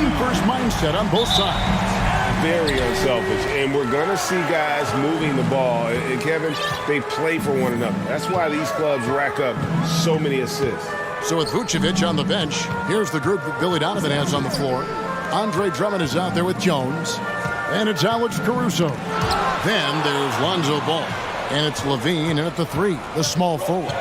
team-first mindset on both sides. Very unselfish, and we're going to see guys moving the ball. And Kevin, they play for one another. That's why these clubs rack up so many assists. So with Vucevic on the bench, here's the group that Billy Donovan has on the floor. Andre Drummond is out there with Jones, and it's Alex Caruso. Then there's Lonzo Ball, and it's Levine, and at the three, the small forward.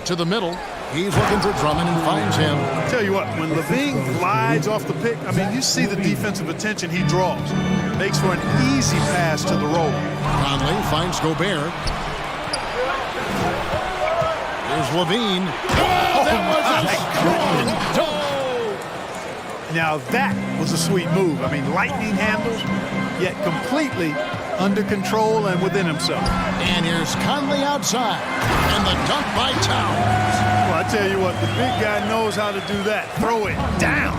To the middle. He's looking for Drummond and finds him. I'll tell you what, when Levine glides off the pick, I mean, you see the defensive attention he draws. Makes for an easy pass to the roll. Conley finds Gobert. Here's Levine. Oh, that was a Now that was a sweet move. I mean, lightning handles, yet completely under control and within himself. And here's Conley outside. And the dunk by Towns. Well, I tell you what, the big guy knows how to do that. Throw it down.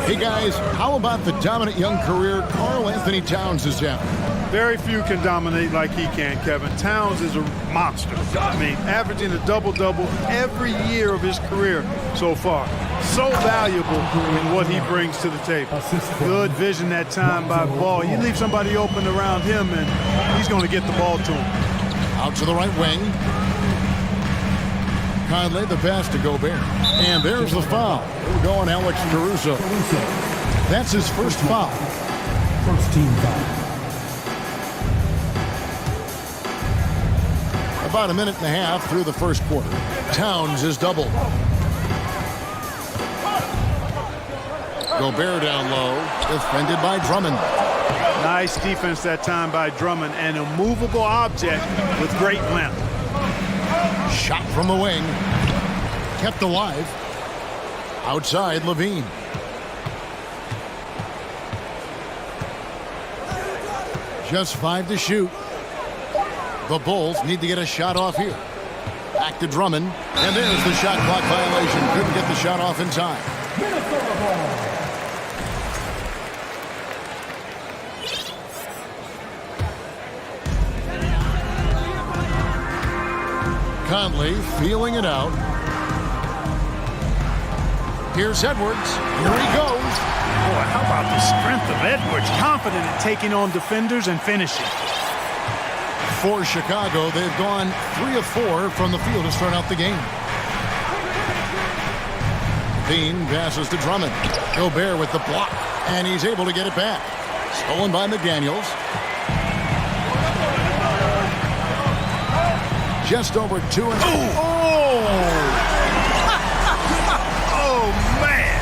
Hey, guys, how about the dominant young career Karl Anthony Towns is having? Very few can dominate like he can, Kevin. Towns is a monster. I mean, averaging a double-double every year of his career so far. So valuable in what he brings to the table. Good vision that time by Ball. You leave somebody open around him, and he's going to get the ball to him. Out to the right wing. Conley, the pass to Gobert. And there's the foul. Here we go on Alex Caruso. That's his first foul. First team foul. About a minute and a half through the first quarter. Towns is doubled. Gobert down low, defended by Drummond. Nice defense that time by Drummond, an immovable object with great length. Shot from the wing. Kept alive. Outside, Levine. Just 5 to shoot. The Bulls need to get a shot off here. Back to Drummond. And there's the shot clock violation. Couldn't get the shot off in time. Conley feeling it out. Here's Edwards. Here he goes. Boy, how about the strength of Edwards? Confident in taking on defenders and finishing. For Chicago, they've gone 3 of 4 from the field to start out the game. Bean passes to Drummond. Gobert with the block, and he's able to get it back. Stolen by McDaniels. Just over 2 and... Oh, man.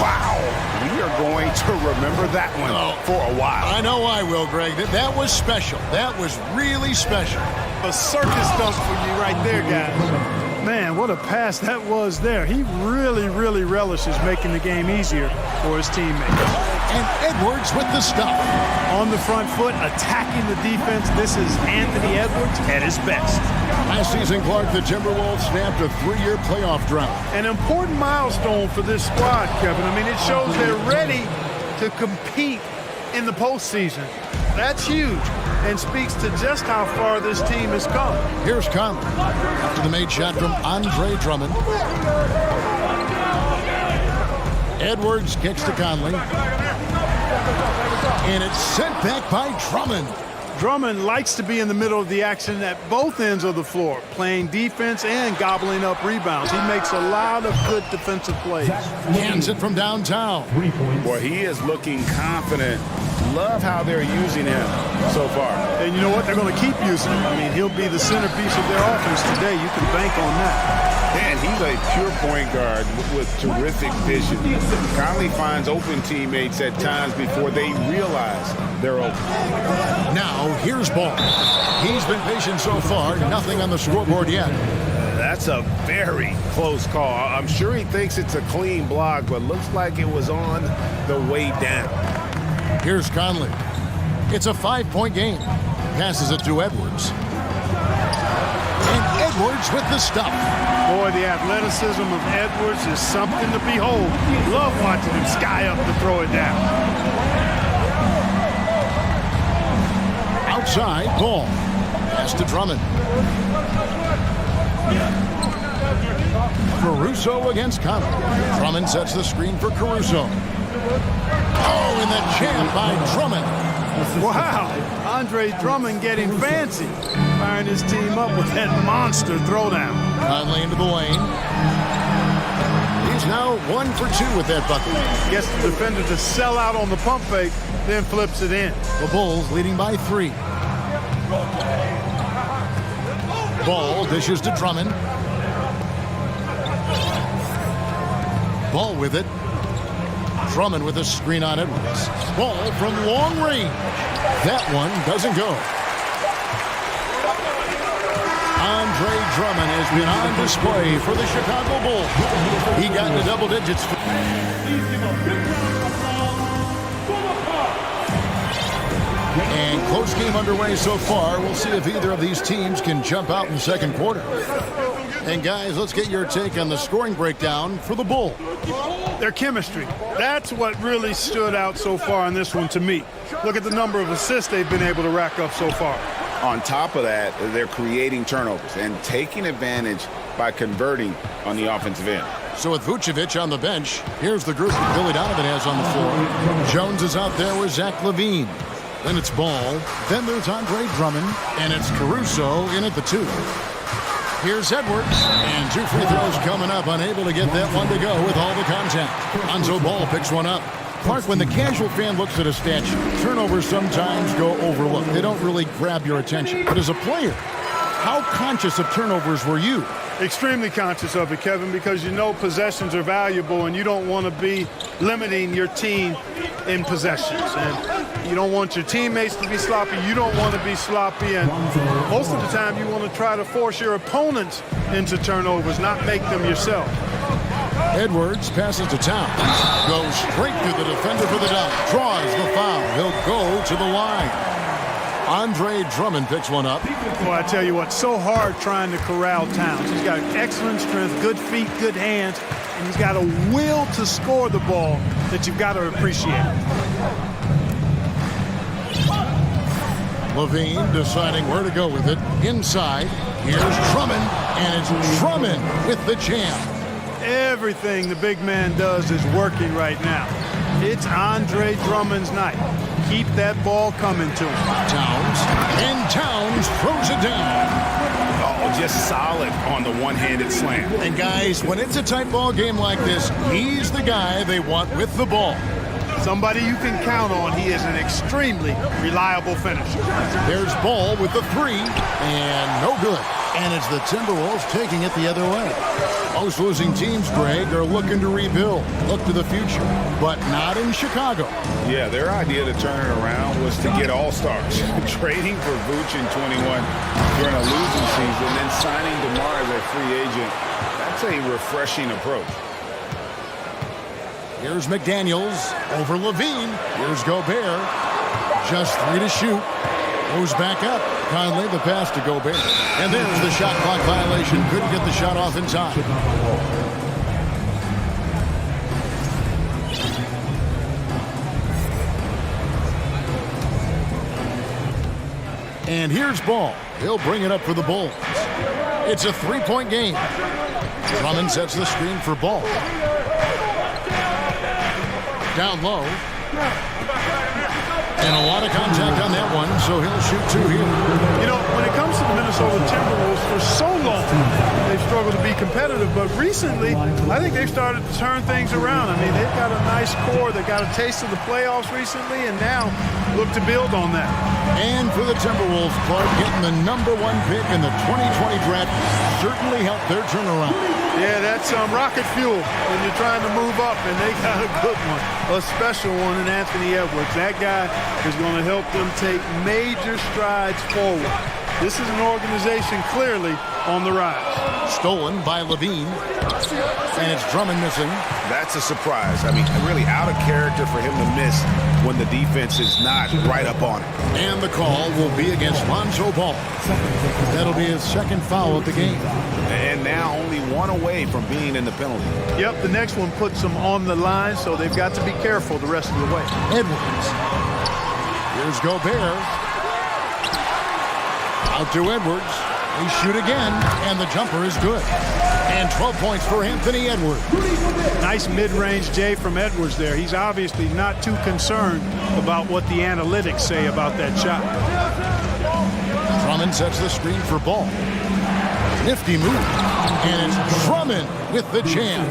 Wow. We are going to remember that one for a while. I know I will, Greg. That was special. That was really special. A circus dunk for you right there, guys. Man, what a pass that was there. He really, really relishes making the game easier for his teammates. And Edwards with the stop. On the front foot, attacking the defense. This is Anthony Edwards at his best. Last season, Clark, the Timberwolves snapped a 3-year playoff drought. An important milestone for this squad, Kevin. I mean, it shows they're ready to compete in the postseason. That's huge and speaks to just how far this team has come. Here's Conley after the made shot from Andre Drummond. Edwards kicks to Conley. And it's sent back by Drummond. Drummond likes to be in the middle of the action at both ends of the floor, playing defense and gobbling up rebounds. He makes a lot of good defensive plays. Hands it from downtown. Boy, he is looking confident. Love how they're using him so far. And you know what? They're going to keep using him. I mean, he'll be the centerpiece of their offense today. You can bank on that. And he's a pure point guard with terrific vision. Conley finds open teammates at times before they realize they're open. Now, here's Ball. He's been patient so far. Nothing on the scoreboard yet. That's a very close call. I'm sure he thinks it's a clean block, but looks like it was on the way down. Here's Conley. It's a 5-point game. Passes it to Edwards. And Edwards with the stop. Boy, the athleticism of Edwards is something to behold. Love watching him sky up to throw it down. Outside, Ball. Pass to Drummond. Caruso against Conley. Drummond sets the screen for Caruso. Oh, and the jam by Drummond. Wow, Andre Drummond getting fancy, firing his team up with that monster throwdown. Conley into the lane. He's now 1 for 2 with that bucket. Gets the defender to sell out on the pump fake, then flips it in. The Bulls leading by 3. Ball dishes to Drummond. Ball with it. Drummond with a screen on Edwards. Ball from long range. That one doesn't go. Andre Drummond has been on display for the Chicago Bulls. He got into double digits. And close game underway so far. We'll see if either of these teams can jump out in the second quarter. And guys, let's get your take on the scoring breakdown for the Bulls. Their chemistry. That's what really stood out so far in this one to me. Look at the number of assists they've been able to rack up so far. On top of that, they're creating turnovers and taking advantage by converting on the offensive end. So with Vucevic on the bench, here's the group that Billy Donovan has on the floor. Jones is out there with Zach LaVine. Then it's Ball. Then there's Andre Drummond. And it's Caruso in at the 2. Here's Edwards, and 2 free throws coming up, unable to get that one to go with all the contact. Lonzo Ball picks one up. Clark, when the casual fan looks at a statue, turnovers sometimes go overlooked. They don't really grab your attention. But as a player, how conscious of turnovers were you? Extremely conscious of it, Kevin, because you know possessions are valuable and you don't want to be limiting your team in possessions. And you don't want your teammates to be sloppy. You don't want to be sloppy. And most of the time you want to try to force your opponents into turnovers, not make them yourself. Edwards passes to Towns. Goes straight through the defender for the dunk. Draws the foul. He'll go to the line. Andre Drummond picks one up. Well, I tell you what, so hard trying to corral Towns. He's got excellent strength, good feet, good hands, and he's got a will to score the ball that you've got to appreciate. LaVine deciding where to go with it. Inside, here's Drummond, and it's Drummond with the jam. Everything the big man does is working right now. It's Andre Drummond's night. Keep that ball coming to him. Towns throws it down. Oh, just solid on the one-handed slam. And guys, when it's a tight ball game like this, he's the guy they want with the ball. Somebody you can count on. He is an extremely reliable finisher. There's Ball with the 3, and no good. And it's the Timberwolves taking it the other way. Most losing teams, Greg, are looking to rebuild, look to the future, but not in Chicago. Yeah, their idea to turn it around was to get all-stars. Trading for Vooch in 21 during a losing season, then signing DeMar as a free agent. That's a refreshing approach. Here's McDaniels over LaVine. Here's Gobert. Just 3 to shoot. Goes back up. Conley, the pass to Gobert. And there's the shot clock violation. Couldn't get the shot off in time. And here's Ball. He'll bring it up for the Bulls. It's a 3-point game. Drummond sets the screen for Ball. Down low. And a lot of contact on that one, so he'll shoot 2 here. You know, when it comes to the Minnesota Timberwolves, for so long, they've struggled to be competitive. But recently, I think they've started to turn things around. I mean, they've got a nice core. They got a taste of the playoffs recently, and now look to build on that. And for the Timberwolves, Clark, getting the #1 pick in the 2020 draft certainly helped their turnaround. Yeah, that's rocket fuel when you're trying to move up, and they got a good one, a special one in Anthony Edwards. That guy is going to help them take major strides forward. This is an organization clearly on the rise. Stolen by LaVine, and it's Drummond missing. That's a surprise. I mean, really out of character for him to miss when the defense is not right up on him. And the call will be against Lonzo Ball. That'll be his second foul of the game. And now only 1 away from being in the penalty. Yep, the next one puts them on the line, so they've got to be careful the rest of the way. Edwards. Here's Gobert. Out to Edwards. They shoot again, and the jumper is good. And 12 points for Anthony Edwards. Nice mid-range J from Edwards there. He's obviously not too concerned about what the analytics say about that shot. Drummond sets the screen for Ball. Nifty move. And it's Drummond with the jam.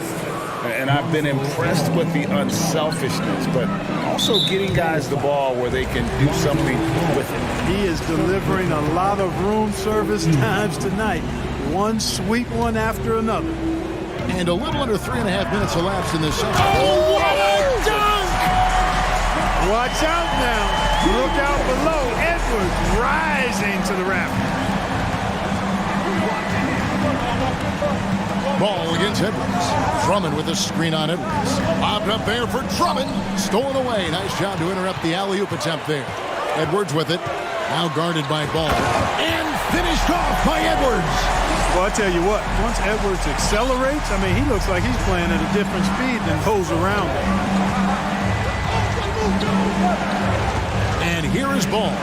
And I've been impressed with the unselfishness, but also getting guys the ball where they can do something with it. He is delivering a lot of room service times tonight. One sweet one after another. And a little under 3.5 minutes elapsed in this second. Oh, what a dunk! Watch out now. Look out below. Edwards rising to the rafters. Ball against Edwards. Drummond with a screen on Edwards. Lobbed up there for Drummond. Stolen away. Nice job to interrupt the alley-oop attempt there. Edwards with it. Now guarded by Ball. And finished off by Edwards. Well, I tell you what, once Edwards accelerates, I mean, he looks like he's playing at a different speed than those around him. And here is Ball.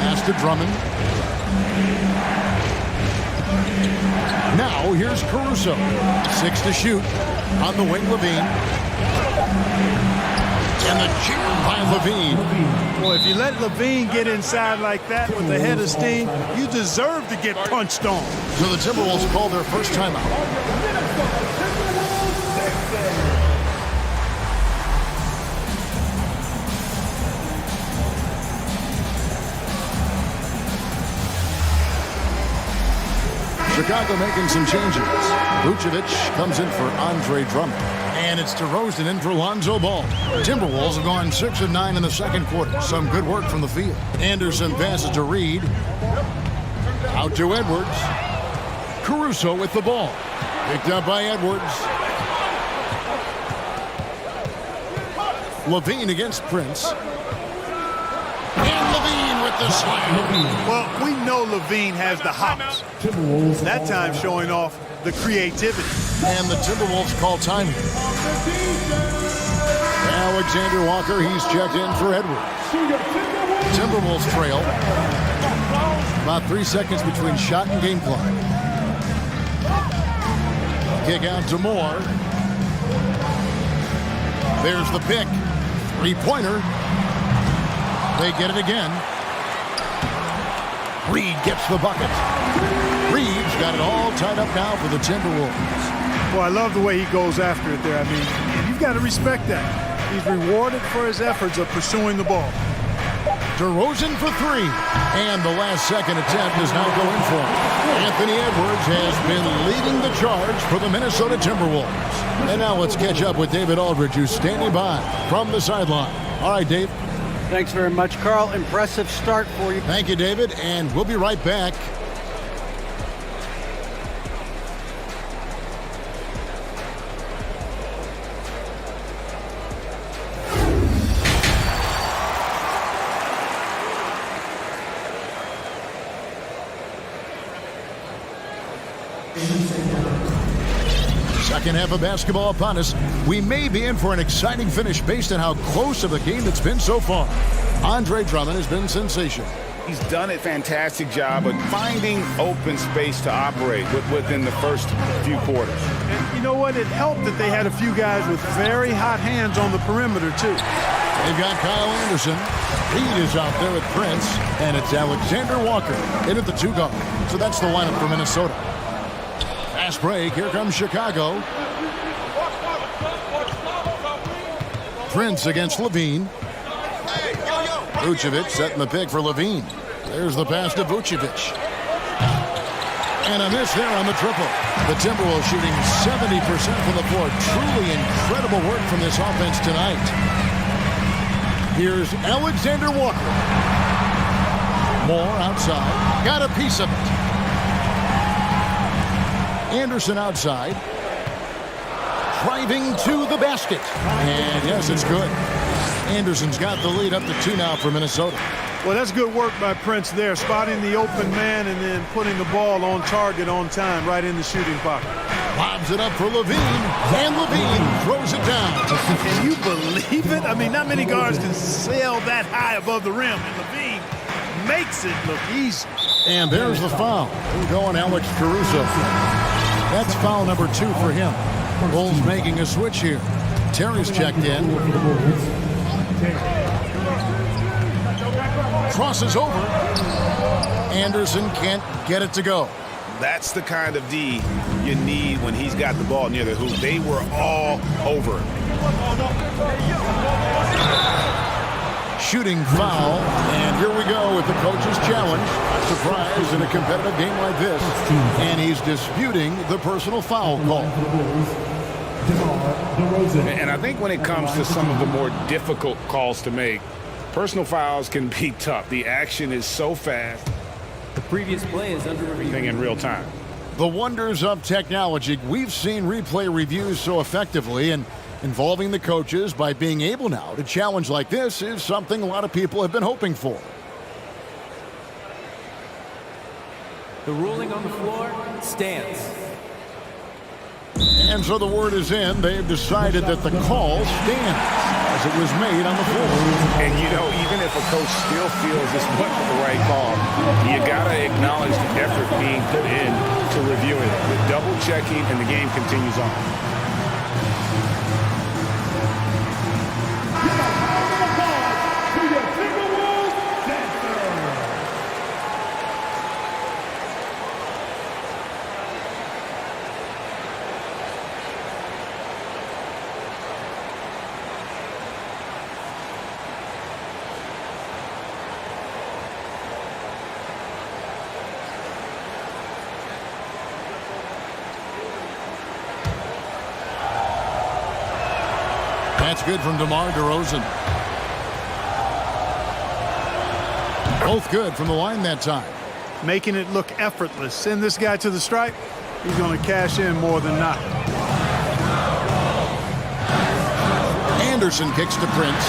Pass to Drummond. Now here's Caruso. 6 to shoot. On the wing, Levine. And the jam by Levine. Well, if you let Levine get inside like that with a head of steam, you deserve to get punched on. So the Timberwolves call their first timeout. Chicago making some changes. Vucevic comes in for Andre Drummond. And it's DeRozan in for Lonzo Ball. Timberwolves have gone 6 of 9 in the second quarter. Some good work from the field. Anderson passes to Reed. Out to Edwards. Caruso with the ball. Picked up by Edwards. Levine against Prince. And Levine with the slam. Well, we know Levine has the hops. That time showing off the creativity. And the Timberwolves call time. Alexander Walker, he's checked in for Edwards. Timberwolves trail. About 3 seconds between shot and game clock. Kick out to Moore. There's the pick. Three-pointer. They get it again. Reed gets the bucket. Reed's got it all tied up now for the Timberwolves. Well, I love the way he goes after it there. I mean, you've got to respect that. He's rewarded for his efforts of pursuing the ball. DeRozan for 3. And the last second attempt is now going for him. Anthony Edwards has been leading the charge for the Minnesota Timberwolves. And now let's catch up with David Aldridge, who's standing by from the sideline. All right, Dave. Thanks very much, Carl. Impressive start for you. Thank you, David, and we'll be right back. Second half of basketball upon us. We may be in for an exciting finish based on how close of a game it's been so far. Andre Drummond has been sensational. He's done a fantastic job of finding open space to operate within the first few quarters. And you know what? It helped that they had a few guys with very hot hands on the perimeter, too. They've got Kyle Anderson. Reed is out there with Prince. And it's Alexander Walker in at the 2 guard. So that's the lineup for Minnesota. Fast break. Here comes Chicago. Prince against Levine. Vucevic setting the pick for Levine. There's the pass to Vucevic. And a miss there on the triple. The Timberwolves shooting 70% from the floor. Truly incredible work from this offense tonight. Here's Alexander Walker. Moore outside. Got a piece of it. Anderson outside. Driving to the basket. And yes, it's good. Anderson's got the lead up to 2 now for Minnesota. Well, that's good work by Prince there, spotting the open man and then putting the ball on target on time right in the shooting pocket. Lobs it up for Levine, and Levine throws it down. Can you believe it? I mean, not many guards can sail that high above the rim, and Levine makes it look easy. And there's the foul. We'll go on Alex Caruso. That's foul number 2 for him. Bulls making a switch here. Terry's checked in. Crosses over. Anderson can't get it to go. That's the kind of D you need when he's got the ball near the hoop. They were all over him. Shooting foul, and here we go with the coach's challenge. Surprise in a competitive game like this, and he's disputing the personal foul call. And I think when it comes to some of the more difficult calls to make, personal fouls can be tough. The action is so fast. The previous play is under review. In real time. The wonders of technology. We've seen replay reviews so effectively, and involving the coaches by being able now to challenge like this is something a lot of people have been hoping for. The ruling on the floor stands. And so the word is in. They've decided that the call stands as it was made on the floor. And you know, even if a coach still feels this wasn't the right call, you gotta acknowledge the effort being put in to reviewing it. The double checking, and the game continues on. That's good from DeMar DeRozan. Both good from the line that time. Making it look effortless. Send this guy to the stripe, he's going to cash in more than not. Anderson kicks to Prince.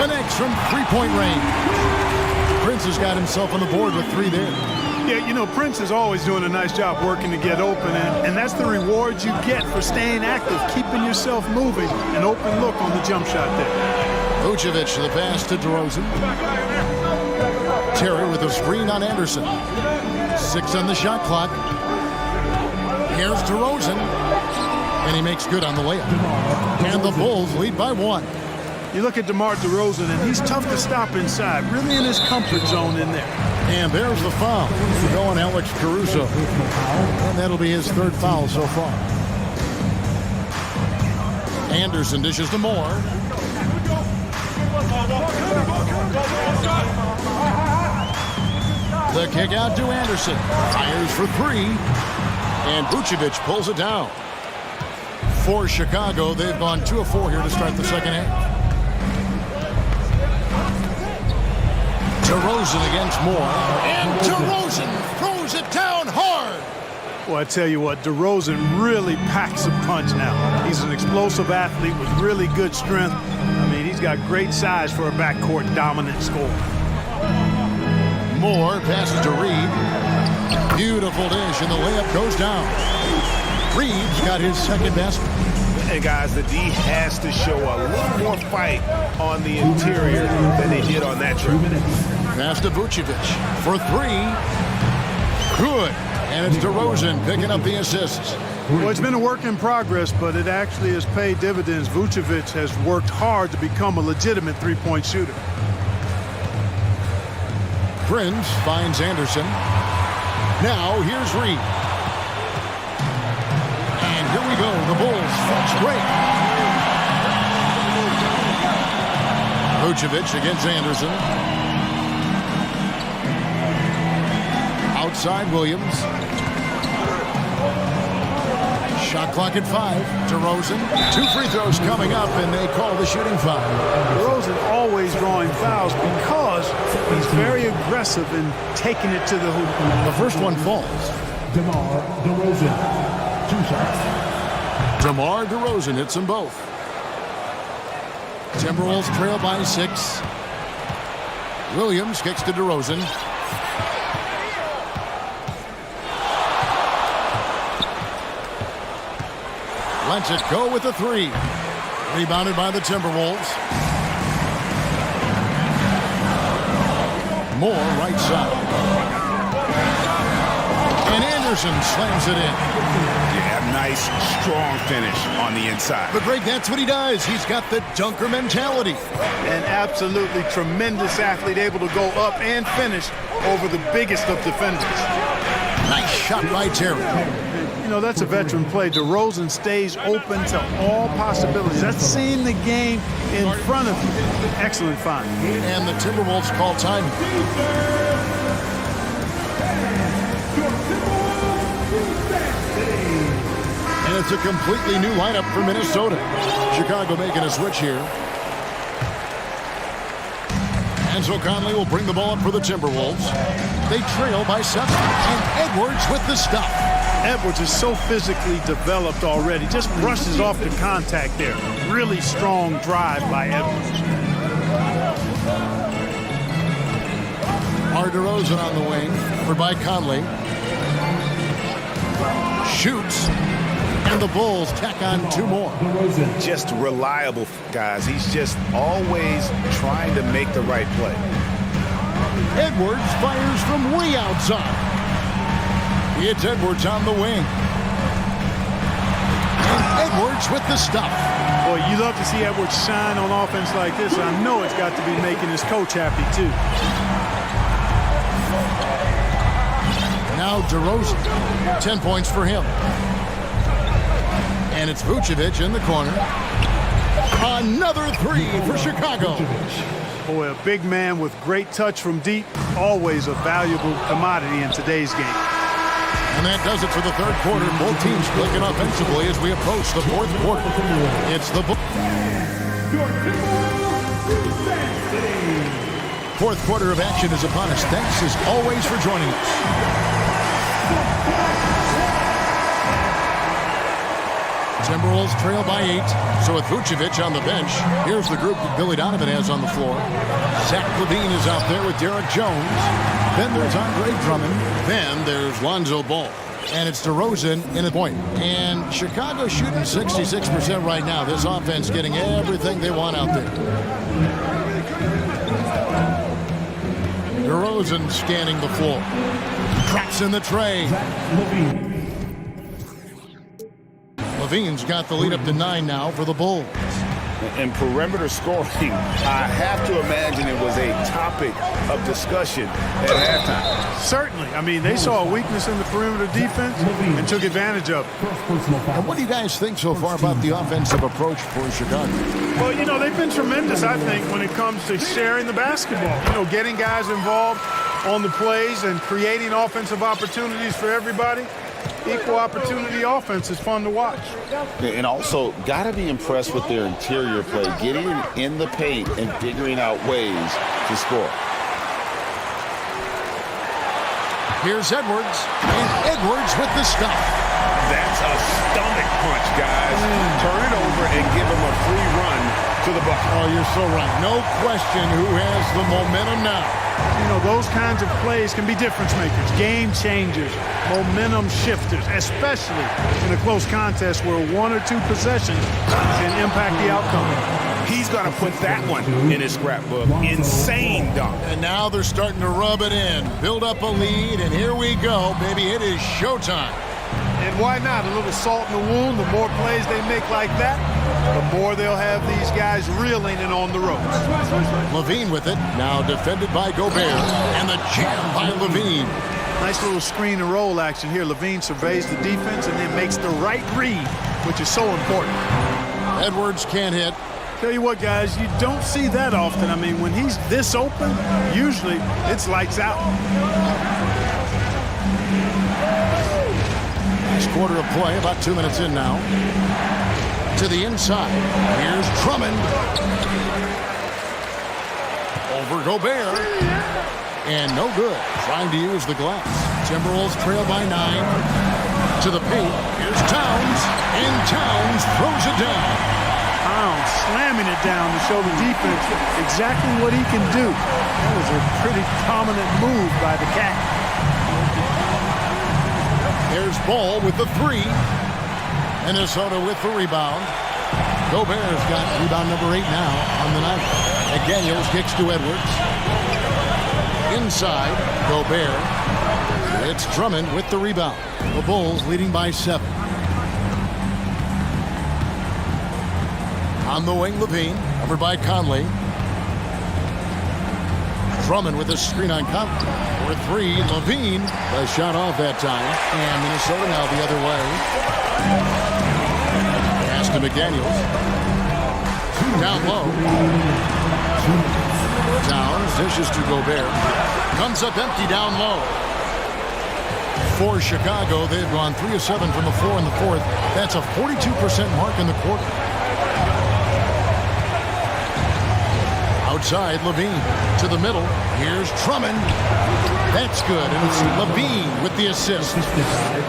Connects from three-point range. Prince has got himself on the board with 3 there. Yeah, you know, Prince is always doing a nice job working to get open, and that's the reward you get for staying active, keeping yourself moving. An open look on the jump shot there. Vucevic the pass to DeRozan. Terry with a screen on Anderson. 6 on the shot clock. Here's DeRozan. And he makes good on the layup. And the Bulls lead by 1. You look at DeMar DeRozan, and he's tough to stop inside, really in his comfort zone in there. And there's the foul. Going Alex Caruso. And that'll be his 3rd foul so far. Anderson dishes to Moore. The kick out to Anderson. Fires for 3. And Vucevic pulls it down. For Chicago, they've gone 2 of 4 here to start the second half. DeRozan against Moore. And DeRozan throws it down hard. Well, I tell you what, DeRozan really packs a punch now. He's an explosive athlete with really good strength. I mean, he's got great size for a backcourt dominant scorer. Moore passes to Reed. Beautiful dish, and the layup goes down. Reed's got his 2nd basket. And guys, the D has to show a little more fight on the interior than they did on that trip. Pass to Vucevic for 3. Good. And it's DeRozan picking up the assists. Well, it's been a work in progress, but it actually has paid dividends. Vucevic has worked hard to become a legitimate 3-point shooter. Prince finds Anderson. Now here's Reed. And here we go. The Bulls fetch break. Vucevic against Anderson. Outside Williams. Shot clock at 5. DeRozan. 2 free throws coming up, and they call the shooting foul. DeRozan always drawing fouls because he's very aggressive in taking it to the hoop. The first one falls. DeMar DeRozan, 2 shots. DeMar DeRozan hits them both. Timberwolves trail by 6. Williams kicks to DeRozan. Lets it go with the 3. Rebounded by the Timberwolves. Moore right side. Anderson slams it in. Yeah, nice, strong finish on the inside. But Greg, that's what he does. He's got the dunker mentality. An absolutely tremendous athlete, able to go up and finish over the biggest of defenders. Nice shot by Terry. You know, that's a veteran play. DeRozan stays open to all possibilities. That's seeing the game in front of you. Excellent find. And the Timberwolves call time. And it's a completely new lineup for Minnesota. Chicago making a switch here. And so Conley will bring the ball up for the Timberwolves. They trail by 7. And Edwards with the stop. Edwards is so physically developed already. Just brushes off the contact there. Really strong drive by Edwards. DeRozan on the wing, covered by Conley. Shoots. And the Bulls tack on 2 more. Just reliable, guys. He's just always trying to make the right play. Edwards fires from way outside. It's Edwards on the wing. And Edwards with the stop. Boy, you love to see Edwards shine on offense like this. I know it's got to be making his coach happy, too. Now DeRozan. 10 points for him. And it's Vucevic in the corner. Another 3 for Chicago. Boy, a big man with great touch from deep. Always a valuable commodity in today's game. And that does it for the third quarter. Both teams clicking offensively as we approach the fourth quarter. It's the fourth quarter of action is upon us. Thanks as always for joining us. Timberwolves trail by 8. So with Vucevic on the bench, here's the group that Billy Donovan has on the floor. Zach LaVine is out there with Derek Jones. Then there's Andre Drummond. Then there's Lonzo Ball. And it's DeRozan in a point. And Chicago shooting 66% right now. This offense getting everything they want out there. DeRozan scanning the floor. Traps in the tray. LaVine's got the lead up to 9 now for the Bulls. And perimeter scoring, I have to imagine it was a topic of discussion at halftime. Certainly. I mean, they saw a weakness in the perimeter defense and took advantage of it. And what do you guys think so far about the offensive approach for Chicago? Well, you know, they've been tremendous, I think, when it comes to sharing the basketball. You know, getting guys involved on the plays and creating offensive opportunities for everybody. Equal opportunity offense is fun to watch. And also, got to be impressed with their interior play, getting in the paint and figuring out ways to score. Here's Edwards, and Edwards with the stop. That's a stomach punch, guys. Turn it over and give him a free run to the bucket. Oh, you're so right. No question who has the momentum now. You know, those kinds of plays can be difference makers, game changers, momentum shifters, especially in a close contest where 1 or 2 possessions can impact the outcome. He's going to put that one in his scrapbook. Insane dunk. And now they're starting to rub it in, build up a lead, and here we go, baby. It is showtime. And why not? A little salt in the wound. The more plays they make like that, the more they'll have these guys reeling and on the ropes. LaVine with it, now defended by Gobert, and the jam by LaVine. Nice little screen and roll action here. LaVine surveys the defense and then makes the right read, which is so important. Edwards can't hit. Tell you what, guys, you don't see that often. I mean, when he's this open, usually it's lights out. Next quarter of play, about 2 minutes in now. To the inside. Here's Drummond. Over Gobert. And no good. Trying to use the glass. Timberwolves trail by 9. To the paint. Here's Towns. And Towns throws it down. Towns slamming it down to show the defense exactly what he can do. That was a pretty prominent move by the Cat. There's Ball with the 3. Minnesota with the rebound. Gobert's got rebound number 8 now on the night. McDaniels kicks to Edwards. Inside, Gobert. It's Drummond with the rebound. The Bulls leading by 7. On the wing, Levine, covered by Conley. Drummond with a screen on Conley. For 3, Levine. A shot off that time. And Minnesota now the other way. Pass to McDaniels. Down low. Towns dishes to Gobert. Comes up empty down low. For Chicago, they've gone 3 of 7 from the floor in the fourth. That's a 42% mark in the quarter. Outside, Levine to the middle. Here's Drummond. That's good, and it's Levine with the assist.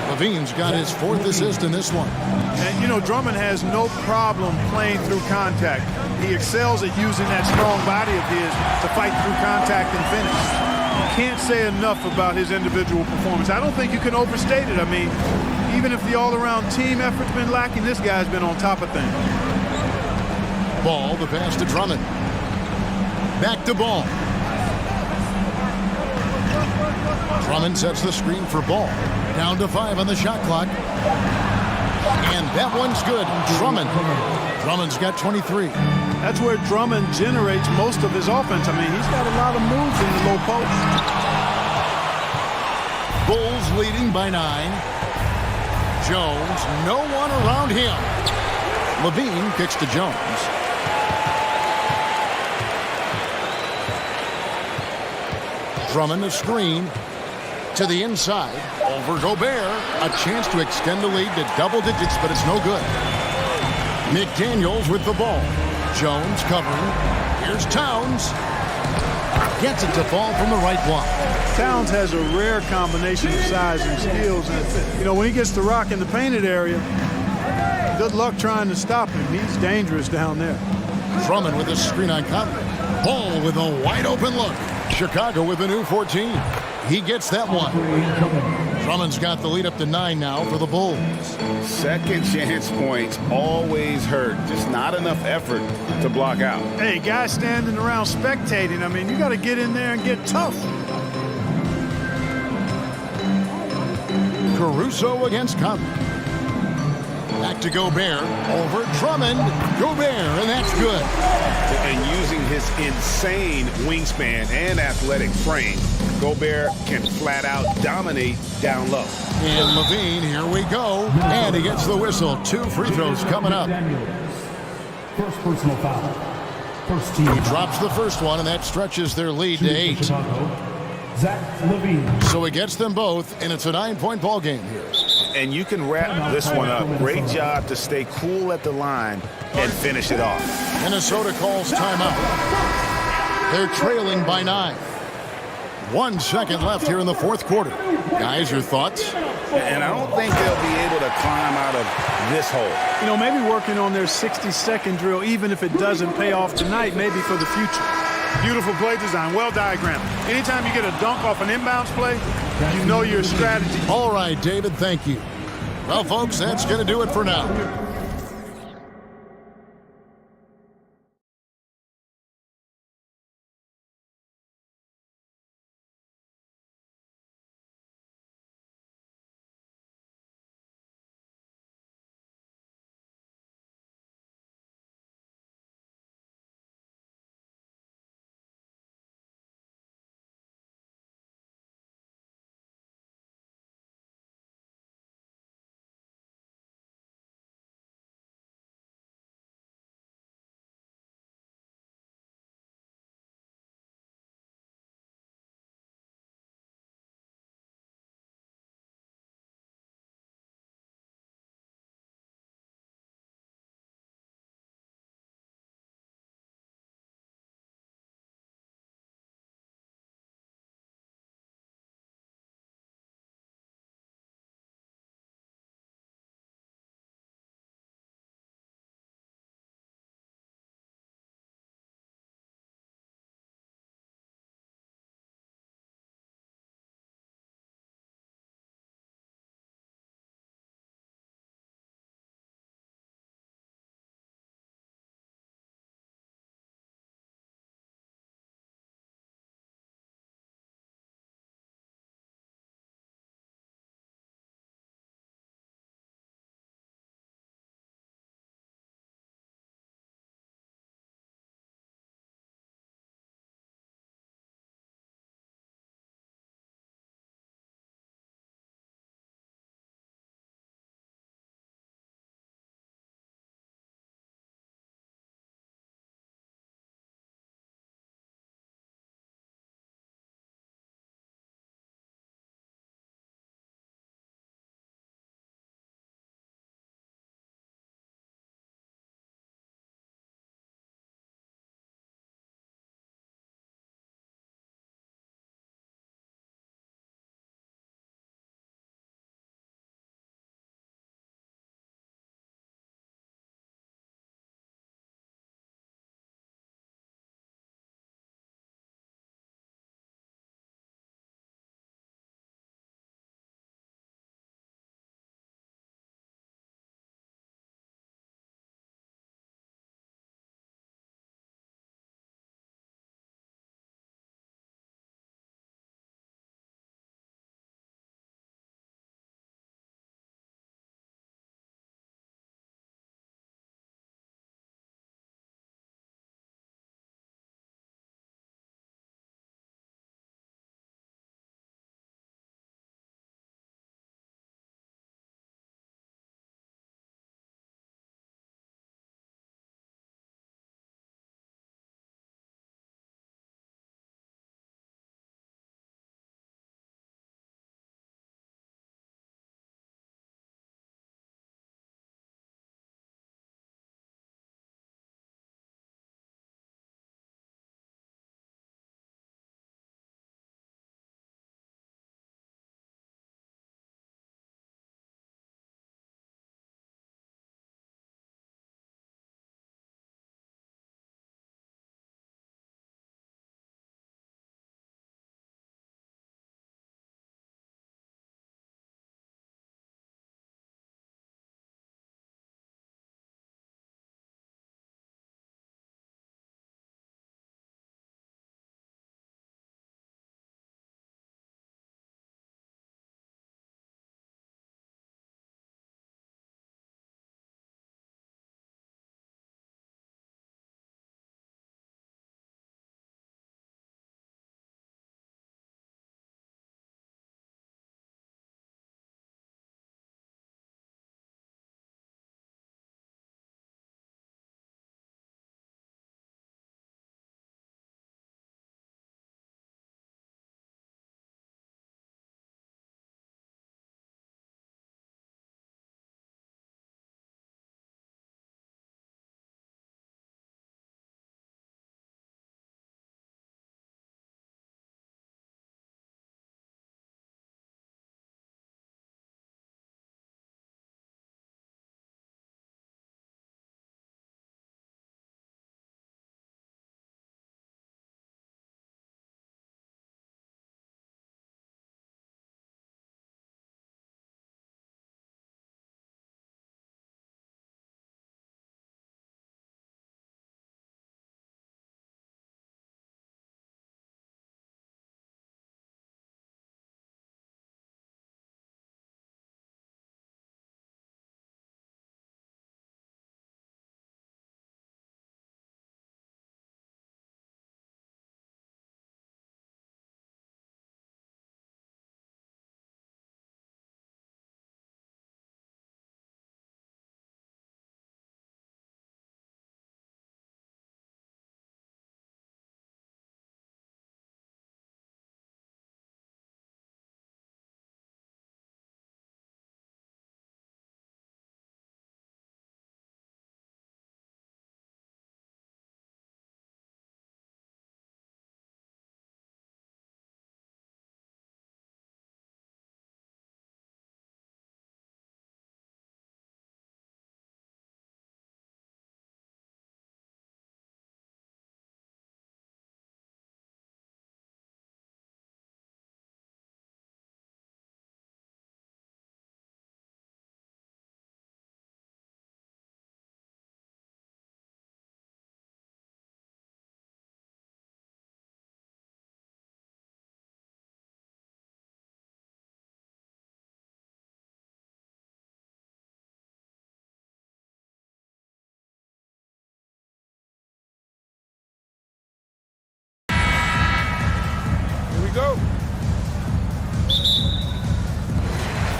Levine's got his 4th assist in this one. And, you know, Drummond has no problem playing through contact. He excels at using that strong body of his to fight through contact and finish. Can't say enough about his individual performance. I don't think you can overstate it. I mean, even if the all-around team effort's been lacking, this guy's been on top of things. Ball, the pass to Drummond. Back to Ball. Drummond sets the screen for Ball. Down to 5 on the shot clock. And that one's good. Drummond's got 23. That's where Drummond generates most of his offense. I mean, he's got a lot of moves in the low post. Bulls leading by 9. Jones, no one around him. Levine kicks to Jones. Drummond a screen to the inside. Over Gobert. A chance to extend the lead to double digits, but it's no good. McDaniels with the ball. Jones covering. Here's Towns. Gets it to fall from the right block. Towns has a rare combination of size and skills. And, you know, when he gets the rock in the painted area, good luck trying to stop him. He's dangerous down there. Drummond with a screen on Conley. Ball with a wide open look. Chicago with a new 14. He gets that one. Drummond's got the lead up to 9 now for the Bulls. Second chance points always hurt. Just not enough effort to block out. Hey, guys standing around spectating, I mean, you got to get in there and get tough. Caruso against Conley. Back to Gobert. Over Drummond. Gobert, and that's good. And using his insane wingspan and athletic frame, Gobert can flat out dominate down low. And Levine, here we go. And he gets the whistle. 2 free throws coming up. First personal foul. First team. He drops the first one, and that stretches their lead to 8. Zach Levine. So he gets them both, and it's a 9-point ball game here. And you can wrap this one up. Great job to stay cool at the line and finish it off. Minnesota calls timeout. They're trailing by 9. 1 second left here in the fourth quarter. Guys, your thoughts? And I don't think they'll be able to climb out of this hole. You know, maybe working on their 60-second drill, even if it doesn't pay off tonight, maybe for the future. Beautiful play design, well diagrammed. Anytime you get a dunk off an inbounds play, you know your strategy. All right, David, thank you. Well, folks, that's going to do it for now.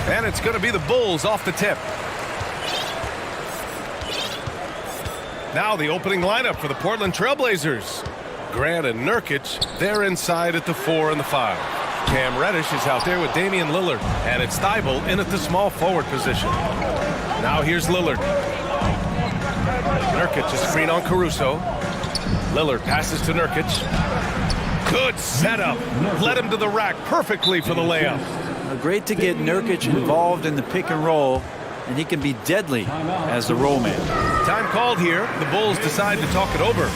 And it's going to be the Bulls off the tip. Now the opening lineup for the Portland Trailblazers. Grant and Nurkic, they're inside at the 4 and the 5. Cam Reddish is out there with Damian Lillard. And it's Thibault in at the small forward position. Now here's Lillard. Nurkic, a screen on Caruso. Lillard passes to Nurkic. Good setup. Led him to the rack perfectly for the layup. Great to get Nurkic involved in the pick and roll, and he can be deadly as the roll man. Time called here. The Bulls decide to talk it over.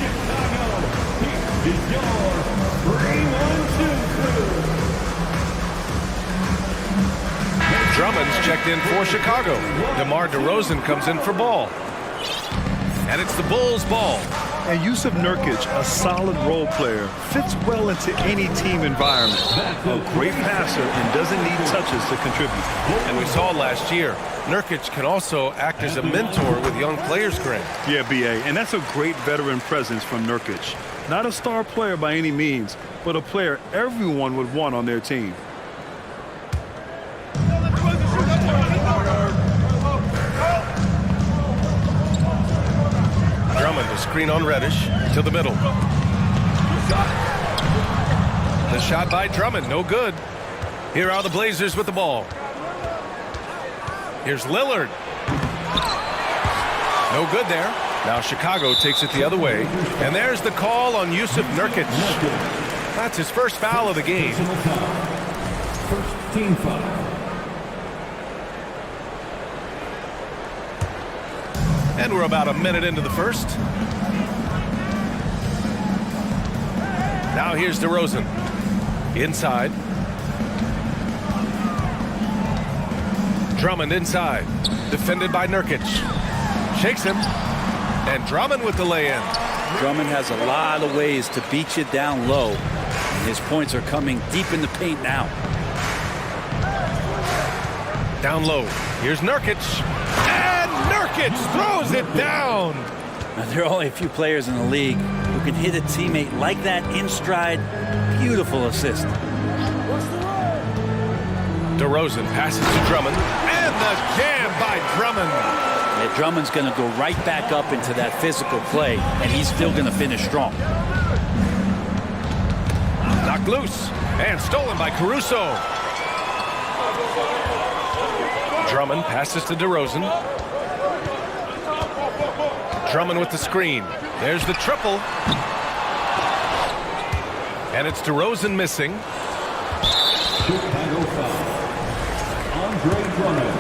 Drummond's checked in for Chicago. DeMar DeRozan comes in for Ball. And it's the Bulls' ball. And Yusuf Nurkic, a solid role player, fits well into any team environment. A great passer and doesn't need touches to contribute. And we saw last year, Nurkic can also act as a mentor with young players, Grant. Yeah, B.A., and that's a great veteran presence from Nurkic. Not a star player by any means, but a player everyone would want on their team. Drummond, a screen on Reddish, to the middle. The shot by Drummond, no good. Here are the Blazers with the ball. Here's Lillard. No good there. Now Chicago takes it the other way. And there's the call on Yusuf Nurkic. That's his first foul of the game. First team foul. And we're about a minute into the first. Now here's DeRozan. Inside. Drummond inside. Defended by Nurkic. Shakes him. And Drummond with the lay-in. Drummond has a lot of ways to beat you down low. And his points are coming deep in the paint now. Down low. Here's Nurkic. And Nurkic throws it down. Now, there are only a few players in the league who can hit a teammate like that in stride. Beautiful assist. DeRozan passes to Drummond. And the jam by Drummond. Yeah, Drummond's going to go right back up into that physical play, and he's still going to finish strong. Knocked loose. And stolen by Caruso. Drummond passes to DeRozan. Drummond with the screen. There's the triple. And it's DeRozan missing. Chicago foul. Andre Drummond.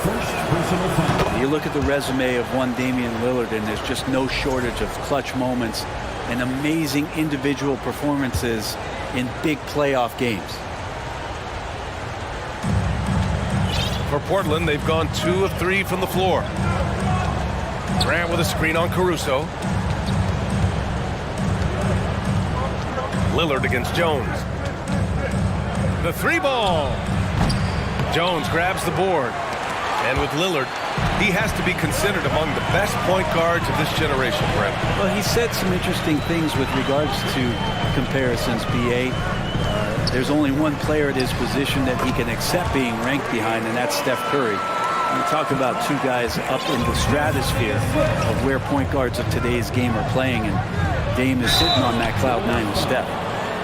First personal foul. You look at the resume of one Damian Lillard, and there's just no shortage of clutch moments and amazing individual performances in big playoff games. For Portland, they've gone 2 of 3 from the floor. Grant with a screen on Caruso. Lillard against Jones. The 3-ball. Jones grabs the board. And with Lillard, he has to be considered among the best point guards of this generation, Brent. Well, he said some interesting things with regards to comparisons, B.A. There's only one player at his position that he can accept being ranked behind, and that's Steph Curry. You talk about two guys up in the stratosphere of where point guards of today's game are playing, and Dame is sitting on that cloud 9 with Steph.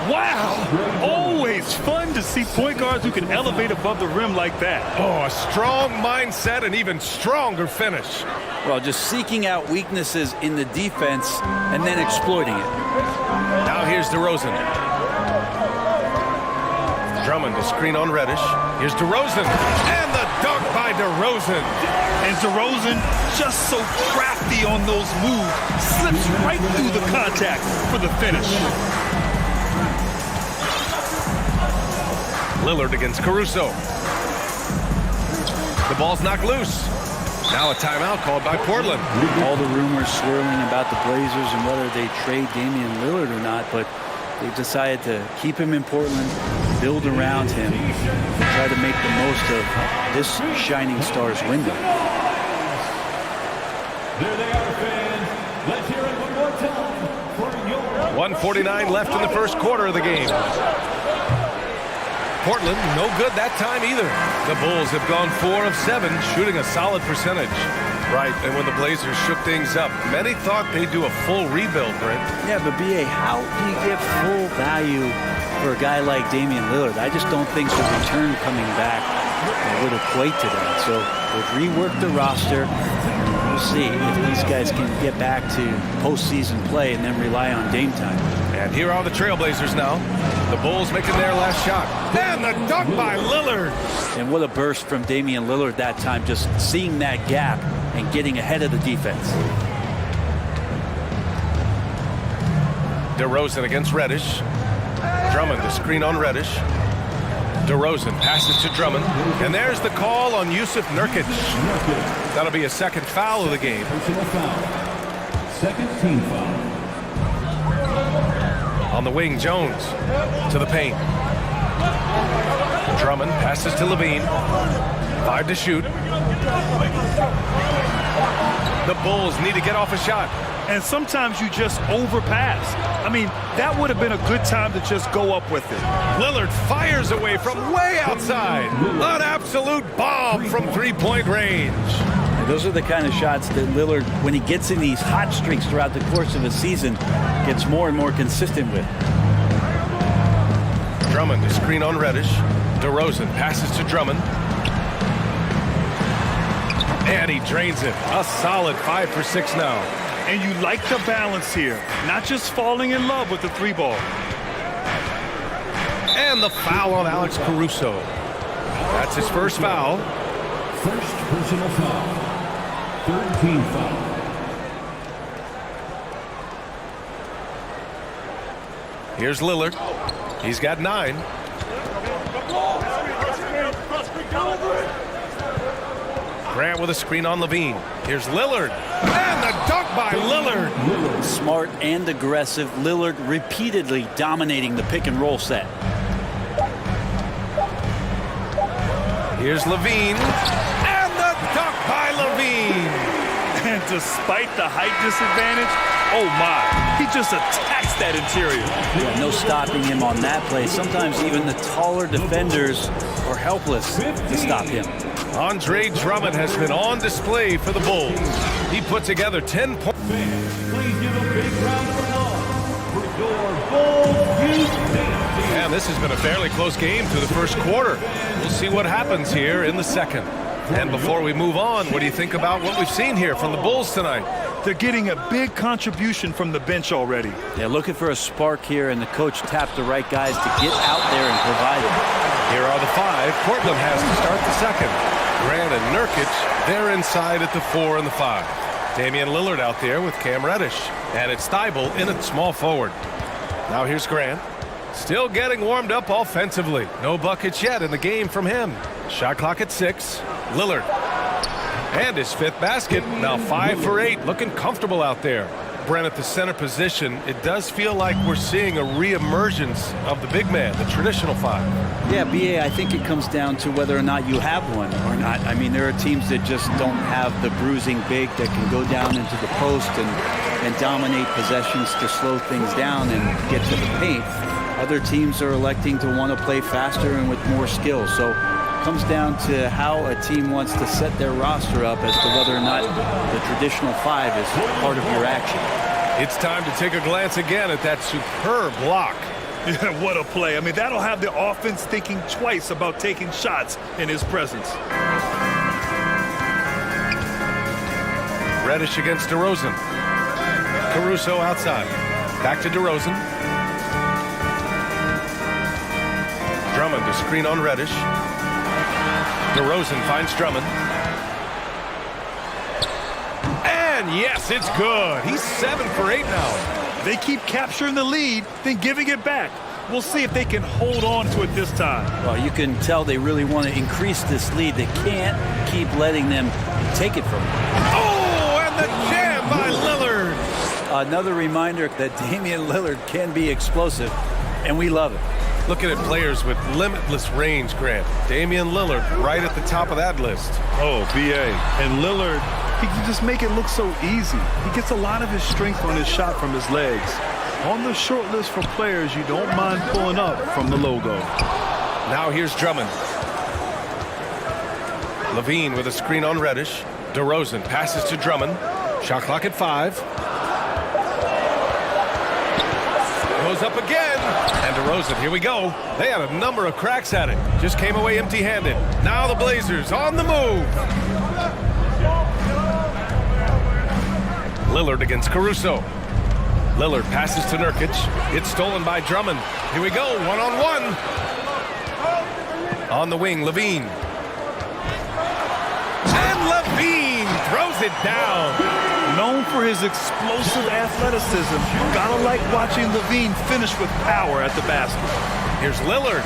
Wow! Always fun to see point guards who can elevate above the rim like that. Oh, a strong mindset and even stronger finish. Well, just seeking out weaknesses in the defense and then exploiting it. Now here's DeRozan. Drummond, a screen on Reddish. Here's DeRozan. And the dunk by DeRozan. And DeRozan, just so crafty on those moves, slips right through the contact for the finish. Lillard against Caruso. The ball's knocked loose. Now a timeout called by Portland. All the rumors swirling about the Blazers and whether they trade Damian Lillard or not, but they've decided to keep him in Portland, build around him, and try to make the most of this shining star's window. There they are, fans. Let's hear it one more time for your... 1:49 left in the first quarter of the game. Portland, no good that time either. The Bulls have gone 4 of 7, shooting a solid percentage. Right, and when the Blazers shook things up, many thought they'd do a full rebuild, Brent. Yeah, but B.A., how do you get full value for a guy like Damian Lillard? I just don't think the return coming back would equate to that. So they've reworked the roster. We'll see if these guys can get back to postseason play and then rely on Dame time. And here are the Trailblazers now. The Bulls making their last shot. And the dunk by Lillard. And what a burst from Damian Lillard that time, just seeing that gap and getting ahead of the defense. DeRozan against Reddish. Drummond, the screen on Reddish. DeRozan passes to Drummond. And there's the call on Yusuf Nurkic. That'll be a second foul of the game. Personal foul. Second team foul. On the wing, Jones to the paint. Drummond passes to Levine. 5 to shoot. The Bulls need to get off a shot. And sometimes you just overpass. I mean, that would have been a good time to just go up with it. Lillard fires away from way outside. An absolute bomb from three-point range. Those are the kind of shots that Lillard, when he gets in these hot streaks throughout the course of a season, gets more and more consistent with. Drummond, the screen on Reddish. DeRozan passes to Drummond. And he drains it. A solid 5 for 6 now. And you like the balance here, not just falling in love with the three ball. And the foul on Alex Caruso. That's his first foul. First personal foul. Third team foul. Here's Lillard. He's got 9. Grant with a screen on Levine. Here's Lillard. And the dunk by Lillard. Smart and aggressive. Lillard repeatedly dominating the pick and roll set. Here's Levine. And the dunk by Levine. And despite the height disadvantage, oh my, he just attacks that interior. Yeah, no stopping him on that play. Sometimes even the taller defenders are helpless to stop him. Andre Drummond has been on display for the Bulls. He put together 10 points. Please give a big round of applause for your Bulls. And this has been a fairly close game through the first quarter. We'll see what happens here in the second. And before we move on, what do you think about what we've seen here from the Bulls tonight? They're getting a big contribution from the bench already. They're looking for a spark here, and the coach tapped the right guys to get out there and provide it. Here are the 5. Portland has to start the second. Grant and Nurkic, they're inside at the 4 and the 5. Damian Lillard out there with Cam Reddish. And it's Thibault in at small forward. Now here's Grant. Still getting warmed up offensively. No buckets yet in the game from him. Shot clock at 6. Lillard. And his 5th basket. Now 5 for 8. Looking comfortable out there. Brent, at the center position, it does feel like we're seeing a re-emergence of the big man, the traditional 5. Yeah, B.A., I think it comes down to whether or not you have one or not. I mean, there are teams that just don't have the bruising big that can go down into the post and dominate possessions to slow things down and get to the paint. Other teams are electing to want to play faster and with more skill. So it comes down to how a team wants to set their roster up as to whether or not the traditional 5 is part of your action. It's time to take a glance again at that superb block. Yeah, what a play. I mean, that'll have the offense thinking twice about taking shots in his presence. Reddish against DeRozan. Caruso outside. Back to DeRozan. Drummond, the screen on Reddish. DeRozan finds Drummond. And yes, it's good. He's 7 for 8 now. They keep capturing the lead, then giving it back. We'll see if they can hold on to it this time. Well, you can tell they really want to increase this lead. They can't keep letting them take it from them. Oh, and the jam by Lillard. Another reminder that Damian Lillard can be explosive, and we love it. Looking at players with limitless range, Grant. Damian Lillard right at the top of that list. Oh, B.A. And Lillard, he can just make it look so easy. He gets a lot of his strength on his shot from his legs. On the short list for players you don't mind pulling up from the logo. Now here's Drummond. Levine with a screen on Reddish. DeRozan passes to Drummond. Shot clock at 5. Goes up again. And DeRozan, here we go. They had a number of cracks at it. Just came away empty-handed. Now the Blazers on the move. Lillard against Caruso. Lillard passes to Nurkic. It's stolen by Drummond. Here we go, one-on-one. On the wing, Levine. And Levine throws it down. Known for his explosive athleticism, gotta like watching Levine finish with power at the basket. Here's Lillard.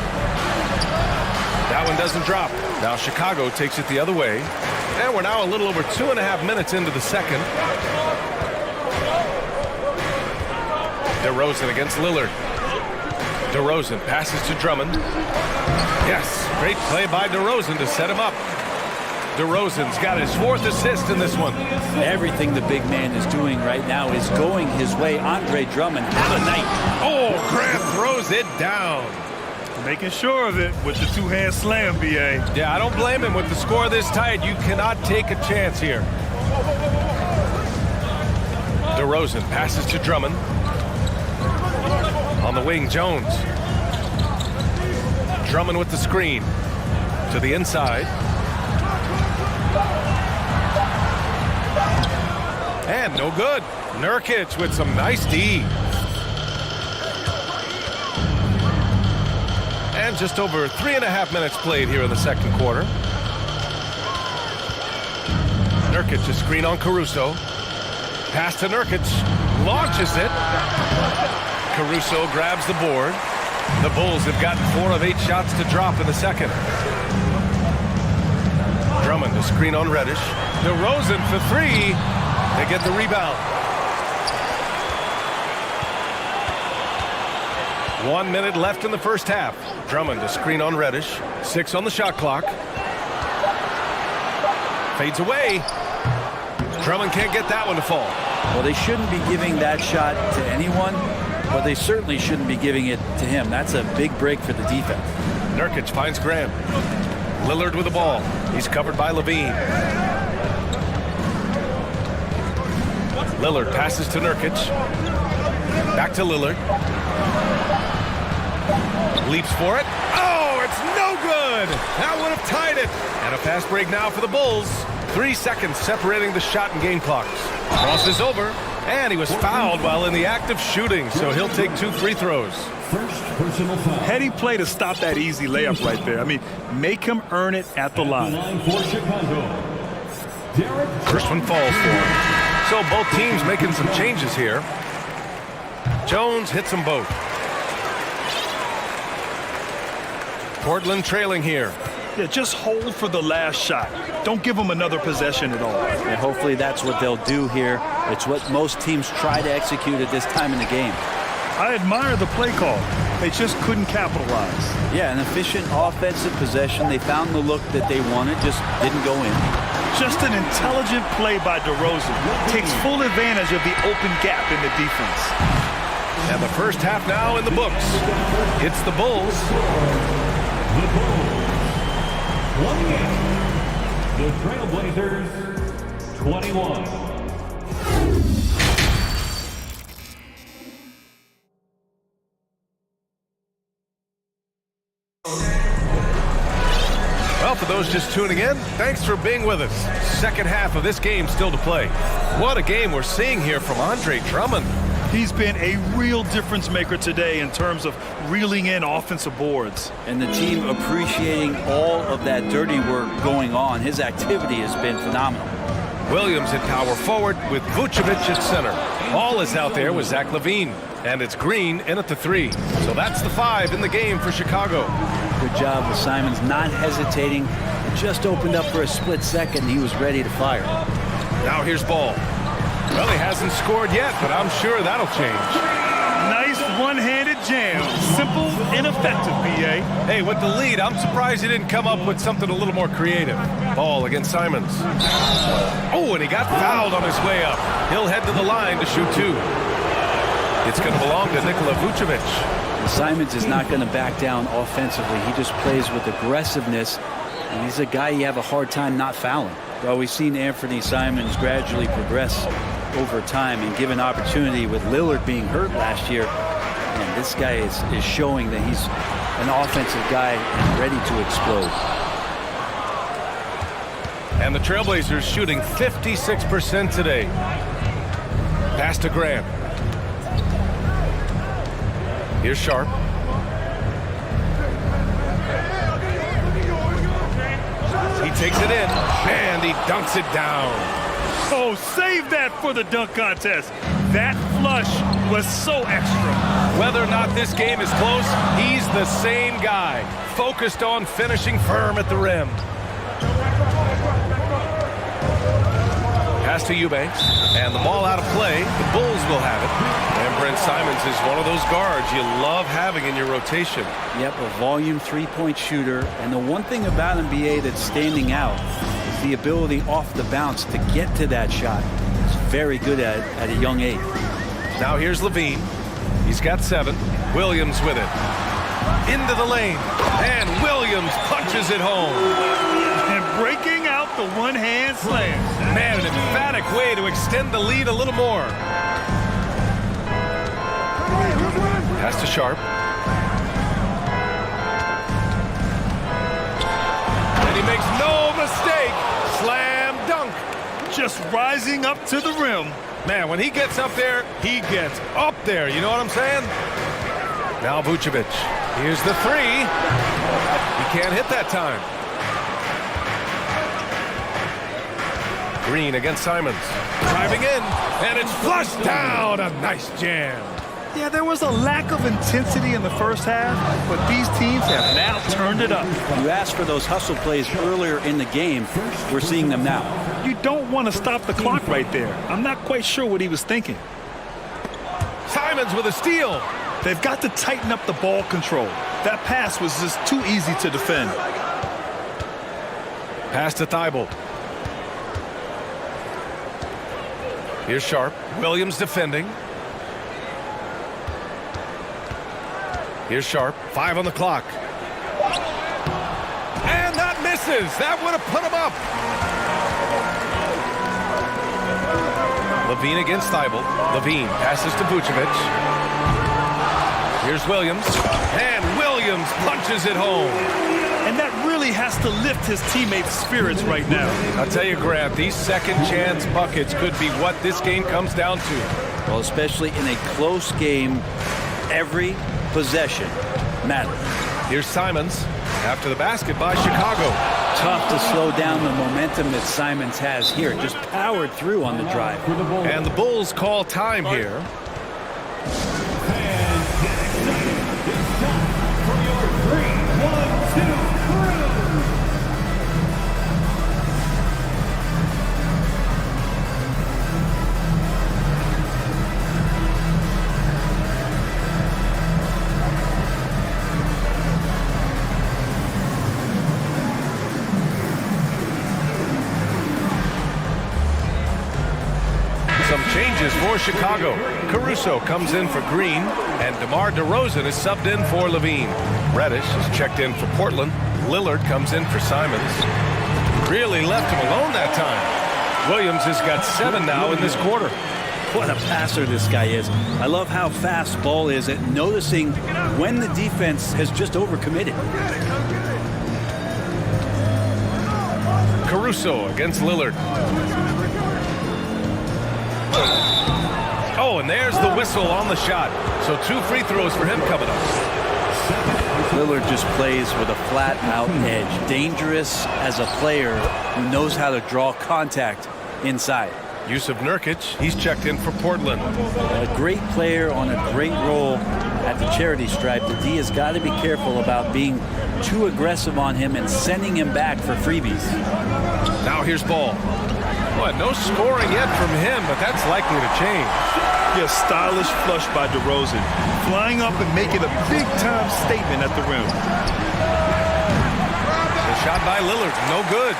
That one doesn't drop. Now Chicago takes it the other way. And we're now a little over 2.5 minutes into the second. DeRozan against Lillard. DeRozan passes to Drummond. Yes, great play by DeRozan to set him up. DeRozan's got his 4th assist in this one. Everything the big man is doing right now is going his way. Andre Drummond, have a night. Oh, Grant throws it down. Making sure of it with the two-hand slam, B.A. Yeah, I don't blame him. With the score this tight, you cannot take a chance here. DeRozan passes to Drummond. On the wing, Jones. Drummond with the screen. To the inside. And no good. Nurkic with some nice D. And just over 3.5 minutes played here in the second quarter. Nurkic, a screen on Caruso. Pass to Nurkic. Launches it. Caruso grabs the board. The Bulls have gotten 4 of 8 shots to drop in the second. Drummond, a screen on Reddish. DeRozan for 3. They get the rebound. 1 minute left in the first half. Drummond, a screen on Reddish. 6 on the shot clock. Fades away. Drummond can't get that one to fall. Well, they shouldn't be giving that shot to anyone, but they certainly shouldn't be giving it to him. That's a big break for the defense. Nurkic finds Grant. Lillard with the ball. He's covered by Levine. Lillard passes to Nurkic. Back to Lillard. Leaps for it. Oh, it's no good. That would have tied it. And a fast break now for the Bulls. 3 seconds separating the shot and game clocks. Crosses over, and he was fouled while in the act of shooting, so he'll take 2 free throws. Heady play to stop that easy layup right there. I mean, make him earn it at the line. First one falls for him. So both teams making some changes here. Jones hits them both. Portland trailing here. Yeah, just hold for the last shot. Don't give them another possession at all. And hopefully that's what they'll do here. It's what most teams try to execute at this time in the game. I admire the play call. They just couldn't capitalize. Yeah, an efficient offensive possession. They found the look that they wanted, just didn't go in. Just an intelligent play by DeRozan. Takes full advantage of the open gap in the defense. And the first half now in the books. It's the Bulls. The Bulls 28. The Trailblazers 21. Well, for those just tuning in, thanks for being with us. Second half of this game still to play. What a game we're seeing here from Andre Drummond. He's been a real difference maker today in terms of reeling in offensive boards. And the team appreciating all of that dirty work going on. His activity has been phenomenal. Williams at power forward with Vucevic at center. All is out there with Zach LaVine. And it's Green in at the 3. So that's the 5 in the game for Chicago. Good job with Simons not hesitating. It just opened up for a split second. He was ready to fire. Now here's Ball. Well, he hasn't scored yet, but I'm sure that'll change. Nice one-handed jam. Simple and effective, B.A. Hey, with the lead, I'm surprised he didn't come up with something a little more creative. Ball against Simons. Oh, and he got fouled on his way up. He'll head to the line to shoot 2. It's going to belong to Nikola Vucevic. Simons is not going to back down offensively. He just plays with aggressiveness, and he's a guy you have a hard time not fouling. Well, we've seen Anthony Simons gradually progress over time and given opportunity with Lillard being hurt last year. And this guy is showing that he's an offensive guy and ready to explode. And the Trailblazers shooting 56% today. Pass to Grant. Here's Sharp. He takes it in, and he dunks it down. Oh, save that for the dunk contest. That flush was so extra. Whether or not this game is close, he's the same guy, focused on finishing firm at the rim. Pass to Eubanks, and the ball out of play. The Bulls will have it. And Brent Simons is one of those guards you love having in your rotation. Yep, a volume three-point shooter. And the one thing about NBA that's standing out is the ability off the bounce to get to that shot. He's very good at a young age. Now here's Levine. He's got 7. Williams with it. Into the lane. And Williams punches it home. And breaking out the one-hand slam. Man, an emphatic way to extend the lead a little more. Pass to Sharp. And he makes no mistake. Slam dunk. Just rising up to the rim. Man, when he gets up there, he gets up there. You know what I'm saying? Now Vucevic. Here's the 3. He can't hit that time. Green against Simons. Driving in, and it's flushed down. A nice jam. Yeah, there was a lack of intensity in the first half, but these teams have now turned it up. You asked for those hustle plays earlier in the game. We're seeing them now. You don't want to stop the clock right there. I'm not quite sure what he was thinking. Simons with a steal. They've got to tighten up the ball control. That pass was just too easy to defend. Pass to Thibault. Here's Sharp. Williams defending. Here's Sharp. 5 on the clock. And that misses. That would have put him up. Levine against Thibault. Levine passes to Vucevic. Here's Williams. And Williams punches it home. And that really has to lift his teammates' spirits right now. I'll tell you, Grant, these second chance buckets could be what this game comes down to. Well, especially in a close game, every possession matters. Here's Simons after the basket by Chicago. Tough to slow down the momentum that Simons has here. Just powered through on the drive. And the Bulls call time here. Some changes for Chicago. Caruso comes in for Green, and DeMar DeRozan is subbed in for Levine. Reddish is checked in for Portland. Lillard comes in for Simons. Really left him alone that time. Williams has got 7 now in this quarter. What a passer this guy is. I love how fast Ball is at noticing when the defense has just overcommitted. Caruso against Lillard. Oh, and there's the whistle on the shot. So 2 free throws for him coming up. Lillard just plays with a flat-out edge. Dangerous as a player who knows how to draw contact inside. Yusuf Nurkic, he's checked in for Portland. A great player on a great role at the charity stripe. The D has got to be careful about being too aggressive on him and sending him back for freebies. Now here's Ball. Boy, no scoring yet from him, but that's likely to change. A stylish flush by DeRozan, flying up and making a big-time statement at the rim. The shot by Lillard, no good.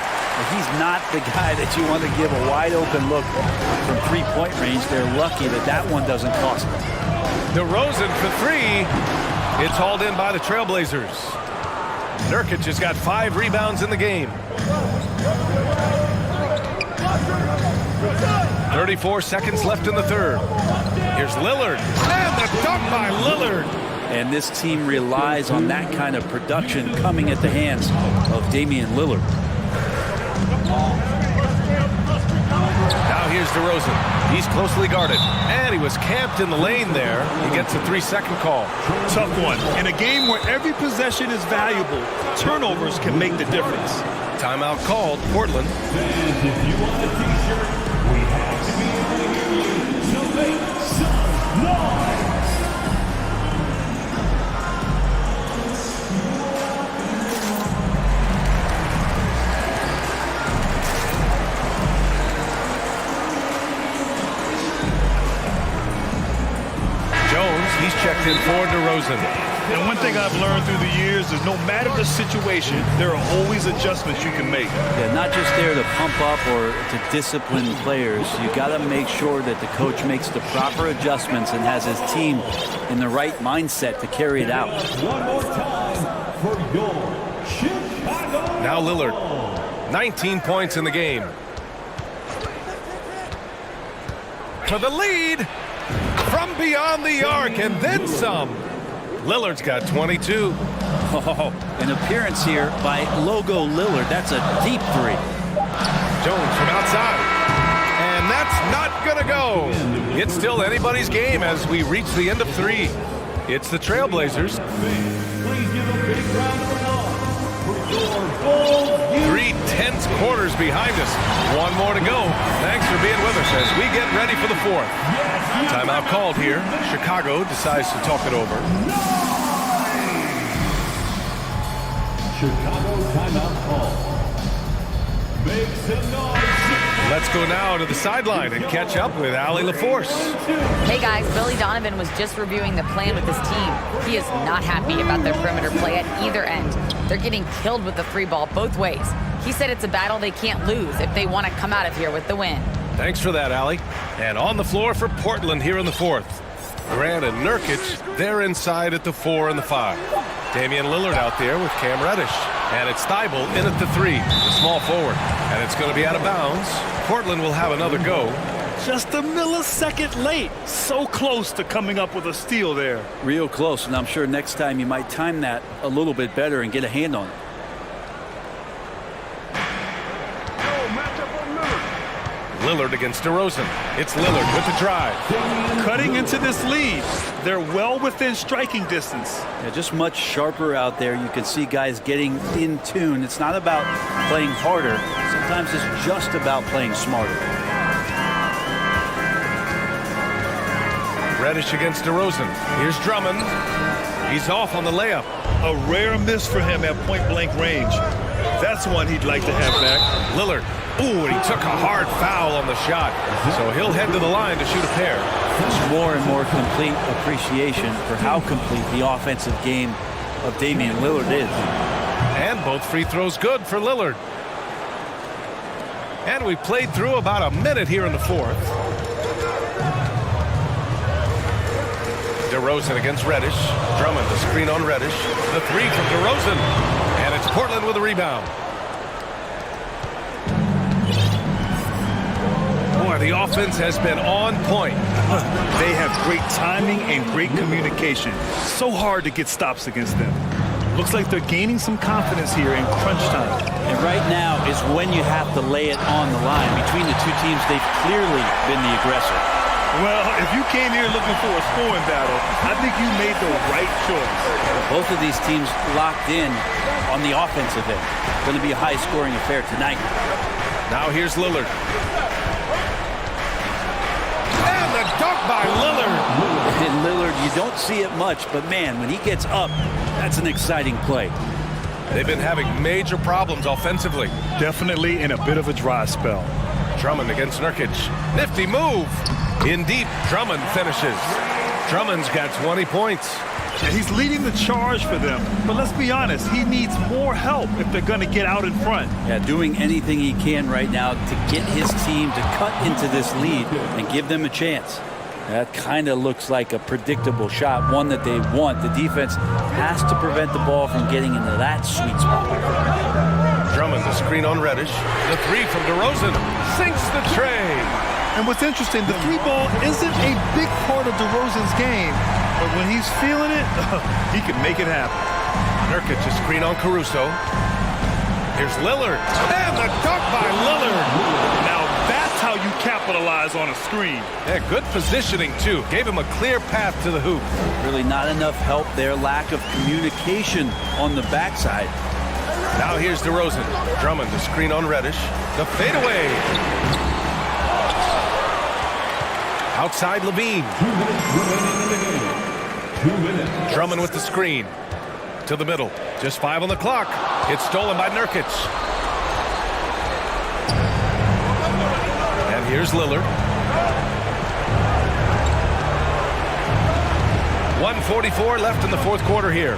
He's not the guy that you want to give a wide-open look from three-point range. They're lucky that that one doesn't cost them. DeRozan for 3. It's hauled in by the Trailblazers. Nurkic has got 5 rebounds in the game. 34 seconds left in the third. Here's Lillard. And the dunk by Lillard. And this team relies on that kind of production coming at the hands of Damian Lillard. Now here's DeRozan. He's closely guarded. And he was camped in the lane there. He gets a 3-second call. Tough one. In a game where every possession is valuable, turnovers can make the difference. Timeout called, Portland. And if you want a t-shirt, we have to be so make some noise. He's checked in for DeRozan. And one thing I've learned through the years is no matter the situation, there are always adjustments you can make. Yeah, not just there to pump up or to discipline players. You got to make sure that the coach makes the proper adjustments and has his team in the right mindset to carry it out. One more time for your Chicago. Now Lillard, 19 points in the game. For the lead. From beyond the arc, and then some. Lillard's got 22. Oh, an appearance here by Logo Lillard. That's a deep three. Jones from outside. And that's not going to go. It's still anybody's game as we reach the end of 3. It's the Trailblazers. Please give a big round of applause for your gold. 3 tense quarters behind us. One more to go. Thanks for being with us as we get ready for the 4th. Timeout called here. Chicago decides to talk it over. Chicago timeout call. Make some noise. Let's go now to the sideline and catch up with Allie LaForce. Hey guys, Billy Donovan was just reviewing the plan with his team. He is not happy about their perimeter play at either end. They're getting killed with the free ball both ways. He said it's a battle they can't lose if they want to come out of here with the win. Thanks for that, Allie. And on the floor for Portland here in the 4th. Grant and Nurkic, they're inside at the 4 and the 5. Damian Lillard out there with Cam Reddish. And it's Thibault in at the 3, the small forward. And it's going to be out of bounds. Portland will have another go. Just a millisecond late. So close to coming up with a steal there. Real close, and I'm sure next time you might time that a little bit better and get a hand on it. Lillard against DeRozan. It's Lillard with the drive. Cutting into this lead. They're well within striking distance. Yeah, just much sharper out there. You can see guys getting in tune. It's not about playing harder. Sometimes it's just about playing smarter. Reddish against DeRozan. Here's Drummond. He's off on the layup. A rare miss for him at point-blank range. That's one he'd like to have back. Lillard. Ooh, and he took a hard foul on the shot. So he'll head to the line to shoot a pair. It's more and more complete appreciation for how complete the offensive game of Damian Lillard is. And both free throws good for Lillard. And we played through about a minute here in the 4th. DeRozan against Reddish. Drummond, the screen on Reddish. The 3 from DeRozan. And it's Portland with a rebound. Boy, the offense has been on point. They have great timing and great communication. So hard to get stops against them. Looks like they're gaining some confidence here in crunch time. And right now is when you have to lay it on the line. Between the two teams, they've clearly been the aggressor. Well, if you came here looking for a scoring battle, I think you made the right choice. Both of these teams locked in on the offensive end. Going to be a high-scoring affair tonight. Now here's Lillard. And the dunk by Lillard. And Lillard, you don't see it much, but man, when he gets up, that's an exciting play. They've been having major problems offensively. Definitely in a bit of a dry spell. Drummond against Nurkic. Nifty move. In deep, Drummond finishes. Drummond's got 20 points. And he's leading the charge for them. But let's be honest, he needs more help if they're going to get out in front. Yeah, doing anything he can right now to get his team to cut into this lead and give them a chance. That kind of looks like a predictable shot, one that they want. The defense has to prevent the ball from getting into that sweet spot. Drummond, the screen on Reddish. The three from DeRozan sinks the tray. And what's interesting, the three ball isn't a big part of DeRozan's game, but when he's feeling it, he can make it happen. Nurkic, a screen on Caruso. Here's Lillard. And the dunk by Lillard. Now that's how you capitalize on a screen. Yeah, good positioning, too. Gave him a clear path to the hoop. Really not enough help there. Lack of communication on the backside. Now here's DeRozan. Drummond, the screen on Reddish. The fadeaway. Outside Levine. 2 minutes. Drummond with the screen. To the middle. Just 5 on the clock. It's stolen by Nurkic. And here's Lillard. 1:44 left in the fourth quarter here.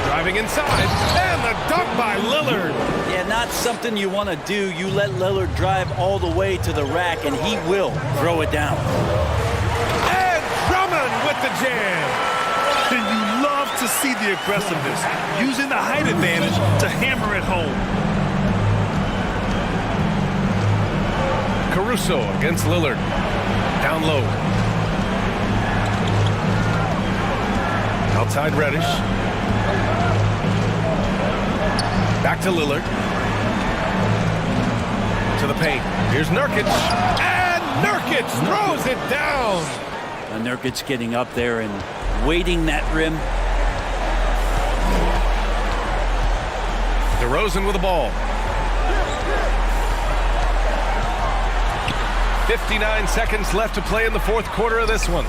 Driving inside. And the dunk by Lillard. Yeah, not something you want to do. You let Lillard drive all the way to the rack, and he will throw it down. And Drummond with the jam. And you love to see the aggressiveness, using the height advantage to hammer it home. Caruso against Lillard. Down low. Outside Reddish. Back to Lillard. To the paint. Here's Nurkic. And Nurkic throws it down. And Nurkic getting up there and waiting that rim. DeRozan with the ball. 59 seconds left to play in the fourth quarter of this one.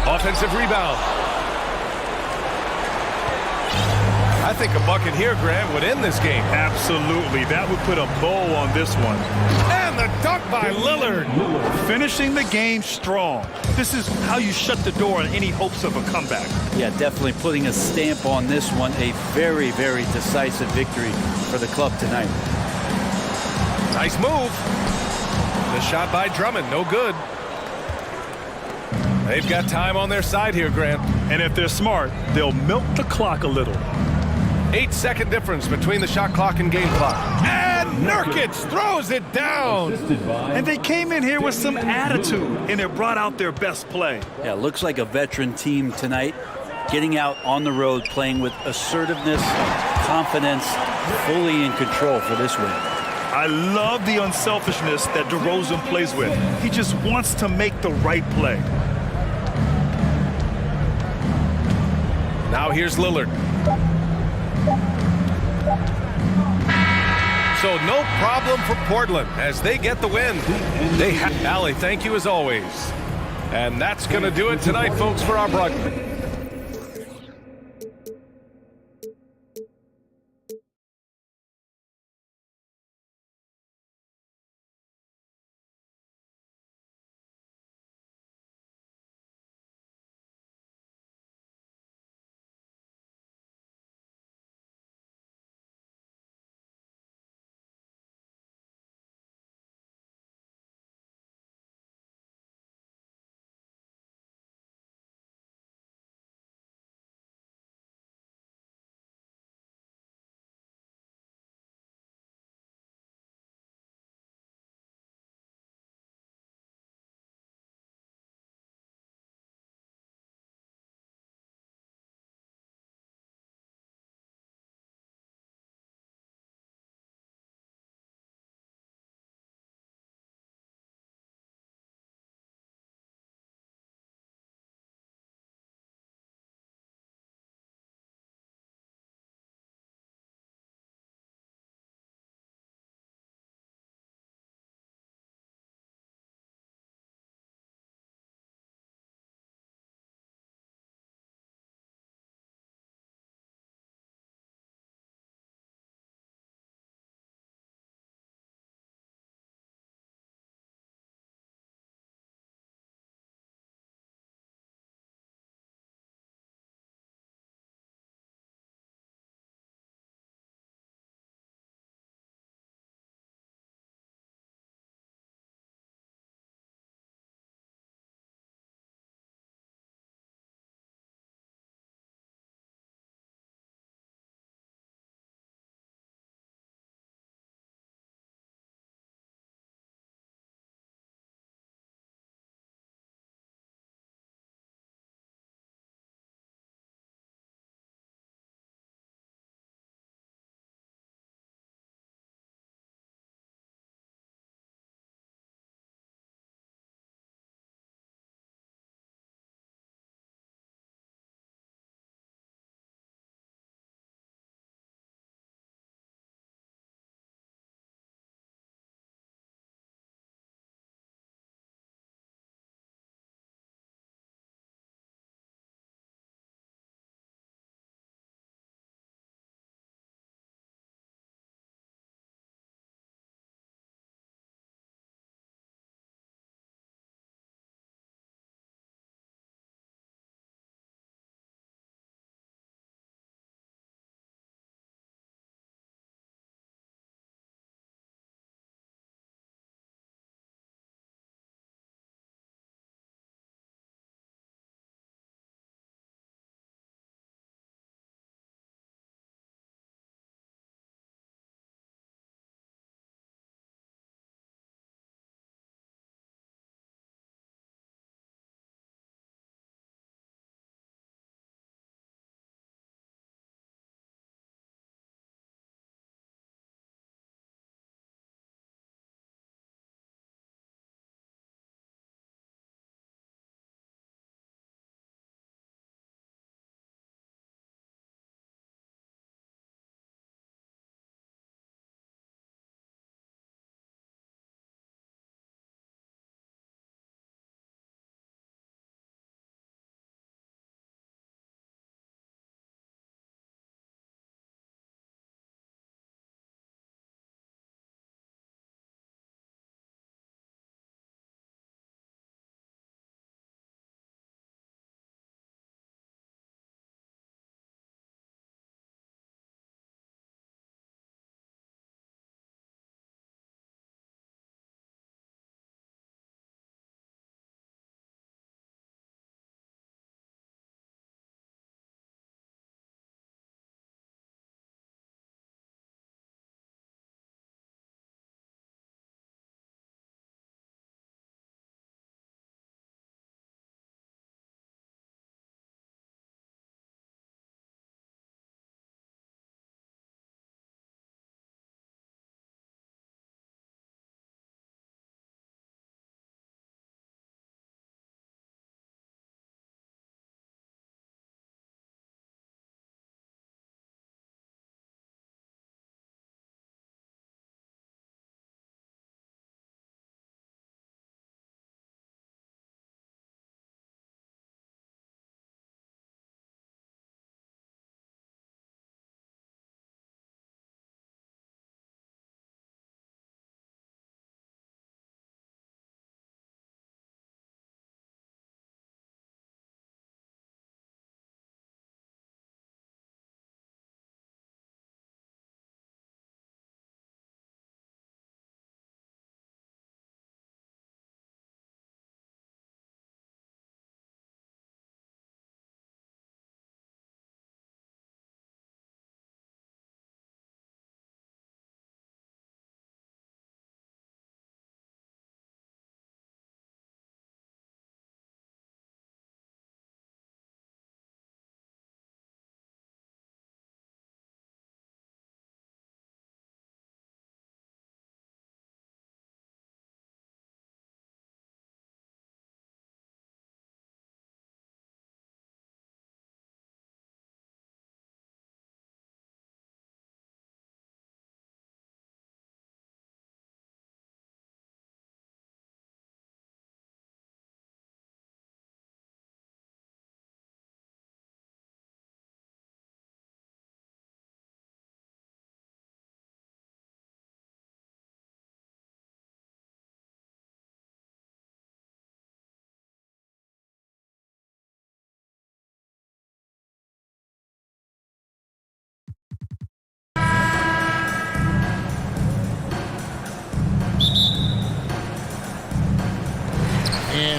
Offensive rebound. I think a bucket here, Grant, would end this game. Absolutely. That would put a bow on this one. And the dunk by Lillard. Finishing the game strong. This is how you shut the door on any hopes of a comeback. Yeah, definitely putting a stamp on this one. A very, very decisive victory for the club tonight. Nice move. The shot by Drummond, no good. They've got time on their side here, Grant. And if they're smart, they'll milk the clock a little. 8-second difference between the shot clock and game clock. And Nurkic throws it down. And they came in here with some attitude, and it brought out their best play. Yeah, looks like a veteran team tonight. Getting out on the road, playing with assertiveness, confidence, fully in control for this win. I love the unselfishness that DeRozan plays with. He just wants to make the right play. Now here's Lillard. So no problem for Portland as they get the win. Allie, thank you as always. And that's going to do it tonight, folks, for our broadcast.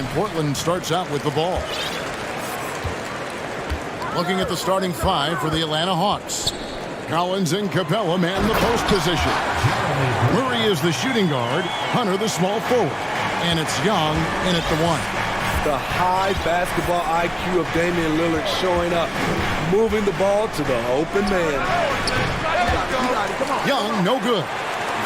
And Portland starts out with the ball. Looking at the starting five for the Atlanta Hawks. Collins and Capella man the post position. Murray is the shooting guard. Hunter the small forward. And it's Young in at the one. The high basketball IQ of Damian Lillard showing up, moving the ball to the open man. Young, no good.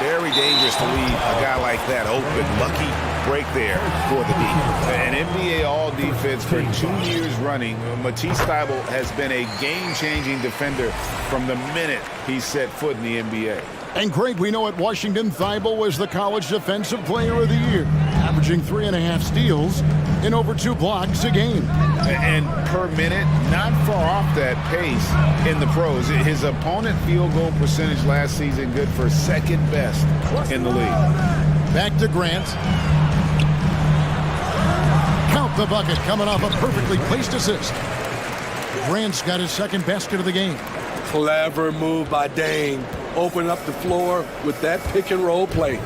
Very dangerous to leave a guy like that open. Lucky break there for the D. An NBA All-Defense for 2 years running. Matisse Thybulle has been a game-changing defender from the minute he set foot in the NBA. And Greg, we know at Washington, Thybulle was the College Defensive Player of the Year, averaging 3.5 steals and over 2 blocks a game. And per minute, not far off that pace in the pros. His opponent field goal percentage last season good for second best in the league. Back to Grant. Count the bucket coming off a perfectly placed assist. Grant's got his second basket of the game. Clever move by Dame. Open up the floor with that pick and roll play.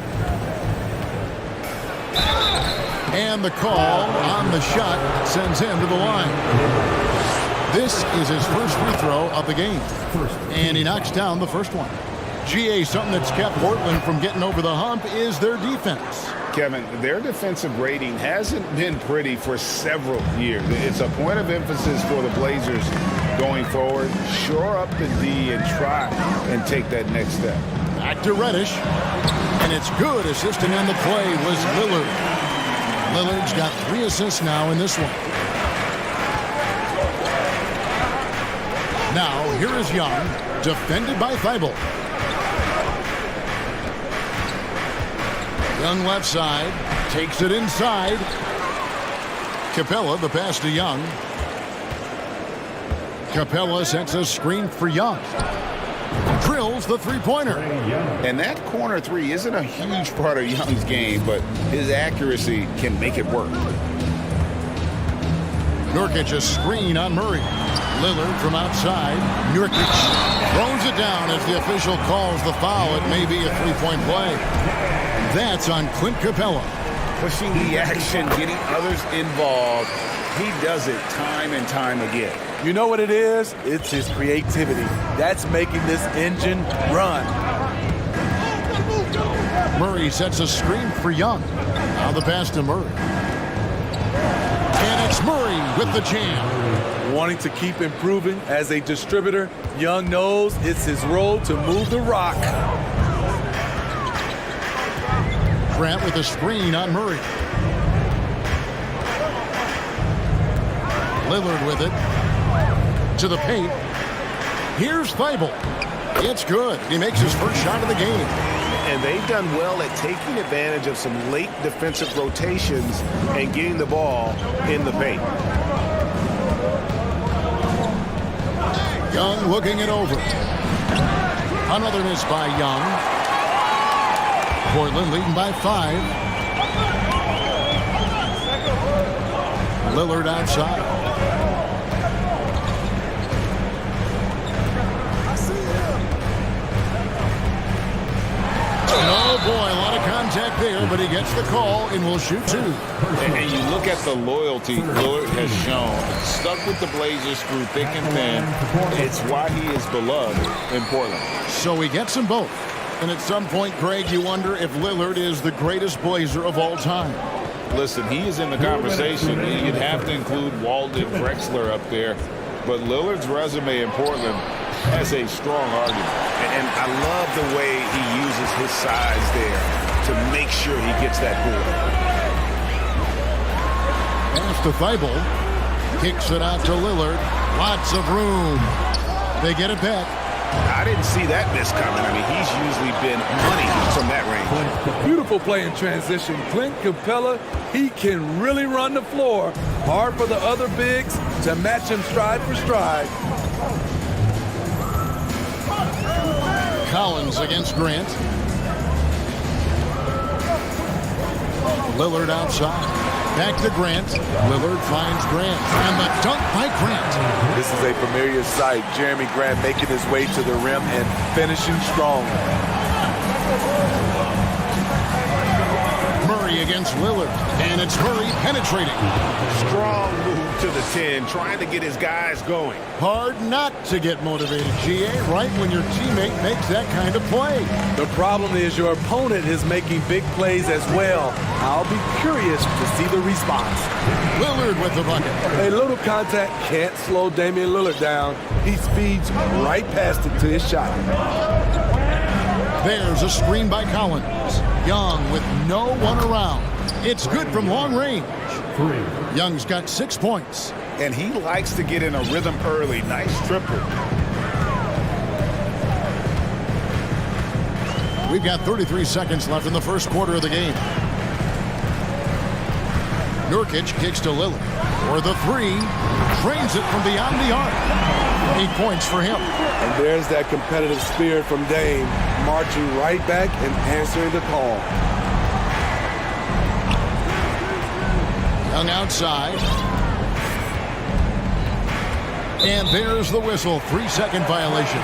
And the call on the shot sends him to the line. This is his first free throw of the game. And he knocks down the first one. GA, something that's kept Portland from getting over the hump is their defense. Kevin, their defensive rating hasn't been pretty for several years. It's a point of emphasis for the Blazers going forward. Shore up the D and try and take that next step. Back to Reddish. And it's good. Assisting on the play was Lillard. Lillard's got 3 assists now in this one. Now, here is Young, defended by Thybulle. Young left side, takes it inside. Capella, the pass to Young. Capella sets a screen for Young. Drills the three-pointer. And that corner three isn't a huge part of Young's game, but his accuracy can make it work. Nurkic a screen on Murray. Lillard from outside. Nurkic throws it down as the official calls the foul. It may be a three-point play. That's on Clint Capella. Pushing the action, getting others involved. He does it time and time again. You know what it is? It's his creativity. That's making this engine run. Murray sets a screen for Young. Now the pass to Murray. And it's Murray with the jam. Wanting to keep improving as a distributor, Young knows it's his role to move the rock. Grant with a screen on Murray. Lillard with it. To the paint. Here's Thybulle. It's good. He makes his first shot of the game. And they've done well at taking advantage of some late defensive rotations and getting the ball in the paint. Young looking it over. Another miss by Young. Portland leading by 5. Lillard outside. Oh boy, a lot of contact there, but he gets the call and will shoot 2. And you look at the loyalty Lillard has shown. Stuck with the Blazers through thick and thin. It's why he is beloved in Portland. So he gets them both. And at some point, Greg, you wonder if Lillard is the greatest Blazer of all time. Listen, he is in the conversation. You'd have to include Walden Drexler up there. But Lillard's resume in Portland has a strong argument. And I love the way he uses his size there to make sure he gets that board. Pass to Thybulle. Kicks it out to Lillard. Lots of room. They get it back. I didn't see that miss coming. I mean, he's usually been money from that range. Beautiful play in transition. Clint Capella, he can really run the floor. Hard for the other bigs to match him stride for stride. Collins against Grant. Lillard outside. Back to Grant. Lillard finds Grant. And the dunk by Grant. This is a familiar sight. Jeremy Grant making his way to the rim and finishing strong. Murray Murray against Lillard. And it's Murray penetrating. Strong move to the 10, trying to get his guys going. Hard not to get motivated, GA, right when your teammate makes that kind of play. The problem is your opponent is making big plays as well. I'll be curious to see the response. Lillard with the bucket. A little contact can't slow Damian Lillard down. He speeds right past it to his shot. There's a screen by Collins. Young with no one around. It's good from long range. Young's got 6 points. And he likes to get in a rhythm early. Nice triple. We've got 33 seconds left in the first quarter of the game. Nurkic kicks to Lillard. For the three. Drains it from beyond the arc. 8 points for him. And there's that competitive spirit from Dame, marching right back and answering the call. Young outside. And there's the whistle. 3-second violation.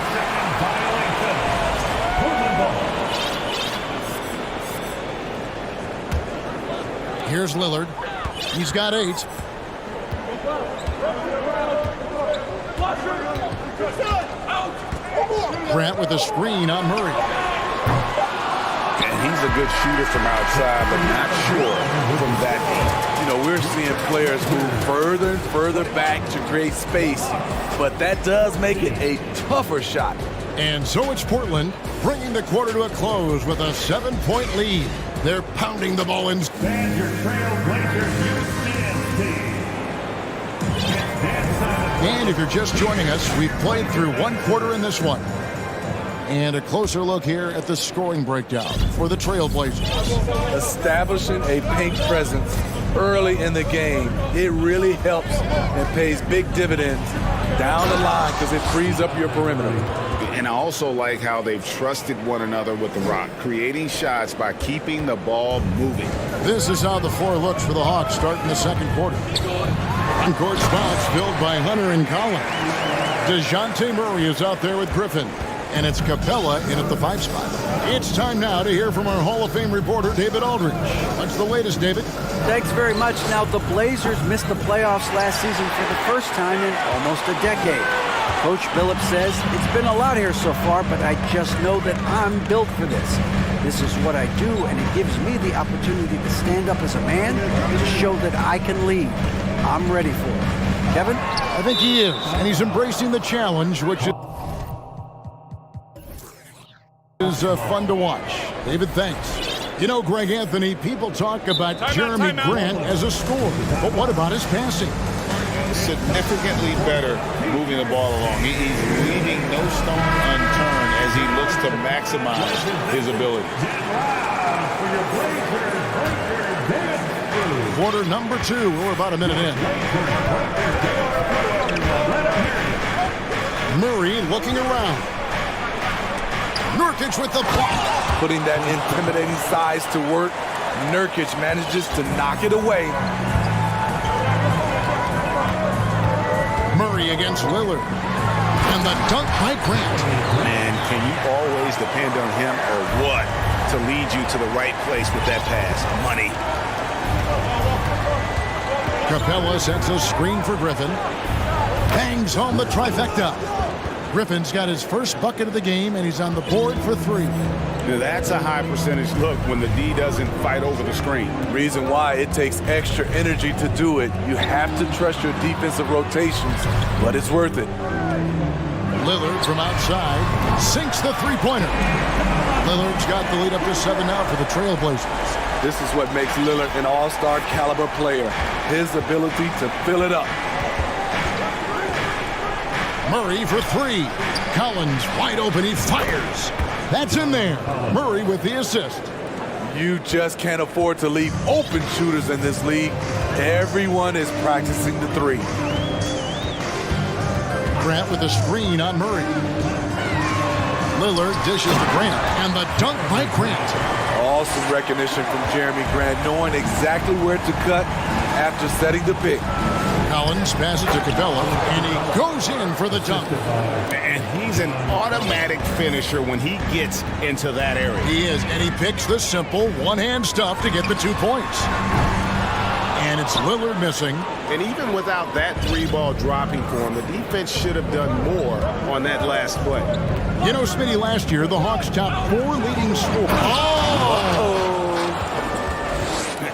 Here's Lillard. He's got 8. Grant with a screen on Murray. And he's a good shooter from outside, but not sure from that deep. You know, we're seeing players move further and further back to create space, but that does make it a tougher shot. And so it's Portland bringing the quarter to a close with a 7-point lead. They're pounding the ball in. Stand your Trailblazers, you stand team. And if you're just joining us, we've played through one quarter in this one. And a closer look here at the scoring breakdown for the Trailblazers. Establishing a paint presence early in the game, it really helps and pays big dividends down the line because it frees up your perimeter. And I also like how they've trusted one another with the rock, creating shots by keeping the ball moving. This is how the floor looks for the Hawks starting the second quarter. On-court spots filled by Hunter and Collins. DeJounte Murray is out there with Griffin. And it's Capella in at the 5 spot. It's time now to hear from our Hall of Fame reporter, David Aldridge. What's the latest, David? Thanks very much. Now, the Blazers missed the playoffs last season for the first time in almost a decade. Coach Billups says, it's been a lot here so far, but I just know that I'm built for this. This is what I do, and it gives me the opportunity to stand up as a man to show that I can lead. I'm ready for it. Kevin? I think he is, and he's embracing the challenge, which is fun to watch. David, thanks. You know, Greg Anthony, people talk about Jeremy Grant as a scorer, but what about his passing? Significantly better moving the ball along. He's leaving no stone unturned as he looks to maximize his ability. Quarter number 2. We're about a minute in. Murray looking around. Nurkic with the block. Putting that intimidating size to work, Nurkic manages to knock it away. Murray against Lillard. And the dunk by Grant. Man, can you always depend on him or what to lead you to the right place with that pass? Money. Capella sets a screen for Griffin. Bangs home the trifecta. Griffin's got his first bucket of the game, and he's on the board for 3. Now that's a high percentage look when the D doesn't fight over the screen. Reason why it takes extra energy to do it. You have to trust your defensive rotations, but it's worth it. Lillard from outside sinks the three-pointer. Lillard's got the lead up to 7 now for the Trailblazers. This is what makes Lillard an all-star caliber player. His ability to fill it up. Murray for 3. Collins wide open. He fires. That's in there. Murray with the assist. You just can't afford to leave open shooters in this league. Everyone is practicing the 3. Grant with a screen on Murray. Lillard dishes to Grant. And the dunk by Grant. Awesome recognition from Jeremy Grant, knowing exactly where to cut after setting the pick. Collins passes to Capella, and he goes in for the dunk. And he's an automatic finisher when he gets into that area. He is, and he picks the simple one-hand stuff to get the 2 points. And it's Lillard missing. And even without that 3-ball dropping for him, the defense should have done more on that last play. You know, Smitty, last year, the Hawks topped 4 leading scorers. Oh!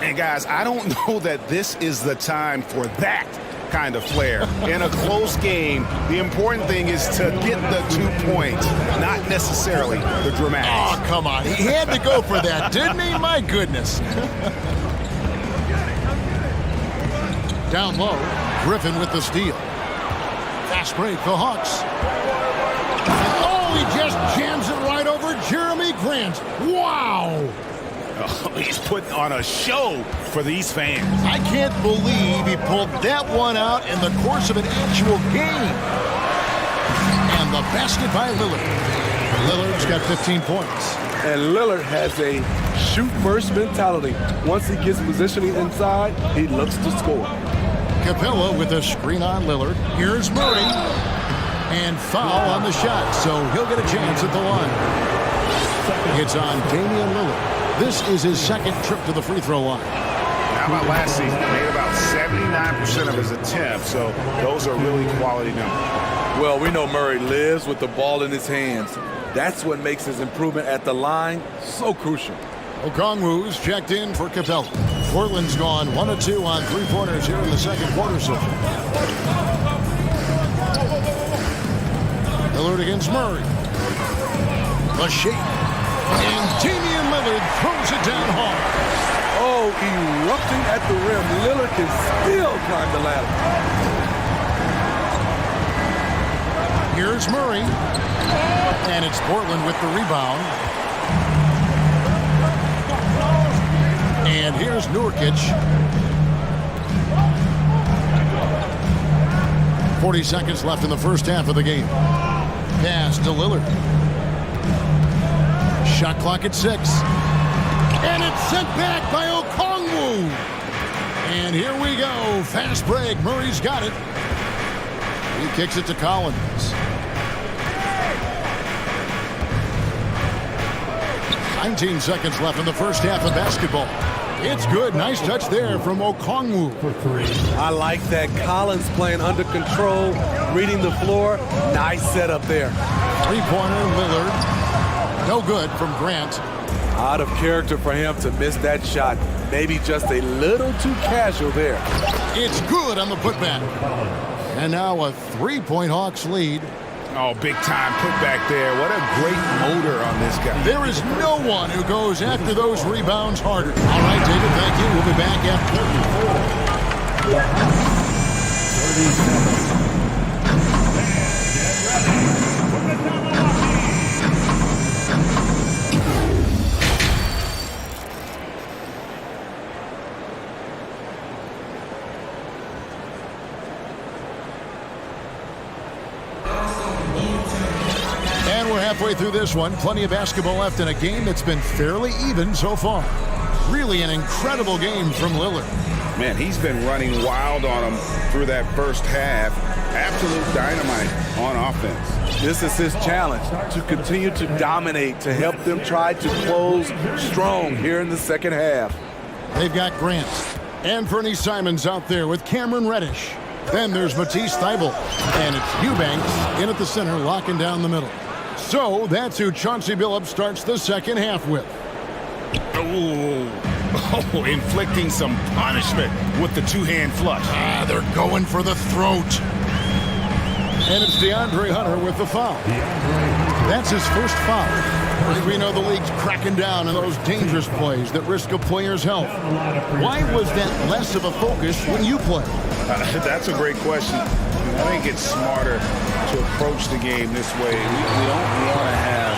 And guys, I don't know that this is the time for that kind of flair. In a close game, the important thing is to get the 2 points, not necessarily the dramatics. Oh, come on. He had to go for that, didn't he? My goodness. Down low, Griffin with the steal. Fast break, the Hawks. Oh, he just jams it right over Jeremy Grant. Wow! Oh, he's putting on a show for these fans. I can't believe he pulled that one out in the course of an actual game. And the basket by Lillard. Lillard's got 15 points. And Lillard has a shoot-first mentality. Once he gets positioning inside, he looks to score. Capella with a screen on Lillard. Here's Murray. And foul on the shot, so he'll get a chance at the line. It's on Damian Lillard. This is his second trip to the free throw line. How about last season? He made about 79% of his attempts, so those are really quality numbers. Well, we know Murray lives with the ball in his hands. That's what makes his improvement at the line so crucial. Okongwu's checked in for Capella. Portland's gone 1 of 2 on 3-pointers here in the second quarter so far. Lillard against Murray. The shake. And Damian Lillard throws it down hard. Oh, erupting at the rim. Lillard can still climb the ladder. Here's Murray. And it's Portland with the rebound. And here's Nurkic. 40 seconds left in the first half of the game. Pass to Lillard. Shot clock at 6. And it's sent back by Okongwu. And here we go. Fast break. Murray's got it. He kicks it to Collins. 19 seconds left in the first half of basketball. It's good. Nice touch there from Okongwu. I like that. Collins playing under control, reading the floor. Nice setup there. 3-pointer, Lillard. No good from Grant. Out of character for him to miss that shot. Maybe just a little too casual there. It's good on the putback. And now a 3-point Hawks lead. Oh, big time putback there. What a great motor on this guy. There is no one who goes after those rebounds harder. All right, David, thank you. We'll be back after. Halfway through this one, plenty of basketball left in a game that's been fairly even so far. Really an incredible game from Lillard. Man, he's been running wild on him through that first half. Absolute dynamite on offense. This is his challenge, to continue to dominate, to help them try to close strong here in the second half. They've got Grant and Fernie Simons out there with Cameron Reddish. Then there's Matisse Thybulle, and it's Eubanks in at the center, locking down the middle. So that's who Chauncey Billups starts the second half with. Oh, inflicting some punishment with the two-hand flush. They're going for the throat. And it's DeAndre Hunter with the foul. That's his first foul. We know the league's cracking down on those dangerous plays that risk a player's health. Why was that less of a focus when you play? That's a great question. I think it's smarter to approach the game this way. We don't want to have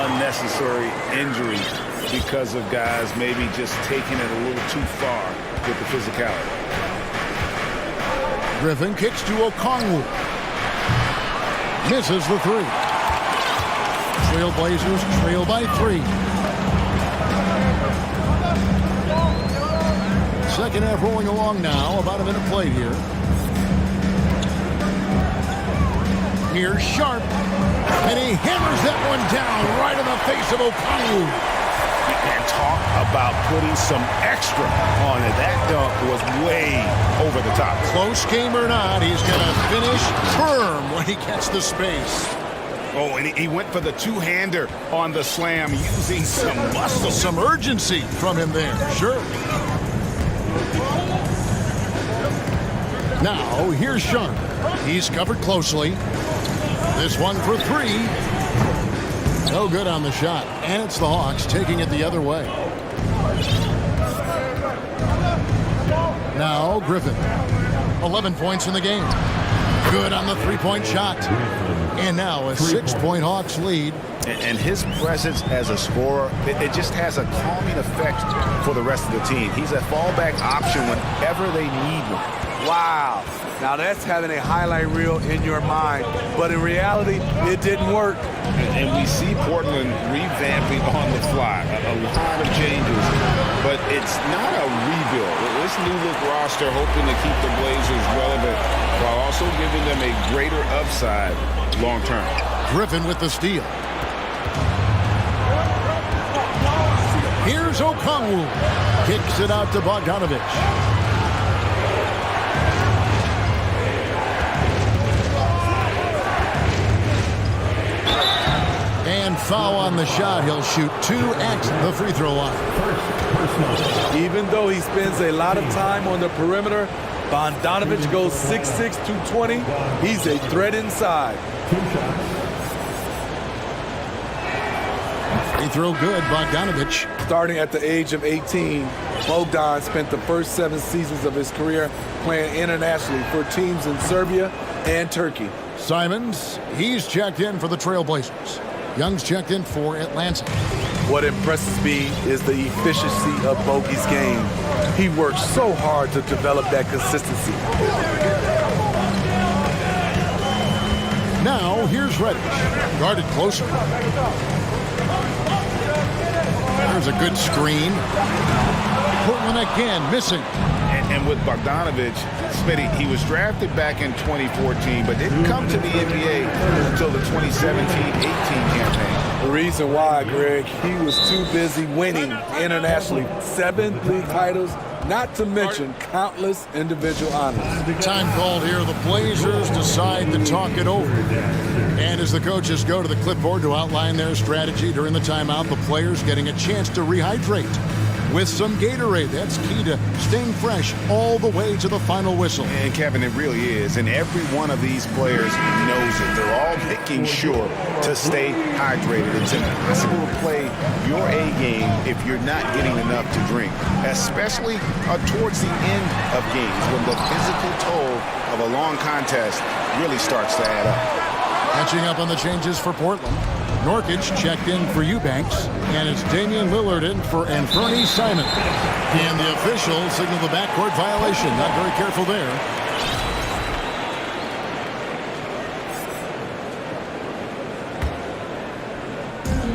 unnecessary injuries because of guys maybe just taking it a little too far with the physicality. Griffin kicks to Okongwu. Misses the 3. Trailblazers trail by 3. Second half rolling along now. About a minute played here. Here's Sharp. And he hammers that one down right in the face of Okongwu. And talk about putting some extra on it. That dunk was way over the top. Close game or not, he's going to finish firm when he gets the space. Oh, and he went for the two-hander on the slam using some muscle. Some urgency from him there, sure. Now, here's Sharp. He's covered closely. This one for three. No good on the shot. And it's the Hawks taking it the other way. Now, Griffin. 11 points in the game. Good on the three-point shot. And now a 6-point Hawks lead. And his presence as a scorer, it just has a calming effect for the rest of the team. He's a fallback option whenever they need one. Wow. Now that's having a highlight reel in your mind. But in reality, it didn't work. And we see Portland revamping on the fly. A lot of changes. But it's not a rebuild. This new look roster hoping to keep the Blazers relevant while also giving them a greater upside long term. Griffin with the steal. Here's Okongwu. Kicks it out to Bogdanovich. And foul on the shot. He'll shoot 2 at the free throw line. Even though he spends a lot of time on the perimeter, Bogdanovich goes 6'6", 220. He's a threat inside. Free throw good, Bogdanovich. Starting at the age of 18, Bogdan spent the first 7 seasons of his career playing internationally for teams in Serbia and Turkey. Simons, he's checked in for the Trailblazers. Young's checked in for Atlanta. What impresses me is the efficiency of Bogey's game. He works so hard to develop that consistency. Now, here's Reddish. Guarded closer. There's a good screen. Portland again missing. And with Bogdanovich, Smitty, he was drafted back in 2014, but didn't come to the NBA until the 2017-18 campaign. The reason why, Greg, he was too busy winning internationally. 7 league titles, not to mention countless individual honors. Time called here. The Blazers decide to talk it over. And as the coaches go to the clipboard to outline their strategy during the timeout, the players getting a chance to rehydrate with some Gatorade. That's key to staying fresh all the way to the final whistle. And Kevin, it really is. And every one of these players knows it. They're all making sure to stay hydrated. It's impossible to play your A game if you're not getting enough to drink, especially towards the end of games when the physical toll of a long contest really starts to add up. Catching up on the changes for Portland. Nurkic checked in for Eubanks, and it's Damian Lillard in for Anthony Simon. And the official signaled the backcourt violation. Not very careful there.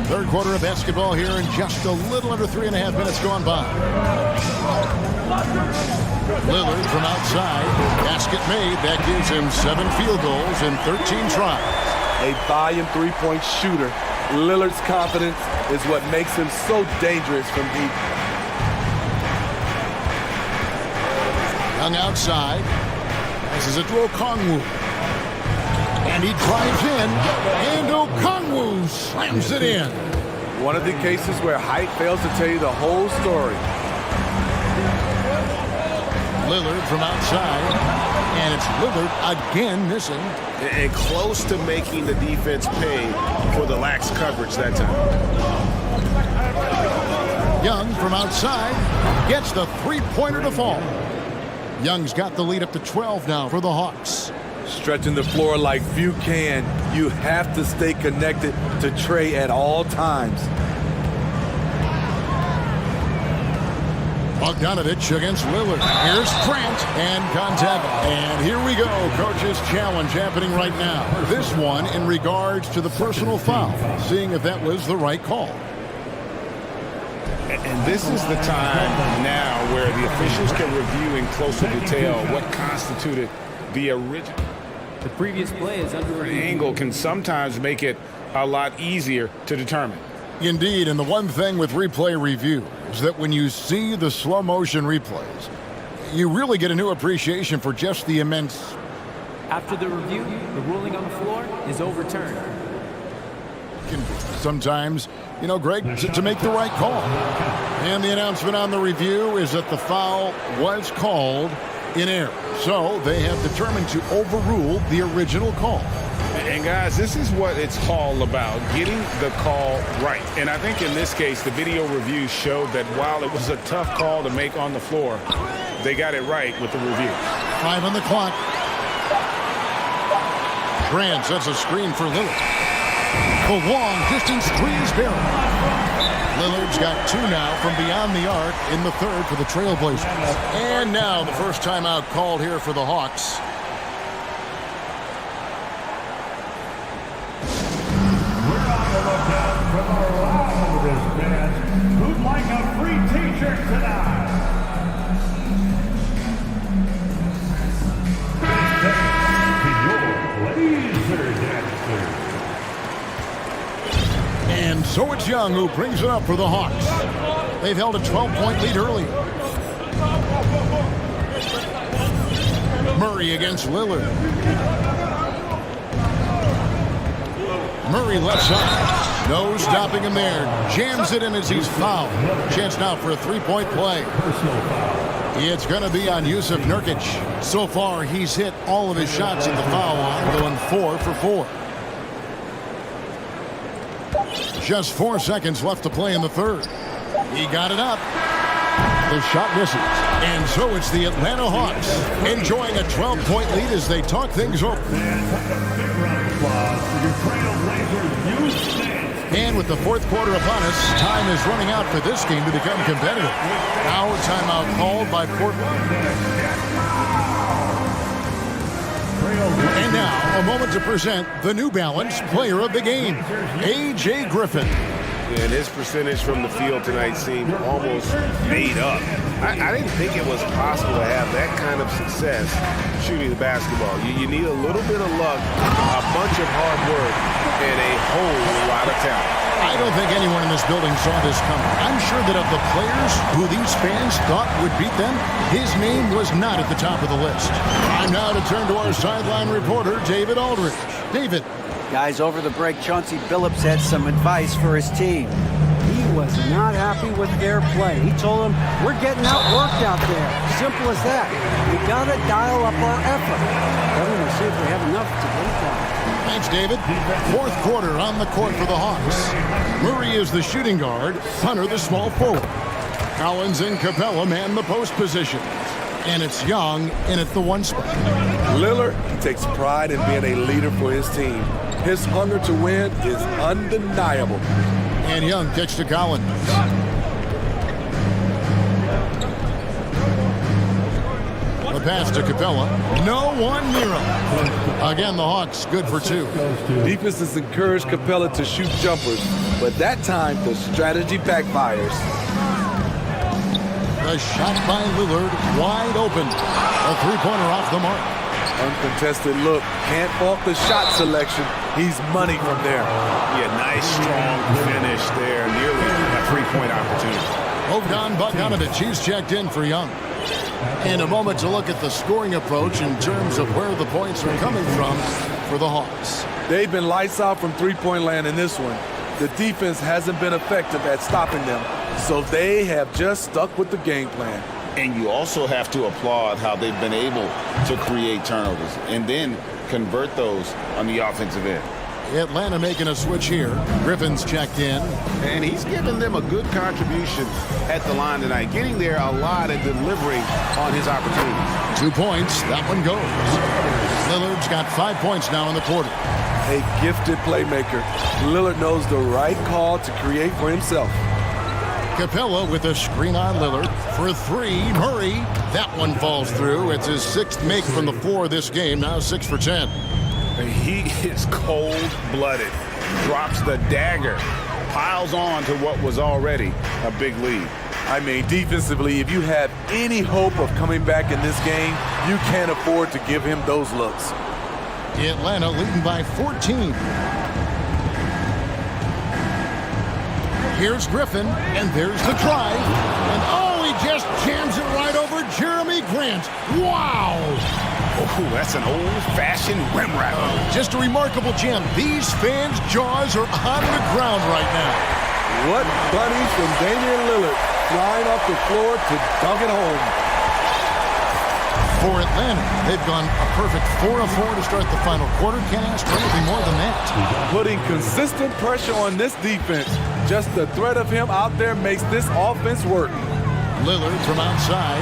Third quarter of basketball here, and just a little under 3.5 minutes gone by. Lillard from outside. Basket made. That gives him 7 field goals in 13 tries. A volume three-point shooter. Lillard's confidence is what makes him so dangerous from deep. Young outside. Passes it to Okongwu. And he drives in. And Okongwu slams it in. One of the cases where height fails to tell you the whole story. Lillard from outside. And it's Lillard again missing. And close to making the defense pay for the lax coverage that time. Young from outside gets the three-pointer to fall. Young's got the lead up to 12 now for the Hawks. Stretching the floor like few can. You have to stay connected to Trey at all times. Bogdanovich against Lillard. Here's Grant and contact. And here we go. Coach's challenge happening right now. This one in regards to the personal foul. Seeing if that was the right call. And this is the time now where the officials can review in closer detail what constituted the original. The previous play is under The review. angle can sometimes make it a lot easier to determine. Indeed, and the one thing with replay review is that when you see the slow motion replays, you really get a new appreciation for just the immense. After the review, the ruling on the floor is overturned. Sometimes, you know, Greg, to make the right call. And the announcement on the review is that the foul was called in error. So they have determined to overrule the original call. And guys, this is what it's all about, getting the call right. And I think in this case, the video review showed that while it was a tough call to make on the floor, they got it right with the review. 5 on the clock. Grant sets a screen for Lillard. The long distance three is buried. Lillard's got 2 now from beyond the arc in the third for the Trailblazers. And now the first timeout called here for the Hawks. We're on the lookout from our loudest fans who'd like a free t-shirt tonight. Your laser dancer. And so it's Young who brings it up for the Hawks. They've held a 12-point lead early. Murray against Lillard. Murray left side. No stopping him there. Jams it in as he's fouled. Chance now for a three-point play. It's going to be on Yusuf Nurkic. So far, he's hit all of his shots at the foul line, going 4 for 4. Just 4 seconds left to play in the third. He got it up. The shot misses. And so it's the Atlanta Hawks enjoying a 12-point lead as they talk things over. And with the fourth quarter upon us, time is running out for this game to become competitive. Now a timeout called by Portland. And now, a moment to present the New Balance Player of the Game, A.J. Griffin. And his percentage from the field tonight seemed almost made up. I didn't think it was possible to have that kind of success shooting the basketball. You need a little bit of luck, a bunch of hard work, and a whole lot of talent. I don't think anyone in this building saw this coming. I'm sure that of the players who these fans thought would beat them, his name was not at the top of the list. Time now to turn to our sideline reporter, David Aldridge. David. Guys, over the break, Chauncey Billups had some advice for his team. He was not happy with their play. He told them, we're getting outworked out there. Simple as that. We got to dial up our effort. Kevin, we'll see if we have enough to get it done. Thanks, David. Fourth quarter on the court for the Hawks. Murray is the shooting guard, Hunter the small forward. Collins and Capella man the post position. And it's Young in at the 1 spot. Lillard takes pride in being a leader for his team. His hunger to win is undeniable. And Young kicks to Collins. The pass to Capella. No one near him. Again, the Hawks good for 2. Defense has encouraged Capella to shoot jumpers, but that time the strategy backfires. The shot by Lillard wide open. A three-pointer off the mark. Uncontested look. Can't fault the shot selection. He's money from there. Yeah, nice, strong finish there. Nearly a three-point opportunity. Bogdan Bogdanovic, he's checked in for Young. In a moment to look at the scoring approach in terms of where the points are coming from for the Hawks. They've been lights out from three-point land in this one. The defense hasn't been effective at stopping them, so they have just stuck with the game plan. And you also have to applaud how they've been able to create turnovers and then convert those on the offensive end. Atlanta making a switch here. Griffin's checked in. And he's given them a good contribution at the line tonight, getting there a lot and delivering on his opportunities. 2 points, that one goes. Lillard's got 5 points now in the quarter. A gifted playmaker. Lillard knows the right call to create for himself. Capella with a screen on Lillard for 3. Murray, that one falls through. It's his 6th make from the floor this game, now 6 for 10. He is cold-blooded, drops the dagger, piles on to what was already a big lead. I mean, defensively, if you have any hope of coming back in this game, you can't afford to give him those looks. Atlanta leading by 14. Here's Griffin, and there's the drive. And oh, he just jams it right over Jeremy Grant. Wow! Oh, that's an old-fashioned rim wrapper. Just a remarkable jam. These fans' jaws are on the ground right now. What bunnies from Damian Lillard flying off the floor to dunk it home. For Atlanta, they've gone a perfect 4 of 4 to start the final quarter. Can't ask for anything more than that. Putting consistent pressure on this defense. Just the threat of him out there makes this offense work. Lillard from outside.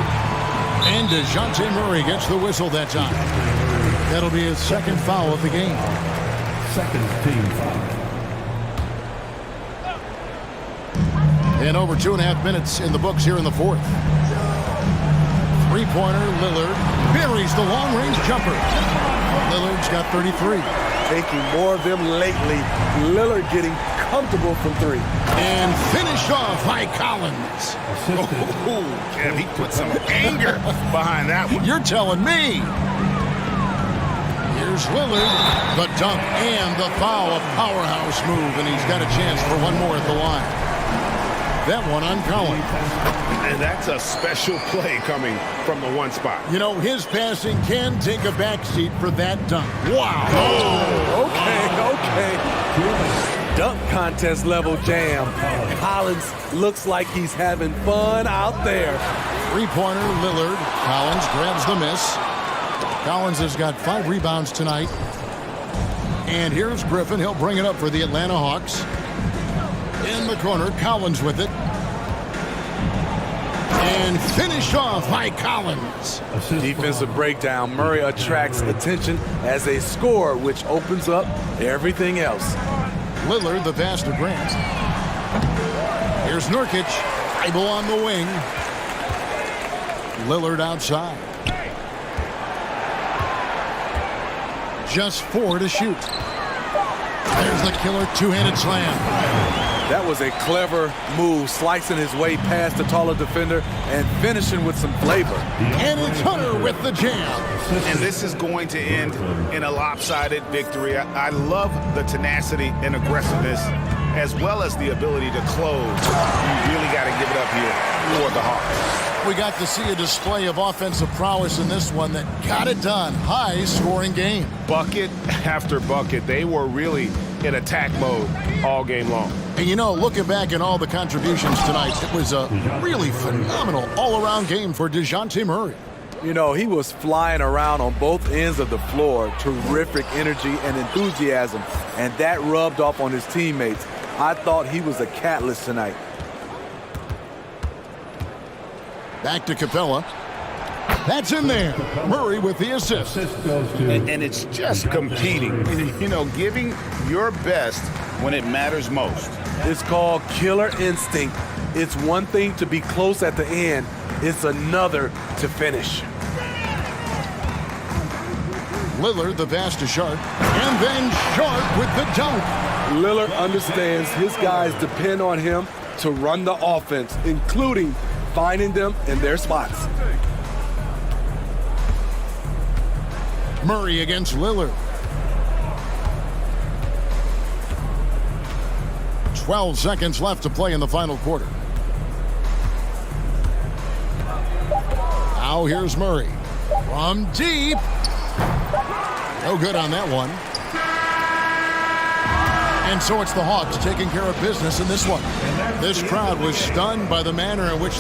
And DeJounte Murray gets the whistle that time. That'll be his second foul of the game. Second team foul. And over 2.5 minutes in the books here in the fourth. Three-pointer, Lillard buries the long-range jumper. Lillard's got 33. Taking more of them lately. Lillard getting comfortable from three. And finished off by Collins. Oh, Kev, he put some anger behind that one. You're telling me. Here's Lillard, the dunk and the foul, a powerhouse move, and he's got a chance for one more at the line. That one on Collins. And that's a special play coming from the one spot. You know, his passing can take a backseat for that dunk. Wow. Oh, okay. Dunk contest level jam. Collins looks like he's having fun out there. Three-pointer, Lillard. Collins grabs the miss. Collins has got 5 rebounds tonight. And here's Griffin. He'll bring it up for the Atlanta Hawks. In the corner, Collins with it. And finished off by Collins. Defensive breakdown. Murray attracts attention as a scorer, which opens up everything else. Lillard, the pass to Grant. Here's Nurkic. Dribble on the wing. Lillard outside. Just 4 to shoot. There's the killer two-handed slam. That was a clever move, slicing his way past the taller defender and finishing with some flavor. And it's Hunter with the jam. And this is going to end in a lopsided victory. I love the tenacity and aggressiveness, as well as the ability to close. You really got to give it up here for the Hawks. We got to see a display of offensive prowess in this one that got it done. High-scoring game. Bucket after bucket. They were really in attack mode all game long. And you know, looking back at all the contributions tonight, it was a really phenomenal all-around game for DeJounte Murray. You know, he was flying around on both ends of the floor. Terrific energy and enthusiasm. And that rubbed off on his teammates. I thought he was a catalyst tonight. Back to Capella. That's in there. Murray with the assist. And it's just competing. You know, giving your best when it matters most. It's called killer instinct. It's one thing to be close at the end. It's another to finish. Lillard, the pass to Sharp. And then Sharp with the dunk. Lillard understands his guys depend on him to run the offense, including finding them in their spots. Murray against Lillard. 12 seconds left to play in the final quarter. Now here's Murray. From deep. No good on that one. And so it's the Hawks taking care of business in this one. This crowd was stunned by the manner in which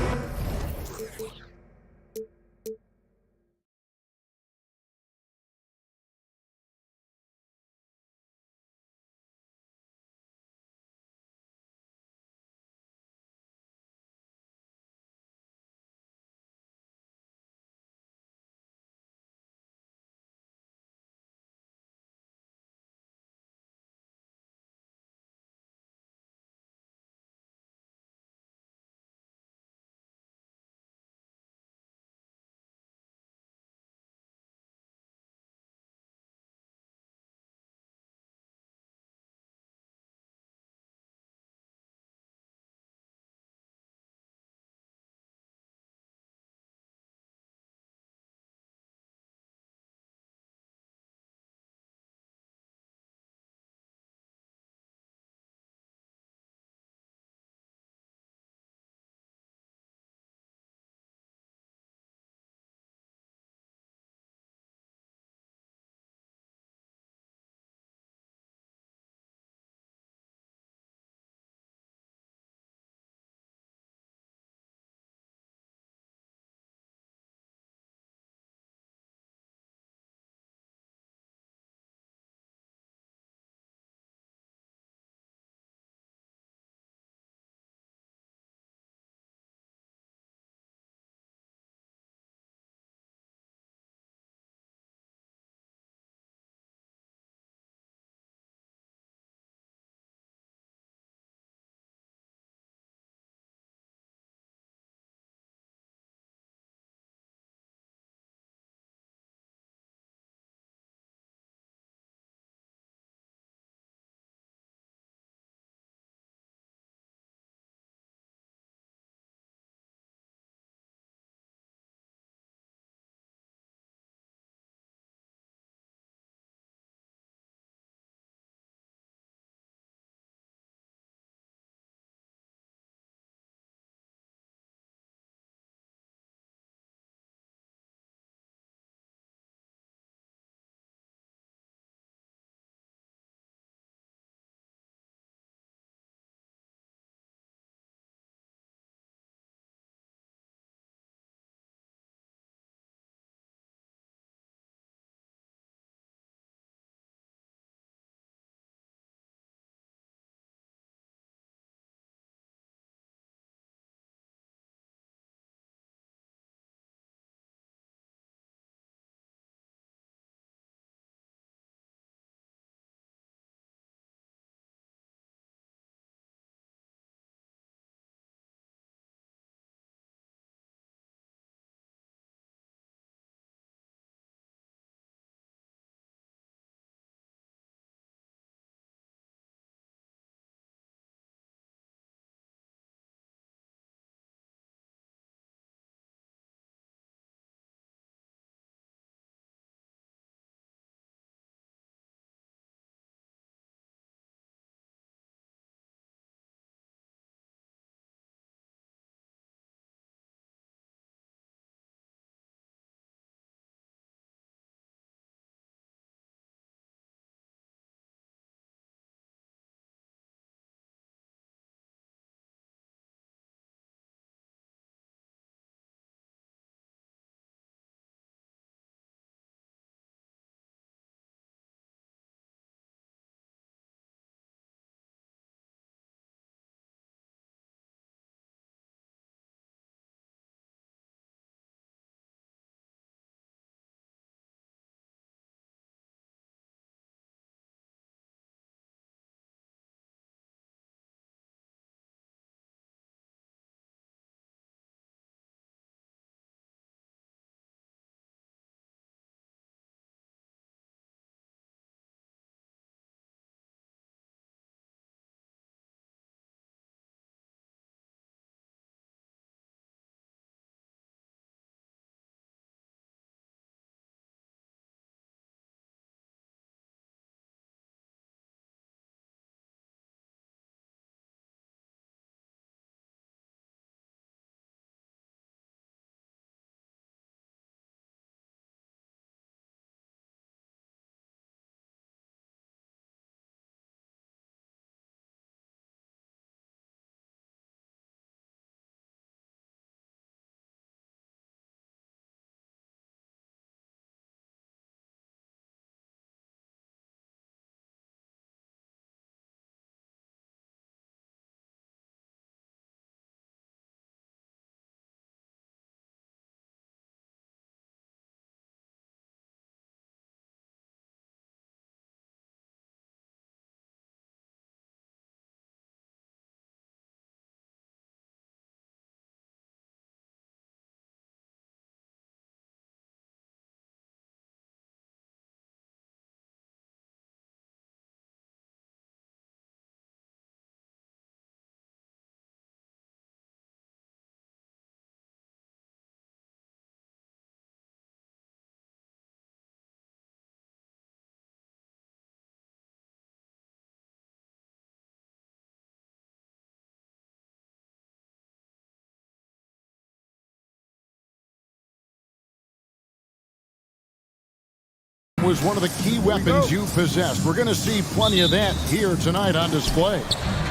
was one of the key weapons you possessed. We're going to see plenty of that here tonight on display.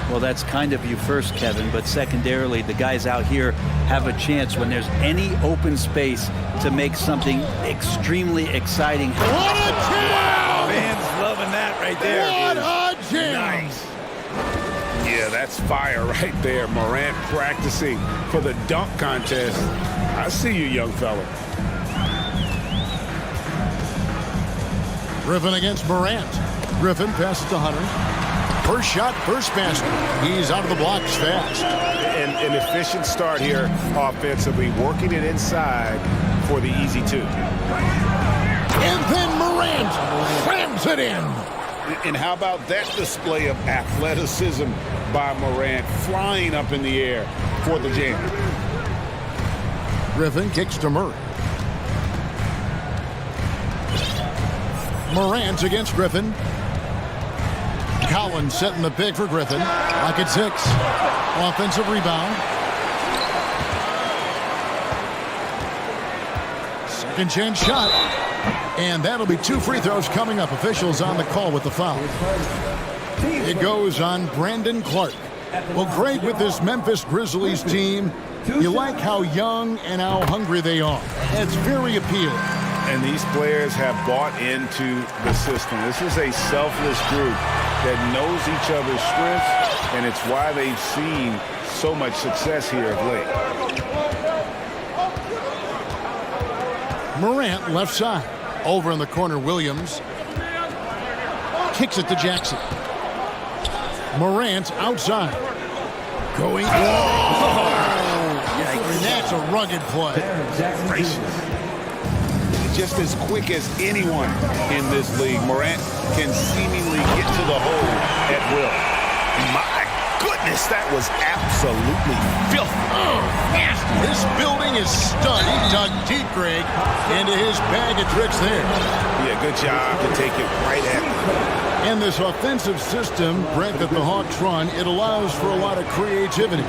Well, that's kind of you first, Kevin, but secondarily, the guys out here have a chance when there's any open space to make something extremely exciting. What a jam! Fans loving that right there. What a jam! Nice. Yeah, that's fire right there. Morant practicing for the dunk contest. I see you, young fella. Griffin against Morant. Griffin passes to Hunter. First shot, first basket. He's out of the blocks fast. An efficient start here offensively, working it inside for the easy two. And then Morant slams it in. And how about that display of athleticism by Morant, flying up in the air for the jam. Griffin kicks to Murray. Morant against Griffin. Collins setting the pick for Griffin. Lock at 6. Offensive rebound. Second chance shot. And that'll be 2 free throws coming up. Officials on the call with the foul. It goes on Brandon Clark. Well, Greg, with this Memphis Grizzlies team, you like how young and how hungry they are. It's very appealing. And these players have bought into the system. This is a selfless group that knows each other's strengths, and it's why they've seen so much success here of late. Morant left side. Over in the corner, Williams. Kicks it to Jackson. Morant outside. Going. And that's a rugged play. Just as quick as anyone in this league, Morant can seemingly get to the hole at will. My goodness, that was absolutely filthy. Oh, nasty. This building is stunned. He dug deep, Greg, into his bag of tricks there. Yeah, good job to take it right at him. And this offensive system, Brent, that the Hawks run, it allows for a lot of creativity.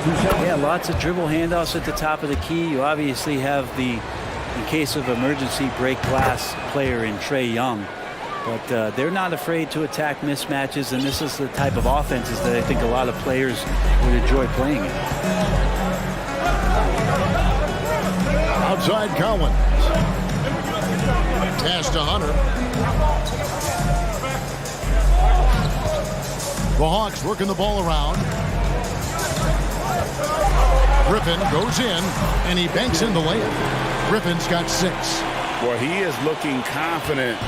Yeah, lots of dribble handoffs at the top of the key. You obviously have the, in case of emergency, break glass player in Trae Young. But they're not afraid to attack mismatches, and this is the type of offenses that I think a lot of players would enjoy playing in. Outside Collins. Pass to Hunter. The Hawks working the ball around. Griffin goes in, and he banks in the layup. Griffin's got 6. Well, he is looking confident.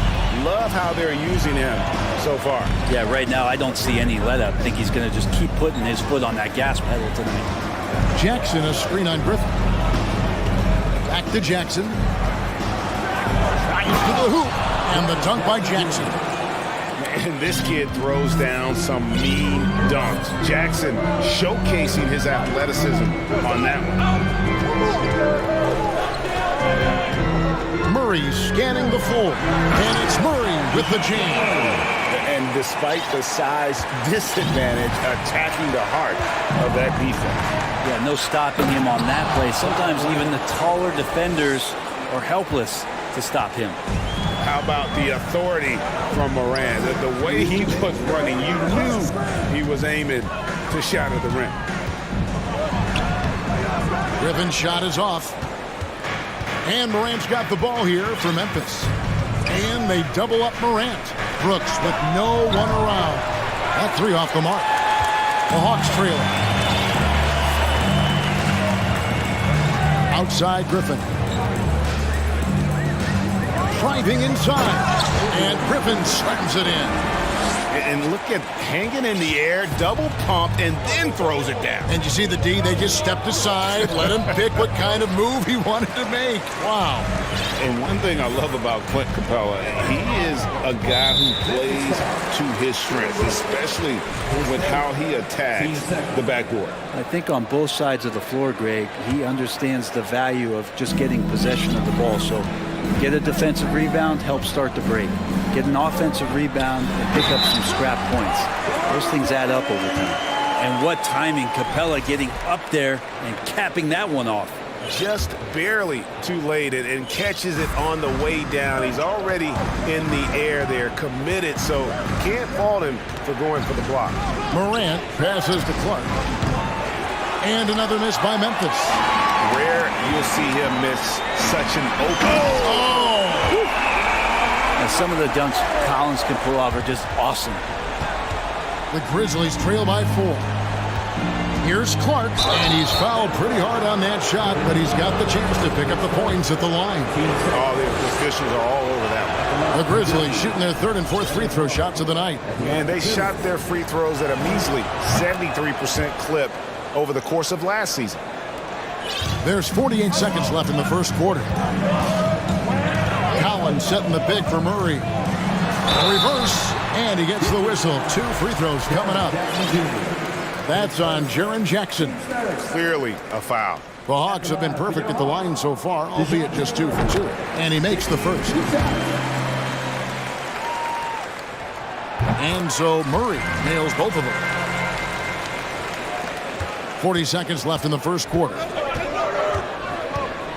Love how they're using him so far. Yeah, right now I don't see any let up. I think he's going to just keep putting his foot on that gas pedal tonight. Jackson, a screen on Griffin. Back to Jackson. Drives to the hoop, and the dunk by Jackson. And this kid throws down some mean dunks. Jackson showcasing his athleticism on that one. Murray scanning the floor, and it's Murray with the jam. And despite the size disadvantage, attacking the heart of that defense. Yeah, no stopping him on that play. Sometimes even the taller defenders are helpless to stop him. How about the authority from Morant? The way he was running, you knew he was aiming to shatter the rim. Griffin's shot is off. And Morant's got the ball here for Memphis. And they double up Morant. Brooks with no one around. That 3 off the mark. The Hawks trailing. Outside Griffin. Driving inside. And Griffin slams it in. And look at hanging in the air, double pump, and then throws it down. And you see the D, they just stepped aside, let him pick what kind of move he wanted to make. Wow. And one thing I love about Clint Capella, he is a guy who plays to his strengths, especially with how he attacks the backboard. I think on both sides of the floor, Greg, he understands the value of just getting possession of the ball. So get a defensive rebound, help start the break. Get an offensive rebound and pick up some scrap points. Those things add up over time. And what timing, Capella getting up there and capping that one off. just barely too late and catches it on the way down. He's already in the air there, committed, so can't fault him for going for the block. Morant passes to Clark. And another miss by Memphis. Rare you'll see him miss such an open. And some of the dunks Collins can pull off are just awesome. The Grizzlies trail by 4. Here's Clark, and he's fouled pretty hard on that shot, but he's got the chance to pick up the points at the line. Oh, the officials are all over that one. The Grizzlies shooting their 3rd and 4th free throw shots of the night. And they shot their free throws at a measly 73% clip over the course of last season. There's 48 seconds left in the first quarter. Collins setting the big for Murray. Reverse, and he gets the whistle. 2 free throws coming up. That's on Jaren Jackson. Clearly a foul. The Hawks have been perfect at the line so far, albeit just 2 for 2. And he makes the first. And so Murray nails both of them. 40 seconds left in the first quarter.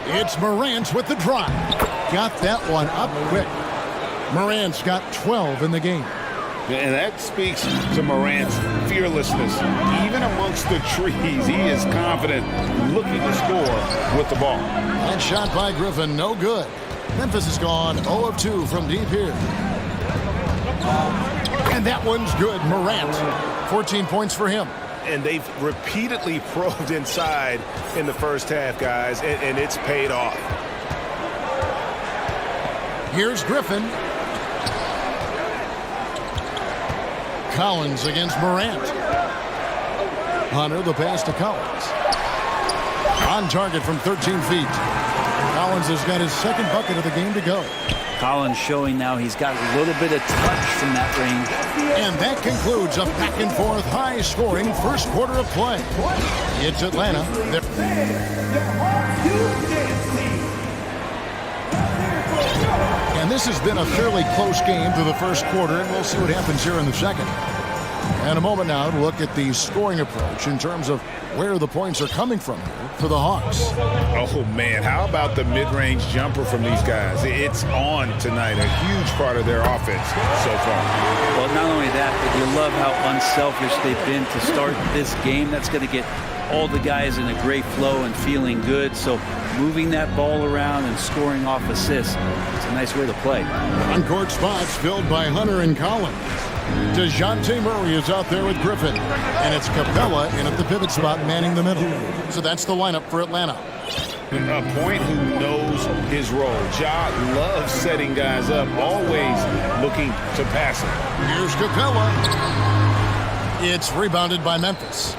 It's Morant with the drive. Got that one up quick. Morant's got 12 in the game. And that speaks to Morant's fearlessness. Even amongst the trees, he is confident, looking to score with the ball. That shot by Griffin, no good. Memphis has gone 0 of 2 from deep here. And that one's good. Morant, 14 points for him. And they've repeatedly probed inside in the first half, guys, and it's paid off. Here's Griffin. Collins against Morant. Hunter, the pass to Collins. On target from 13 feet. Collins has got his 2nd bucket of the game to go. Collins showing now he's got a little bit of touch from that range. And that concludes a back-and-forth, high-scoring first quarter of play. It's Atlanta. And this has been a fairly close game through the first quarter, and we'll see what happens here in the second. And a moment now to look at the scoring approach in terms of where the points are coming from here for the Hawks. Oh, man, how about the mid-range jumper from these guys? It's on tonight, a huge part of their offense so far. Well, not only that, but you love how unselfish they've been to start this game. That's going to get all the guys in a great flow and feeling good. So moving that ball around and scoring off assists, it's a nice way to play. On-court spots filled by Hunter and Collins. DeJounte Murray is out there with Griffin. And it's Capella in at the pivot spot manning the middle. So that's the lineup for Atlanta. A point who knows his role. Ja loves setting guys up, always looking to pass it. Here's Capella. It's rebounded by Memphis.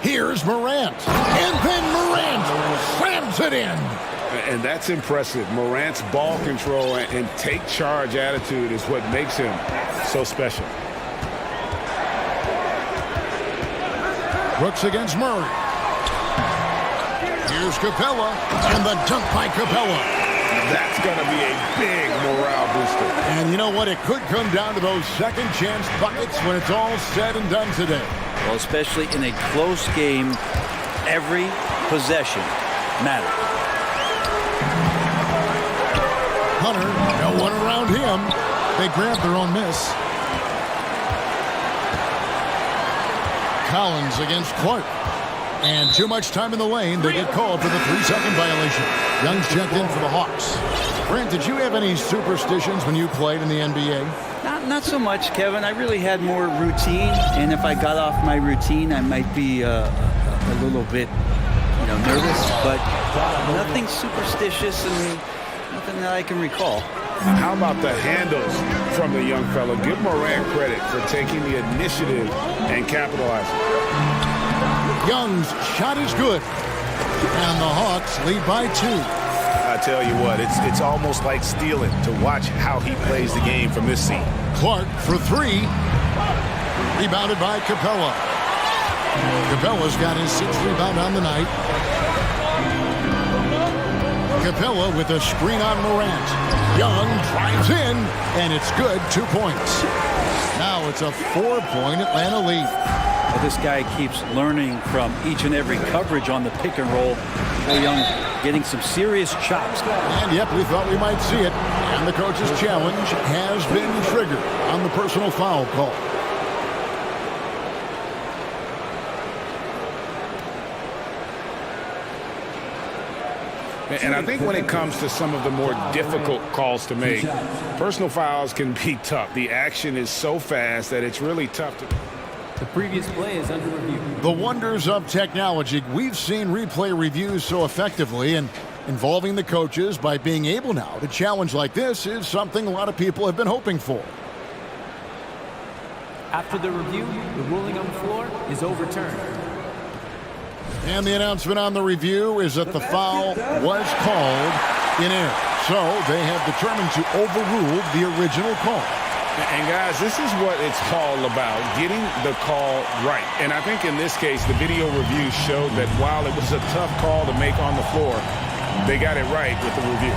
Here's Morant. And then Morant slams it in. And that's impressive. Morant's ball control and take charge attitude is what makes him so special. Brooks against Murray. Here's Capella. And the dunk by Capella. That's going to be a big morale booster. And you know what? It could come down to those second chance buckets when it's all said and done today. Well, especially in a close game, every possession matters. Hunter, no one around him. They grabbed their own miss. Collins against Clark. And too much time in the lane. They get called for the 3-second violation. Young's checked in for the Hawks. Brent, did you have any superstitions when you played in the NBA? Not so much, Kevin. I really had more routine, and if I got off my routine, I might be a little bit, nervous. But nothing superstitious and nothing that I can recall. How about the handles from the young fella? Give Morant credit for taking the initiative and capitalizing. Young's shot is good, and the Hawks lead by 2. I tell you what, it's almost like stealing to watch how he plays the game from this seat. Clark for 3. Rebounded by Capella. Capella's got his 6th rebound on the night. Capella with a screen on Morant. Young drives in, and it's good. 2 points. Now it's a 4-point Atlanta lead. But this guy keeps learning from each and every coverage on the pick and roll. Trae Young getting some serious chops. And yep, we thought we might see it. And the coach's challenge has been triggered on the personal foul call. And I think when it comes to some of the more difficult calls to make, personal fouls can be tough. The action is so fast that it's really tough to... The previous play is under review. The wonders of technology. We've seen replay reviews so effectively, and involving the coaches by being able now to challenge like this is something a lot of people have been hoping for. After the review, the ruling on the floor is overturned. And the announcement on the review is that the foul was called in error. So they have determined to overrule the original call. And guys, this is what it's all about, getting the call right. And I think in this case, the video review showed that while it was a tough call to make on the floor, they got it right with the review.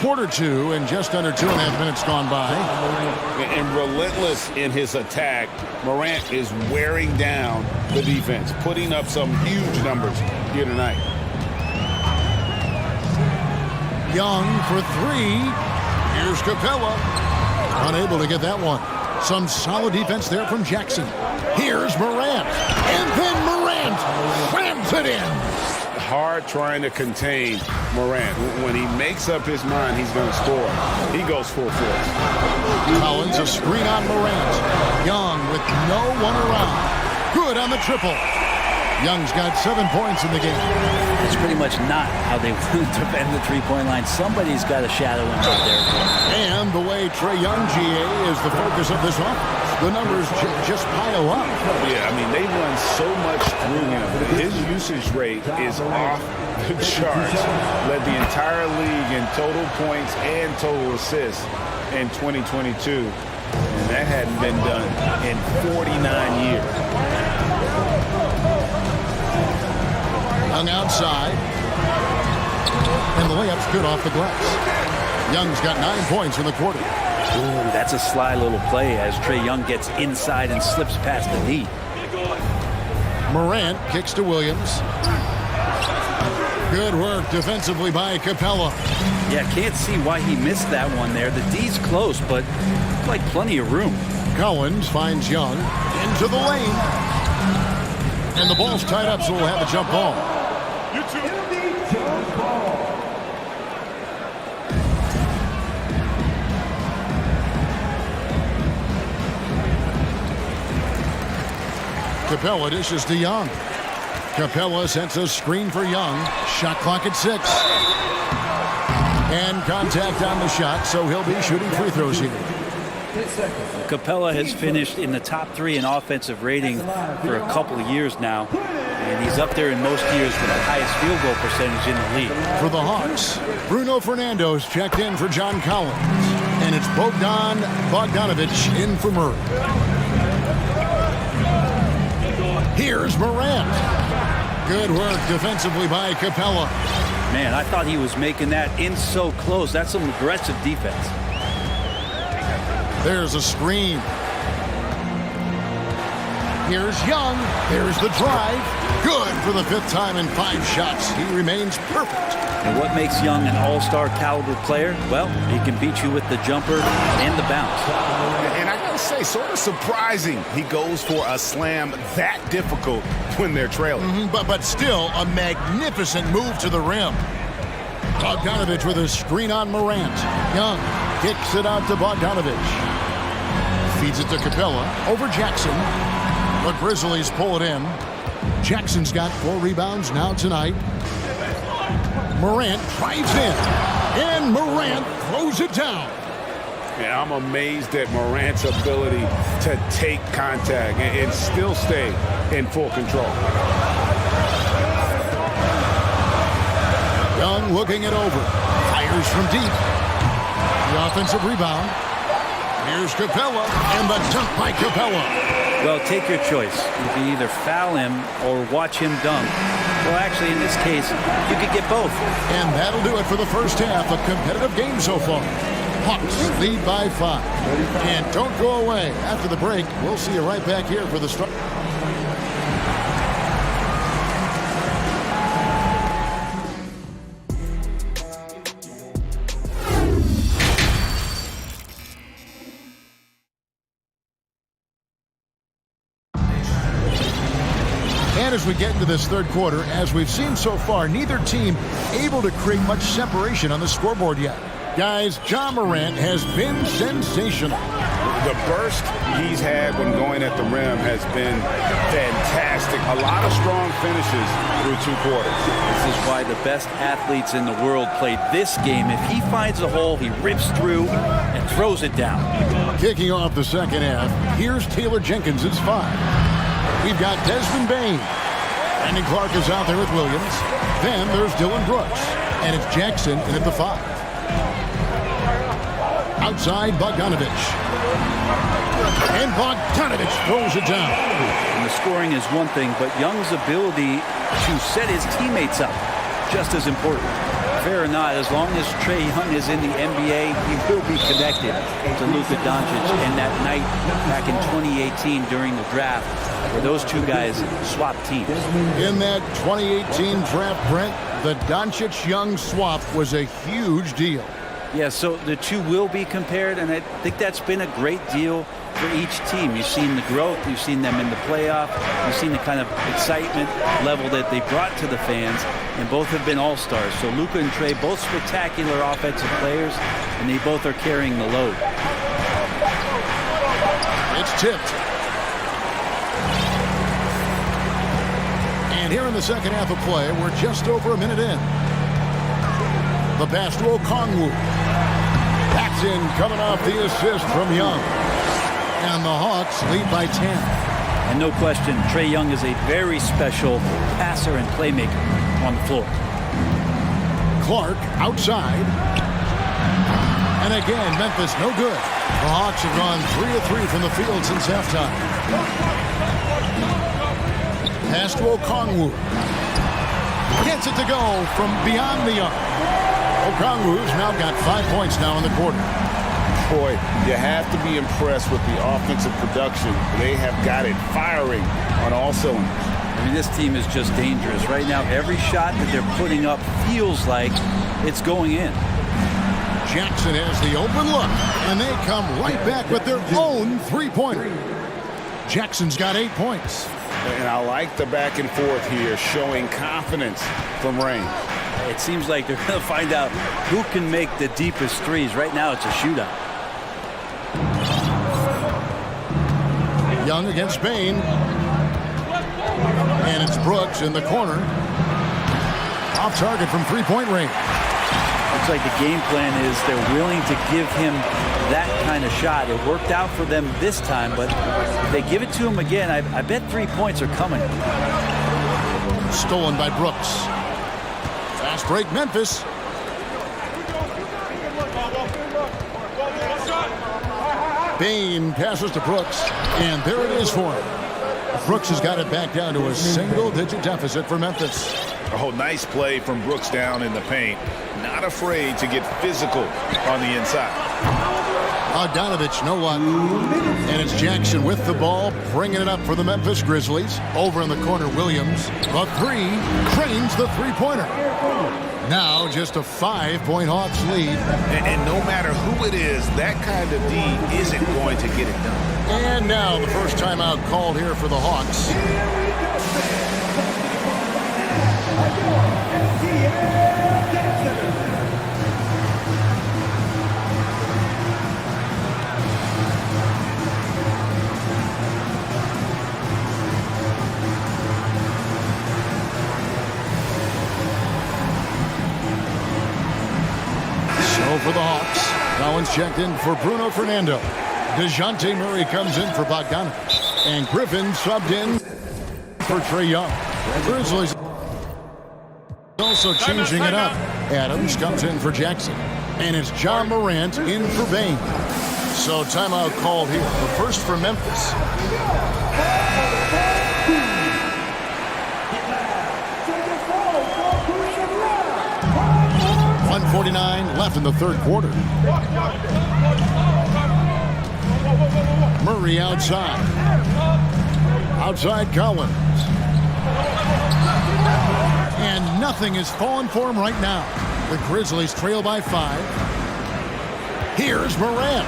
Quarter two and just under 2.5 minutes gone by. And relentless in his attack, Morant is wearing down the defense, putting up some huge numbers here tonight. Young for three. Here's Capella. Unable to get that one. Some solid defense there from Jackson. Here's Morant. And then Morant slams it in. Hard trying to contain Morant. When he makes up his mind he's going to score, he goes full force. Collins, a screen on Morant. Young with no one around. Good on the triple. Young's got 7 points in the game. It's pretty much not how they defend the three-point line. Somebody's got to shadow him out there. And the way Trae Young, GA, is the focus of this offense. The numbers just pile up. Yeah, I mean, they run so much through him. His usage rate is off the charts. Led the entire league in total points and total assists in 2022. And that hadn't been done in 49 years. Young outside. And the layup's good off the glass. Young's got 9 points in the quarter. Ooh, that's a sly little play as Trae Young gets inside and slips past the knee. Morant kicks to Williams. Good work defensively by Capella. Yeah, can't see why he missed that one there. The D's close, but like plenty of room. Collins finds Young into the lane. And the ball's tied up, so we'll have a jump ball. Capella dishes to Young. Capella sets a screen for Young. Shot clock at 6. And contact on the shot, so he'll be shooting free throws here. Capella has finished in the top 3 in offensive rating for a couple of years now. And he's up there in most years with the highest field goal percentage in the league. For the Hawks, Bruno Fernando's checked in for John Collins. And it's Bogdan Bogdanović in for Murray. Here's Morant. Good work defensively by Capella. Man, I thought he was making that in so close. That's some aggressive defense. There's a screen. Here's Young. There's the drive. Good for the 5th time in 5 shots. He remains perfect. And what makes Young an all-star caliber player? Well, he can beat you with the jumper and the bounce. And I gotta say, sort of surprising he goes for a slam that difficult when they're trailing. But still a magnificent move to the rim. Bogdanović with a screen on Morant. Young kicks it out to Bogdanović. Feeds it to Capella. Over Jackson. The Grizzlies pull it in. Jackson's got 4 rebounds now tonight. Morant drives in. And Morant throws it down. Yeah, I'm amazed at Morant's ability to take contact and still stay in full control. Young looking it over. Fires from deep. The offensive rebound. Here's Capella, and the dunk by Capella. Well, take your choice. You can either foul him or watch him dunk. Well, actually, in this case, you could get both. And that'll do it for the first half. A competitive game so far. Hawks lead by 5. And don't go away. After the break, we'll see you right back here for the start. And as we get into this third quarter, as we've seen so far, neither team able to create much separation on the scoreboard yet. Guys, Ja Morant has been sensational. The burst he's had when going at the rim has been fantastic. A lot of strong finishes through 2 quarters. This is why the best athletes in the world play this game. If he finds a hole, he rips through and throws it down. Kicking off the second half, here's Taylor Jenkins' 5. We've got Desmond Bain. Brandon Clark is out there with Williams. Then there's Dylan Brooks. And it's Jackson in at the 5. Outside, Bogdanovich. And Bogdanovich throws it down. And the scoring is one thing, but Young's ability to set his teammates up just as important. Fair or not, as long as Trae Young is in the NBA, he will be connected to Luka Doncic. And that night back in 2018 during the draft, where those two guys swapped teams. In that 2018 draft, Brent, the Doncic-Young swap was a huge deal. Yeah, so the two will be compared, and I think that's been a great deal for each team. You've seen the growth, you've seen them in the playoff, you've seen the kind of excitement level that they brought to the fans, and both have been all-stars. So Luka and Trae, both spectacular offensive players, and they both are carrying the load. It's tipped. And here in the second half of play, we're just over a minute in. The pass to Okongwu. That's in, coming off the assist from Young. And the Hawks lead by 10. And no question, Trae Young is a very special passer and playmaker on the floor. Clark outside. And again, Memphis no good. The Hawks have gone 3 of 3 from the field since halftime. Pass to Okongwu. Gets it to go from beyond the arc. Okongwu's now got 5 points now in the quarter. Boy, you have to be impressed with the offensive production. They have got it firing on all cylinders. I mean, this team is just dangerous. Right now, every shot that they're putting up feels like it's going in. Jackson has the open look, and they come right back with their own three-pointer. Jackson's got 8 points. And I like the back and forth here, showing confidence from range. It seems like they're going to find out who can make the deepest threes. Right now, it's a shootout. Young against Bain. And it's Brooks in the corner. Off target from three-point range. Looks like the game plan is they're willing to give him that kind of shot. It worked out for them this time, but if they give it to him again, I bet 3 points are coming. Stolen by Brooks. Fast break, Memphis. Bain passes to Brooks, and there it is for him. Brooks has got it back down to a single-digit deficit for Memphis. Oh, nice play from Brooks down in the paint. Not afraid to get physical on the inside. Bogdanovich, no luck. And it's Jackson with the ball, bringing it up for the Memphis Grizzlies. Over in the corner, Williams. The three, cranes the three-pointer. Now just a 5-point Hawks lead. And no matter who it is, that kind of D isn't going to get it done. And now the first timeout called here for the Hawks. So for the Hawks, Collins checked in for Bruno Fernando. DeJounte Murray comes in for Bogdanovich. And Griffin subbed in for Trae Young. Grizzlies also changing it up. Adams comes in for Jackson. And it's Ja Morant in for Bain. So timeout called here. The first for Memphis. 1:49 left. left in the third quarter. Murray outside. Outside Collins. And nothing is falling for him right now. The Grizzlies trail by 5. Here's Morant.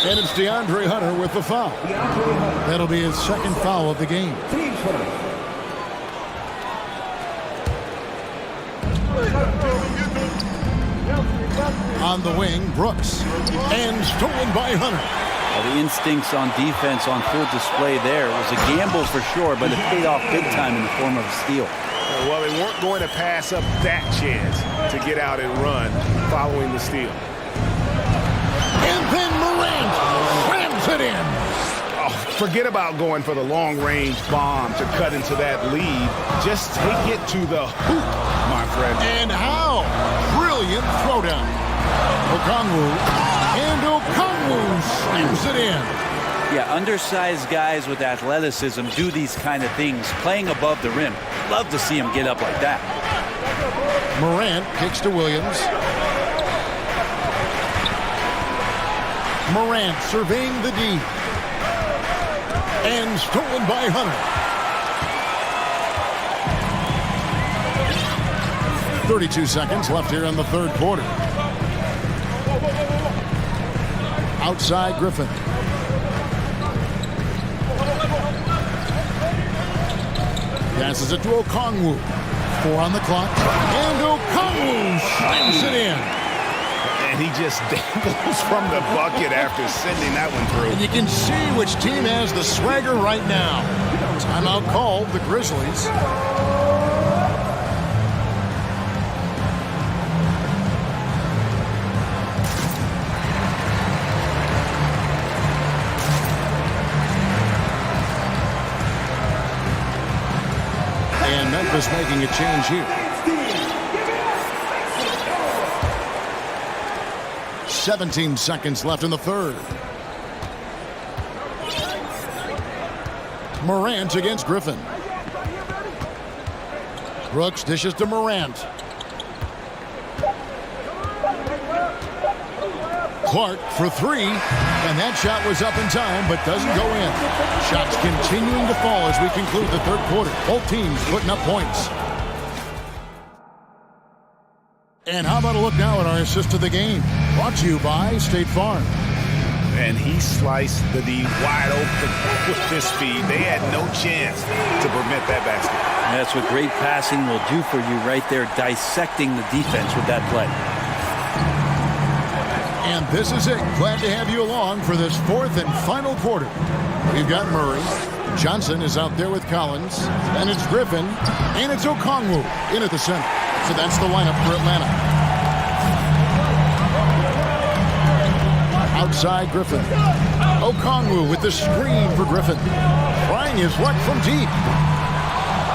And it's DeAndre Hunter with the foul. That'll be his second foul of the game. On the wing, Brooks. And stolen by Hunter. Well, the instincts on defense on full display there. It was a gamble for sure, but it paid off big time in the form of a steal. Well, they weren't going to pass up that chance to get out and run following the steal. And then Morant slams it in. Oh, forget about going for the long-range bomb to cut into that lead. Just take it to the hoop, my friend. And how? Brilliant throwdown. Okongwu. And Okongwu slams it in. Yeah, undersized guys with athleticism do these kind of things, playing above the rim. Love to see him get up like that. Morant kicks to Williams. Morant surveying the D. And stolen by Hunter. 32 seconds left here in the third quarter. Outside Griffin. Passes it to Okongwu. 4 on the clock. And Okongwu slams it in. And he just dangles from the bucket after sending that one through. And you can see which team has the swagger right now. Timeout called, the Grizzlies. And Memphis making a change here. 17 seconds left in the third. Morant against Griffin. Brooks dishes to Morant. Clark for 3, and that shot was up in time, but doesn't go in. Shots continuing to fall as we conclude the third quarter. Both teams putting up points. And how about a look now at our assist of the game? Brought to you by State Farm. And he sliced the D wide open with his speed. They had no chance to prevent that basket. That's what great passing will do for you right there, dissecting the defense with that play. And this is it. Glad to have you along for this fourth and final quarter. We've got Murray. Johnson is out there with Collins. And it's Griffin. And it's Okongwu in at the center. So that's the lineup for Atlanta. Outside Griffin. Okongwu with the screen for Griffin. Trying his luck from deep.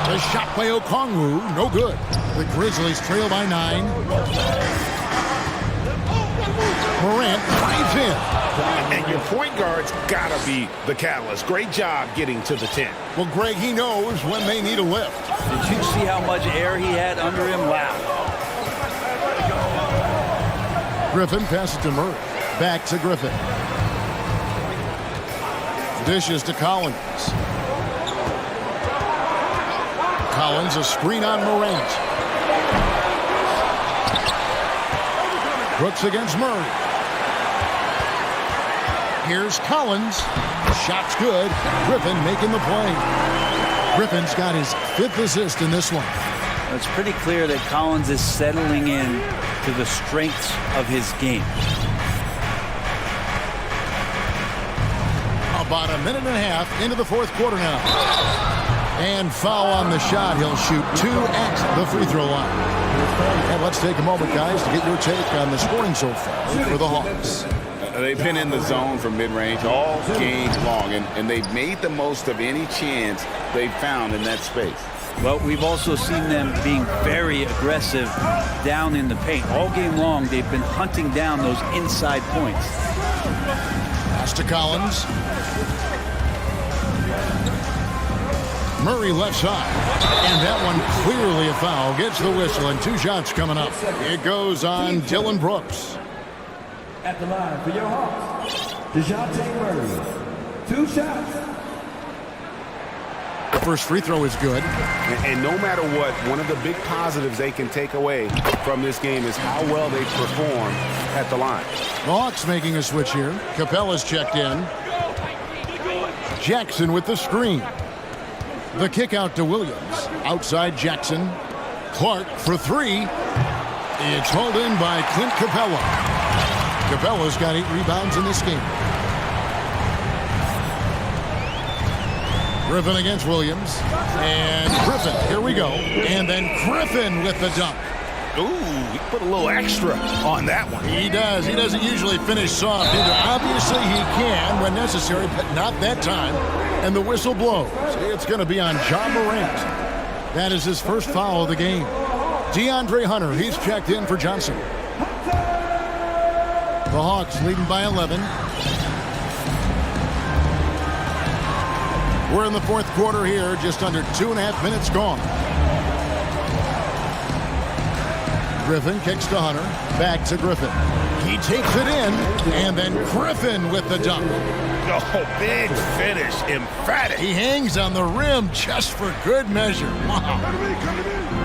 The shot by Okongwu, no good. The Grizzlies trail by 9. Morant drives in. And your point guard's got to be the catalyst. Great job getting to the 10. Well, Greg, he knows when they need a lift. Did you see how much air he had under him? Wow. Griffin passes to Murray. Back to Griffin. Dishes to Collins. Collins, a screen on Morant. Brooks against Murray. Here's Collins. Shot's good. Griffin making the play. Griffin's got his 5th assist in this one. It's pretty clear that Collins is settling in to the strengths of his game. About a minute and a half into the fourth quarter now. And foul on the shot. He'll shoot 2 at the free throw line. And let's take a moment, guys, to get your take on the scoring so far for the Hawks. They've been in the zone from mid-range all game long, and they've made the most of any chance they've found in that space. Well, we've also seen them being very aggressive down in the paint. All game long, they've been hunting down those inside points. Pass to Collins. Murray left side. And that one clearly a foul. Gets the whistle and 2 shots coming up. It goes on Dylan Brooks. At the line for your Hawks, DeJounte Murray. 2 shots. The first free throw is good. And no matter what, one of the big positives they can take away from this game is how well they perform at the line. The Hawks making a switch here. Capella's checked in. Jackson with the screen. The kick out to Williams. Outside Jackson. Clark for 3. It's hauled in by Clint Capella. Capella's got 8 rebounds in this game. Griffin against Williams. And Griffin, here we go. And then Griffin with the dunk. Ooh, he put a little extra on that one. He does. He doesn't usually finish soft either. Obviously, he can when necessary, but not that time. And the whistle blows. It's going to be on Ja Morant. That is his first foul of the game. DeAndre Hunter, he's checked in for Johnson. The Hawks leading by 11. We're in the fourth quarter here, just under 2.5 minutes gone. Griffin kicks to Hunter, back to Griffin. He takes it in, and then Griffin with the dunk. Oh, big finish, emphatic. He hangs on the rim just for good measure. Wow.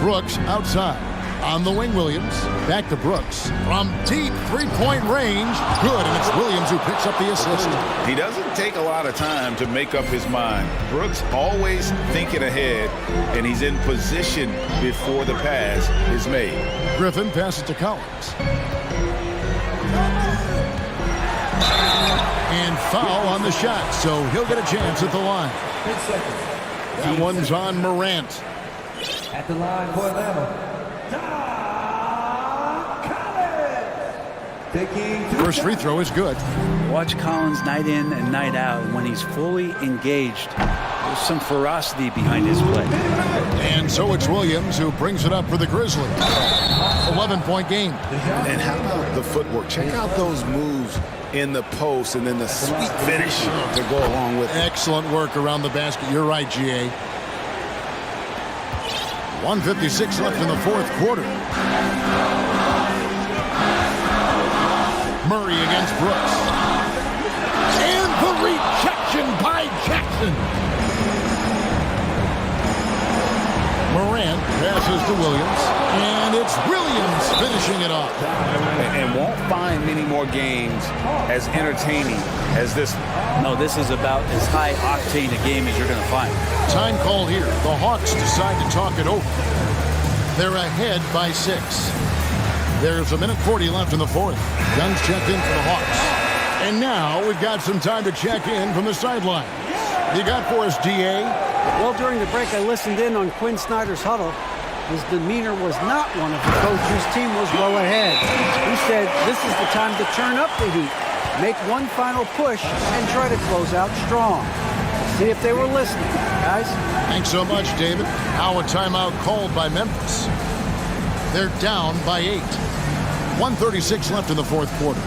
Brooks outside. On the wing, Williams. Back to Brooks. From deep three-point range. Good, and it's Williams who picks up the assist. He doesn't take a lot of time to make up his mind. Brooks always thinking ahead, and he's in position before the pass is made. Griffin passes to Collins. And foul on the shot, so he'll get a chance at the line. 10 seconds. That one's on Morant. At the line for Atlanta. First free throw is good. Watch Collins night in and night out. When he's fully engaged, there's some ferocity behind his play. And so it's Williams who brings it up for the Grizzlies. 11-point game. And how about the footwork? Check out those moves in the post and then the sweet finish to go along with it. Excellent work around the basket. You're right, GA. 1:56 left in the fourth quarter. Murray against Brooks. And the rejection by Jackson. Morant passes to Williams. And it's Williams finishing it off. And won't find many more games as entertaining as this one. No, this is about as high octane a game as you're going to find. Time called here. The Hawks decide to talk it over. They're ahead by 6. There's 1:40 left in the fourth. Young's checked in for the Hawks. And now we've got some time to check in from the sideline. You got for us, DA? Well, during the break, I listened in on Quinn Snyder's huddle. His demeanor was not one of the coach whose team was well ahead. He said, this is the time to turn up the heat, make one final push, and try to close out strong. See if they were listening, guys. Thanks so much, David. Now a timeout called by Memphis. They're down by 8. 1:36 left in the fourth quarter.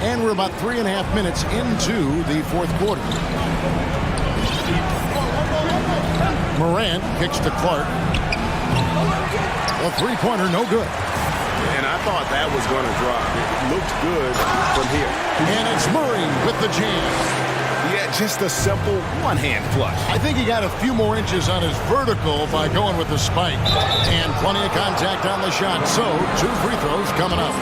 And we're about 3.5 minutes into the fourth quarter. Morant kicks to Clark. A three-pointer, no good. And I thought that was going to drop. It looked good from here. And it's Murray with the jam. Yeah, just a simple one-hand flush. I think he got a few more inches on his vertical by going with the spike. And plenty of contact on the shot. So, 2 free throws coming up.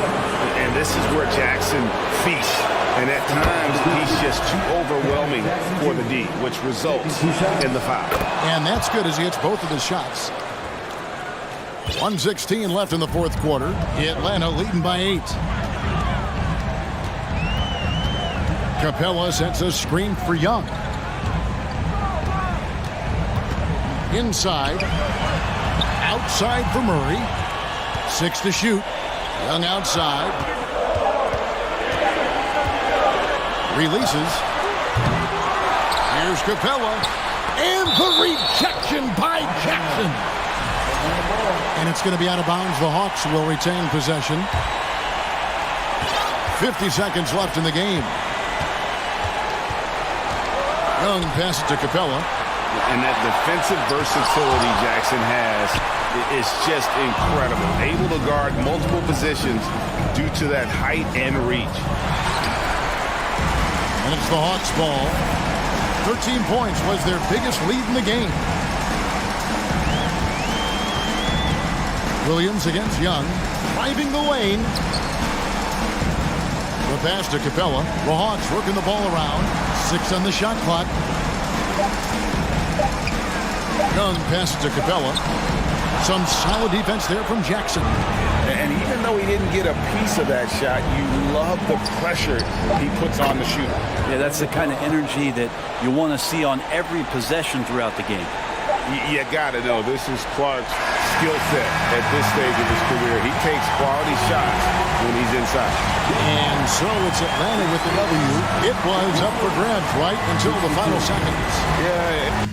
And this is where Jackson feasts. And at times, he's just too overwhelming for the D, which results in the foul. And that's good as he hits both of his shots. 1:16 left in the fourth quarter. Atlanta leading by 8. Capella sets a screen for Young. Inside. Outside for Murray. 6 to shoot. Young outside. Releases. Here's Capella. And the rejection by Jackson. And it's going to be out of bounds. The Hawks will retain possession. 50 seconds left in the game. Young passes to Capella. And that defensive versatility Jackson has is just incredible. Able to guard multiple positions due to that height and reach. And it's the Hawks' ball. 13 points was their biggest lead in the game. Williams against Young, driving the lane. The pass to Capella. The Hawks working the ball around. 6 on the shot clock. Young passes to Capella. Some solid defense there from Jackson. And even though he didn't get a piece of that shot, you love the pressure he puts on the shooter. Yeah, that's the kind of energy that you want to see on every possession throughout the game. You got to know this is Clark's skill set at this stage of his career. He takes quality shots when he's inside. And so it's Atlanta with the W. It was up for grabs right until the final seconds. Yeah.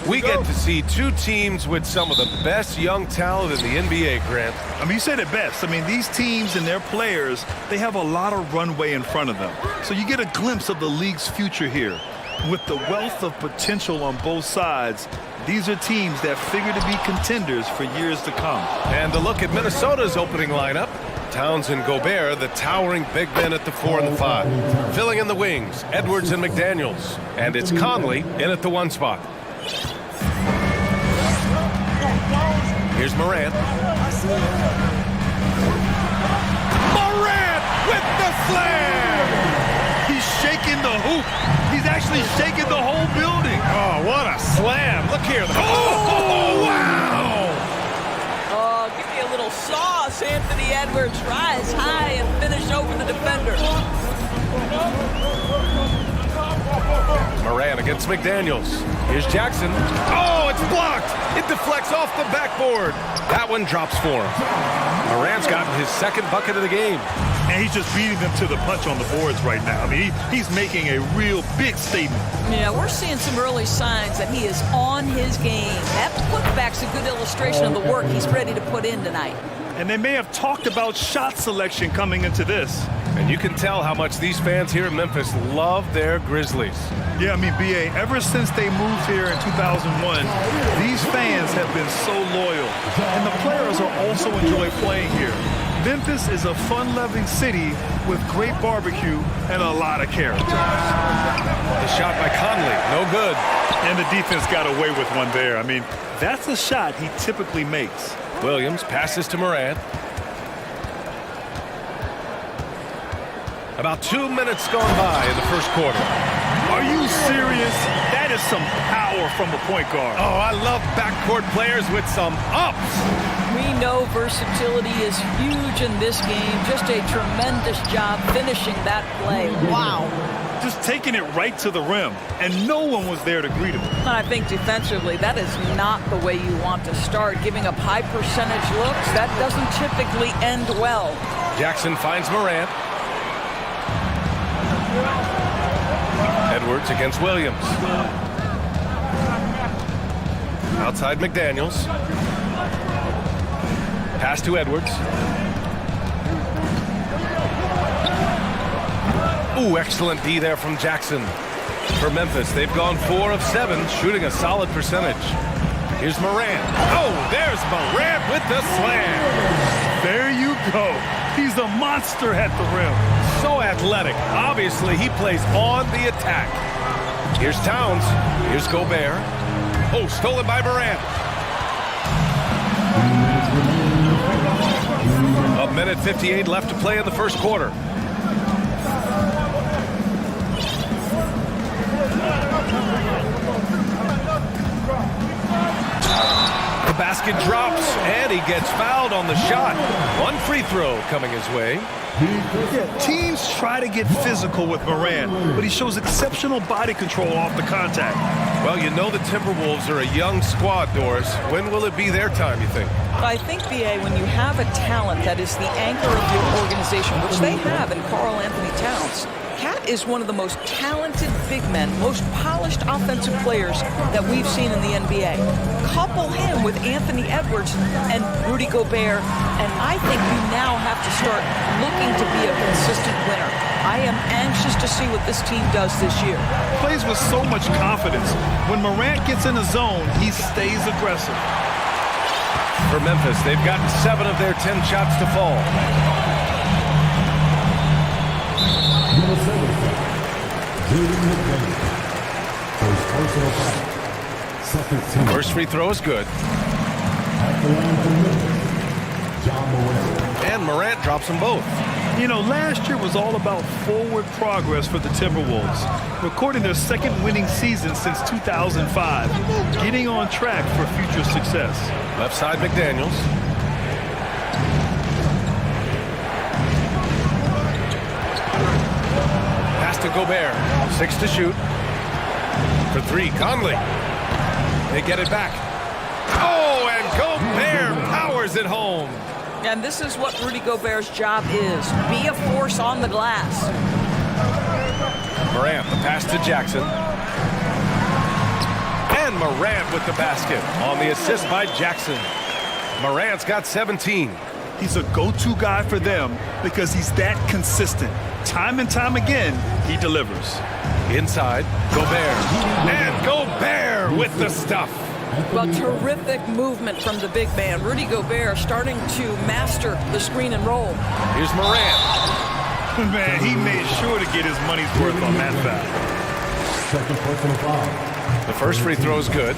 We get to see two teams with some of the best young talent in the NBA, Grant. I mean, you said it best. I mean, these teams and their players, they have a lot of runway in front of them. So you get a glimpse of the league's future here. With the wealth of potential on both sides, these are teams that figure to be contenders for years to come. And a look at Minnesota's opening lineup. Towns and Gobert, the towering big men at the 4 and the 5. Filling in the wings, Edwards and McDaniels. And it's Conley in at the 1 spot. Here's Morant. Morant with the slam! He's shaking the hoop. He's actually shaking the whole building. Oh, what a slam. Look here. Oh, wow! Oh, give me a little sauce, Anthony Edwards. Rise high and finish over the defender. Morant against McDaniels. Here's Jackson. Oh, it's blocked. It deflects off the backboard. That one drops for him. Morant's gotten his second bucket of the game. And he's just beating them to the punch on the boards right now. I mean, he's making a real big statement. Yeah, we're seeing some early signs that he is on his game. That putback's a good illustration of the work he's ready to put in tonight. And they may have talked about shot selection coming into this. And you can tell how much these fans here in Memphis love their Grizzlies. Yeah, I mean, B.A., ever since they moved here in 2001, these fans have been so loyal. And the players are also enjoy playing here. Memphis is a fun-loving city with great barbecue and a lot of character. The shot by Conley, no good. And the defense got away with one there. I mean, that's a shot he typically makes. Williams passes to Morant. About 2 minutes gone by in the first quarter. Are you serious? That is some power from a point guard. Oh, I love backcourt players with some ups. We know versatility is huge in this game. Just a tremendous job finishing that play. Wow. Just taking it right to the rim, and no one was there to greet him. And I think defensively, that is not the way you want to start. Giving up high percentage looks, that doesn't typically end well. Jackson finds Morant. Edwards against Williams. Outside McDaniels. Pass to Edwards. Ooh, excellent D there from Jackson. For Memphis, they've gone 4 of 7, shooting a solid percentage. Here's Morant. Oh, there's Morant with the slam. There you go. He's a monster at the rim. So athletic. Obviously, he plays on the attack. Here's Towns. Here's Gobert. Oh, stolen by Morant. A minute 58 left to play in the first quarter. The basket drops, and he gets fouled on the shot. One free throw coming his way. Yeah, teams try to get physical with Morant, but he shows exceptional body control off the contact. Well, you know the Timberwolves are a young squad, Doris. When will it be their time, you think? I think, B.A., when you have a talent that is the anchor of your organization, which they have in Karl Anthony Towns, Cat is one of the most talented big men, most polished offensive players that we've seen in the NBA. Couple him with Anthony Edwards and Rudy Gobert, and I think you now have to start looking to be a consistent winner. I am anxious to see what this team does this year. Plays with so much confidence. When Morant gets in the zone, he stays aggressive. For Memphis, they've gotten 7 of their 10 shots to fall. First free throw is good. And Morant drops them both. You know, last year was all about forward progress for the Timberwolves, recording their second winning season since 2005, getting on track for future success. Left side, McDaniels. Pass to Gobert. 6 to shoot. For 3, Conley. They get it back. Oh, and Gobert powers it home. And this is what Rudy Gobert's job is. Be a force on the glass. Morant, the pass to Jackson. And Morant with the basket on the assist by Jackson. Morant's got 17. He's a go-to guy for them because he's that consistent. Time and time again, he delivers. Inside, Gobert. And Gobert with the stuff. Well, terrific movement from the big man. Rudy Gobert starting to master the screen and roll. Here's Morant. Man, he made sure to get his money's worth on that foul. Second personal foul. The first free throw is good.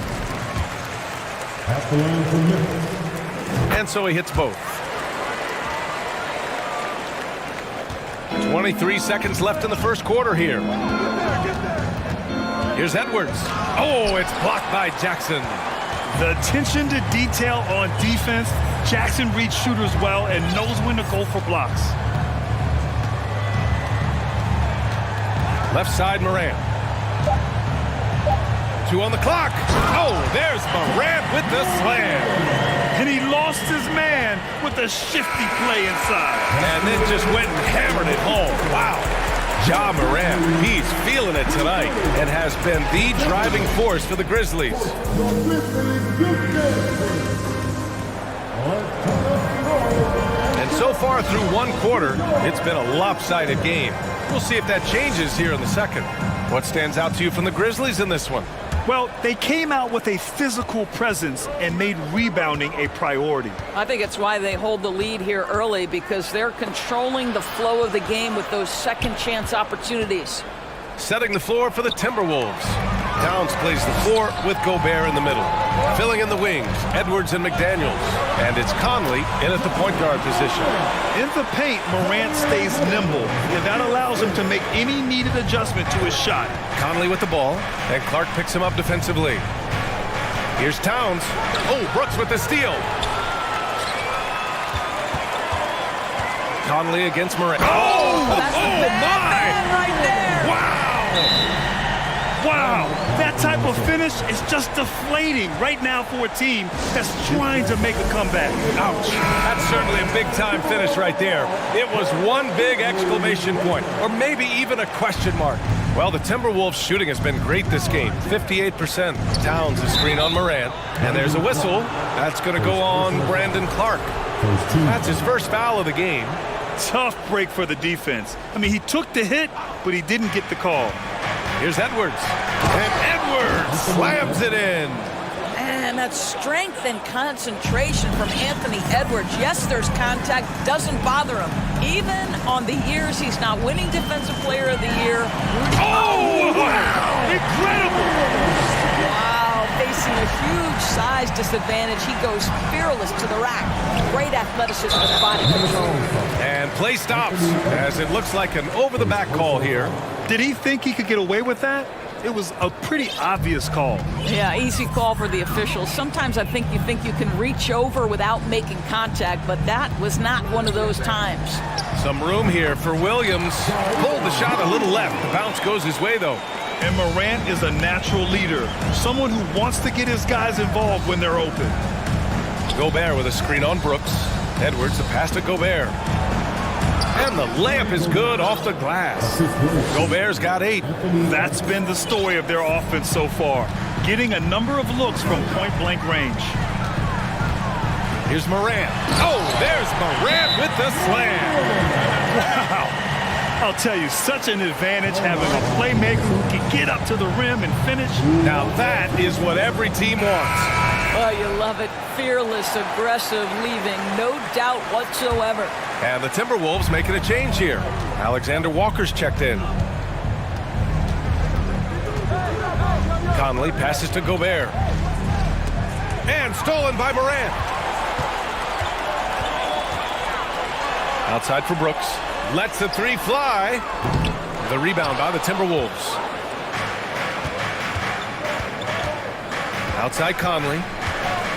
At the line for Memphis. And so he hits both. 23 seconds left in the first quarter here. Here's Edwards. Oh, it's blocked by Jackson. The attention to detail on defense. Jackson reads shooters well and knows when to go for blocks. Left side, Morant. 2 on the clock. Oh, there's Morant with the slam. And he lost his man with a shifty play inside. And then just went and hammered it home. Wow. Ja Morant, he's feeling it tonight and has been the driving force for the Grizzlies. And so far through one quarter, it's been a lopsided game. We'll see if that changes here in the second. What stands out to you from the Grizzlies in this one? Well, they came out with a physical presence and made rebounding a priority. I think it's why they hold the lead here early, because they're controlling the flow of the game with those second chance opportunities. Setting the floor for the Timberwolves. Towns plays the floor with Gobert in the middle. Filling in the wings, Edwards and McDaniels. And it's Conley in at the point guard position. In the paint, Morant stays nimble, and that allows him to make any needed adjustment to his shot. Conley with the ball, and Clark picks him up defensively. Here's Towns. Oh, Brooks with the steal. Conley against Morant. Oh, that's the man right there. Wow. Wow, that type of finish is just deflating right now for a team that's trying to make a comeback. Ouch. That's certainly a big-time finish right there. It was one big exclamation point, or maybe even a question mark. Well, the Timberwolves' shooting has been great this game, 58%. Towns is screen on Morant, and there's a whistle. That's going to go on Brandon Clark. That's his first foul of the game. Tough break for the defense. I mean, he took the hit, but he didn't get the call. Here's Edwards. And Edwards slams it in. And that strength and concentration from Anthony Edwards. Yes, there's contact. Doesn't bother him. Even on the years he's not winning Defensive Player of the Year. Oh, wow. Incredible. Wow, facing a huge size disadvantage. He goes fearless to the rack. Great athleticism and body control. And play stops as it looks like an over-the-back call here. Did he think he could get away with that? It was a pretty obvious call. Yeah, easy call for the officials. Sometimes I think you can reach over without making contact, but that was not one of those times. Some room here for Williams. Pulled the shot a little left. The bounce goes his way, though. And Morant is a natural leader, someone who wants to get his guys involved when they're open. Gobert with a screen on Brooks. Edwards, the pass to Gobert. And the layup is good off the glass. Gobert's got 8. That's been the story of their offense so far, getting a number of looks from point-blank range. Here's Morant. Oh, there's Morant with the slam. Wow. I'll tell you, such an advantage having a playmaker who can get up to the rim and finish. Now that is what every team wants. Oh, you love it. Fearless, aggressive, leaving no doubt whatsoever. And the Timberwolves making a change here. Alexander Walker's checked in. Conley passes to Gobert. And stolen by Morant. Outside for Brooks. Lets the 3 fly. The rebound by the Timberwolves. Outside Conley.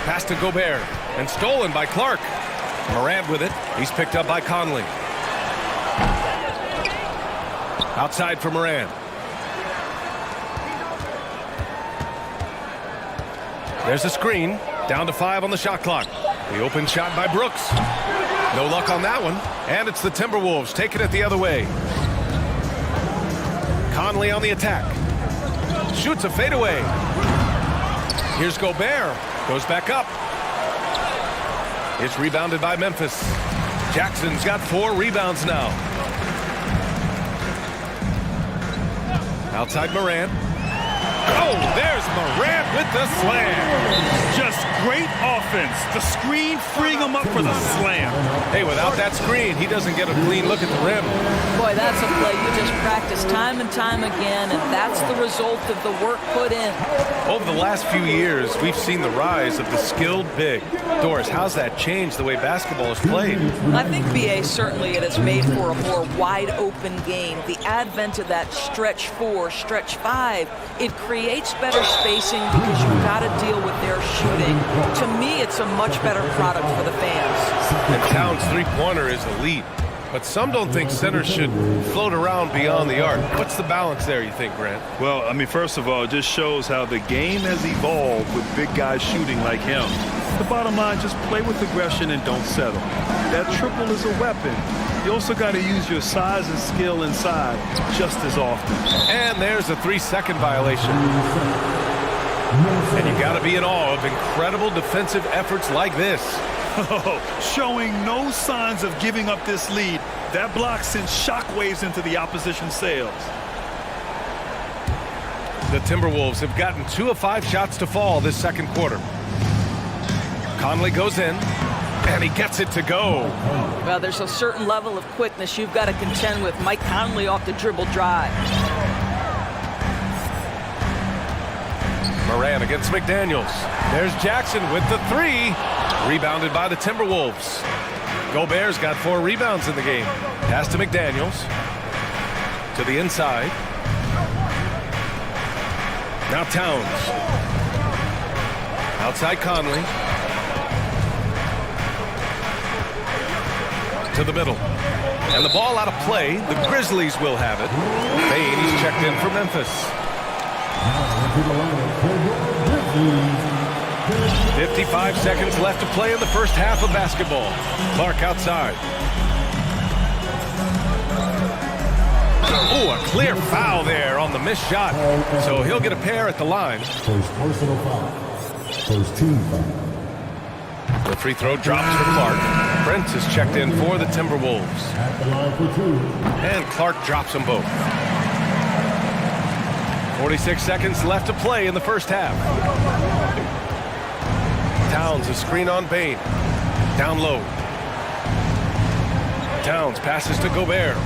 Pass to Gobert. And stolen by Clark. Morant with it. He's picked up by Conley. Outside for Morant. There's a screen. Down to 5 on the shot clock. The open shot by Brooks. No luck on that one. And it's the Timberwolves taking it the other way. Conley on the attack. Shoots a fadeaway. Here's Gobert. Goes back up. It's rebounded by Memphis. Jackson's got 4 rebounds now. Outside Morant. Oh, there's Morant with the slam. Just great offense. The screen freeing him up for the slam. Hey, without that screen, he doesn't get a clean look at the rim. Boy, that's a play you just practice time and time again, and that's the result of the work put in. Over the last few years, we've seen the rise of the skilled big. Doris, how's that changed the way basketball is played? I think, BA, certainly it has made for a more wide-open game. The advent of that stretch 4, stretch 5, it creates better spacing because you've got to deal with their shooting. To me, it's a much better product for the fans. And Towns' three-pointer is elite. But some don't think centers should float around beyond the arc. What's the balance there, you think, Grant? Well, I mean, first of all, it just shows how the game has evolved with big guys shooting like him. The bottom line, just play with aggression and don't settle. That triple is a weapon. You also got to use your size and skill inside just as often. And there's a 3-second violation. And you got to be in awe of incredible defensive efforts like this. Showing no signs of giving up this lead. That block sends shockwaves into the opposition's sails. The Timberwolves have gotten 2 of 5 shots to fall this second quarter. Conley goes in, and he gets it to go. Well, there's a certain level of quickness you've got to contend with. Mike Conley off the dribble drive. Moran against McDaniels. There's Jackson with the 3. Rebounded by the Timberwolves. Gobert's got 4 rebounds in the game. Pass to McDaniels. To the inside. Now Towns. Outside Conley. To the middle. And the ball out of play. The Grizzlies will have it. Payne, he's checked in for Memphis. 55 seconds left to play in the first half of basketball. Clark outside. Oh, a clear foul there on the missed shot. So he'll get a pair at the line. First personal foul. First team foul. The free throw drops for Clark. Brent is checked in for the Timberwolves. At the line for 2. And Clark drops them both. 46 seconds left to play in the first half. Towns, a screen on Payne. Down low. Towns passes to Gobert.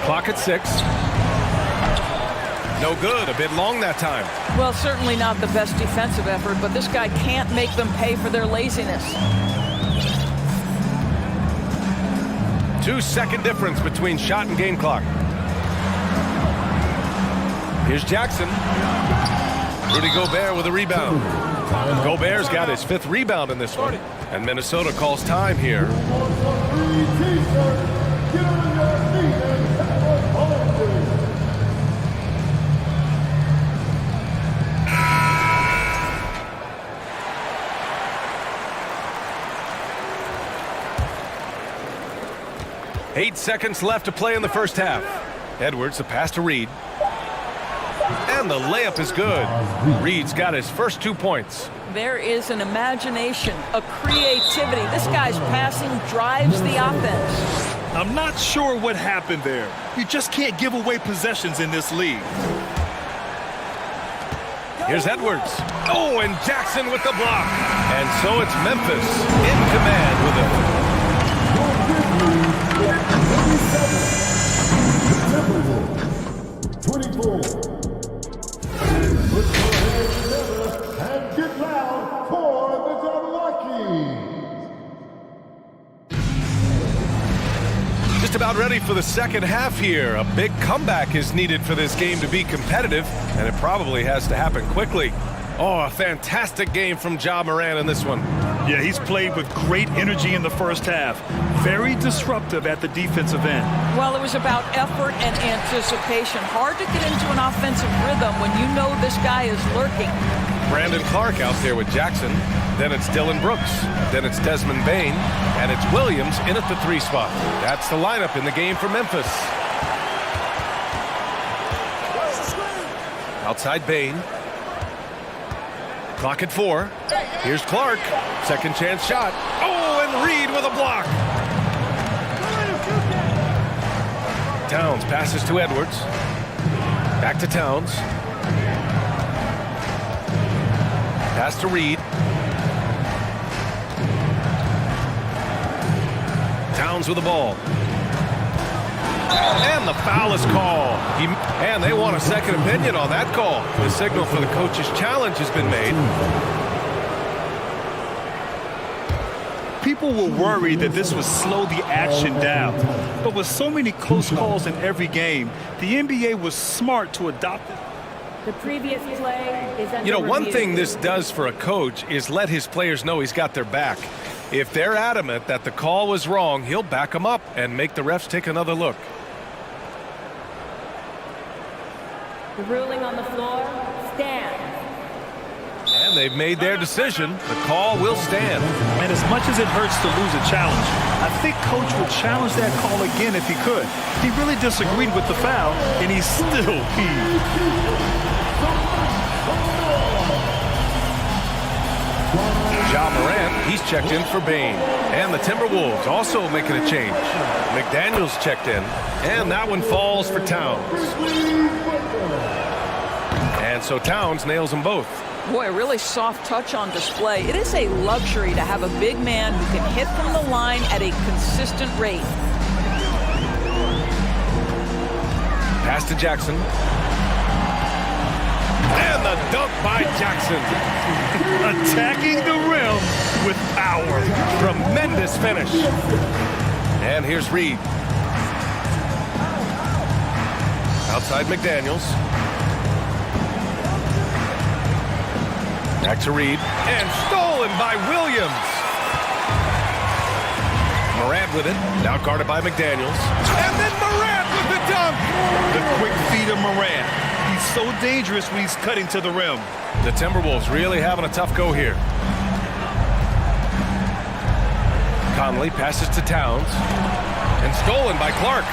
Clock at 6. No good. A bit long that time. Well, certainly not the best defensive effort, but this guy can't make them pay for their laziness. 2-second difference between shot and game clock. Here's Jackson. Rudy Gobert with a rebound. Gobert's got his 5th rebound in this one. And Minnesota calls time here. Eight seconds left to play in the first half. Edwards, the pass to Reed. And the layup is good. Reed's got his first 2 points. There is an imagination, a creativity. This guy's passing drives the offense. I'm not sure what happened there. You just can't give away possessions in this league. Here's Edwards. Oh, and Jackson with the block. And so it's Memphis in command with it. And get loud for the Double Just about ready for the second half here. A big comeback is needed for this game to be competitive, and it probably has to happen quickly. Oh, a fantastic game from Ja Morant in this one. Yeah, he's played with great energy in the first half. Very disruptive at the defensive end. Well, it was about effort and anticipation. Hard to get into an offensive rhythm when you know this guy is lurking. Brandon Clark out there with Jackson. Then it's Dylan Brooks. Then it's Desmond Bane. And it's Williams in at the 3 spot. That's the lineup in the game for Memphis. Outside Bain. Clock at 4. Here's Clark. Second chance shot. Oh, and Reed with a block. Towns passes to Edwards. Back to Towns. Pass to Reed. Towns with the ball. And the foul is called. And they want a second opinion on that call. The signal for the coach's challenge has been made. People were worried that this would slow the action down. But with so many close calls in every game, the NBA was smart to adopt it. The previous play is under You know, one review. thing this does for a coach is let his players know he's got their back. If they're adamant that the call was wrong, he'll back them up and make the refs take another look. The ruling on the floor stands. And they've made their decision. The call will stand. And as much as it hurts to lose a challenge, I think Coach would challenge that call again if he could. He really disagreed with the foul, and he's still peeved. Ja Morant, he's checked in for Bain. And the Timberwolves also making a change. McDaniels checked in. And that one falls for Towns. And so Towns nails them both. Boy, a really soft touch on display. It is a luxury to have a big man who can hit from the line at a consistent rate. Pass to Jackson. And the dunk by Jackson. Attacking the rim with power. Tremendous finish. And here's Reed. Outside McDaniels. Back to Reed. And stolen by Williams. Morant with it. Now guarded by McDaniels. And then Morant with the dunk. The quick feed of Morant. He's so dangerous when he's cutting to the rim. The Timberwolves really having a tough go here. Conley passes to Towns. And stolen by Clark.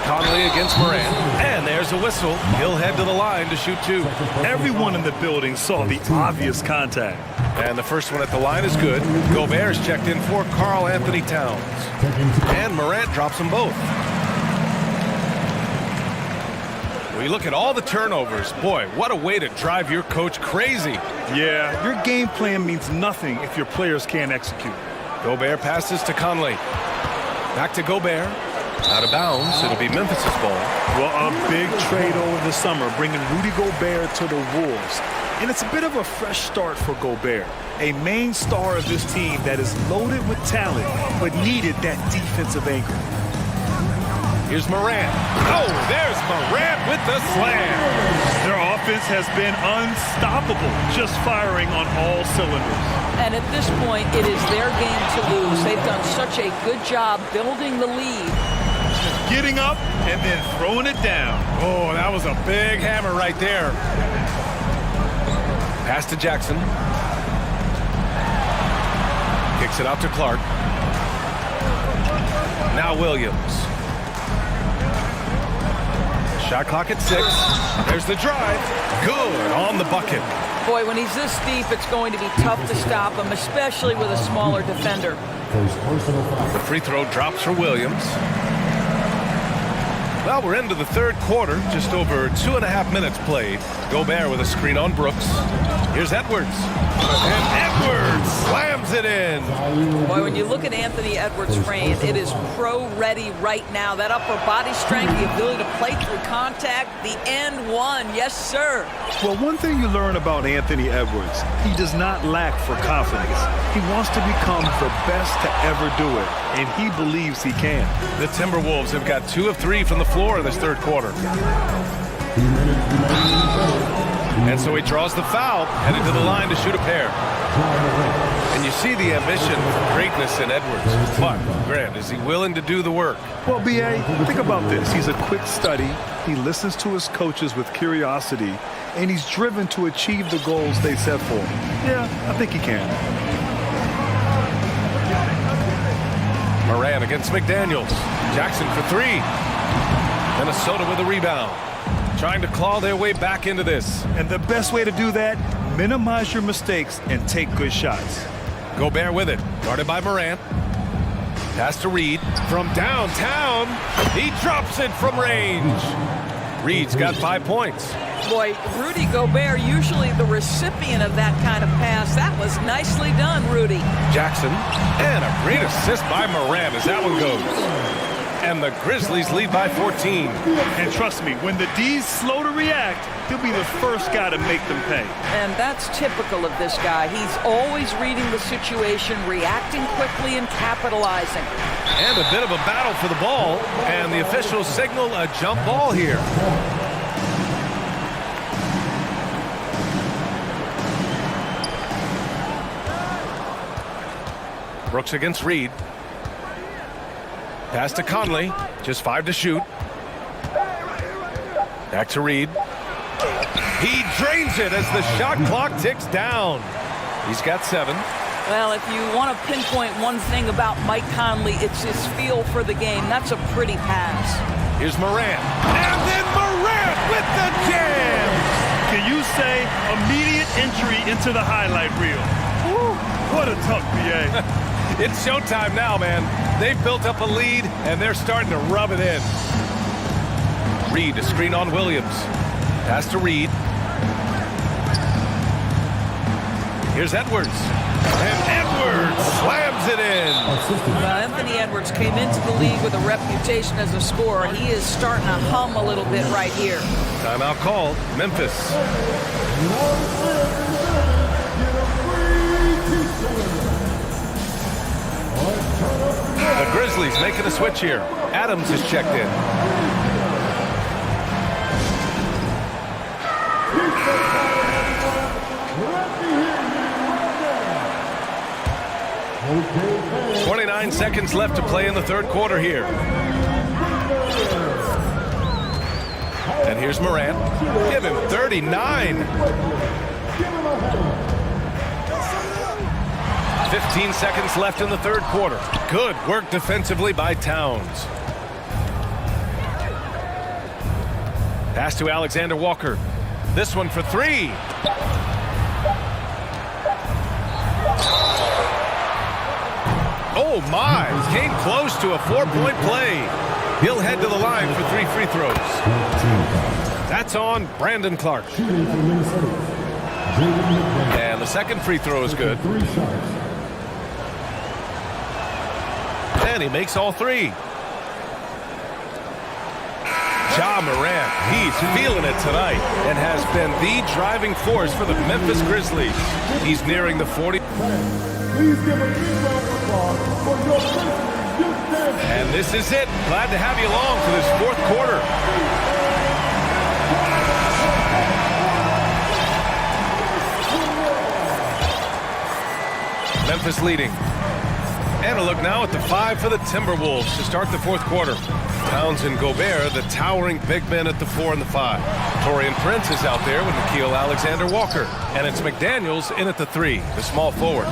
Conley against Morant. And there's a whistle. He'll head to the line to shoot 2. Everyone in the building saw the obvious contact. And the first one at the line is good. Gobert's checked in for Karl Anthony Towns. And Morant drops them both. We look at all the turnovers. Boy, what a way to drive your coach crazy. Yeah, your game plan means nothing if your players can't execute. Gobert passes to Conley. Back to Gobert. Out of bounds. It'll be Memphis' ball. Well, a big trade over the summer, bringing Rudy Gobert to the Wolves. And it's a bit of a fresh start for Gobert, a main star of this team that is loaded with talent, but needed that defensive anchor. Here's Morant. Oh, there's Morant with the slam. Their offense has been unstoppable, just firing on all cylinders. And at this point, it is their game to lose. They've done such a good job building the lead. Getting up and then throwing it down. Oh, that was a big hammer right there. Pass to Jackson. Kicks it out to Clark. Now Williams. Shot clock at 6. There's the drive. Good on the bucket. Boy, when he's this deep, it's going to be tough to stop him, especially with a smaller defender. The free throw drops for Williams. Well, we're into the third quarter, just over 2.5 minutes played. Gobert with a screen on Brooks. Here's Edwards. And Edwards slams it in. Boy, when you look at Anthony Edwards' frame, it is pro-ready right now. That upper body strength, the ability to play through contact, the end one. Yes, sir. Well, one thing you learn about Anthony Edwards, he does not lack for confidence. He wants to become the best to ever do it, and he believes he can. The Timberwolves have got 2 of 3 from the floor in this third quarter. And so he draws the foul, headed to the line to shoot a pair. And you see the ambition for greatness in Edwards. But, Grant, is he willing to do the work? Well, B.A., think about this. He's a quick study. He listens to his coaches with curiosity, and he's driven to achieve the goals they set for him. Yeah, I think he can. Morant against McDaniels. Jackson for 3. Minnesota with a rebound. Trying to claw their way back into this. And the best way to do that, minimize your mistakes and take good shots. Gobert with it. Guarded by Morant. Pass to Reed. From downtown, he drops it from range. Reed's got 5 points. Boy, Rudy Gobert, usually the recipient of that kind of pass. That was nicely done, Rudy. Jackson. And a great assist by Morant as that one goes. And the Grizzlies lead by 14. And trust me, when the D's slow to react, he'll be the first guy to make them pay. And that's typical of this guy. He's always reading the situation, reacting quickly and capitalizing. And a bit of a battle for the ball. And the officials signal a jump ball here. Brooks against Reed. Pass to Conley. Just 5 to shoot. Back to Reed. He drains it as the shot clock ticks down. He's got 7. Well, if you want to pinpoint one thing about Mike Conley, it's his feel for the game. That's a pretty pass. Here's Morant. And then Morant with the jam. Can you say immediate entry into the highlight reel? Woo, what a dunk, BA. It's showtime now, man. They've built up a lead, and they're starting to rub it in. Reed to screen on Williams. Pass to Reed. Here's Edwards. And Edwards slams it in. Well, Anthony Edwards came into the league with a reputation as a scorer. He is starting to hum a little bit right here. Timeout called. Memphis. The Grizzlies making a switch here. Adams is checked in. Okay. 29 seconds left to play in the third quarter here. And here's Morant. Give him 39. 15 seconds left in the third quarter. Good work defensively by Towns. Pass to Alexander Walker. This one for 3. Oh my, came close to a 4-point play. He'll head to the line for 3 free throws. That's on Brandon Clark. And the second free throw is good. And he makes all 3. Ja Morant, he's feeling it tonight and has been the driving force for the Memphis Grizzlies. He's nearing the 40. And this is it. Glad to have you along for this fourth quarter. Memphis leading. And a look now at the 5 for the Timberwolves to start the fourth quarter. Towns and Gobert, the towering big men at the 4 and the 5. Torian Prince is out there with Nickeil Alexander-Walker. And it's McDaniels in at the 3, the small forward.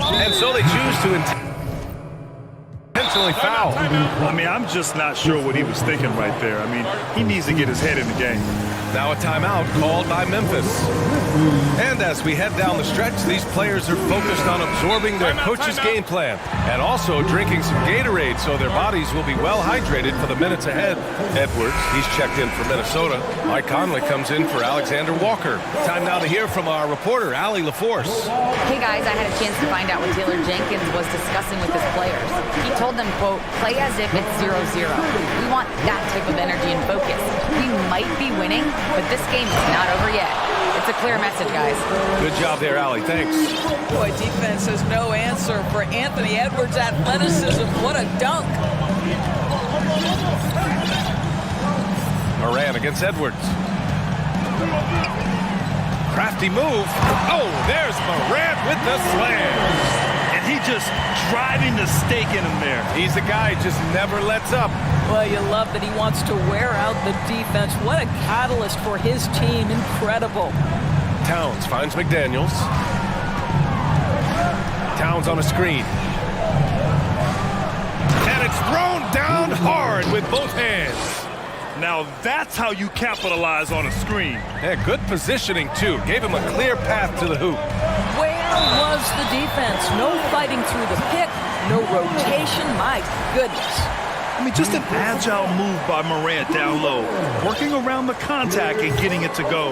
And so they choose to intentionally foul. I mean, I'm just not sure what he was thinking right there. I mean, he needs to get his head in the game. Now a timeout called by Memphis. And as we head down the stretch, these players are focused on absorbing their coach's game plan and also drinking some Gatorade so their bodies will be well hydrated for the minutes ahead. Edwards, he's checked in for Minnesota. Mike Conley comes in for Alexander Walker. Time now to hear from our reporter, Allie LaForce. Hey guys, I had a chance to find out what Taylor Jenkins was discussing with his players. He told them, quote, play as if it's 0-0. We want that type of energy and focus. We might be winning, but this game is not over yet. It's a clear message, guys. Good job there, Allie. Thanks. Boy, defense has no answer for Anthony Edwards' athleticism. What a dunk. Morant against Edwards. Crafty move. Oh, there's Morant with the slam. And he just driving the stake in him there. He's a guy who just never lets up. Well, you love that he wants to wear out the defense. What a catalyst for his team. Incredible. Towns finds McDaniels. Towns on a screen. And it's thrown down hard with both hands. Now that's how you capitalize on a screen. Yeah, good positioning, too. Gave him a clear path to the hoop. Where was the defense? No fighting through the pick, no rotation. My goodness. I mean, just an agile move by Morant down low, working around the contact and getting it to go.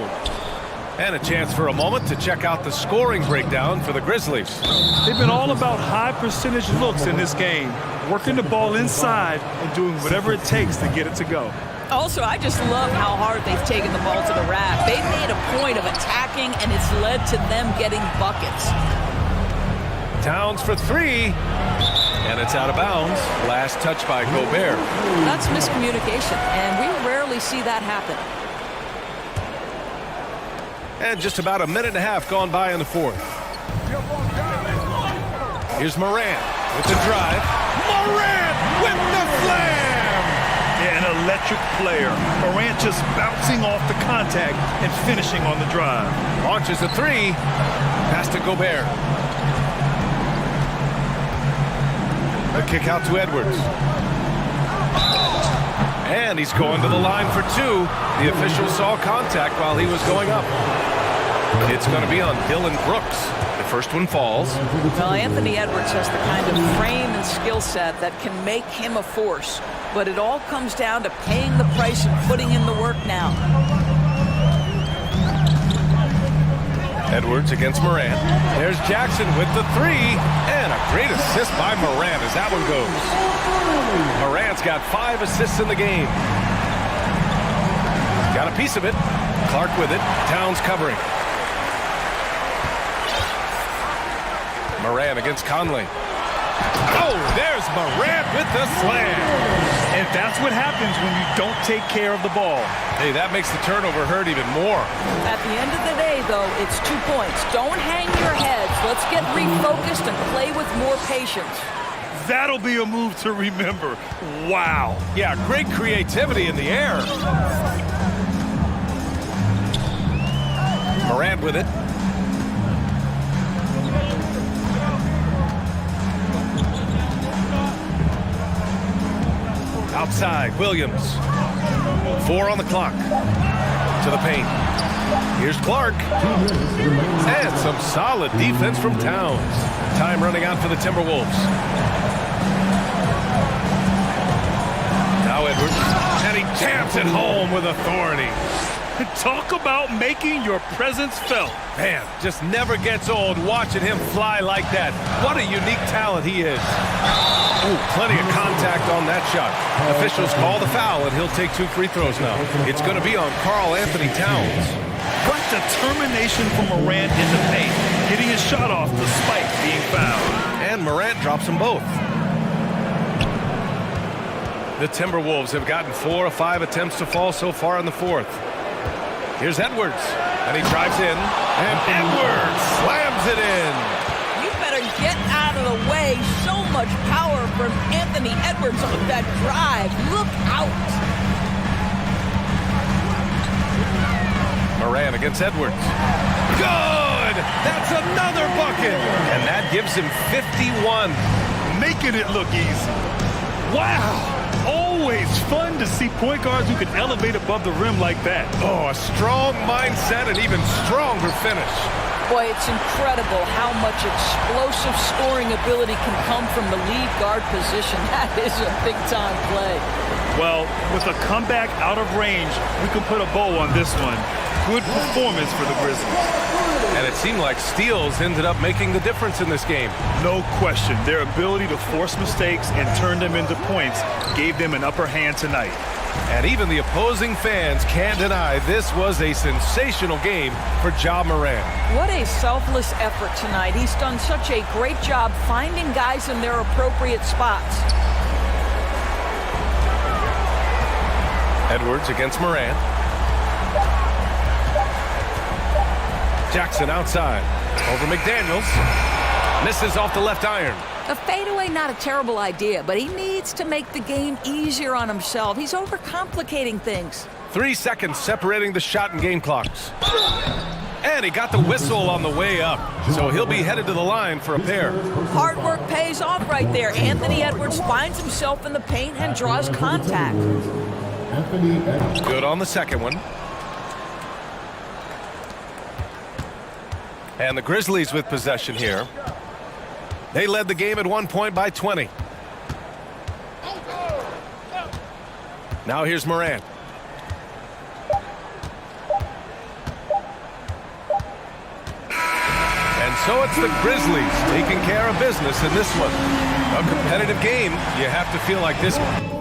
And a chance for a moment to check out the scoring breakdown for the Grizzlies. They've been all about high percentage looks in this game, working the ball inside and doing whatever it takes to get it to go. Also, I just love how hard they've taken the ball to the rack. They've made a point of attacking, and it's led to them getting buckets. Towns for three, and it's out of bounds. Last touch by Gobert. That's miscommunication, and we rarely see that happen. And just about a minute and a half gone by in the fourth. Here's Morant with the drive. Morant with the slam! Yeah, an electric player. Morant just bouncing off the contact and finishing on the drive. Launches a three. Pass to Gobert. A kick out to Edwards. And he's going to the line for two. The official saw contact while he was going up. It's going to be on Dylan Brooks. The first one falls. Well, Anthony Edwards has the kind of frame and skill set that can make him a force. But it all comes down to paying the price and putting in the work now. Edwards against Morant. There's Jackson with the three. And a great assist by Morant as that one goes. Morant's got 5 assists in the game. Got a piece of it. Clark with it. Towns covering. Morant against Conley. Oh, there's Morant with the slam. And that's what happens when you don't take care of the ball. Hey, that makes the turnover hurt even more. At the end of the day, though, it's 2 points. Don't hang your heads. Let's get refocused and play with more patience. That'll be a move to remember. Wow. Yeah, great creativity in the air. Morant with it. Outside, Williams. 4 on the clock. To the paint. Here's Clark. And some solid defense from Towns. Time running out for the Timberwolves. Now Edwards. And he jams it home with authority. Talk about making your presence felt. Man, just never gets old watching him fly like that. What a unique talent he is. Ooh, plenty of contact on that shot. Officials call the foul, and he'll take 2 free throws now. It's going to be on Karl Anthony Towns. What determination from Morant in the paint, getting his shot off despite being fouled. And Morant drops them both. The Timberwolves have gotten 4 of 5 attempts to fall so far in the fourth. Here's Edwards, and he drives in, and Edwards slams it in. You better get out of the way. So much power from Anthony Edwards on that drive. Look out. Morant against Edwards. Good! That's another bucket! And that gives him 51. Making it look easy. Wow! Always fun to see point guards who can elevate above the rim like that. Oh, a strong mindset and even stronger finish. Boy, it's incredible how much explosive scoring ability can come from the lead guard position. That is a big-time play. Well, with a comeback out of range, we can put a bow on this one. Good performance for the Grizzlies. And it seemed like steals ended up making the difference in this game. No question. Their ability to force mistakes and turn them into points gave them an upper hand tonight. And even the opposing fans can't deny this was a sensational game for Ja Morant. What a selfless effort tonight. He's done such a great job finding guys in their appropriate spots. Edwards against Morant. Jackson outside. Over McDaniels. Misses off the left iron. A fadeaway, not a terrible idea, but he needs to make the game easier on himself. He's overcomplicating things. 3 seconds separating the shot and game clocks. And he got the whistle on the way up. So he'll be headed to the line for a pair. Hard work pays off right there. Anthony Edwards finds himself in the paint and draws contact. Good on the second one. And the Grizzlies with possession here. They led the game at one point by 20. Now here's Morant. And so it's the Grizzlies taking care of business in this one. A competitive game. You have to feel like this one.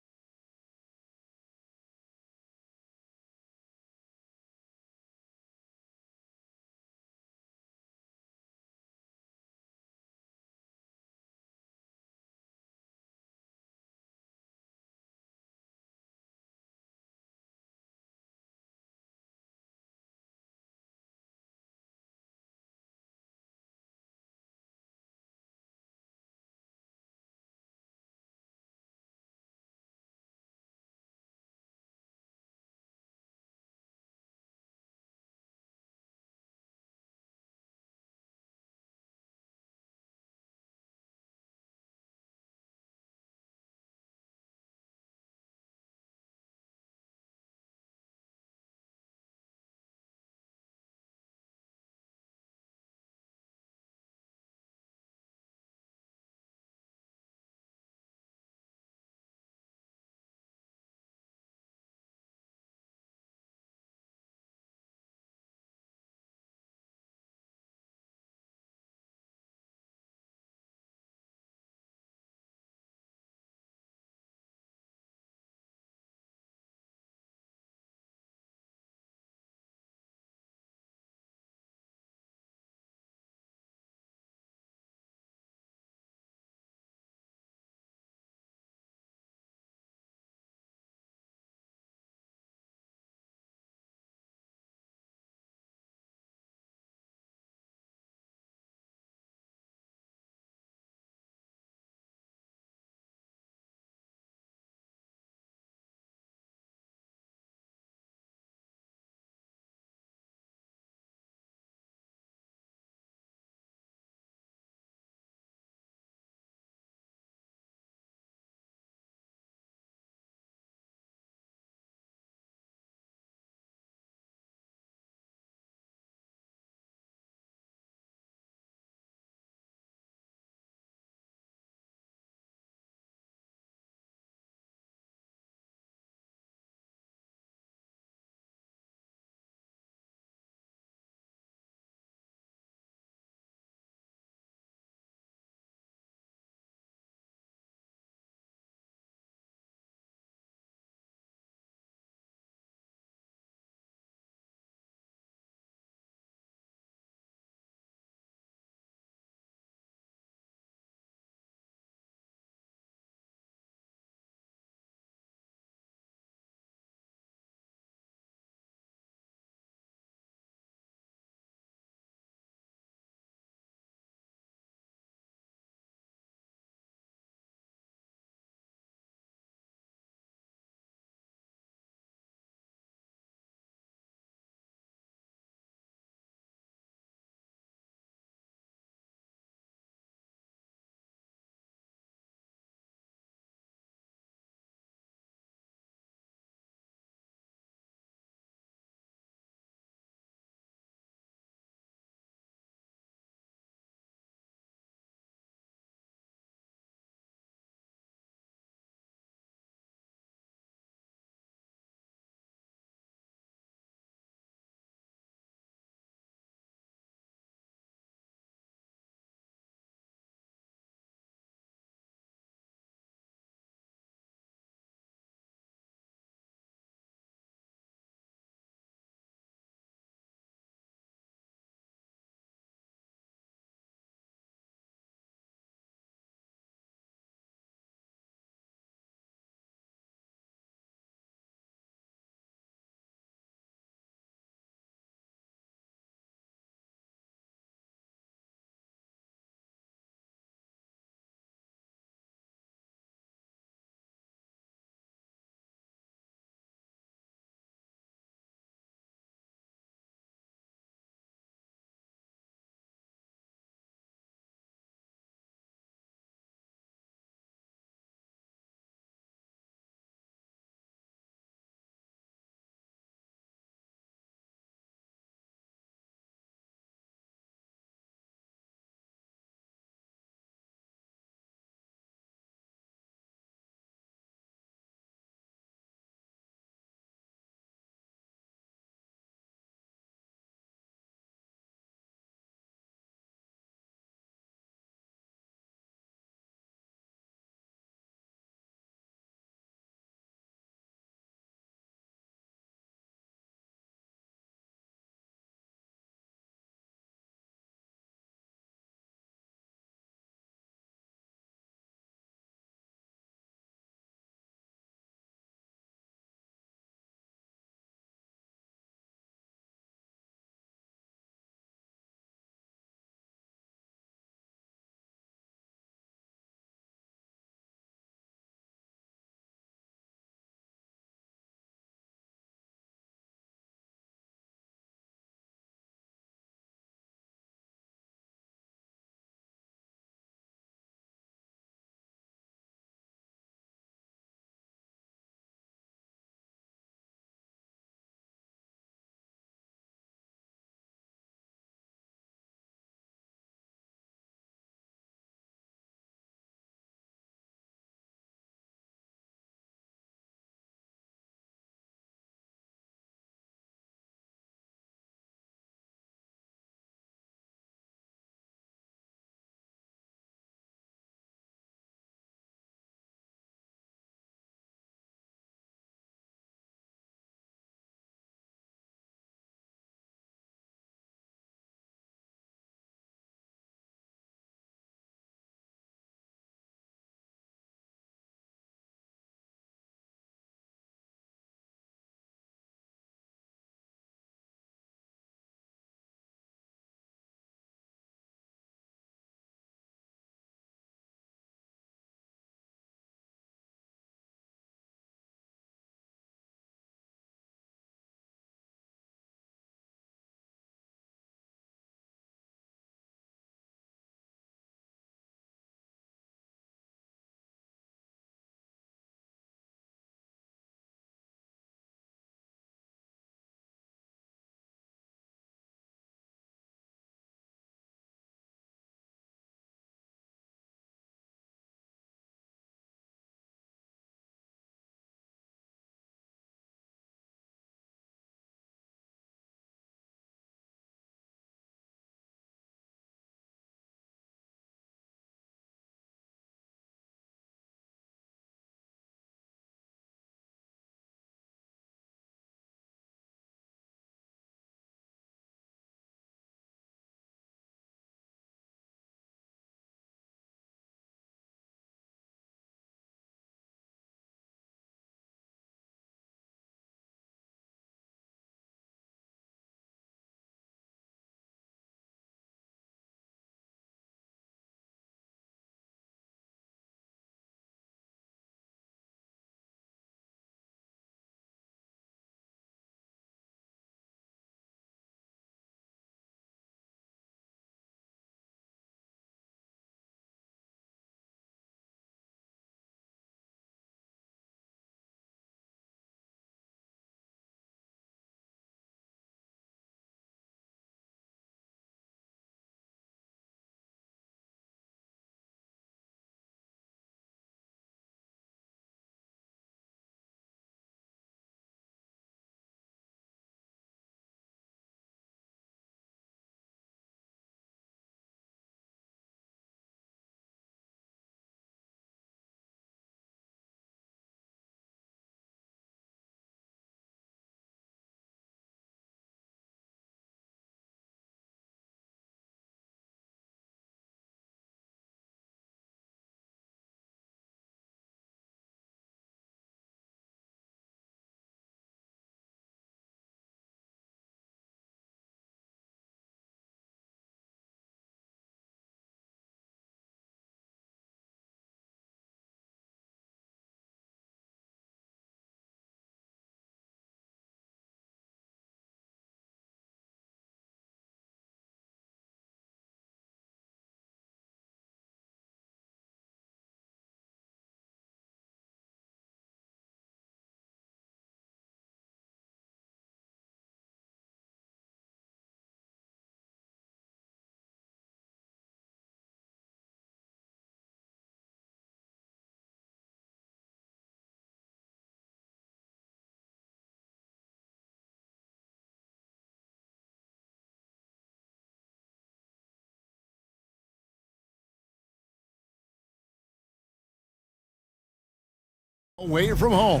Away from home.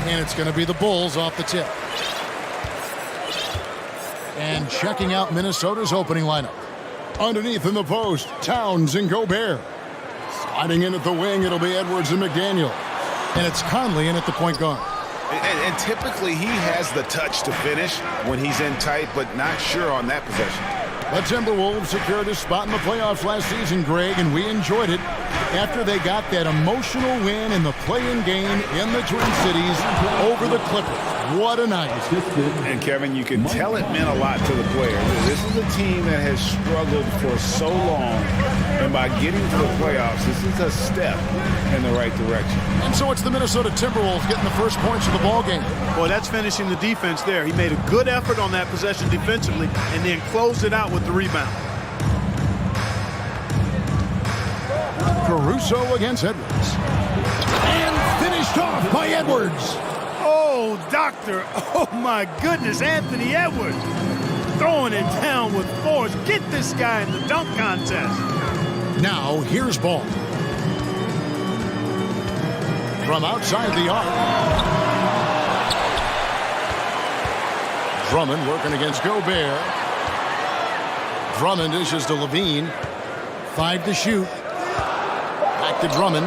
And it's going to be the Bulls off the tip. And checking out Minnesota's opening lineup. Underneath in the post, Towns and Gobert. Sliding in at the wing, it'll be Edwards and McDaniel. And it's Conley in at the point guard. And typically he has the touch to finish when he's in tight, but not sure on that possession. The Timberwolves secured a spot in the playoffs last season, Greg, and we enjoyed it after they got that emotional win in the play-in game in the Twin Cities over the Clippers. What a night. And Kevin, you can tell it meant a lot to the players. This is a team that has struggled for so long, and by getting to the playoffs, this is a step in the right direction. And so it's the Minnesota Timberwolves getting the first points of the ball game. Boy, that's finishing the defense there. He made a good effort on that possession defensively and then closed it out with the rebound. Caruso against Edwards. And finished off by Edwards. Oh, doctor. Oh, my goodness. Anthony Edwards throwing it down with force. Get this guy in the dunk contest. Now, here's Ball. From outside the arc. Drummond working against Gobert. Drummond dishes to Levine. 5 to shoot. Back to Drummond.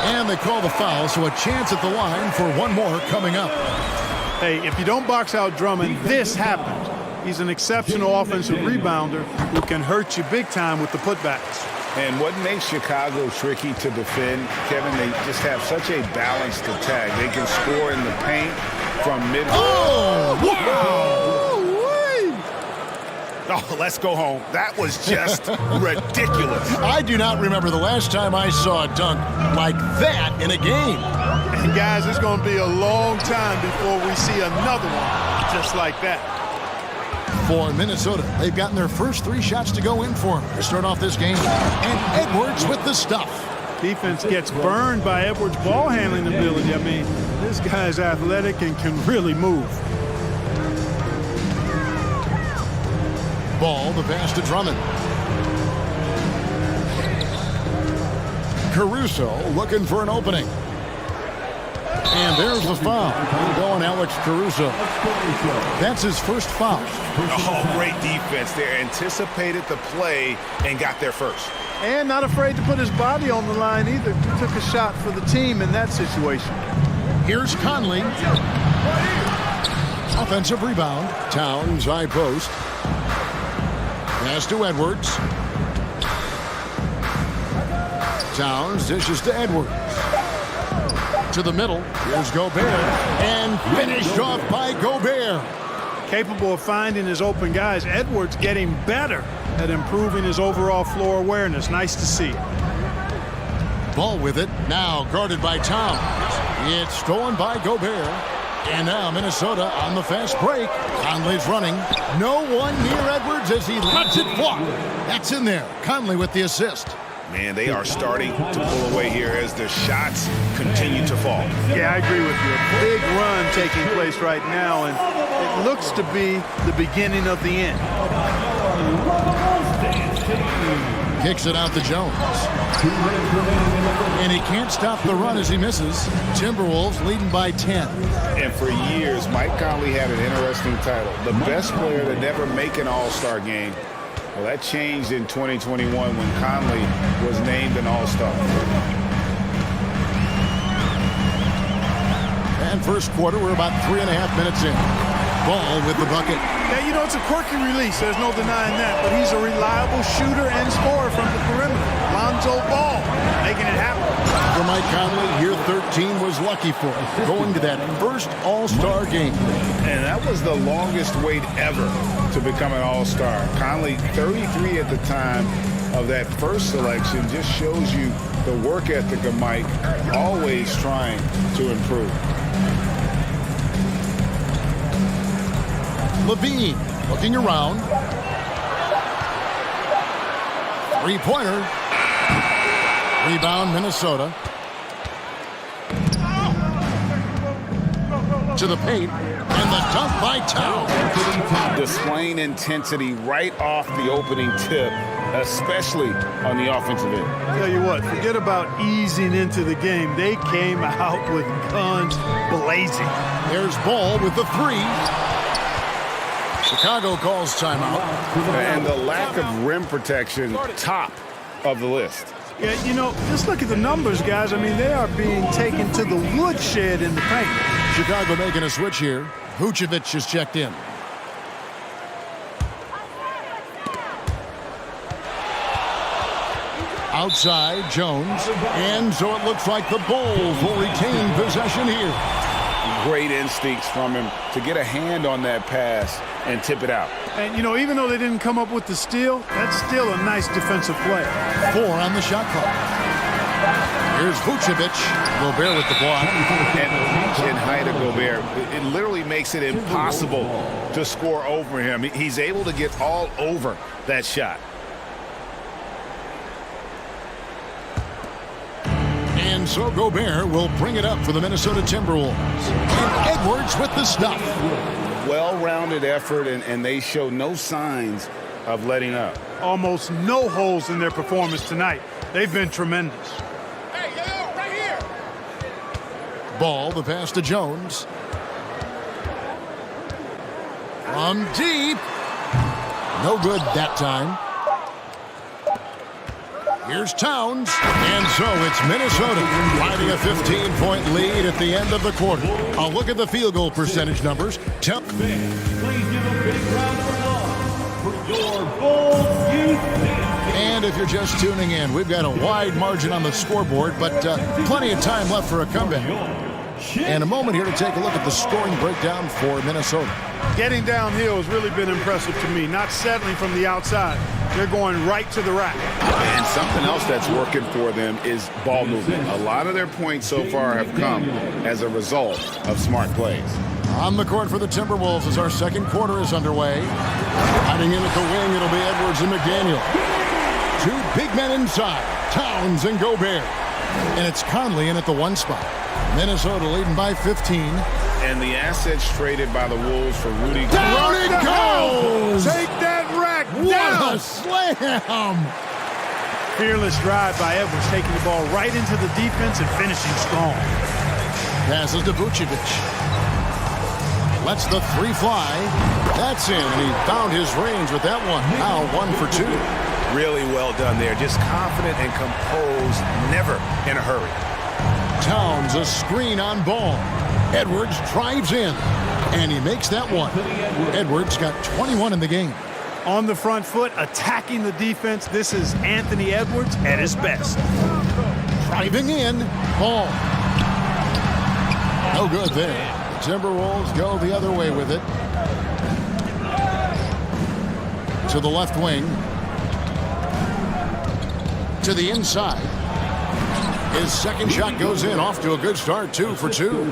And they call the foul, so a chance at the line for one more coming up. Hey, if you don't box out Drummond, this happens. He's an exceptional offensive rebounder who can hurt you big time with the putbacks. And what makes Chicago tricky to defend, Kevin, they just have such a balanced attack. They can score in the paint from mid. Oh, wow! Oh, let's go home. That was just ridiculous. I do not remember the last time I saw a dunk like that in a game. And guys, it's going to be a long time before we see another one just like that. For Minnesota, they've gotten their first 3 shots to go in for them to start off this game. And Edwards with the stuff. Defense gets burned by Edwards' ball handling ability. I mean, this guy's athletic and can really move. Ball, the pass to Drummond. Caruso looking for an opening. And there's the foul. Going Alex Caruso. That's his first foul. Oh, great defense there. Anticipated the play and got there first. And not afraid to put his body on the line either. Took a shot for the team in that situation. Here's Conley. Offensive rebound. Towns, high post. Pass to Edwards. Towns dishes to Edwards. To the middle. Here's Gobert. And finished off by Gobert. Capable of finding his open guys. Edwards getting better at improving his overall floor awareness. Nice to see. Ball with it. Now guarded by Towns. It's stolen by Gobert. And now Minnesota on the fast break. Conley's running. No one near Edwards as he lets it fly. That's in there. Conley with the assist. Man, they are starting to pull away here as the shots continue to fall. Yeah, I agree with you. A big run taking place right now, and it looks to be the beginning of the end. Kicks it out to Jones. And he can't stop the run as he misses. Timberwolves leading by 10. And for years, Mike Conley had an interesting title. The best player to never make an all-star game. Well, that changed in 2021 when Conley was named an all-star. And first quarter, we're about 3.5 minutes in. Ball with the bucket. Yeah, you know, it's a quirky release. There's no denying that. But he's a reliable shooter and scorer from the perimeter. Lonzo Ball making it happen. For Mike Conley, year 13 was lucky for him, going to that first all-star game. And that was the longest wait ever to become an all-star. Conley, 33 at the time of that first selection, just shows you the work ethic of Mike, always trying to improve. Levine looking around. Three-pointer. Rebound, Minnesota. To the paint. And the dunk by Towns. Displaying intensity right off the opening tip, especially on the offensive end. Tell you what, forget about easing into the game. They came out with guns blazing. There's Ball with the three. Chicago calls timeout. And the lack of rim protection, top of the list. Yeah, you know, just look at the numbers, guys. I mean, they are being taken to the woodshed in the paint. Chicago making a switch here. Vucevic is checked in. Outside, Jones. And so it looks like the Bulls will retain possession here. Great instincts from him to get a hand on that pass and tip it out. And, you know, even though they didn't come up with the steal, that's still a nice defensive play. 4 on the shot clock. Here's Vucevic. Gobert with the block. And the reach and height of Gobert, it literally makes it impossible to score over him. He's able to get all over that shot. And so Gobert will bring it up for the Minnesota Timberwolves. And Edwards with the stuff. Well-rounded effort, and they show no signs of letting up. Almost no holes in their performance tonight. They've been tremendous. Hey, right here. Ball, the pass to Jones. From deep. No good that time. Here's Towns, and so it's Minnesota finding a 15-point lead at the end of the quarter. A look at the field goal percentage numbers. Please give a big round of applause for your Bulls youth. And if you're just tuning in, we've got a wide margin on the scoreboard, but plenty of time left for a comeback. And a moment here to take a look at the scoring breakdown for Minnesota. Getting downhill has really been impressive to me, not settling from the outside. They're going right to the rack. And something else that's working for them is ball movement. A lot of their points so far have come as a result of smart plays. On the court for the Timberwolves as our second quarter is underway. Hiding in at the wing, it'll be Edwards and McDaniel. 2 big men inside, Towns and Gobert. And it's Conley in at the 1 spot. Minnesota leading by 15. And the assets traded by the Wolves for Rudy. Down it goes! Take that rack What down! a slam! Fearless drive by Edwards, taking the ball right into the defense and finishing strong. Passes to Vucevic. Lets the 3 fly. That's in, and he found his range with that one. Now 1 for 2. Really well done there. Just confident and composed, never in a hurry. Towns, a screen on Ball. Edwards drives in, and he makes that one. Edwards got 21 in the game. On the front foot, attacking the defense. This is Anthony Edwards at his best. Driving in, Ball. No good there. The Timberwolves go the other way with it. To the left wing. To the inside. His second shot goes in, off to a good start, 2 for 2.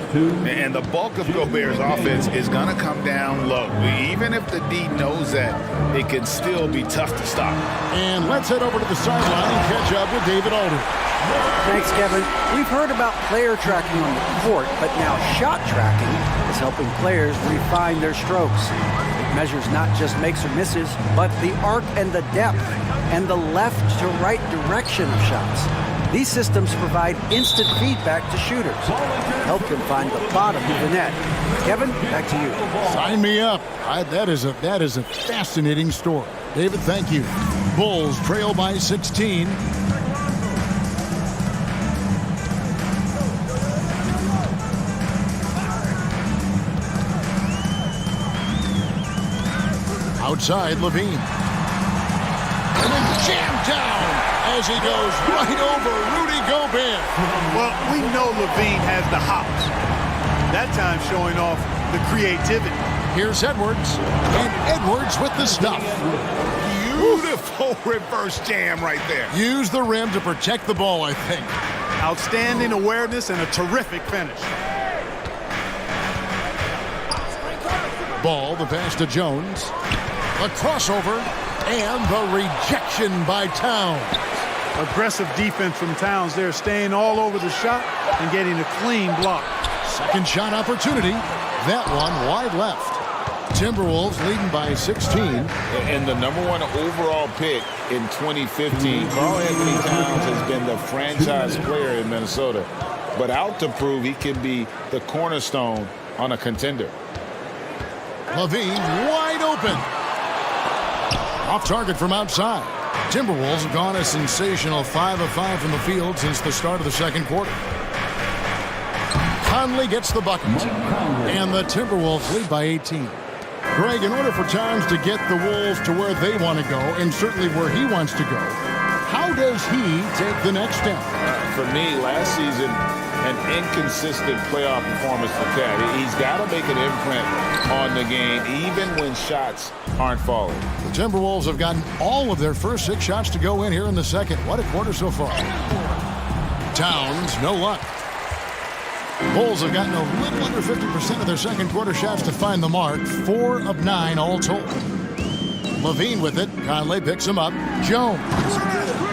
And the bulk of Gobert's offense is going to come down low. Even if the D knows that, it can still be tough to stop. And let's head over to the sideline and catch up with David Aldridge. Thanks, Kevin. We've heard about player tracking on the court, but now shot tracking is helping players refine their strokes. It measures not just makes or misses, but the arc and the depth and the left to right direction of shots. These systems provide instant feedback to shooters, help them find the bottom of the net. Kevin, back to you. Sign me up. That is a fascinating story. David, thank you. Bulls trail by 16. Outside, Levine. And then jammed down as he goes right over Rudy Gobert. Well, we know Levine has the hops. That time showing off the creativity. Here's Edwards, and Edwards with the stuff. Beautiful reverse jam right there. Use the rim to protect the ball, I think. Outstanding awareness and a terrific finish. Ball, the pass to Jones. A crossover, and the rejection by Towns. Aggressive defense from Towns there, staying all over the shot and getting a clean block. Second shot opportunity. That one wide left. Timberwolves leading by 16. And the #1 overall pick in 2015, Karl Anthony Towns has been the franchise player in Minnesota, but out to prove he can be the cornerstone on a contender. Levine wide open. Off target from outside. Timberwolves have gone a sensational 5 of 5 from the field since the start of the second quarter. Conley gets the bucket, and the Timberwolves lead by 18. Greg, in order for Towns to get the Wolves to where they want to go, and certainly where he wants to go, how does he take the next step? For me, last season, an inconsistent playoff performance for Cat. He's got to make an imprint on the game, even when shots aren't falling. The Timberwolves have gotten all of their first 6 shots to go in here in the second. What a quarter so far. Towns, no luck. Bulls have gotten a little under 50% of their second quarter shots to find the mark. 4 of 9 all told. Levine with it. Conley picks him up. Jones.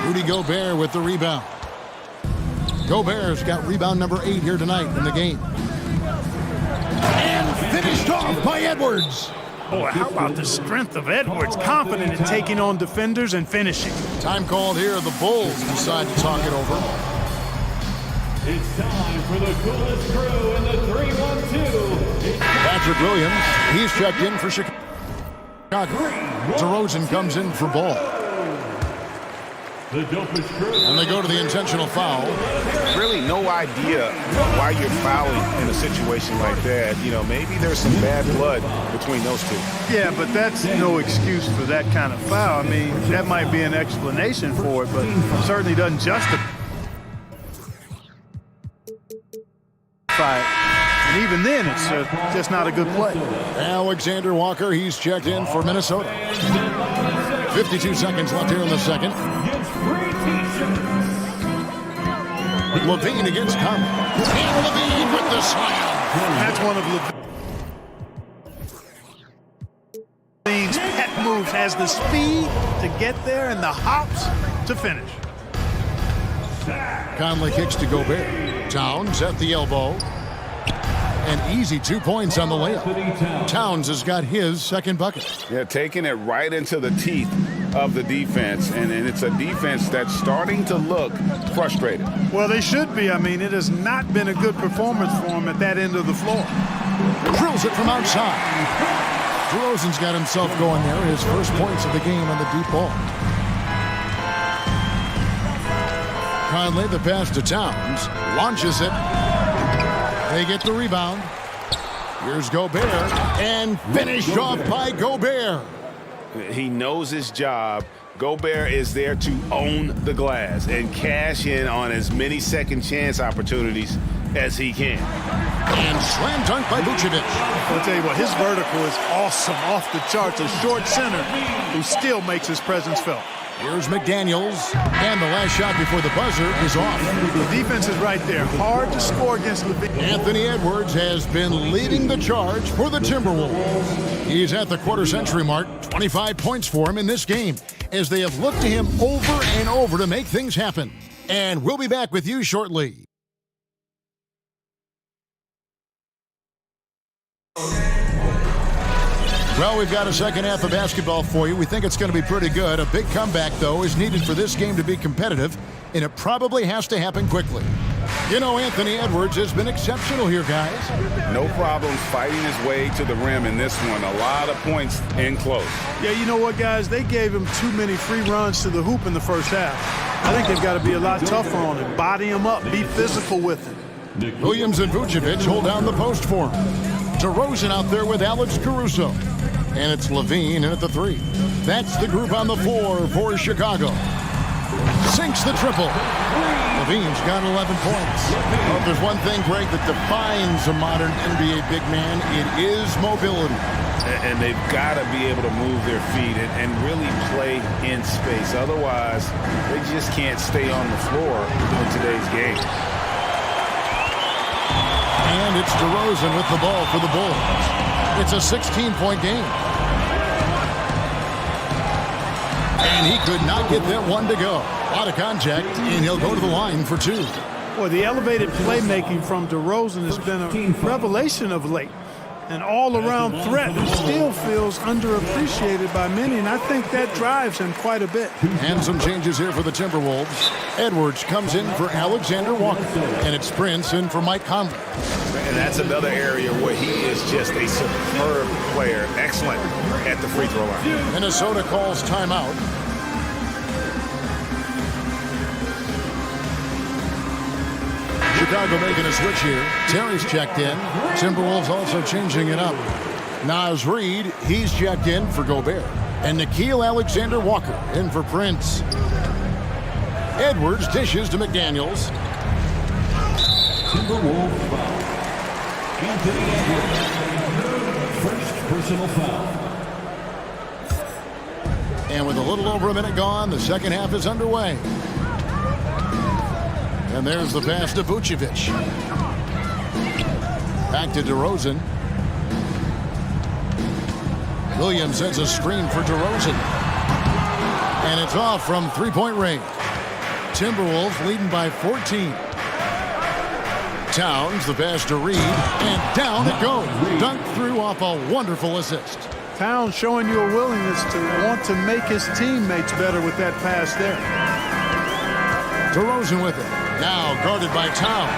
Rudy Gobert with the rebound. Gobert's got rebound number 8 here tonight in the game. And finished off by Edwards. Boy, how about the strength of Edwards? Confident in taking on defenders and finishing. Time called here. The Bulls decide to talk it over. It's time for the coolest crew in the 3-1-2. Patrick Williams, he's checked in for Chicago. DeRozan comes in for Ball. The dopest crew. And they go to the intentional foul. Really no idea why you're fouling in a situation like that. You know, maybe there's some bad blood between those two. Yeah, but that's no excuse for that kind of foul. I mean, that might be an explanation for it, but certainly doesn't justify it. And even then, it's just not a good play. Alexander Walker, he's checked in for Minnesota. 52 seconds left here in the second. Levine against Conley. And Levine with the slam. That's one of Levine's pet moves. Has the speed to get there and the hops to finish. Conley kicks to Gobert. Towns at the elbow. An easy 2 points on the layup. Towns has got his second bucket. Yeah, taking it right into the teeth of the defense, and it's a defense that's starting to look frustrated. Well, they should be. I mean, it has not been a good performance for him at that end of the floor. Drills it from outside. DeRozan's got himself going there. His first points of the game on the deep ball. Conley, the pass to Towns. Launches it. They get the rebound. Here's Gobert. And finished off by Gobert. He knows his job. Gobert is there to own the glass and cash in on as many second chance opportunities as he can. And slam dunk by Vucevic. I'll tell you what, his vertical is awesome, off the charts. A short center who still makes his presence felt. Here's McDaniels, and the last shot before the buzzer is off. The defense is right there. Hard to score against Levine. Anthony Edwards has been leading the charge for the Timberwolves. He's at the quarter-century mark, 25 points for him in this game, as they have looked to him over and over to make things happen. And we'll be back with you shortly. Well, we've got a second half of basketball for you. We think it's going to be pretty good. A big comeback, though, is needed for this game to be competitive, and it probably has to happen quickly. You know, Anthony Edwards has been exceptional here, guys. No problems fighting his way to the rim in this one. A lot of points in close. Yeah, you know what, guys? They gave him too many free runs to the hoop in the first half. I think they've got to be a lot tougher on him. Body him up. Be physical with him. Williams and Vucevic hold down the post for him. DeRozan out there with Alex Caruso. And it's Levine in at the 3. That's the group on the floor for Chicago. Sinks the triple. Levine's got 11 points. Well, if there's one thing, Greg, that defines a modern NBA big man, it is mobility. And they've got to be able to move their feet and really play in space. Otherwise, they just can't stay on the floor in today's game. And it's DeRozan with the ball for the Bulls. It's a 16-point game. And he could not get that one to go. A lot of contact, and he'll go to the line for 2. Boy, the elevated playmaking from DeRozan has been a revelation of late. an all-around threat who still feels underappreciated by many, and I think that drives him quite a bit. And some changes here for the Timberwolves. Edwards comes in for Alexander Walker, and it's Prince in for Mike Conley. And that's another area where he is just a superb player, excellent at the free throw line. Minnesota calls timeout. Chicago making a switch here. Terry's checked in. Timberwolves also changing it up. Naz Reid, he's checked in for Gobert. And Nickeil Alexander-Walker in for Prince. Edwards dishes to McDaniels. Timberwolves foul. Anthony Edwards. First personal foul. And with a little over a minute gone, the second half is underway. And there's the pass to Vucevic. Back to DeRozan. Williams sends a screen for DeRozan. And it's off from three-point range. Timberwolves leading by 14. Towns, the pass to Reid, and down it goes. Dunked through off a wonderful assist. Towns showing you a willingness to want to make his teammates better with that pass there. DeRozan with it. Now guarded by Towns.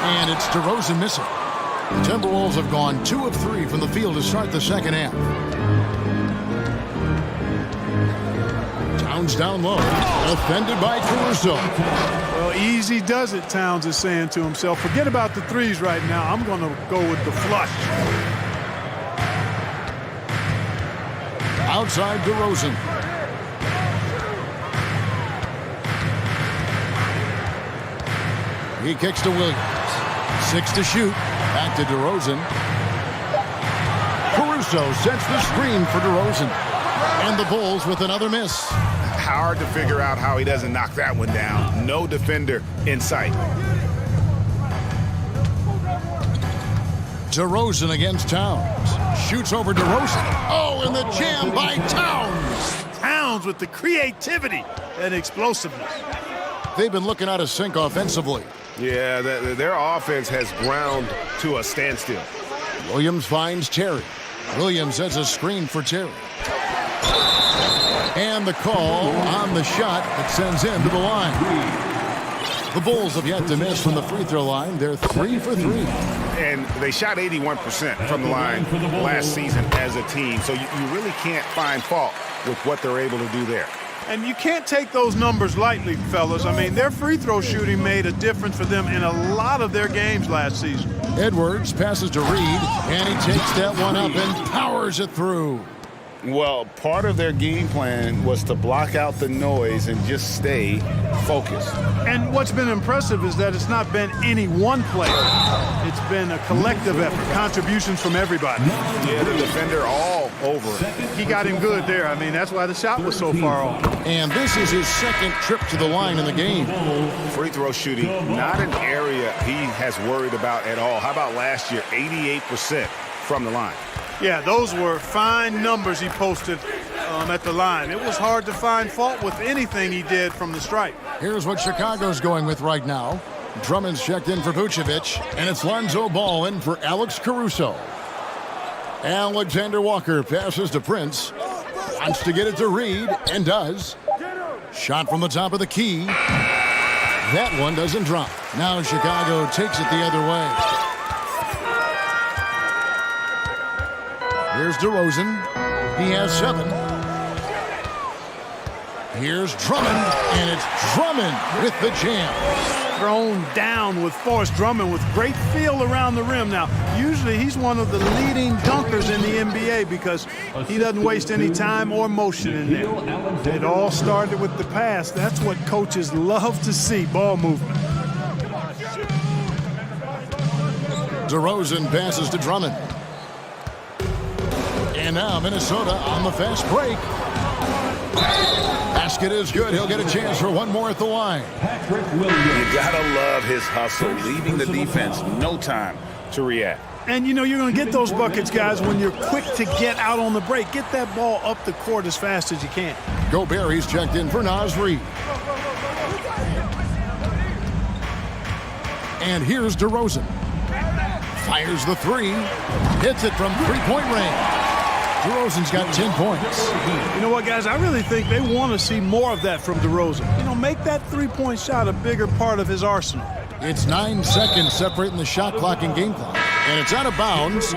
And it's DeRozan missing. The Timberwolves have gone 2 of 3 from the field to start the second half. Towns down low. Offended by Caruso. Well, easy does it, Towns is saying to himself. Forget about the threes right now. I'm going to go with the flush. Outside DeRozan. He kicks to Williams. 6 to shoot. Back to DeRozan. Caruso sets the screen for DeRozan. And the Bulls with another miss. Hard to figure out how he doesn't knock that one down. No defender in sight. DeRozan against Towns. Shoots over DeRozan. Oh, and the jam by Towns. Towns with the creativity and explosiveness. They've been looking out of sync offensively. Yeah, their offense has ground to a standstill. Williams finds Terry. Williams sets a screen for Terry. And the call on the shot that sends him to the line. The Bulls have yet to miss from the free throw line. They're 3 for 3. And they shot 81% from the line last season as a team. So you really can't find fault with what they're able to do there. And you can't take those numbers lightly, fellas. I mean, their free throw shooting made a difference for them in a lot of their games last season. Edwards passes to Reid, and he takes that one up and powers it through. Well, part of their game plan was to block out the noise and just stay focused. And what's been impressive is that it's not been any one player. It's been a collective effort, contributions from everybody. Yeah, the defender all over it. He got him good there. I mean, that's why the shot was so far off. And this is his second trip to the line in the game. Free throw shooting, not an area he has worried about at all. How about last year, 88% from the line? Yeah, those were fine numbers he posted at the line. It was hard to find fault with anything he did from the stripe. Here's what Chicago's going with right now. Drummond's checked in for Vucevic, and it's Lonzo Ball in for Alex Caruso. Alexander Walker passes to Prince. Wants to get it to Reid, and does. Shot from the top of the key. That one doesn't drop. Now Chicago takes it the other way. Here's DeRozan. He has 7. Here's Drummond, and it's Drummond with the jam. Thrown down with force. Drummond with great feel around the rim. Now, usually he's one of the leading dunkers in the NBA because he doesn't waste any time or motion in there. It all started with the pass. That's what coaches love to see, ball movement. DeRozan passes to Drummond. And now Minnesota on the fast break. Basket is good. He'll get a chance for one more at the line. You gotta love his hustle, leaving the defense no time to react. And you know you're going to get those buckets, guys, when you're quick to get out on the break. Get that ball up the court as fast as you can. Gobert, he's checked in for Naz Reid. And here's DeRozan. Fires the three. Hits it from three-point range. DeRozan's got 10 points. You know what, guys? I really think they want to see more of that from DeRozan. You know, make that three-point shot a bigger part of his arsenal. It's 9 seconds separating the shot clock and game clock. And it's out of bounds.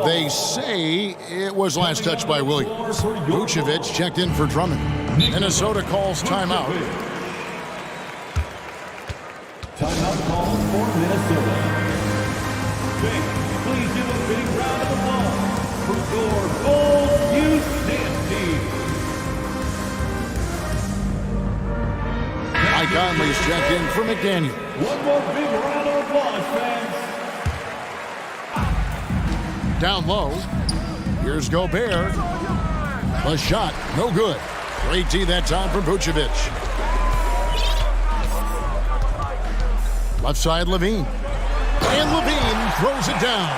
They say it was last touched by Williams. Vucevic checked in for Drummond. Minnesota calls timeout. Timeout called for Minnesota. Please give a big round of applause for your Gold Youth Dance Team. Mike Conley's checked in for McDaniel. One more big round of applause, fans. Down low. Here's Gobert. The shot, no good. Great D that time from Vucevic. Left side, Levine. And Levine throws it down.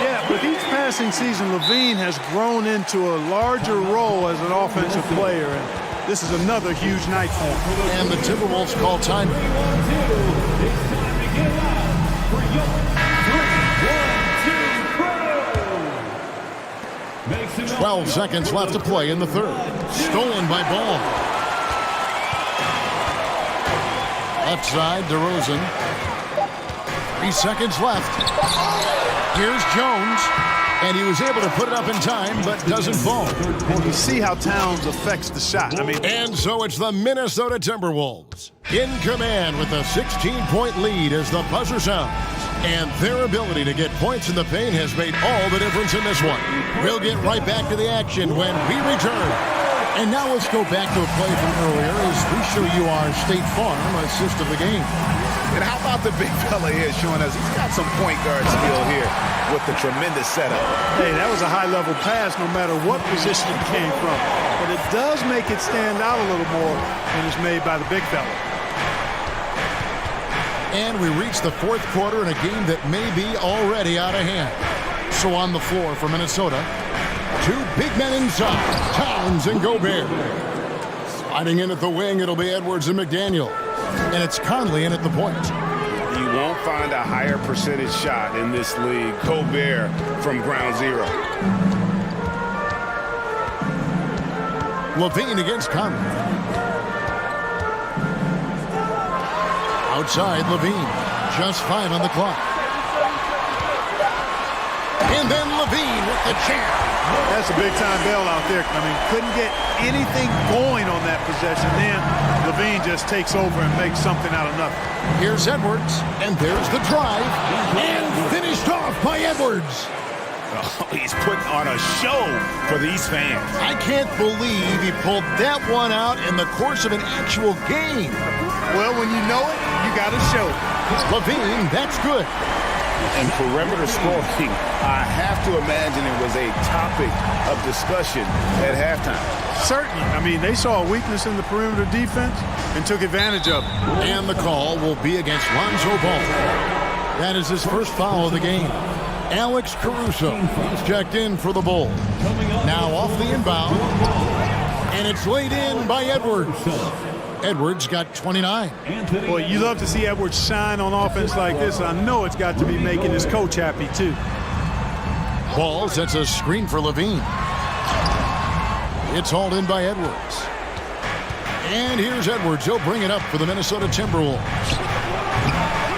Yeah, with each passing season, Levine has grown into a larger role as an offensive player, and this is another huge night for him. And the Timberwolves call time. 12 seconds left to play in the third. Stolen by Ball. Left side, DeRozan. 3 seconds left. Here's Jones. And he was able to put it up in time, but doesn't fall. And you see how Towns affects the shot. And so it's the Minnesota Timberwolves in command with a 16-point lead as the buzzer sounds. And their ability to get points in the paint has made all the difference in this one. We'll get right back to the action when we return. And now let's go back to a play from earlier as we show you our State Farm assist of the game. And how about the big fella here showing us he's got some point guard skill here with the tremendous setup. Hey, that was a high-level pass no matter what position it came from. But it does make it stand out a little more when it's made by the big fella. And we reach the fourth quarter in a game that may be already out of hand. So on the floor for Minnesota, two big men inside, Towns and Gobert. Sliding in at the wing, it'll be Edwards and McDaniel. And it's Conley in at the point. You won't find a higher percentage shot in this league. Gobert from ground zero. Levine against Conley. Outside, Levine. Just 5 on the clock. And then Levine with the jam. That's a big-time bailout there. Couldn't get anything going on that possession. Then Levine just takes over and makes something out of nothing. Here's Edwards, and there's the drive. And finished off by Edwards. Oh, he's putting on a show for these fans. I can't believe he pulled that one out in the course of an actual game. Well, when you know it, you got to show it. Levine, that's good. And perimeter scoring, I have to imagine it was a topic of discussion at halftime. Certainly. They saw a weakness in the perimeter defense and took advantage of it. And the call will be against Lonzo Ball. That is his first foul of the game. Alex Caruso is checked in for the Bulls. Now off the inbound. And it's laid in by Edwards. Edwards got 29. Boy, you love to see Edwards shine on offense like this. I know it's got to be making his coach happy, too. Ball sets a screen for Levine. It's hauled in by Edwards. And here's Edwards. He'll bring it up for the Minnesota Timberwolves.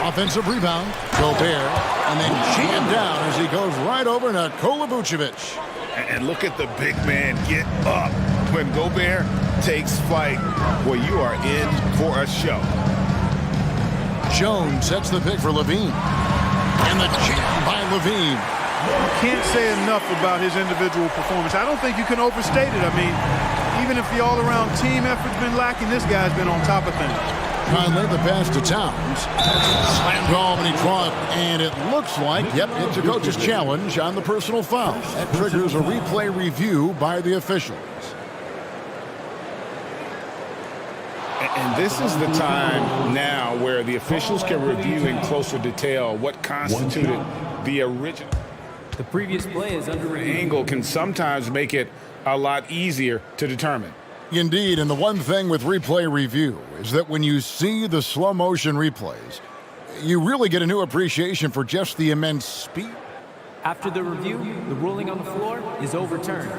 Offensive rebound. Gobert. And then jammed down as he goes right over to Vucevic. And look at the big man get up when Gobert takes flight. Well, you are in for a show. Jones sets the pick for Levine. And the jam by Levine. You can't say enough about his individual performance. I don't think you can overstate it. Even if the all-around team effort's been lacking, this guy's been on top of things. Conley, the pass to Towns. Slammed home and he caught. And it looks like, it's a coach's challenge on the personal foul. That triggers a replay review by the officials. And this is the time now where the officials can review in closer detail what constituted the original. The previous play is under review. Angle can sometimes make it a lot easier to determine. Indeed, and the one thing with replay review is that when you see the slow motion replays, you really get a new appreciation for just the immense speed After the review, the ruling on the floor is overturned.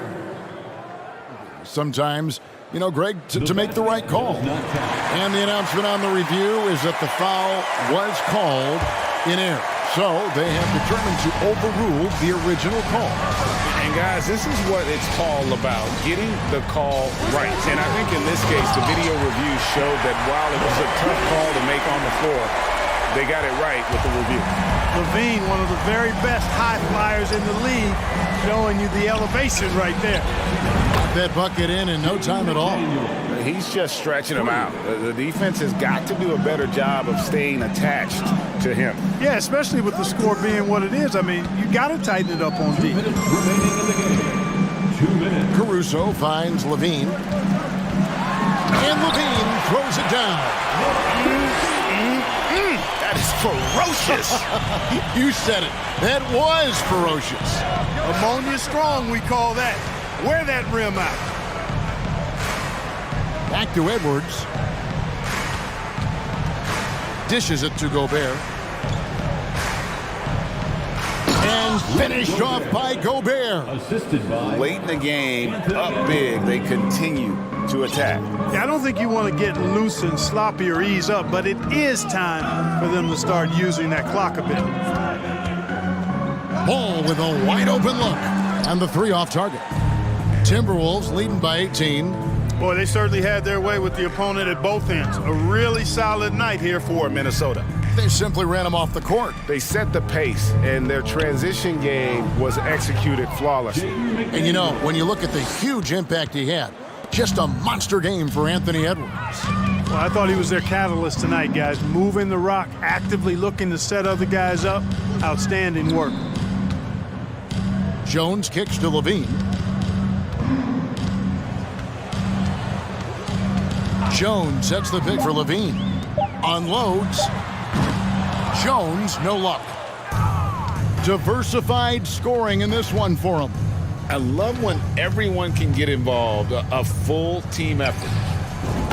Sometimes, you know, Greg, to make the right call. And the announcement on the review is that the foul was called in error. So they have determined to overrule the original call. And guys, this is what it's all about, getting the call right. And I think in this case, the video review showed that while it was a tough call to make on the floor, they got it right with the review. Levine, one of the very best high flyers in the league, showing you the elevation right there. That bucket in no time at all. He's just stretching them out. The defense has got to do a better job of staying attached to him. Yeah, especially with the score being what it is. I mean, you got to tighten it up on defense. Remaining in the game. 2 minutes. Caruso finds Levine. And Levine throws it down. That is ferocious. You said it. That was ferocious. Ammonia strong, we call that. Wear that rim out. Back to Edwards. Dishes it to Gobert. And finished off by Gobert. Assisted by... Late in the game, up big, they continue to attack. Yeah, I don't think you want to get loose and sloppy or ease up, but it is time for them to start using that clock a bit. Ball with a wide open look. And the three off target. Timberwolves leading by 18. Boy, they certainly had their way with the opponent at both ends. A really solid night here for Minnesota. They simply ran him off the court. They set the pace, and their transition game was executed flawlessly. And you know, when you look at the huge impact he had, just a monster game for Anthony Edwards. Well, I thought he was their catalyst tonight, guys. Moving the rock, actively looking to set other guys up. Outstanding work. Jones kicks to Levine. Jones sets the pick for Levine. Unloads. Jones, no luck. Diversified scoring in this one for him. I love when everyone can get involved, a full team effort.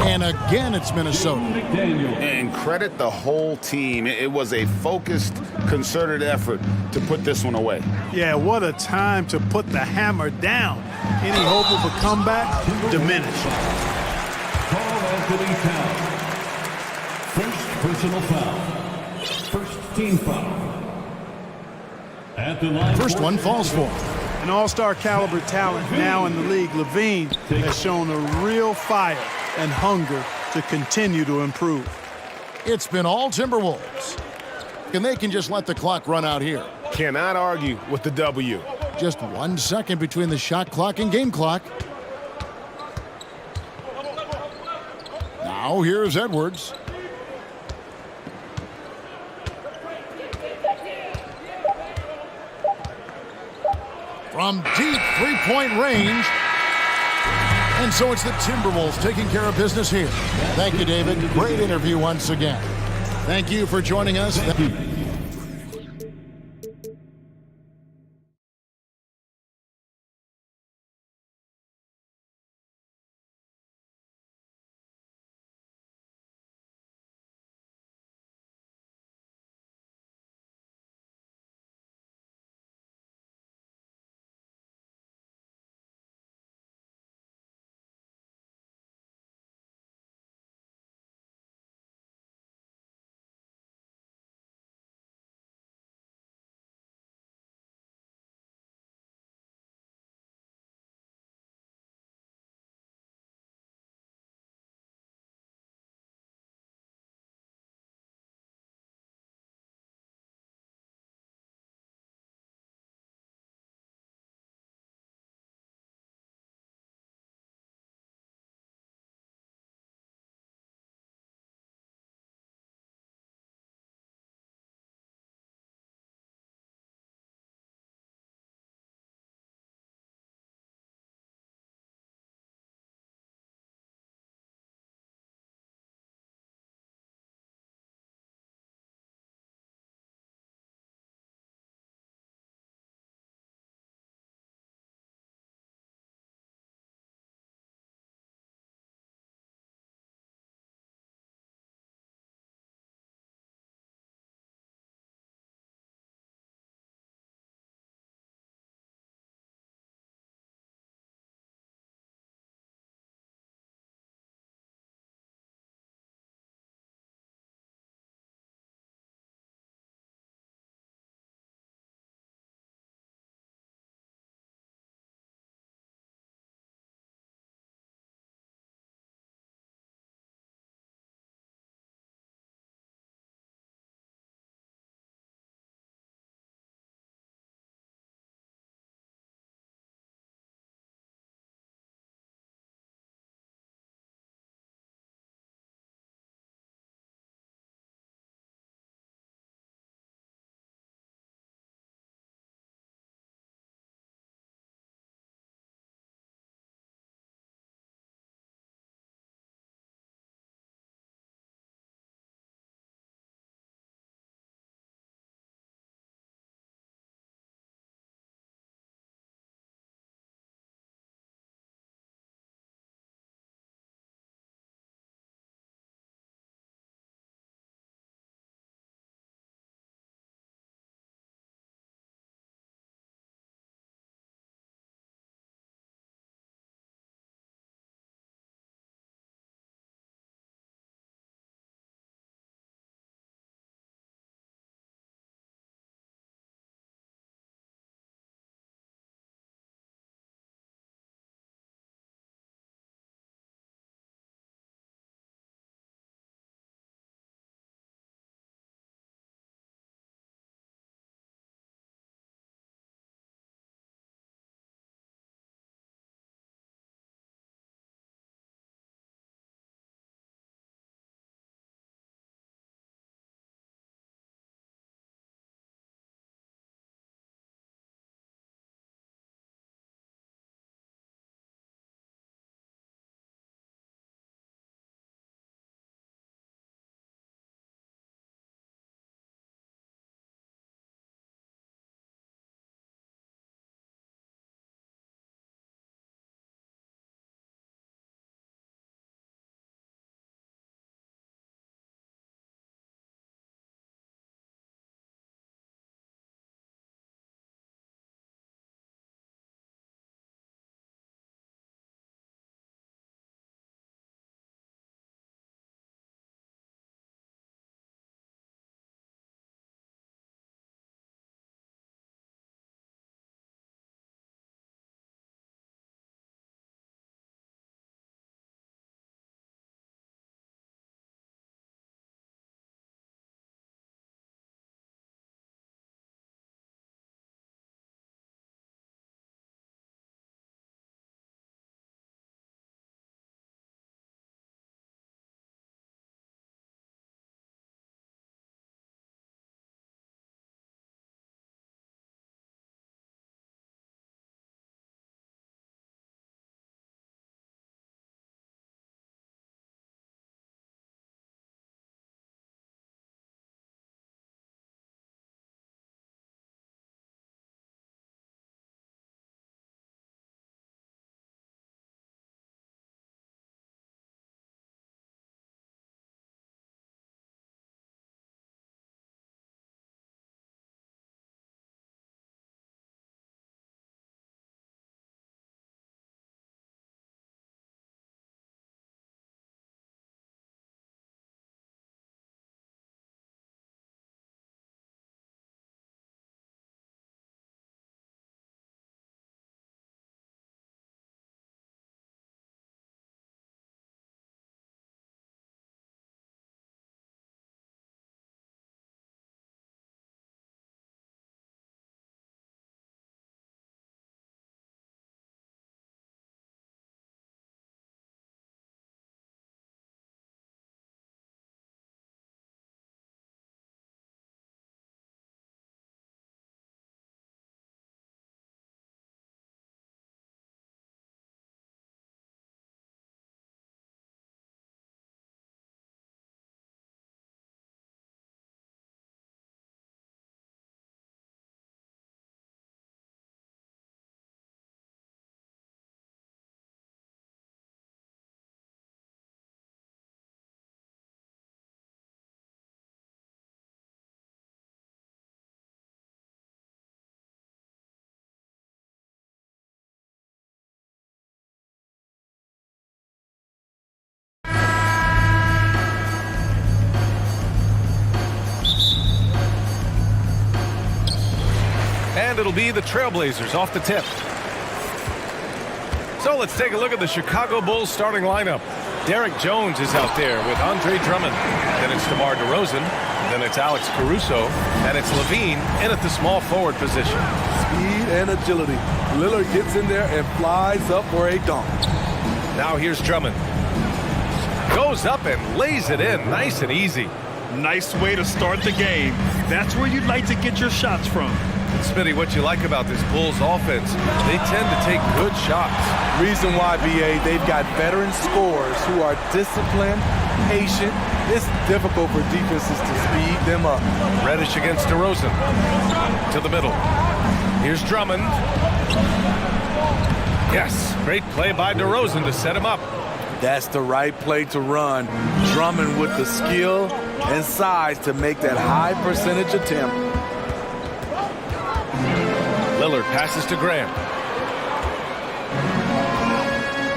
And again, it's Minnesota. And credit the whole team. It was a focused, concerted effort to put this one away. Yeah, what a time to put the hammer down. Any hope of a comeback? Diminished. Carl Anthony Towns. First personal foul. First team foul. At the line. First one falls for him. An all-star caliber talent now in the league. Levine has shown a real fire and hunger to continue to improve. It's been all Timberwolves. And they can just let the clock run out here. Cannot argue with the W. Just 1 second between the shot clock and game clock. Now here's Edwards. From deep three-point range. And so it's the Timberwolves taking care of business here. Thank you, David. Great interview once again. Thank you for joining us. Thank you. And it'll be the Trailblazers off the tip. So let's take a look at the Chicago Bulls starting lineup. Derek Jones is out there with Andre Drummond. Then it's DeMar DeRozan. Then it's Alex Caruso. And it's Levine in at the small forward position. Speed and agility. Lillard gets in there and flies up for a dunk. Now here's Drummond. Goes up and lays it in nice and easy. Nice way to start the game. That's where you'd like to get your shots from. Smitty, what you like about this Bulls offense, they tend to take good shots. Reason why, BA, they've got veteran scorers who are disciplined, patient. It's difficult for defenses to speed them up. Reddish against DeRozan. To the middle. Here's Drummond. Yes, great play by DeRozan to set him up. That's the right play to run. Drummond with the skill and size to make that high percentage attempt. Lillard passes to Grant.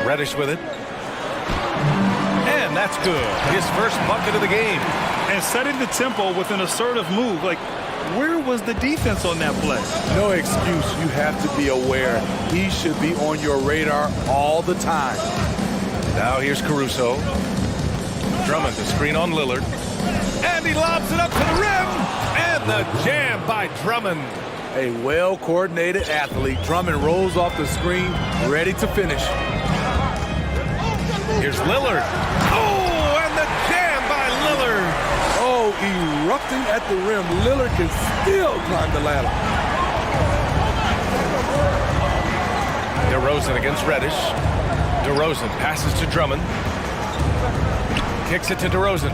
Reddish with it. And that's good. His first bucket of the game. And setting the tempo with an assertive move. Like, where was the defense on that play? No excuse. You have to be aware. He should be on your radar all the time. Now here's Caruso. Drummond to screen on Lillard. And he lobs it up to the rim. And the jam by Drummond. A well-coordinated athlete. Drummond rolls off the screen, ready to finish. Here's Lillard. Oh, and the jam by Lillard. Oh, erupting at the rim. Lillard can still climb the ladder. DeRozan against Reddish. DeRozan passes to Drummond. Kicks it to DeRozan.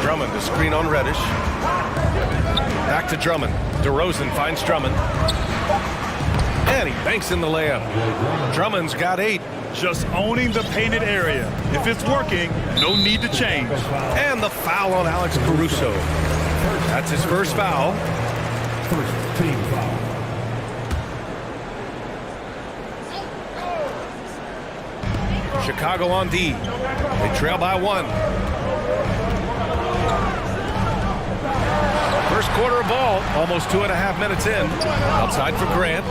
Drummond to screen on Reddish. Back to Drummond. DeRozan finds Drummond. And he banks in the layup. Drummond's got 8. Just owning the painted area. If it's working, no need to change. And the foul on Alex Caruso. That's his first foul. First team foul. Chicago on D. They trail by 1. First quarter of ball, almost 2.5 minutes in. Outside for Grant.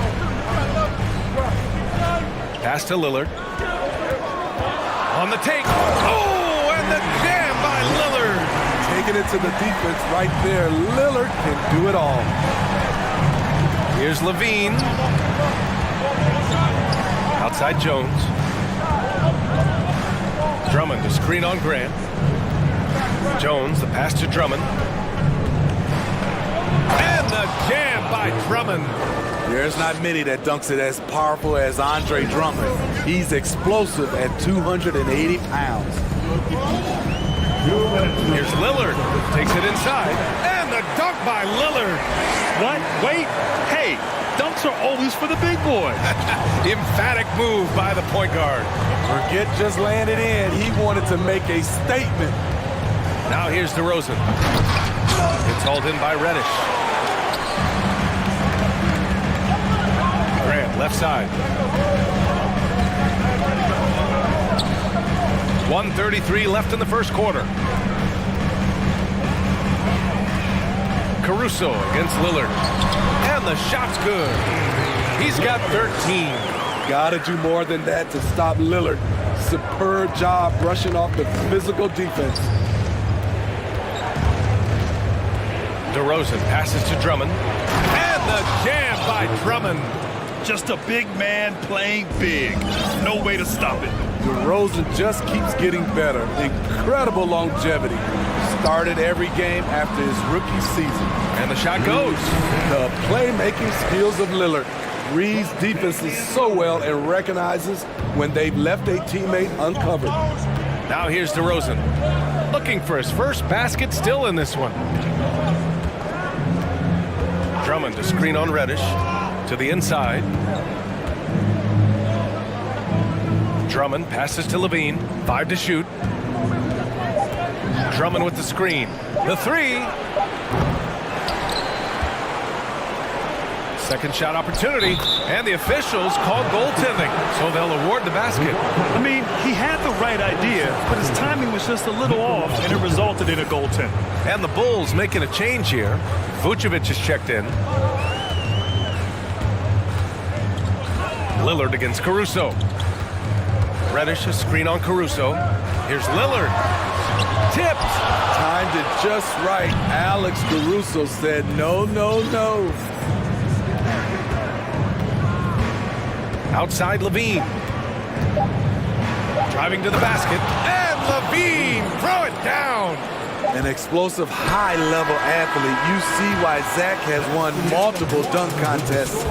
Pass to Lillard. On the take. Oh, and the jam by Lillard. Taking it to the defense right there. Lillard can do it all. Here's Levine. Outside Jones. Drummond to screen on Grant. Jones, the pass to Drummond. And the jam by Drummond. There's not many that dunks it as powerful as Andre Drummond. He's explosive at 280 pounds. Here's Lillard. Takes it inside. And the dunk by Lillard. What? Wait. Hey, dunks are always for the big boys. Emphatic move by the point guard. Forget just laying it in. He wanted to make a statement. Now here's DeRozan. It's hauled in by Reddish. Grant, left side. 1:33 left in the first quarter. Caruso against Lillard. And the shot's good. He's got 13. Gotta do more than that to stop Lillard. Superb job brushing off the physical defense. DeRozan passes to Drummond. And the jam by Drummond. Just a big man playing big. No way to stop it. DeRozan just keeps getting better. Incredible longevity. Started every game after his rookie season. And the shot goes. The playmaking skills of Lillard. Reads defenses so well and recognizes when they've left a teammate uncovered. Now here's DeRozan. Looking for his first basket, still in this one. Drummond to screen on Reddish. To the inside. Drummond passes to Levine. 5 to shoot. Drummond with the screen. The 3. Second shot opportunity, and the officials called goaltending, so they'll award the basket. I mean, he had the right idea, but his timing was just a little off, and it resulted in a goaltend. And the Bulls making a change here. Vucevic is checked in. Lillard against Caruso. Reddish, a screen on Caruso. Here's Lillard. Tipped. Timed it just right. Alex Caruso said no, no, no. Outside Levine. Driving to the basket. And Levine, throw it down. An explosive, high-level athlete. You see why Zach has won multiple dunk contests.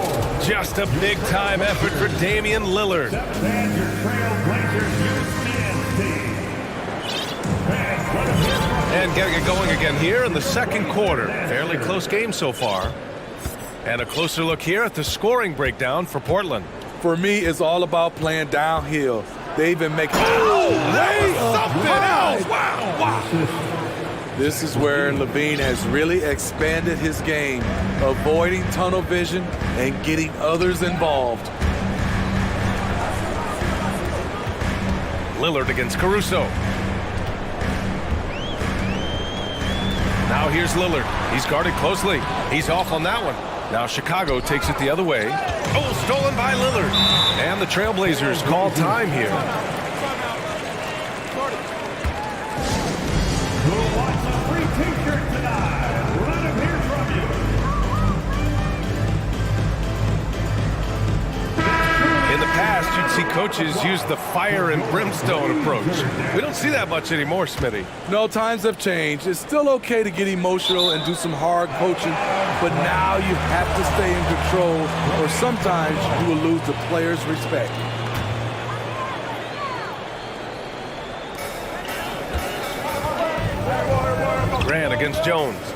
Just a big-time effort for Damian Lillard. And your Trailblazers And getting it going again here in the second quarter. Fairly close game so far. And a closer look here at the scoring breakdown for Portland. For me, it's all about playing downhill. They even make... Something else! Wow! This is where Levine has really expanded his game, avoiding tunnel vision and getting others involved. Lillard against Caruso. Now here's Lillard. He's guarded closely. He's off on that one. Now Chicago takes it the other way. Oh, stolen by Lillard. And the Trailblazers call time here. Who wants a free t-shirt tonight? Let him hear from you. In the past, you'd see coaches use the fire and brimstone approach. We don't see that much anymore, Smitty. No, times have changed. It's still okay to get emotional and do some hard coaching, but now you have to stay in control, or sometimes you will lose the players' respect. Grant against Jones.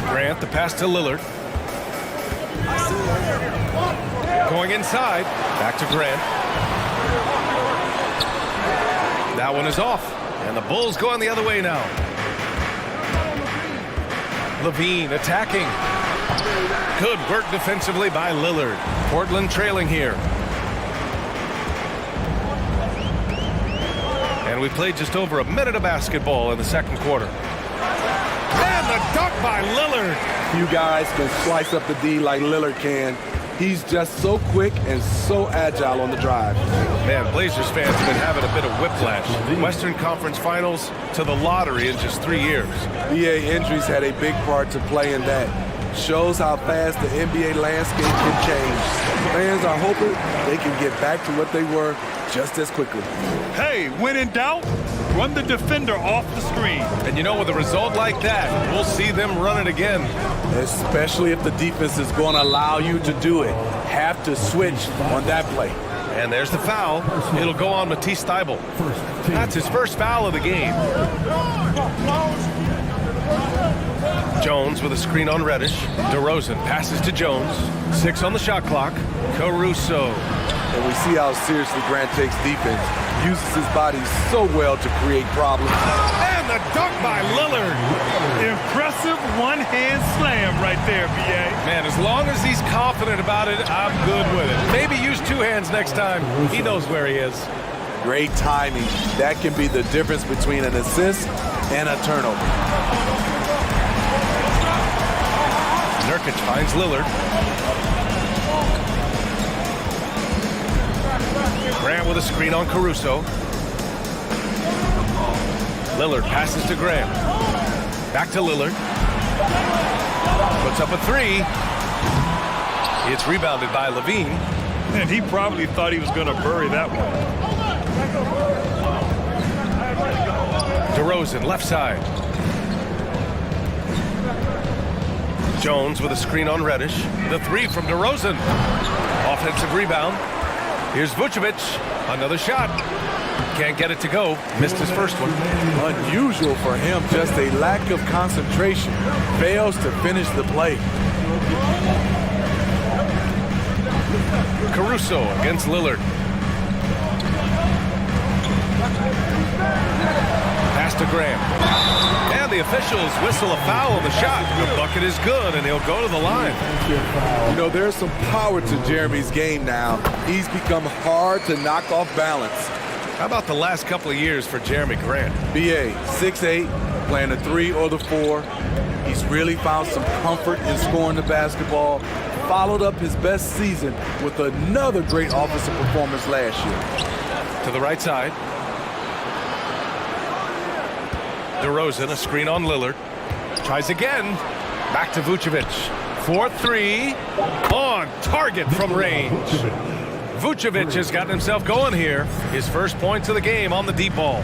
Grant, the pass to Lillard. Going inside, back to Grant. That one is off, and the Bulls going the other way now. Levine attacking. Good work defensively by Lillard. Portland trailing here. And we played just over a minute of basketball in the second quarter. And the dunk by Lillard. You guys can slice up the D like Lillard can. He's just so quick and so agile on the drive. Man, Blazers fans have been having a bit of whiplash. Western Conference Finals to the lottery in just 3 years. EA injuries had a big part to play in that. Shows how fast the NBA landscape can change. Fans are hoping they can get back to what they were just as quickly. Hey, when in doubt, run the defender off the screen. And you know, with a result like that, we'll see them run it again. Especially if the defense is going to allow you to do it. Have to switch on that play. And there's the foul. It'll go on Matisse Thybulle. That's his first foul of the game. Jones with a screen on Reddish. DeRozan passes to Jones. 6 on the shot clock. Caruso. And we see how seriously Grant takes defense. Uses his body so well to create problems. And the dunk by Lillard. Impressive one-hand slam right there, B.A. Man, as long as he's confident about it, I'm good with it. Maybe use 2 hands next time. He knows where he is. Great timing. That can be the difference between an assist and a turnover. Nurkic finds Lillard. Grant with a screen on Caruso. Lillard passes to Grant. Back to Lillard. Puts up a 3. It's rebounded by Levine. And he probably thought he was going to bury that one. DeRozan, left side. Jones with a screen on Reddish. The 3 from DeRozan. Offensive rebound. Here's Vucevic. Another shot. Can't get it to go. Missed his first one. Unusual for him, just a lack of concentration. Fails to finish the play. Caruso against Lillard. Pass to Graham. And the officials whistle a foul on the shot. The bucket is good, and he'll go to the line. You know, there's some power to Jeremy's game now. He's become hard to knock off balance. How about the last couple of years for Jeremy Grant? BA, 6'8", playing the 3 or the 4. He's really found some comfort in scoring the basketball. Followed up his best season with another great offensive performance last year. To the right side. DeRozan, a screen on Lillard. Tries again. Back to Vucevic. 4-3. On target from range. Vucevic has gotten himself going here. His first points of the game on the deep ball.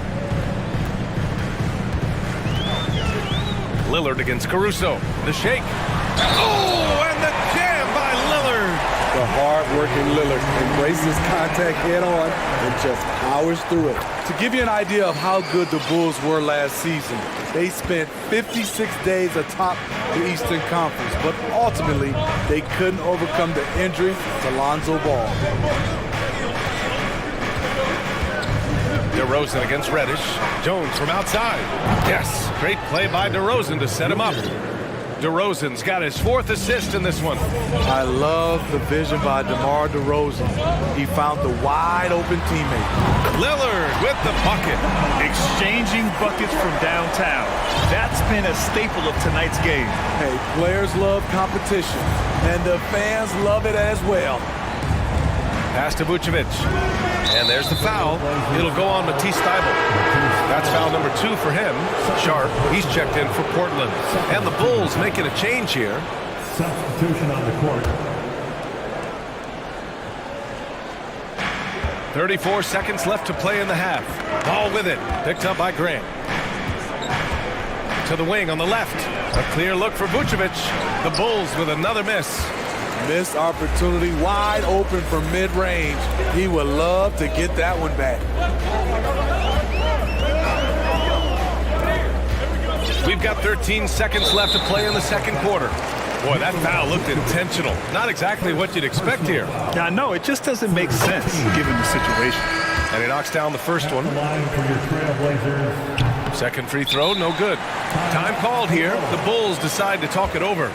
Lillard against Caruso. The shake. Oh, and the jam by Lillard. The hard-working Lillard embraces contact head-on and just powers through it. To give you an idea of how good the Bulls were last season, they spent 56 days atop the Eastern Conference, but ultimately they couldn't overcome the injury to Lonzo Ball. DeRozan against Reddish. Jones from outside. Yes, great play by DeRozan to set him up. DeRozan's got his 4th assist in this one. I love the vision by DeMar DeRozan. He found the wide-open teammate. Lillard with the bucket. Exchanging buckets from downtown. That's been a staple of tonight's game. Hey, players love competition, and the fans love it as well. Pass to Vucevic. And there's the foul. It'll go on Matisse Thybulle. That's foul number 2 for him. Sharp, he's checked in for Portland. And the Bulls making a change here. Substitution on the court. 34 seconds left to play in the half. Ball with it. Picked up by Grant. To the wing on the left. A clear look for Vucevic. The Bulls with another miss. Missed opportunity, wide open from mid-range. He would love to get that one back. We've got 13 seconds left to play in the second quarter. Boy, that foul looked intentional. Not exactly what you'd expect here. Yeah, no, it just doesn't make sense given the situation. And he knocks down the first one. Line for your Trailblazers. Second free throw, no good. Time called here. The Bulls decide to talk it over.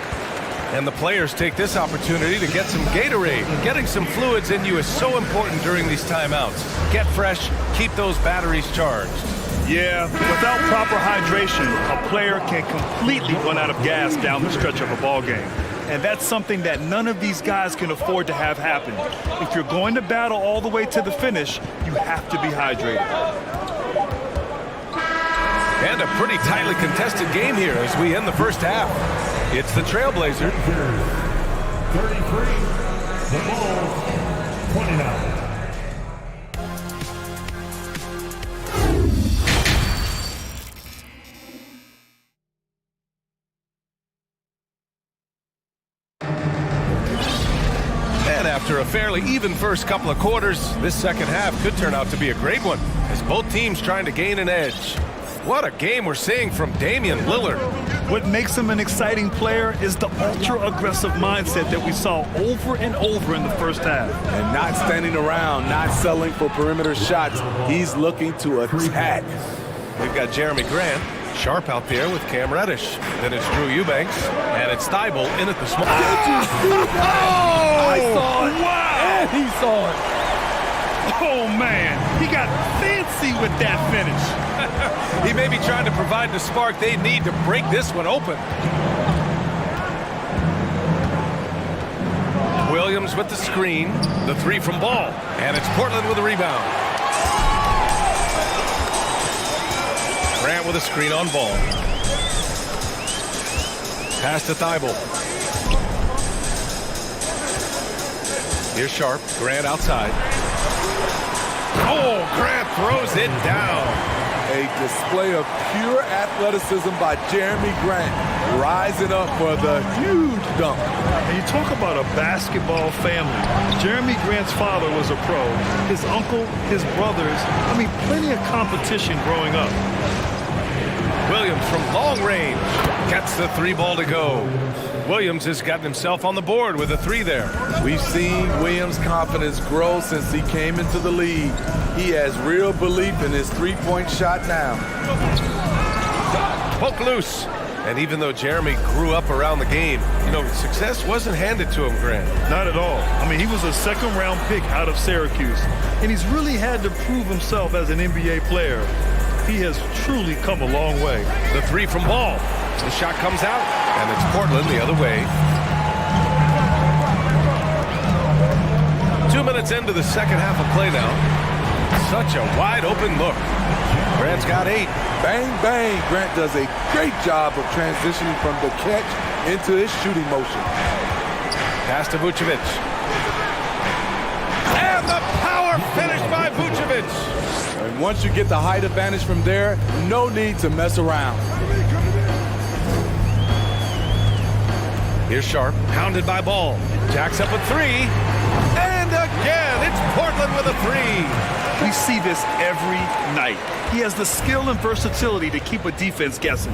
And the players take this opportunity to get some Gatorade. Getting some fluids in you is so important during these timeouts. Get fresh, keep those batteries charged. Yeah, without proper hydration, a player can completely run out of gas down the stretch of a ball game. And that's something that none of these guys can afford to have happen. If you're going to battle all the way to the finish, you have to be hydrated. And a pretty tightly contested game here as we end the first half. It's the Trailblazers. 33, the Bulls, 29. And after a fairly even first couple of quarters, this second half could turn out to be a great one as both teams trying to gain an edge. What a game we're seeing from Damian Lillard. What makes him an exciting player is the ultra-aggressive mindset that we saw over and over in the first half. And not standing around, not settling for perimeter shots. He's looking to attack. We've got Jeremy Grant, sharp out there with Cam Reddish. Then it's Drew Eubanks, and it's Thybulle in at the small. I saw it. Wow! And he saw it. Oh, man. He got fancy with that finish. He may be trying to provide the spark they need to break this one open. Williams with the screen, the 3 from Ball, and it's Portland with a rebound. Grant with a screen on Ball. Pass to Thybulle. Here's Sharp, Grant outside. Oh, Grant throws it down. A display of pure athleticism by Jeremy Grant, rising up for the huge dunk. And you talk about a basketball family. Jeremy Grant's father was a pro. His uncle, his brothers, I mean, plenty of competition growing up. Williams from long range gets the 3 ball to go. Williams has gotten himself on the board with a 3 there. We've seen Williams' confidence grow since he came into the league. He has real belief in his 3-point shot now. poke loose. And even though Jeremy grew up around the game, success wasn't handed to him, Grant. Not at all. I mean, he was a second-round pick out of Syracuse, and he's really had to prove himself as an NBA player. He has truly come a long way. The three from Ball. The shot comes out, and it's Portland the other way. 2 minutes into the second half of play now. Such a wide-open look. Grant's got 8. Bang, bang. Grant does a great job of transitioning from the catch into his shooting motion. Pass to Vucevic. And the power finish by Vucevic. And once you get the height advantage from there, no need to mess around. Here's Sharp, hounded by Ball. Jacks up a 3. And again, it's Portland with a 3. We see this every night. He has the skill and versatility to keep a defense guessing.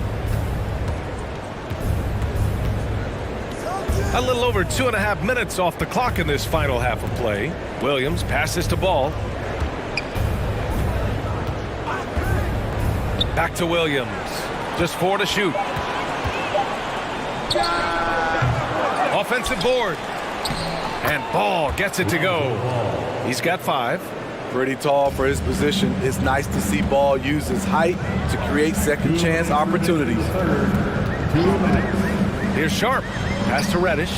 A little over 2.5 minutes off the clock in this final half of play. Williams passes to Ball. Back to Williams. Just 4 to shoot. Offensive board. And Ball gets it to go. He's got 5. Pretty tall for his position. It's nice to see Ball use his height to create second chance opportunities. Here's Sharp. Pass to Reddish.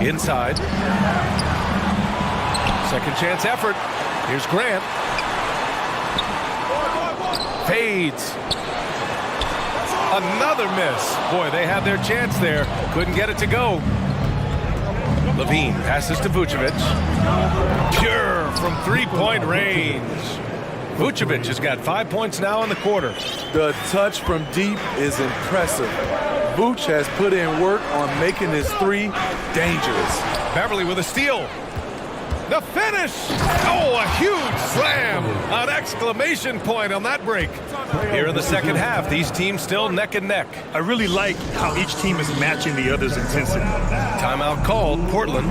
Inside. Second chance effort. Here's Grant. Fades. Another miss. Boy, they had their chance there. Couldn't get it to go. Levine passes to Vucevic. Pure from three-point range. Vucevic has got 5 points now in the quarter. The touch from deep is impressive. Vuce has put in work on making his 3 dangerous. Beverly with a steal. The finish! Oh, a huge slam! An exclamation point on that break. Here in the second half, these teams still neck and neck. I really like how each team is matching the other's intensity. Timeout called, Portland.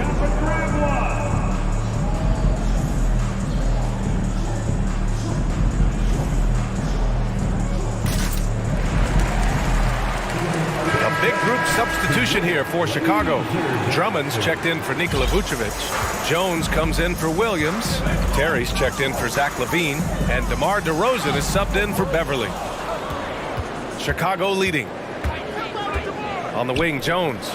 Big group substitution here for Chicago. Drummond's checked in for Nikola Vucevic. Jones comes in for Williams. Terry's checked in for Zach LaVine. And DeMar DeRozan is subbed in for Beverly. Chicago leading. On the wing, Jones.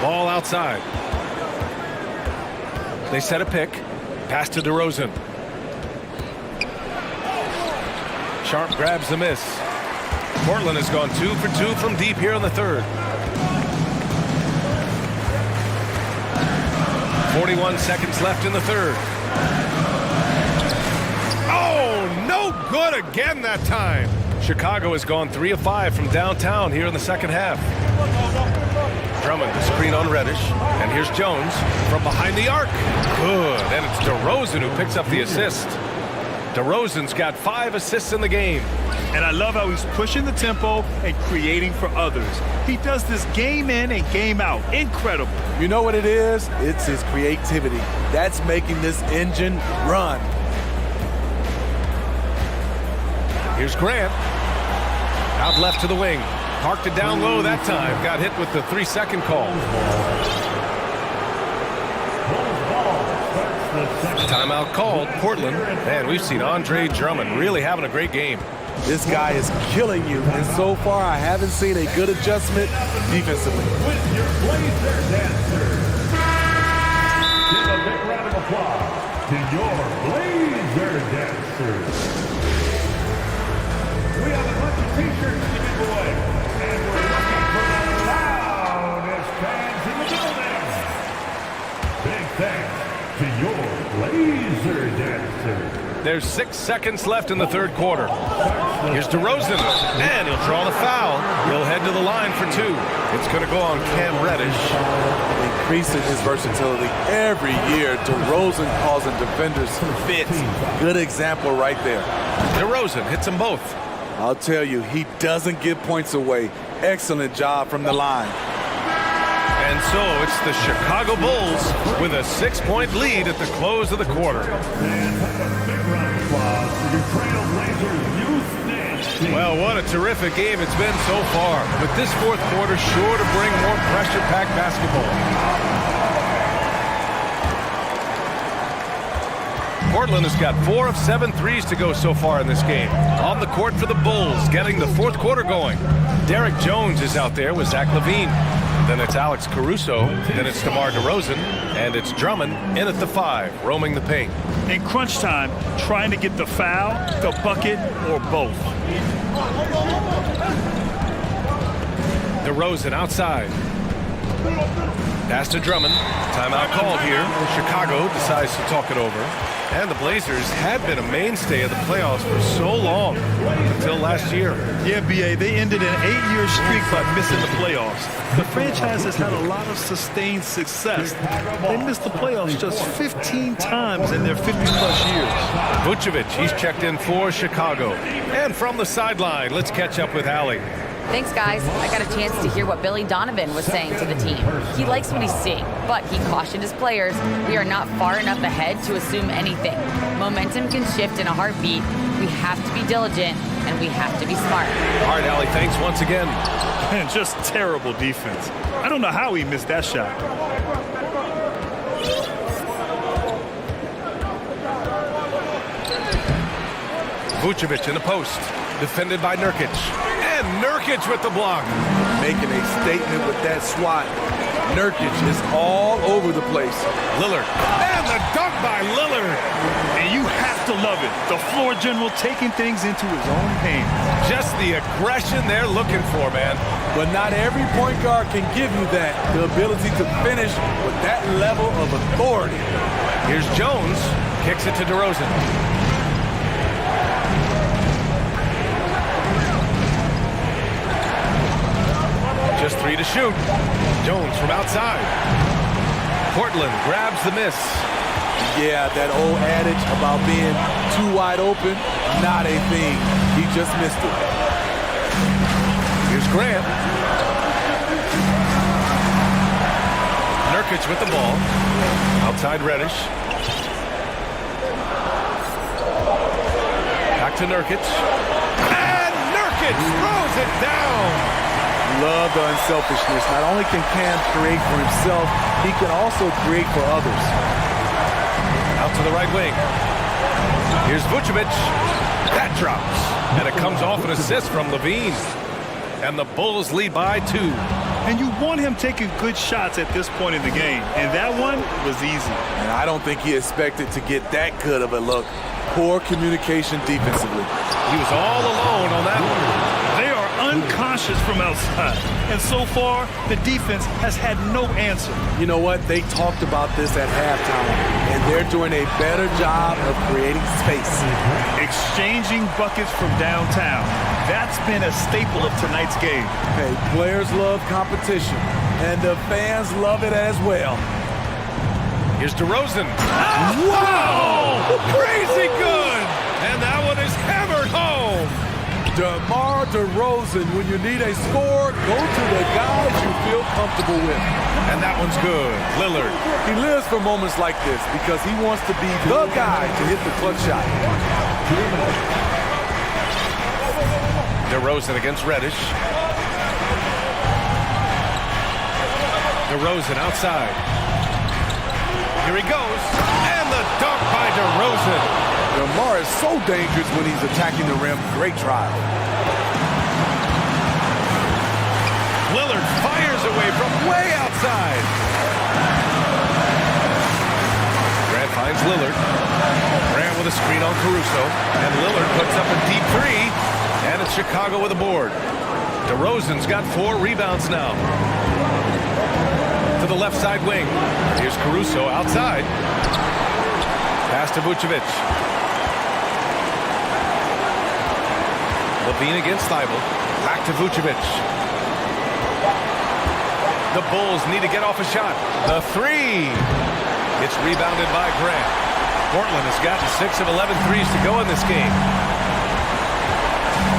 Ball outside. They set a pick. Pass to DeRozan. Sharp grabs the miss. Portland has gone 2 for 2 from deep here in the third. 41 seconds left in the third. Oh, no good again that time. Chicago has gone 3 of 5 from downtown here in the second half. Drummond, the screen on Reddish. And here's Jones from behind the arc. Good. And it's DeRozan who picks up the assist. DeRozan's got 5 assists in the game. And I love how he's pushing the tempo and creating for others. He does this game in and game out. Incredible. You know what it is? It's his creativity. That's making this engine run. Here's Grant. Out left to the wing. Parked it down low that time. Got hit with the 3-second call. Timeout called, Portland. Man, we've seen Andre Drummond really having a great game. This guy is killing you, and so far I haven't seen a good adjustment defensively. With your Blazer dancers. Give a big round of applause to your Blazer dancers. We have a bunch of t-shirts to give away, and we're looking for the loudest fans in the building. Big thanks to your Blazer dancers. There's 6 seconds left in the third quarter. Here's DeRozan, and he'll draw the foul. He'll head to the line for 2. It's going to go on Cam Reddish. Increasing his versatility every year. DeRozan causing defenders fits. Good example right there. DeRozan hits them both. I'll tell you, he doesn't give points away. Excellent job from the line. And so it's the Chicago Bulls with a 6-point lead at the close of the quarter. Well, what a terrific game it's been so far. But this fourth quarter sure to bring more pressure-packed basketball. Portland has got 4 of 7 threes to go so far in this game. On the court for the Bulls, getting the fourth quarter going. Derek Jones is out there with Zach LaVine. Then it's Alex Caruso. Then it's DeMar DeRozan. And it's Drummond in at the 5, roaming the paint. In crunch time, trying to get the foul, the bucket, or both. DeRozan outside. Pass to Drummond. Timeout called here. Chicago decides to talk it over. And the Blazers had been a mainstay of the playoffs for so long, until last year. Yeah, B.A., they ended an 8-year streak by missing the playoffs. The franchise has had a lot of sustained success. They missed the playoffs just 15 times in their 50-plus years. Vucevic, he's checked in for Chicago. And from the sideline, let's catch up with Allie. Thanks, guys. I got a chance to hear what Billy Donovan was saying to the team. He likes what he's seeing, but he cautioned his players, we are not far enough ahead to assume anything. Momentum can shift in a heartbeat. We have to be diligent, and we have to be smart. All right, Allie, thanks once again. And just terrible defense. I don't know how he missed that shot. Vucevic in the post, defended by Nurkic. And Nurkic with the block. Making a statement with that swat. Nurkic is all over the place. Lillard. And the dunk by Lillard. And you have to love it. The floor general taking things into his own hands. Just the aggression they're looking for, man. But not every point guard can give you that. The ability to finish with that level of authority. Here's Jones. Kicks it to DeRozan. Just 3 to shoot. Jones from outside. Portland grabs the miss. Yeah, that old adage about being too wide open, not a thing. He just missed it. Here's Grant. Nurkic with the ball. Outside Reddish. Back to Nurkic. And Nurkic throws it down. Love the unselfishness. Not only can Cam create for himself, he can also create for others. Out to the right wing. Here's Vucevic. That drops. And it comes off an assist from LaVine. And the Bulls lead by 2. And you want him taking good shots at this point in the game. And that one was easy. And I don't think he expected to get that good of a look. Poor communication defensively. He was all alone on that one. They are unconscious from outside. And so far, the defense has had no answer. You know what? They talked about this at halftime, and they're doing a better job of creating space. Exchanging buckets from downtown. That's been a staple of tonight's game. Hey, players love competition, and the fans love it as well. Here's DeRozan. Wow! Crazy good! And that one is hammered home. DeMar DeRozan, when you need a score, go to the guys you feel comfortable with. And that one's good. Lillard. He lives for moments like this because he wants to be the guy to hit the clutch shot. DeRozan against Reddish. DeRozan outside. Here he goes. And the dunk by DeRozan. DeMar is so dangerous when he's attacking the rim. Great drive. Lillard fires away from way outside. Grant finds Lillard. Grant with a screen on Caruso. And Lillard puts up a deep 3. And it's Chicago with a board. DeRozan's got 4 rebounds now. To the left side wing. Here's Caruso outside. Pass to Vucevic. LaVine against Thibault. Back to Vucevic. The Bulls need to get off a shot. The 3. It's rebounded by Grant. Portland has gotten 6 of 11 threes to go in this game.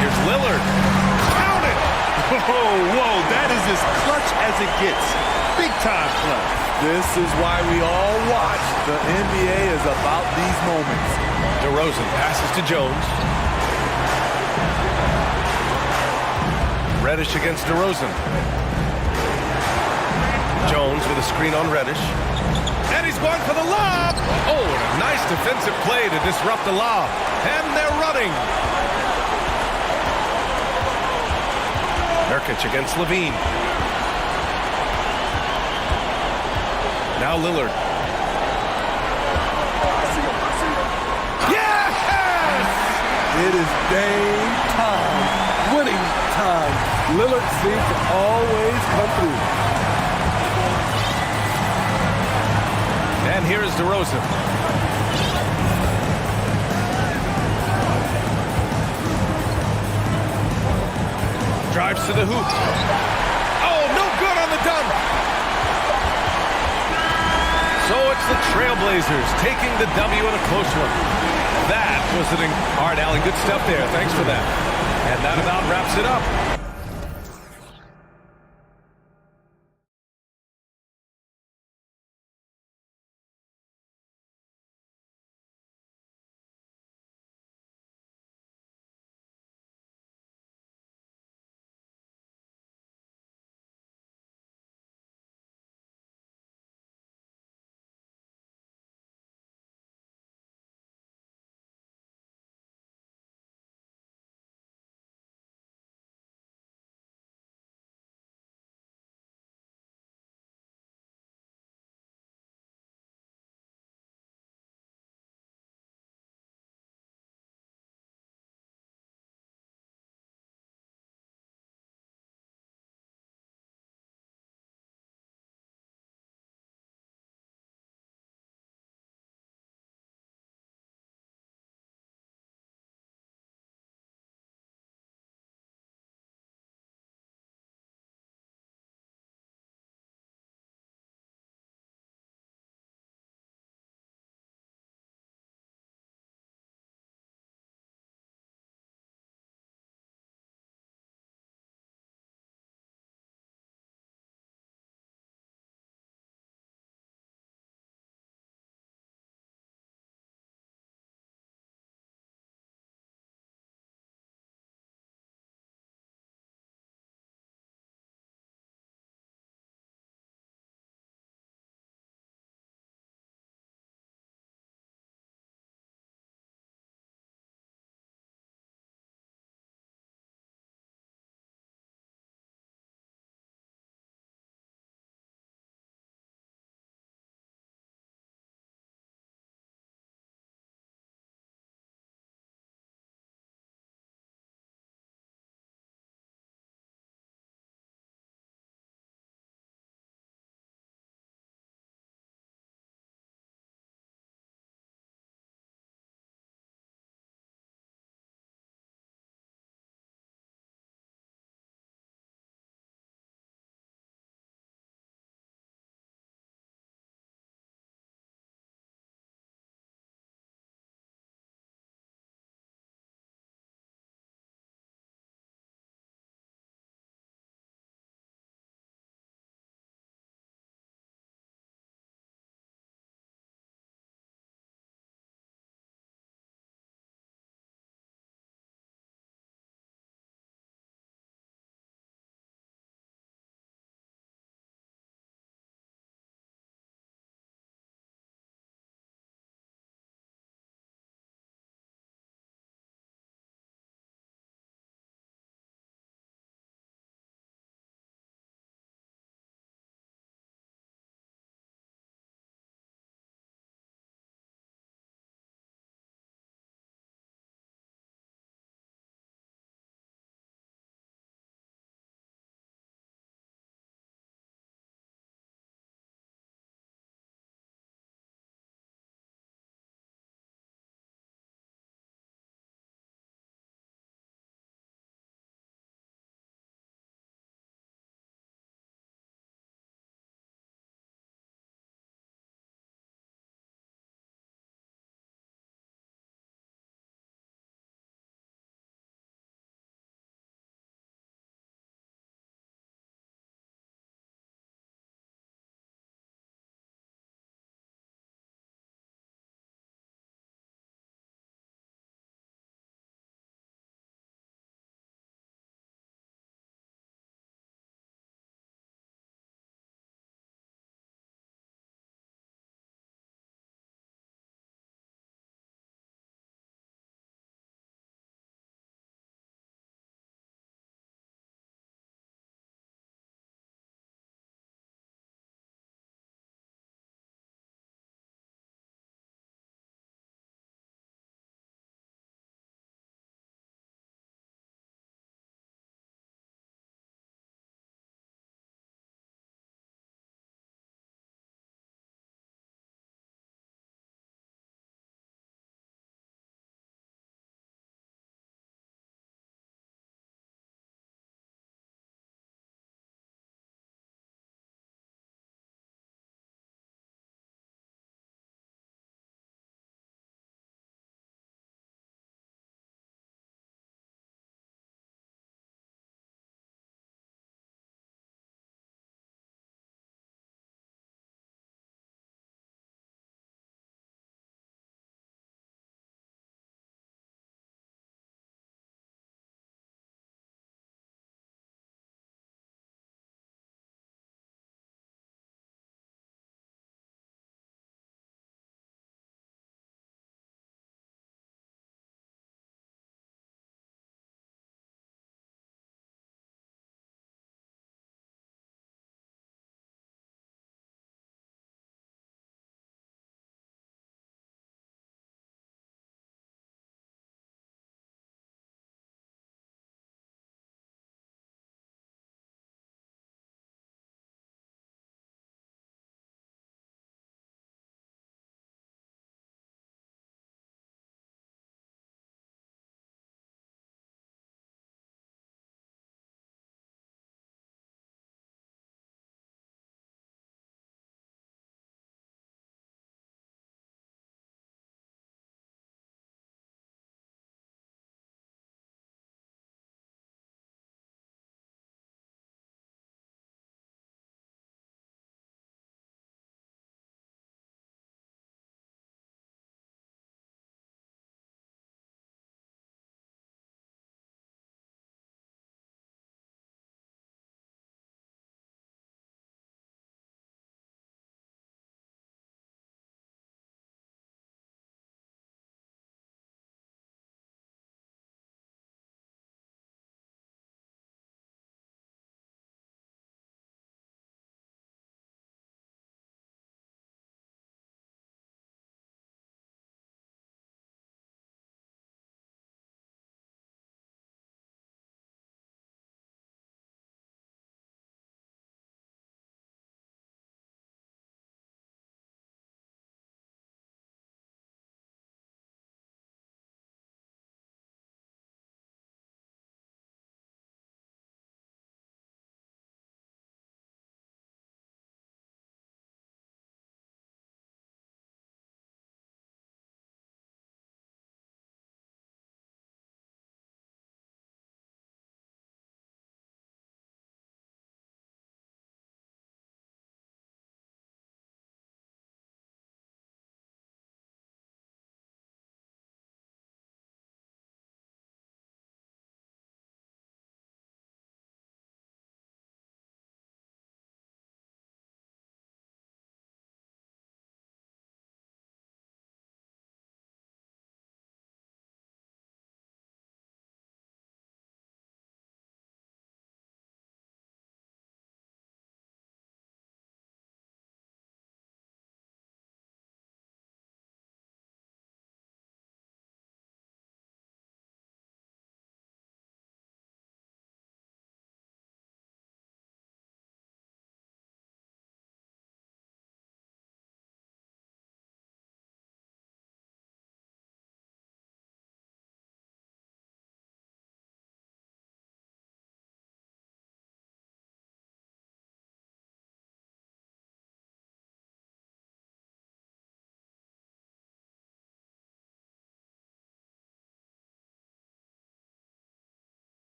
Here's Lillard. Count it! Whoa, that is as clutch as it gets. big-time play. This is why we all watch. The NBA is about these moments. DeRozan passes to Jones. Reddish against DeRozan. Jones with a screen on Reddish. And he's going for the lob. Oh, and a nice defensive play to disrupt the lob. And they're running. Nurkic against Levine. Now Lillard. Yes! It is game time, winning time. Lillard seems to always come through. And here is DeRozan. Drives to the hoop. Oh, no good on the dunk. So it's the Trailblazers taking the W in a close one. That was all right, Allie, good stuff there. Thanks for that. And that about wraps it up.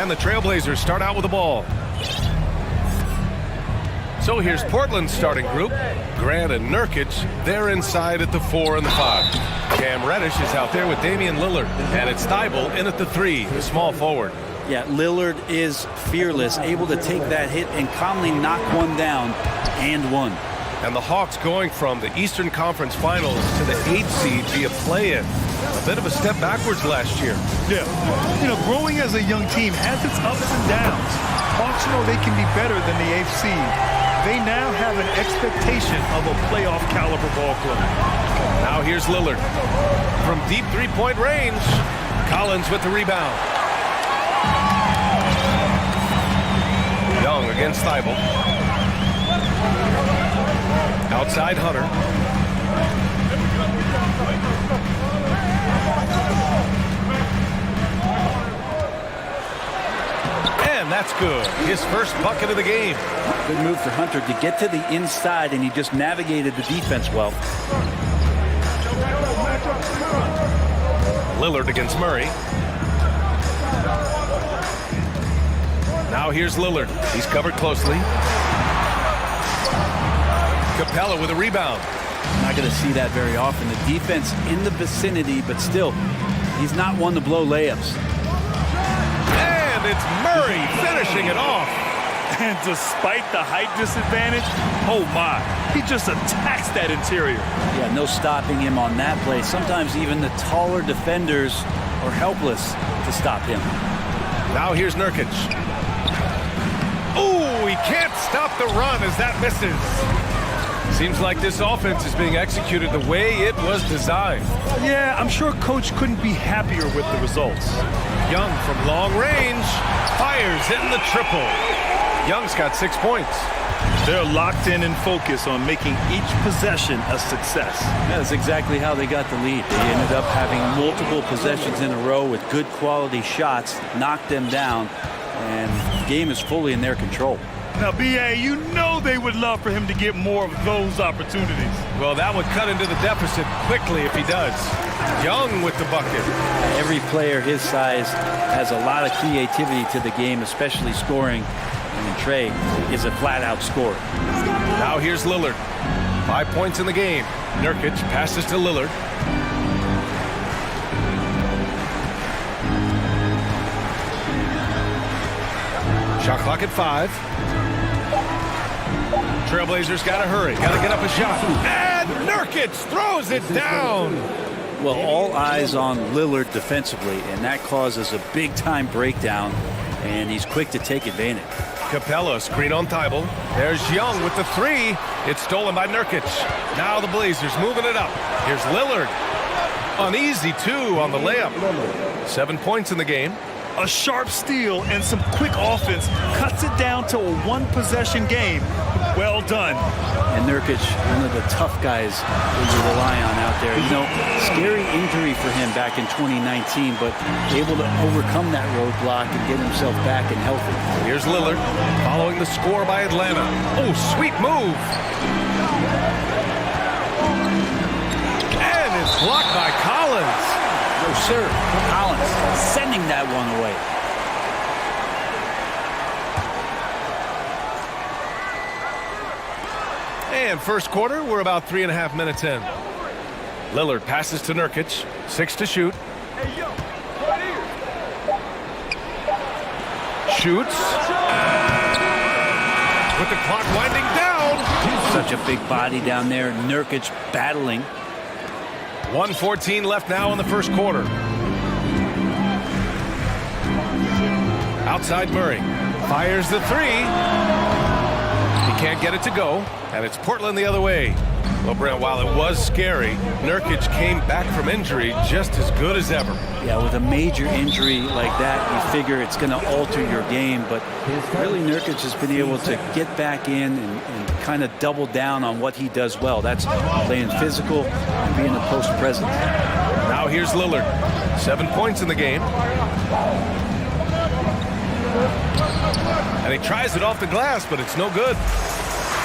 And the Trailblazers start out with the ball. So here's Portland's starting group. Grant and Nurkic, they're inside at the 4 and the 5. Cam Reddish is out there with Damian Lillard. And it's Thibault in at the 3, the small forward. Yeah, Lillard is fearless, able to take that hit and calmly knock one down and one. And the Hawks going from the Eastern Conference Finals to the 8th seed via play-in. A bit of a step backwards last year. Yeah, you know, growing as a young team has its ups and downs. Hawks know they can be better than the 8th seed. They now have an expectation of a playoff caliber ball club. Now here's Lillard. From deep three-point range, Collins with the rebound. Young against Thibault. Outside Hunter. And that's good. His first bucket of the game. Good move for Hunter to get to the inside, and he just navigated the defense well. Lillard against Murray. Now here's Lillard. He's covered closely. Capella with a rebound. Not going to see that very often. The defense in the vicinity, but still, he's not one to blow layups. And it's Murray finishing it off. And despite the height disadvantage, oh my, he just attacks that interior. Yeah, no stopping him on that play. Sometimes even the taller defenders are helpless to stop him. Now here's Nurkic. Ooh, he can't stop the run as that misses. Seems like this offense is being executed the way it was designed. Yeah, I'm sure Coach couldn't be happier with the results. Young from long range, fires, hitting the triple. Young's got 6 points. They're locked in and focused on making each possession a success. That's exactly how they got the lead. They ended up having multiple possessions in a row with good quality shots, knocked them down, and the game is fully in their control. Now, B.A., you know they would love for him to get more of those opportunities. Well, that would cut into the deficit quickly if he does. Young with the bucket. Every player his size has a lot of creativity to the game, especially scoring. And Trey is a flat-out scorer. Now here's Lillard. 5 points in the game. Nurkic passes to Lillard. Shot clock at 5. Trailblazers got to hurry. Got to get up a shot. And Nurkic throws it down. Well, all eyes on Lillard defensively, and that causes a big-time breakdown, and he's quick to take advantage. Capella, screen on Thibault. There's Young with the 3. It's stolen by Nurkic. Now the Blazers moving it up. Here's Lillard. Uneasy, 2 on the layup. 7 points in the game. A sharp steal and some quick offense cuts it down to a one-possession game. Well done. And Nurkic, one of the tough guys that you rely on out there. You know, scary injury for him back in 2019, but able to overcome that roadblock and get himself back and healthy. Here's Lillard following the score by Atlanta. Oh, sweet move. And it's blocked by Collins. No, sir. Collins sending that one away. And first quarter, we're about 3.5 minutes in. Lillard passes to Nurkic. 6 to shoot. Shoots. With the clock winding down. Such a big body down there. Nurkic battling. 1:14 left now in the first quarter. Outside Murray. Fires the 3. He can't get it to go. And it's Portland the other way. Well, Brent, while it was scary, Nurkic came back from injury just as good as ever. Yeah, with a major injury like that, you figure it's going to alter your game. But really, Nurkic has been able to get back in and kind of double down on what he does well. That's playing physical and being a post presence. Now here's Lillard. 7 points in the game. And he tries it off the glass, but it's no good.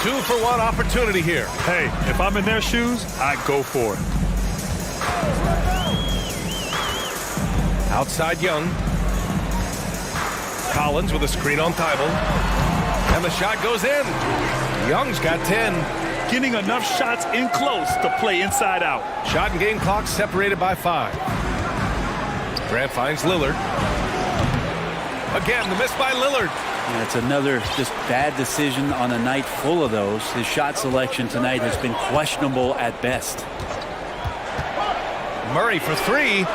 2-for-1 opportunity here. Hey, if I'm in their shoes, I'd go for it. Outside Young. Collins with a screen on Thibault. And the shot goes in. Young's got 10. Getting enough shots in close to play inside out. Shot and game clock separated by 5. Grant finds Lillard. Again, the miss by Lillard. And it's another just bad decision on a night full of those. His shot selection tonight has been questionable at best. Murray for 3.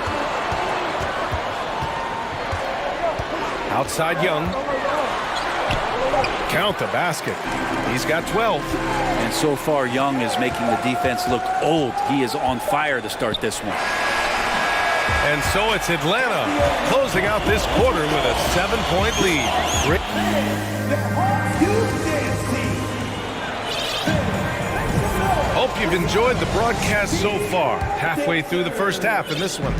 Outside Young. Count the basket. He's got 12. And so far, Young is making the defense look old. He is on fire to start this one. And so it's Atlanta closing out this quarter with a 7-point lead. Hope you've enjoyed the broadcast so far. Halfway through the first half in this one.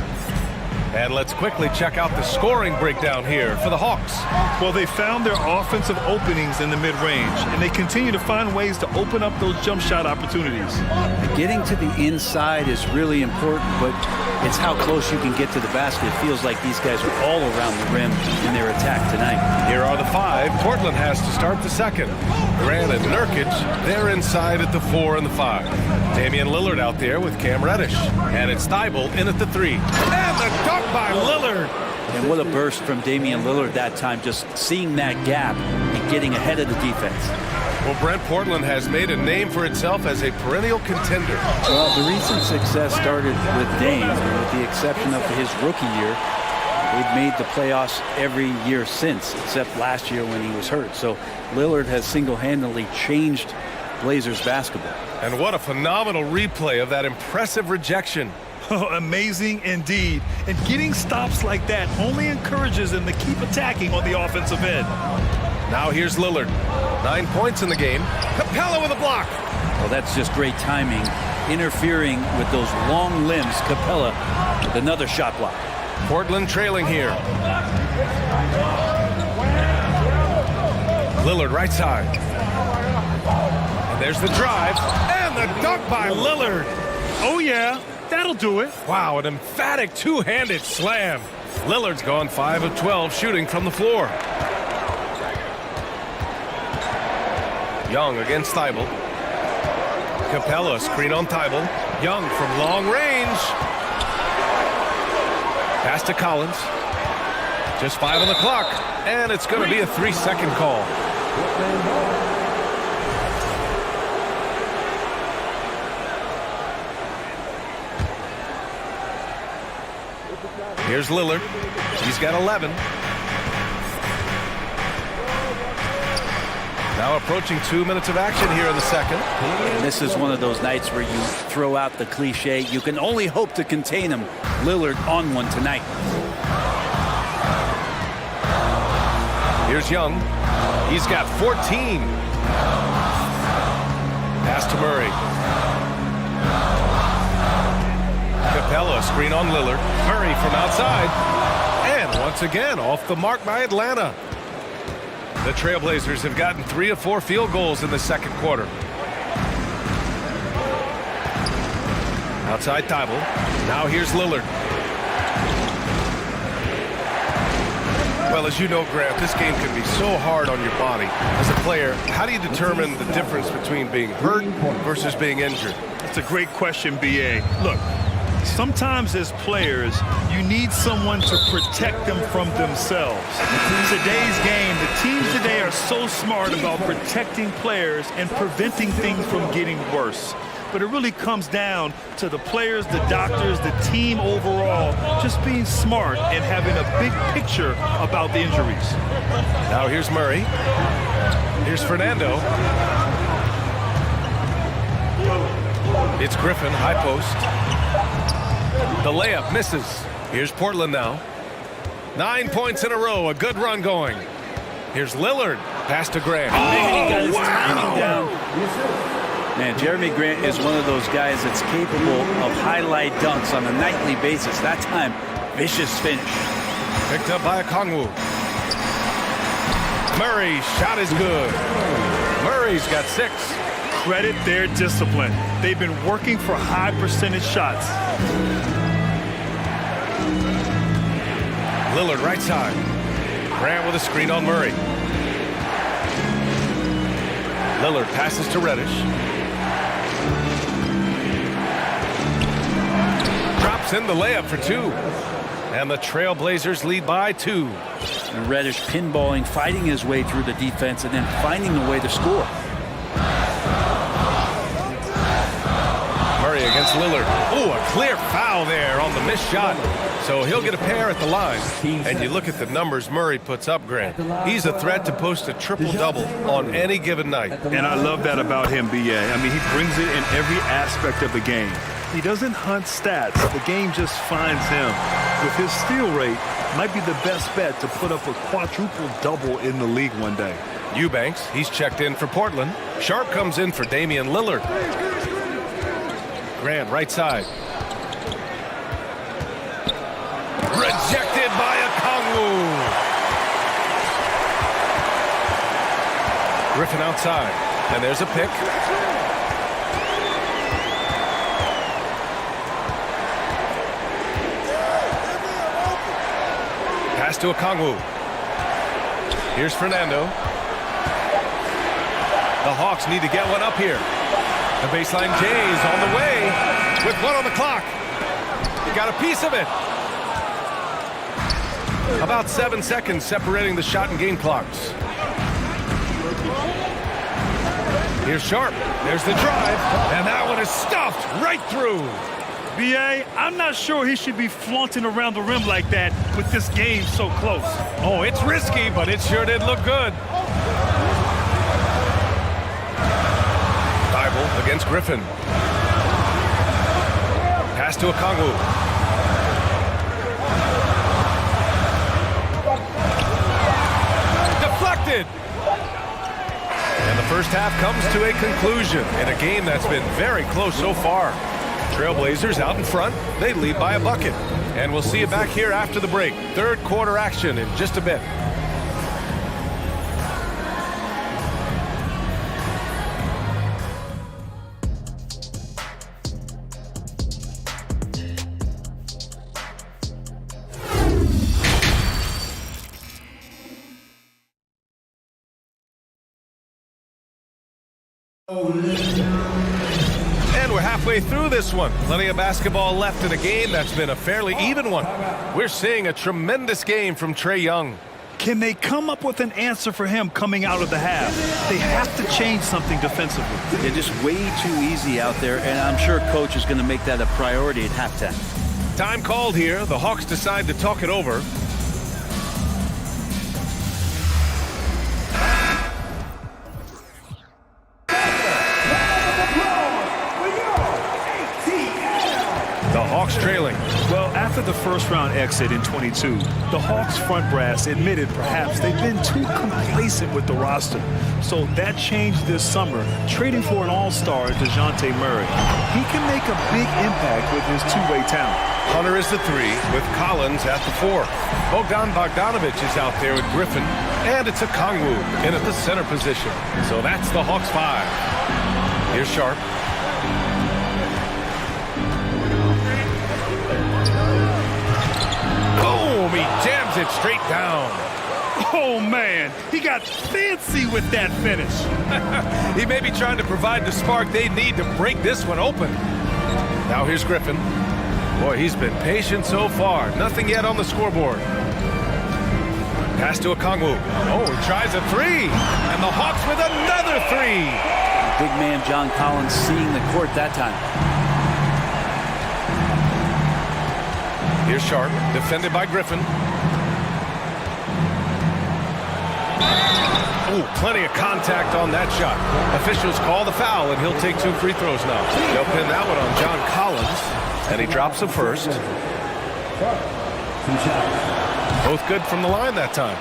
And let's quickly check out the scoring breakdown here for the Hawks. Well, they found their offensive openings in the mid-range, and they continue to find ways to open up those jump shot opportunities. Getting to the inside is really important, but it's how close you can get to the basket. It feels like these guys are all around the rim in their attack tonight. Here are the 5. Portland has to start the second. Grant and Nurkic, they're inside at the 4 and the 5. Damian Lillard out there with Cam Reddish. And it's Thibault in at the 3. And the dunk by Lillard. And what a burst from Damian Lillard that time, just seeing that gap and getting ahead of the defense. Well, Brent, Portland has made a name for itself as a perennial contender. Well, the recent success started with Dame, with the exception of his rookie year. They've made the playoffs every year since, except last year when he was hurt. So Lillard has single-handedly changed Blazers basketball. And what a phenomenal replay of that impressive rejection. Oh, amazing indeed. And getting stops like that only encourages them to keep attacking on the offensive end. Now here's Lillard. 9 points in the game. Capella with a block. Well, that's just great timing. Interfering with those long limbs. Capella with another shot block. Portland trailing here. Lillard right side. And there's the drive. And the dunk by Lillard. Oh, yeah. That'll do it. Wow, an emphatic two-handed slam. Lillard's gone 5 of 12 shooting from the floor. Young against Thibault. Capella screen on Thibault. Young from long range. Pass to Collins. Just 5 on the clock. And it's going to be a 3-second call. Here's Lillard. He's got 11. Now approaching 2 minutes of action here in the second. And this is one of those nights where you throw out the cliche. You can only hope to contain him. Lillard on one tonight. Here's Young. He's got 14. Pass to Murray. Capella screen on Lillard. Murray from outside. And once again off the mark by Atlanta. The Trailblazers have gotten 3 of 4 field goals in the second quarter. Outside Thibault. Now here's Lillard. Well, as you know, Grant, this game can be so hard on your body. As a player, how do you determine the difference between being hurt versus being injured? That's a great question, B.A. Look, sometimes as players, you need someone to protect them from themselves. In today's game, the teams today are so smart about protecting players and preventing things from getting worse. But it really comes down to the players, the doctors, the team overall, just being smart and having a big picture about the injuries. Now here's Murray. Here's Fernando. It's Griffin, high post. The layup misses. Here's Portland now. 9 points in a row, a good run going. Here's Lillard, pass to Grant. Oh, he got his timing down. Man, Jeremy Grant is one of those guys that's capable of highlight dunks on a nightly basis. That time, vicious finish. Picked up by Okongwu. Murray, shot is good. Murray's got 6. Credit their discipline. They've been working for high percentage shots. Lillard right side. Grant with a screen on Murray. Lillard passes to Reddish. Drops in the layup for 2. And the Trailblazers lead by 2. And Reddish pinballing, fighting his way through the defense, and then finding a way to score. Murray against Lillard. Ooh, a clear foul there on the missed shot. So he'll get a pair at the line. And you look at the numbers Murray puts up, Grant. He's a threat to post a triple-double on any given night. And I love that about him, B.A. I mean, he brings it in every aspect of the game. He doesn't hunt stats. The game just finds him. With his steal rate, might be the best bet to put up a quadruple-double in the league one day. Eubanks, he's checked in for Portland. Sharp comes in for Damian Lillard. Grant, right side. Rejected by Okongwu. Griffin outside. And there's a pick. Pass to Okongwu. Here's Fernando. The Hawks need to get one up here. The baseline Jays on the way with 1 on the clock. He got a piece of it. About 7 seconds separating the shot and game clocks. Here's Sharp. There's the drive. And that one is stuffed right through. B.A., I'm not sure he should be flaunting around the rim like that with this game so close. Oh, it's risky, but it sure did look good. Thibault against Griffin. Pass to Okongwu. Deflected. And the first half comes to a conclusion in a game that's been very close so far. Trailblazers out in front. They lead by a bucket. And we'll see you back here after the break. Third quarter action in just a bit. And we're halfway through this one. Plenty of basketball left in a game that's been a fairly even one. We're seeing a tremendous game from Trae Young. Can they come up with an answer for him coming out of the half? They have to change something defensively. They're just way too easy out there, and I'm sure coach is going to make that a priority at halftime. Time called here. The Hawks decide to talk it over. The Hawks trailing. Well, after the first-round exit in 22, the Hawks front brass admitted perhaps they've been too complacent with the roster. So that changed this summer, trading for an all-star, DeJounte Murray. He can make a big impact with his two-way talent. Hunter is the 3 with Collins at the 4. Bogdanovich is out there with Griffin. And it's Okongwu in at the center position. So that's the Hawks 5. Here's Sharp. Boom! He jams it straight down. Oh, man. He got fancy with that finish. He may be trying to provide the spark they need to break this one open. Now here's Griffin. Boy, he's been patient so far. Nothing yet on the scoreboard. Pass to Okongwu. Oh, he tries a 3. And the Hawks with another 3. Big man John Collins seeing the court that time. Here's Sharp, defended by Griffin. Ooh, plenty of contact on that shot. Officials call the foul, and he'll take 2 free throws now. They'll pin that one on John Collins, and he drops the first. Both good from the line that time.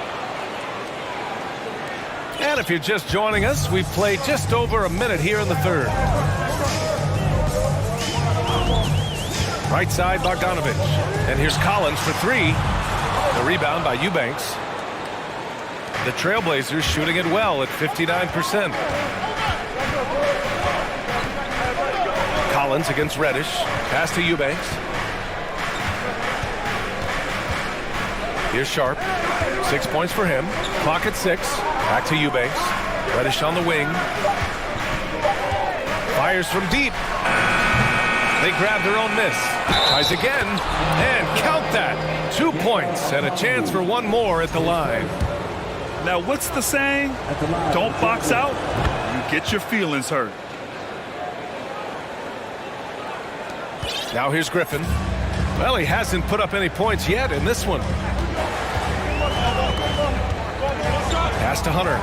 And if you're just joining us, we've played just over a minute here in the third. Right side, Bogdanovich. And here's Collins for 3. The rebound by Eubanks. The Trailblazers shooting it well at 59%. Collins against Reddish. Pass to Eubanks. Here's Sharp. 6 points for him. Clock at 6. Back to Eubanks. Reddish on the wing. Fires from deep. They grab their own miss. Tries again. And count that. 2 points and a chance for one more at the line. Now, what's the saying? Don't box out. You get your feelings hurt. Now here's Griffin. Well, he hasn't put up any points yet in this one. Pass to Hunter.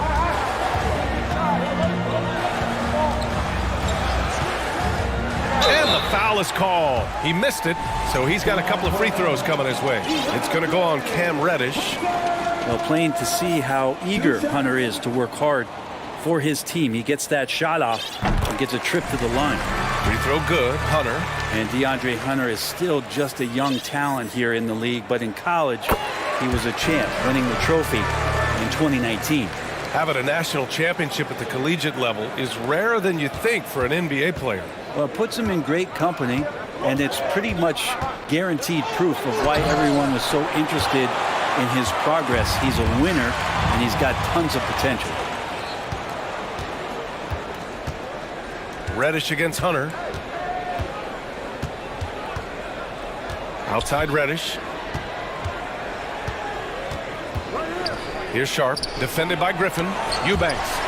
And the foul is called. He missed it, so he's got a couple of free throws coming his way. It's going to go on Cam Reddish. Well, plain to see how eager Hunter is to work hard for his team. He gets that shot off and gets a trip to the line. Free throw good, Hunter. And DeAndre Hunter is still just a young talent here in the league, but in college, he was a champ, winning the trophy in 2019. Having a national championship at the collegiate level is rarer than you think for an NBA player. Well, it puts him in great company, and it's pretty much guaranteed proof of why everyone was so interested in his progress. He's a winner, and he's got tons of potential. Reddish against Hunter. Outside Reddish. Here's Sharp, defended by Griffin. Eubanks.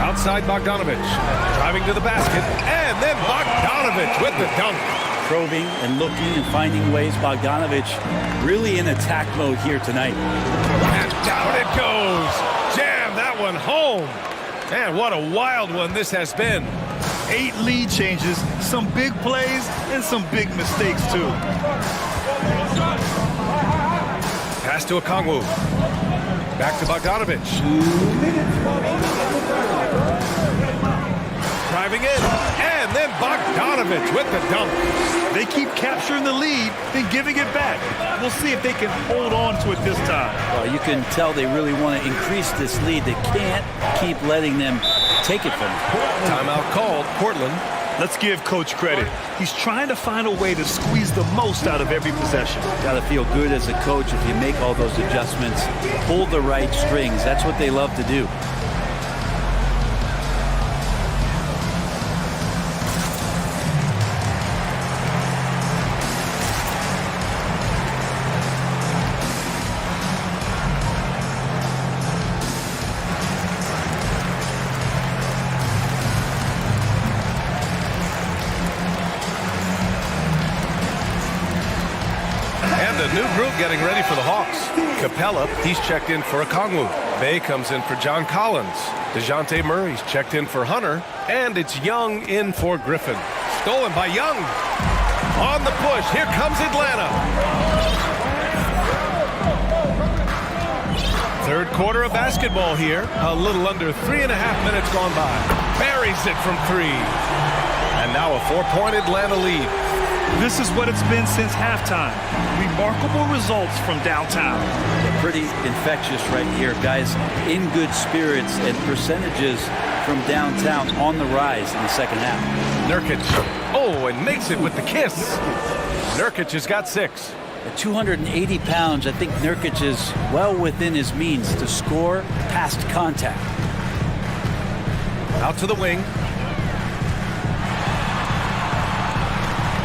Outside Bogdanovich. Driving to the basket. And then Bogdanovich with the dunk. Probing and looking and finding ways. Bogdanovich really in attack mode here tonight. And down it goes. Jam that one home. And what a wild one this has been. 8 lead changes, some big plays, and some big mistakes, too. Pass to Okongwu. Back to Bogdanovich. Driving in. And then Bogdanovich with the dunk. They keep capturing the lead, then giving it back. We'll see if they can hold on to it this time. Well, you can tell they really want to increase this lead. They can't keep letting them take it from them. Timeout called, Portland. Let's give Coach credit. He's trying to find a way to squeeze the most out of every possession. Got to feel good as a coach if you make all those adjustments, pull the right strings. That's what they love to do. New group getting ready for the Hawks. Capella, he's checked in for Okongwu. Bay comes in for John Collins. DeJounte Murray's checked in for Hunter. And it's Young in for Griffin. Stolen by Young. On the push, here comes Atlanta. Third quarter of basketball here. A little under 3.5 minutes gone by. Buries it from 3. And now a 4-point Atlanta lead. This is what it's been since halftime. Remarkable results from downtown. They're pretty infectious right here, guys. In good spirits and percentages from downtown on the rise in the second half. Nurkic. Oh, and makes it with the kiss. Nurkic has got 6. At 280 pounds, I think Nurkic is well within his means to score past contact. Out to the wing.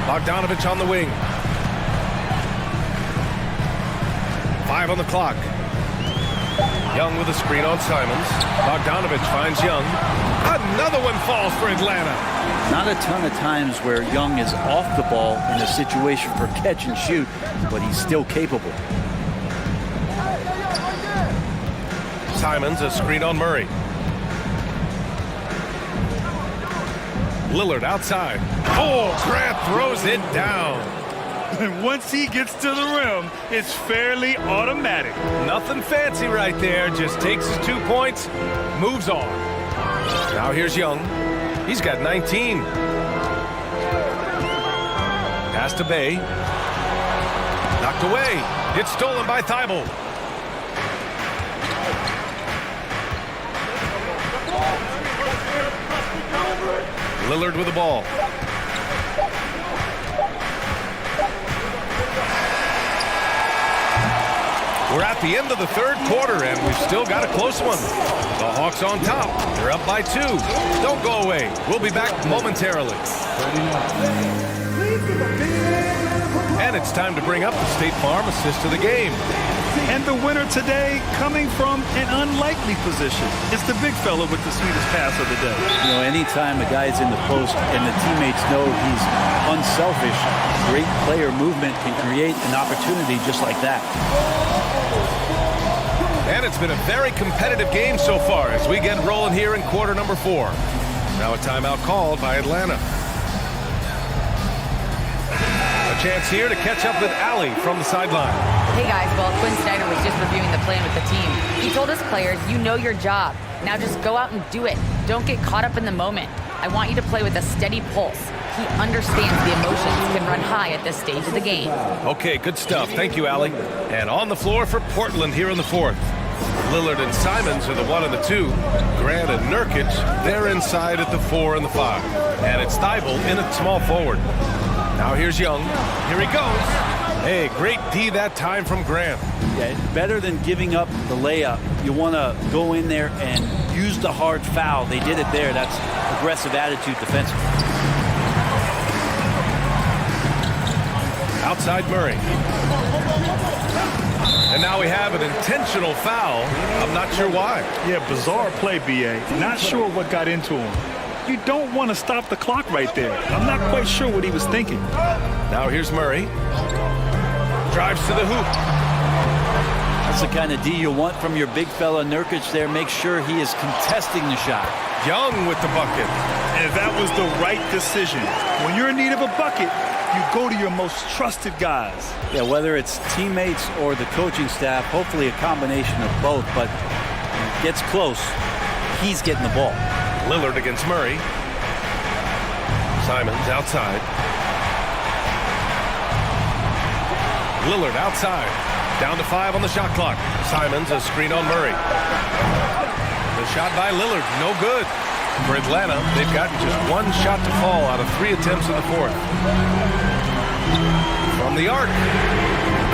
Bogdanovich on the wing. 5 on the clock. Young with a screen on Simons. Bogdanovich finds Young. Another one falls for Atlanta. Not a ton of times where Young is off the ball in a situation for catch and shoot, but he's still capable. Simons, a screen on Murray. Lillard outside. Oh, Grant throws it down. And once he gets to the rim, it's fairly automatic. Nothing fancy right there. Just takes his 2 points, moves on. Now here's Young. He's got 19. Pass to Bay. Knocked away. It's stolen by Thibault. Lillard with the ball. We're at the end of the third quarter, and we've still got a close one. The Hawks on top. They're up by 2. Don't go away. We'll be back momentarily. And it's time to bring up the State Farm assist of the game. And the winner today coming from an unlikely position. It's the big fella with the sweetest pass of the day. You know, anytime a guy's in the post and the teammates know he's unselfish, great player movement can create an opportunity just like that. And it's been a very competitive game so far as we get rolling here in quarter number 4. Now a timeout called by Atlanta. A chance here to catch up with Allie from the sideline. Hey guys, well, Quinn Snyder was just reviewing the plan with the team. He told his players, you know your job. Now just go out and do it. Don't get caught up in the moment. I want you to play with a steady pulse. He understands the emotions can run high at this stage of the game. Okay, good stuff. Thank you, Allie. And on the floor for Portland here in the 4th. Lillard and Simons are the 1 and the 2. Grant and Nurkic, they're inside at the 4 and the 5. And it's Thibault in at small forward. Now here's Young. Here he goes. Hey, great D that time from Grant. Yeah, better than giving up the layup. You want to go in there and use the hard foul. They did it there. That's aggressive attitude defensively. Outside Murray. And now we have an intentional foul. I'm not sure why. Yeah, bizarre play, B.A. Not sure what got into him. You don't want to stop the clock right there. I'm not quite sure what he was thinking. Now here's Murray. Drives to the hoop. That's the kind of D you want from your big fella Nurkic there. Make sure he is contesting the shot. Young with the bucket. And that was the right decision. When you're in need of a bucket, you go to your most trusted guys. Yeah, whether it's teammates or the coaching staff, hopefully a combination of both, but when it gets close, he's getting the ball. Lillard against Murray. Simons outside. Lillard outside. Down to 5 on the shot clock. Simons a screen on Murray. The shot by Lillard, no good. For Atlanta, they've gotten just 1 shot to fall out of 3 attempts in the 4th. From the arc.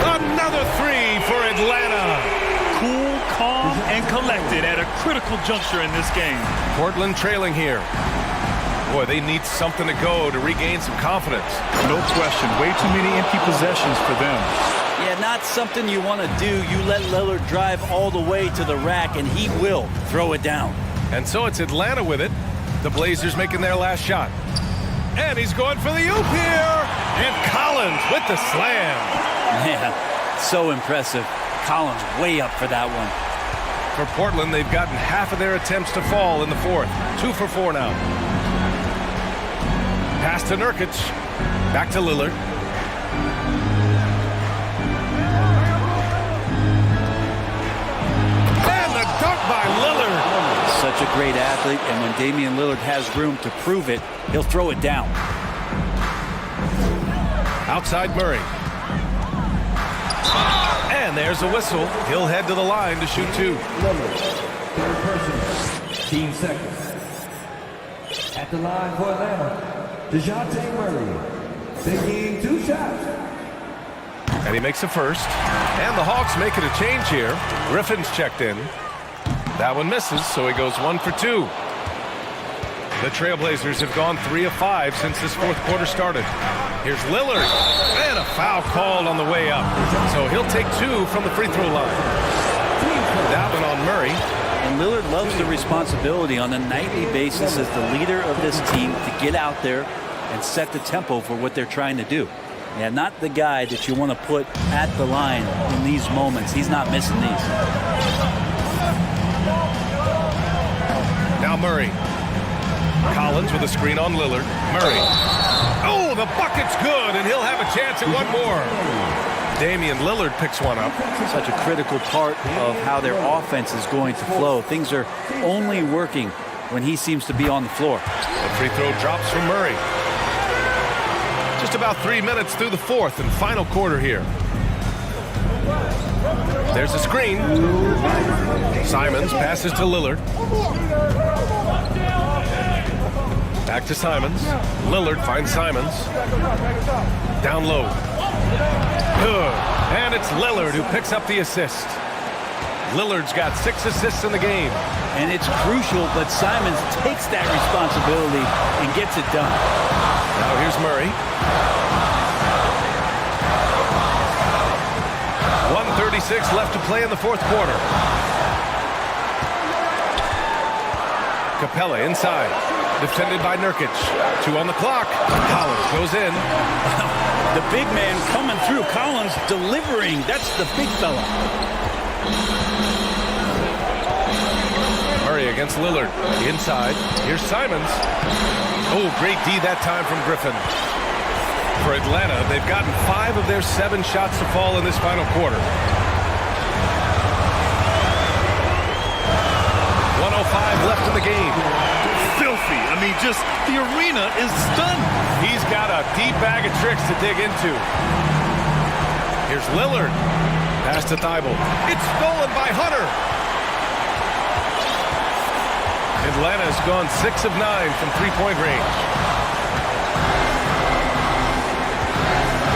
Another 3 for Atlanta. Cool, calm, and collected at a critical juncture in this game. Portland trailing here. Boy, they need something to go to regain some confidence. No question. Way too many empty possessions for them. Yeah, not something you want to do. You let Lillard drive all the way to the rack, and he will throw it down. And so it's Atlanta with it. The Blazers making their last shot. And he's going for the oop here. And Collins with the slam. Yeah, so impressive. Collins way up for that one. For Portland, they've gotten half of their attempts to fall in the 4th. 2 for 4 now. Pass to Nurkic. Back to Lillard. And the dunk by Lillard. Such a great athlete, and when Damian Lillard has room to prove it, he'll throw it down. Outside Murray. And there's a whistle. He'll head to the line to shoot 2. Third person, 15 seconds. At the line for Atlanta, DeJounte Murray, taking 2 shots. And he makes a first. And the Hawks making a change here. Griffin's checked in. That one misses, so he goes 1 for 2. The Trailblazers have gone 3 of 5 since this 4th quarter started. Here's Lillard, and a foul called on the way up. So he'll take 2 from the free throw line. That one on Murray. And Lillard loves the responsibility on a nightly basis as the leader of this team to get out there and set the tempo for what they're trying to do. Yeah, not the guy that you want to put at the line in these moments. He's not missing these. Now Murray. Collins with a screen on Lillard. Murray. Oh, the bucket's good, and he'll have a chance at 1 more. Damian Lillard picks one up. Such a critical part of how their offense is going to flow. Things are only working when he seems to be on the floor. The free throw drops from Murray. Just about 3 minutes through the 4th and final quarter here. There's a screen. Simons passes to Lillard. Back to Simons. Lillard finds Simons. Down low. Good. And it's Lillard who picks up the assist. Lillard's got 6 assists in the game. And it's crucial, but Simons takes that responsibility and gets it done. Now here's Murray. 1:36 left to play in the fourth quarter. Capella inside. Defended by Nurkic. 2 on the clock. Collins goes in. The big man coming through. Collins delivering. That's the big fella. Murray against Lillard. Inside. Here's Simons. Oh, great D that time from Griffin. For Atlanta, they've gotten 5 of their 7 shots to fall in this final quarter. 1:05 left in the game. Filthy. I mean, just the arena is stunned. He's got a deep bag of tricks to dig into. Here's Lillard. Pass to Thibault. It's stolen by Hunter. Atlanta's gone 6 of 9 from three-point range.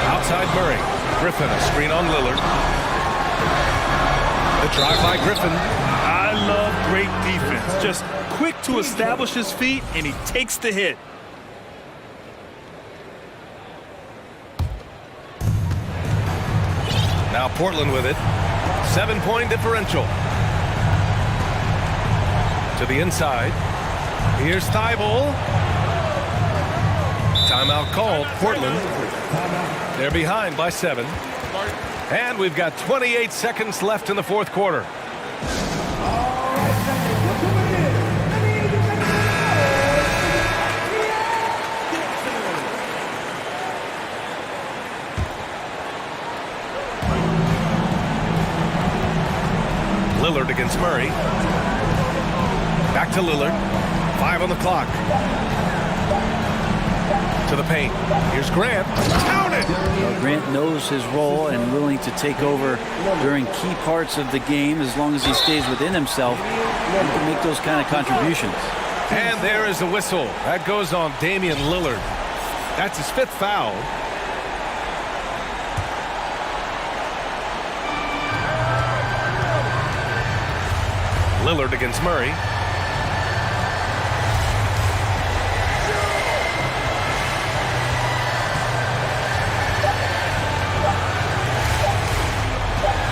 Outside Murray. Griffin, a screen on Lillard. The drive by Griffin. I love great defense. Just quick to establish his feet, and he takes the hit. Now Portland with it. 7-point differential. To the inside. Here's Thibault. Timeout called. Portland. They're behind by 7. And we've got 28 seconds left in the fourth quarter. Lillard against Murray. Back to Lillard. 5 on the clock. To the paint. Here's Grant. Counted! Well, Grant knows his role and willing to take over during key parts of the game as long as he stays within himself. He can make those kind of contributions. And there is a whistle. That goes on Damian Lillard. That's his 5th foul. Lillard against Murray.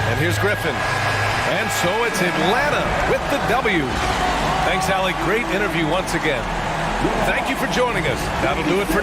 And here's Griffin. And so it's Atlanta with the W. Thanks, Allie. Great interview once again. Thank you for joining us. That'll do it for...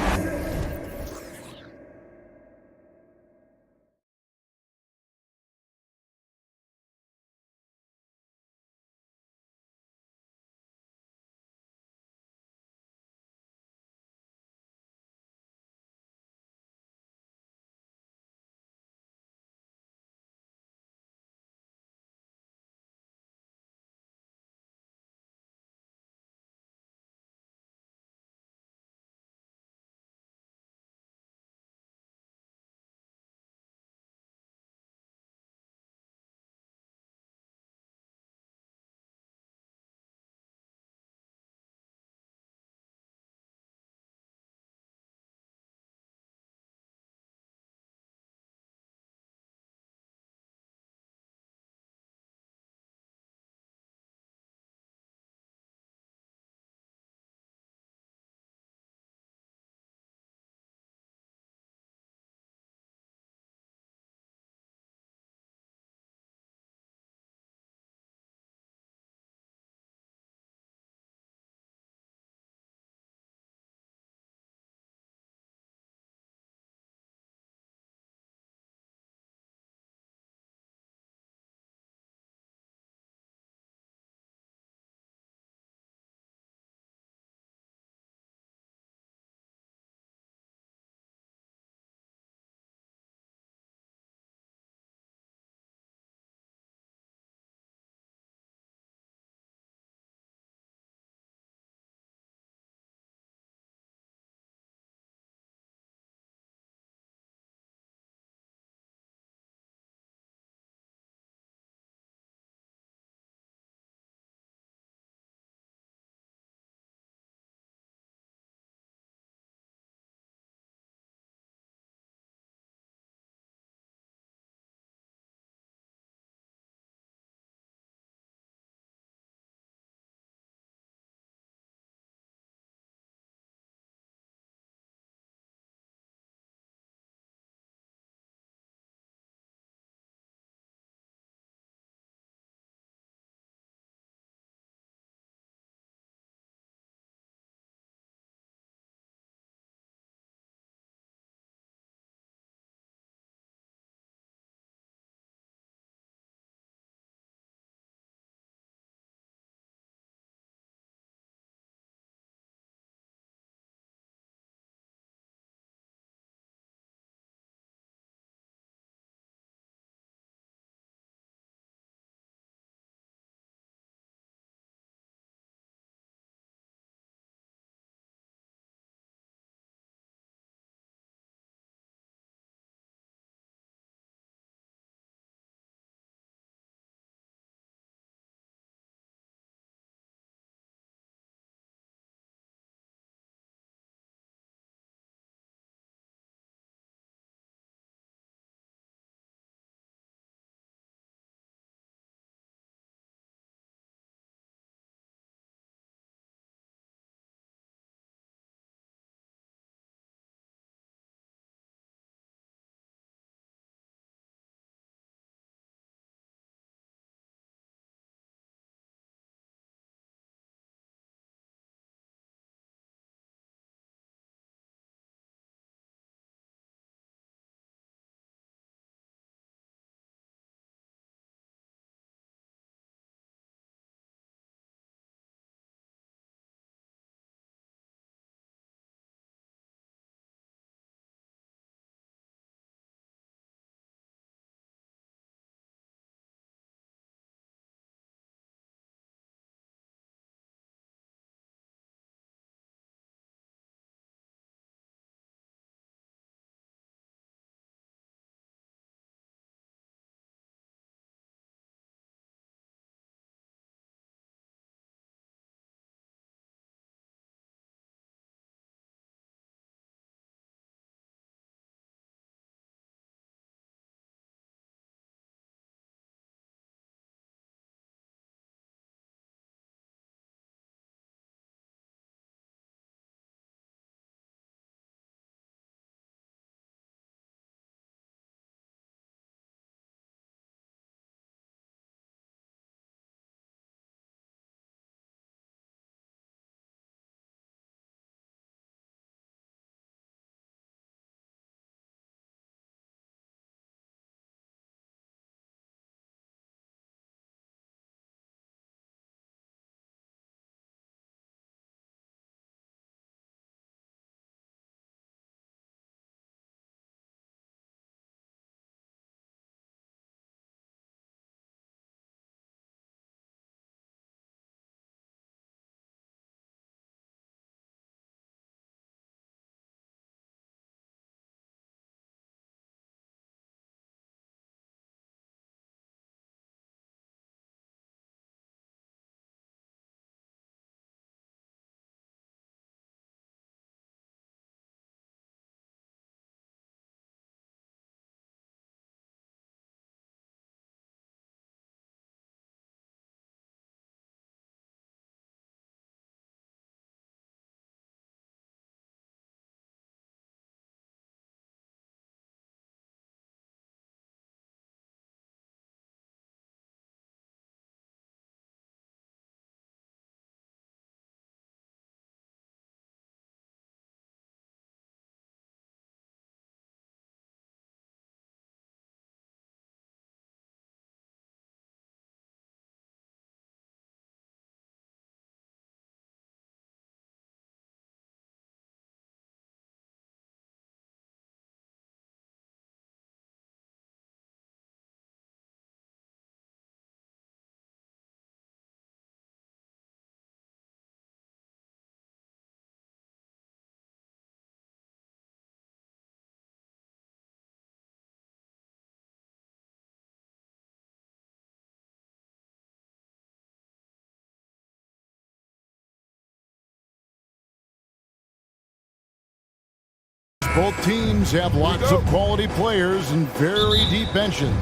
Both teams have lots of quality players and very deep benches.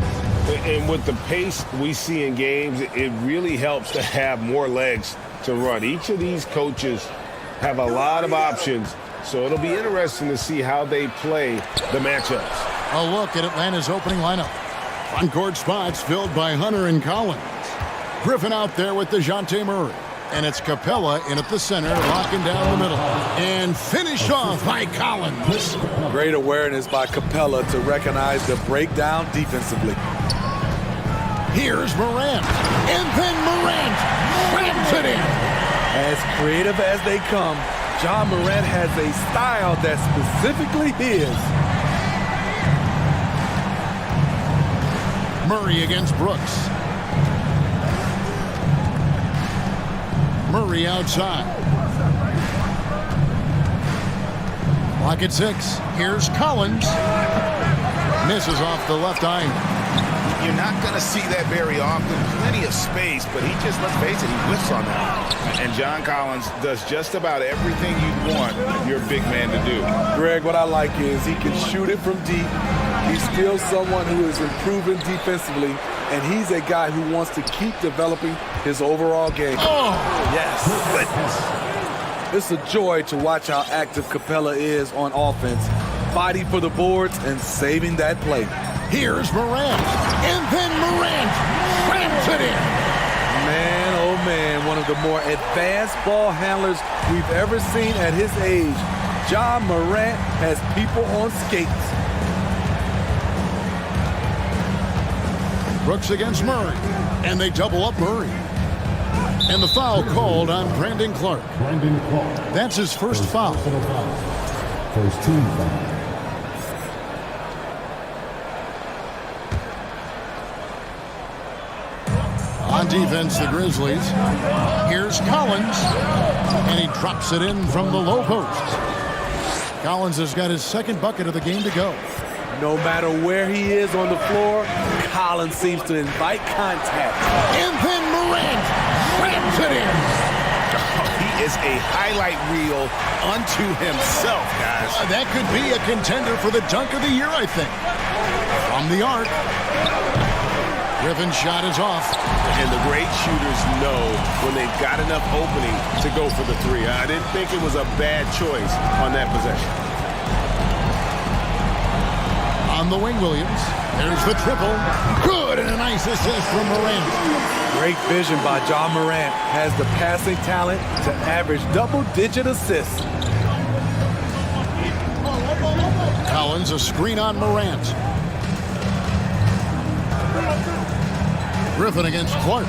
And with the pace we see in games, it really helps to have more legs to run. Each of these coaches have a lot of options, so it'll be interesting to see how they play the matchups. A look at Atlanta's opening lineup. On-court spots filled by Hunter and Collins. Griffin out there with DeJounte Murray. And it's Capella in at the center, locking down the middle. And finished off by Collins. Great awareness by Capella to recognize the breakdown defensively. Here's Morant. And then Morant slams it in. As creative as they come, John Morant has a style that's specifically his. Murray against Brooks. Murray outside. Lock at 6. Here's Collins. Misses off the left iron. You're not going to see that very often. Plenty of space, but he just, let's face it, he whiffs on that. And John Collins does just about everything you want your big man to do. Greg, what I like is he can shoot it from deep. He's still someone who is improving defensively, and he's a guy who wants to keep developing his overall game. Oh, yes. It's a joy to watch how active Capella is on offense, fighting for the boards and saving that play. Here's Morant. And then Morant slams it in. Man, oh man, one of the more advanced ball handlers we've ever seen at his age. John Morant has people on skates. Brooks against Murray. And they double up Murray. And the foul called on Brandon Clark. That's his first foul. First team foul. On defense, the Grizzlies. Here's Collins. And he drops it in from the low post. Collins has got his second bucket of the game to go. No matter where he is on the floor, Collins seems to invite contact. And then Morant slams it in. He is a highlight reel unto himself, guys. That could be a contender for the dunk of the year, I think. From the arc. Griffin's shot is off. And the great shooters know when they've got enough opening to go for the three. I didn't think it was a bad choice on that possession. On the wing, Williams. There's the triple. Good, and a nice assist from Morant. Great vision by John Morant. Has the passing talent to average double-digit assists. Collins, a screen on Morant. Griffin against Clark.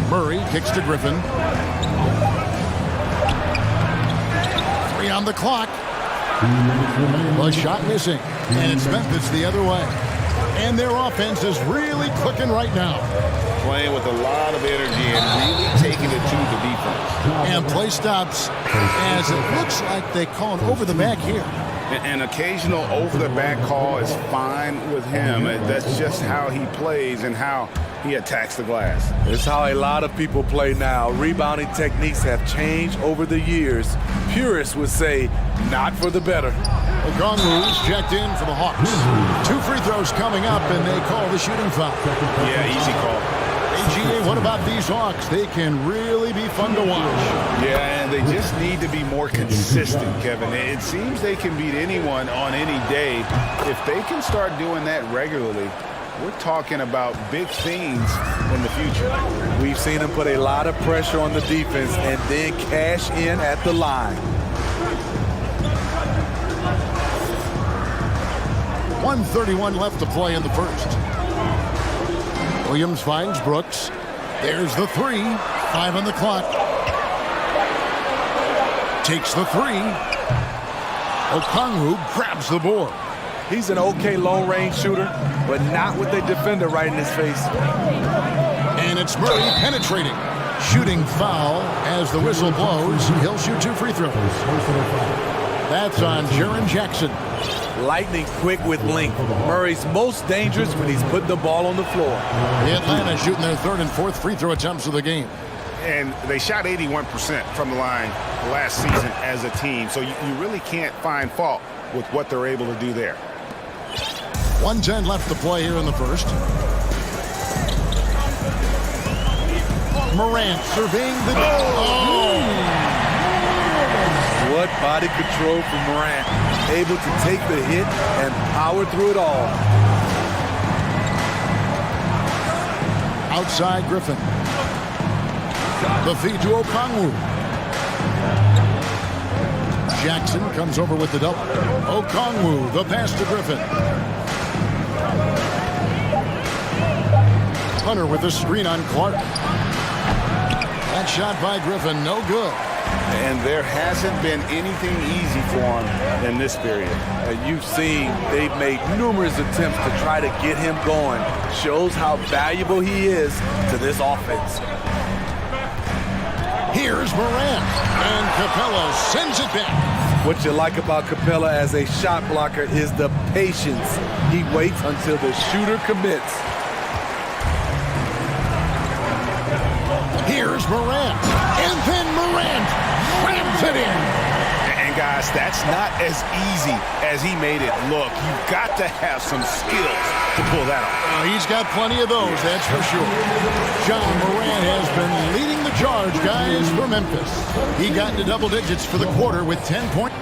Murray kicks to Griffin. 3 on the clock. The shot missing, and it's Memphis the other way. And their offense is really clicking right now. Playing with a lot of energy and really taking it to the defense. And play stops as it looks like they call an over-the-back here. An occasional over-the-back call is fine with him. That's just how he plays and how he attacks the glass. It's how a lot of people play now. Rebounding techniques have changed over the years. Purists would say, not for the better. Okongwu's checked in for the Hawks. 2 free throws coming up, and they call the shooting foul. Yeah, easy call. AGA, what about these Hawks? They can really be fun to watch. Yeah, and they just need to be more consistent, Kevin. It seems they can beat anyone on any day. If they can start doing that regularly, we're talking about big things in the future. We've seen them put a lot of pressure on the defense and then cash in at the line. 1:31 left to play in the first. Williams finds Brooks. There's the 3. 5 on the clock. Takes the 3. Okongwu grabs the board. He's an okay long-range shooter, but not with a defender right in his face. And it's Murray penetrating. Shooting foul as the whistle blows. He'll shoot 2 free throws. That's on Jaren Jackson. Lightning quick with length. Murray's most dangerous when he's putting the ball on the floor. Atlanta shooting their 3rd and 4th free throw attempts of the game. And they shot 81% from the line last season as a team, so you really can't find fault with what they're able to do there. 1:10 left to play here in the first. Morant surveying the goal. What body control from Morant. Able to take the hit and power through it all. Outside Griffin. The feed to Okongwu. Jackson comes over with the double. Okongwu, the pass to Griffin. Hunter with the screen on Clark. That shot by Griffin, no good. And there hasn't been anything easy for him in this period. You've seen they've made numerous attempts to try to get him going. Shows how valuable he is to this offense. Here's Morant, and Capella sends it back. What you like about Capella as a shot blocker is the patience. He waits until the shooter commits. Here's Morant, and then Morant slams it in. And guys, that's not as easy as he made it look. You've got to have some skills to pull that off. He's got plenty of those, that's for sure. John Morant has been leading the charge, guys, for Memphis. He got into double digits for the quarter with 10 points.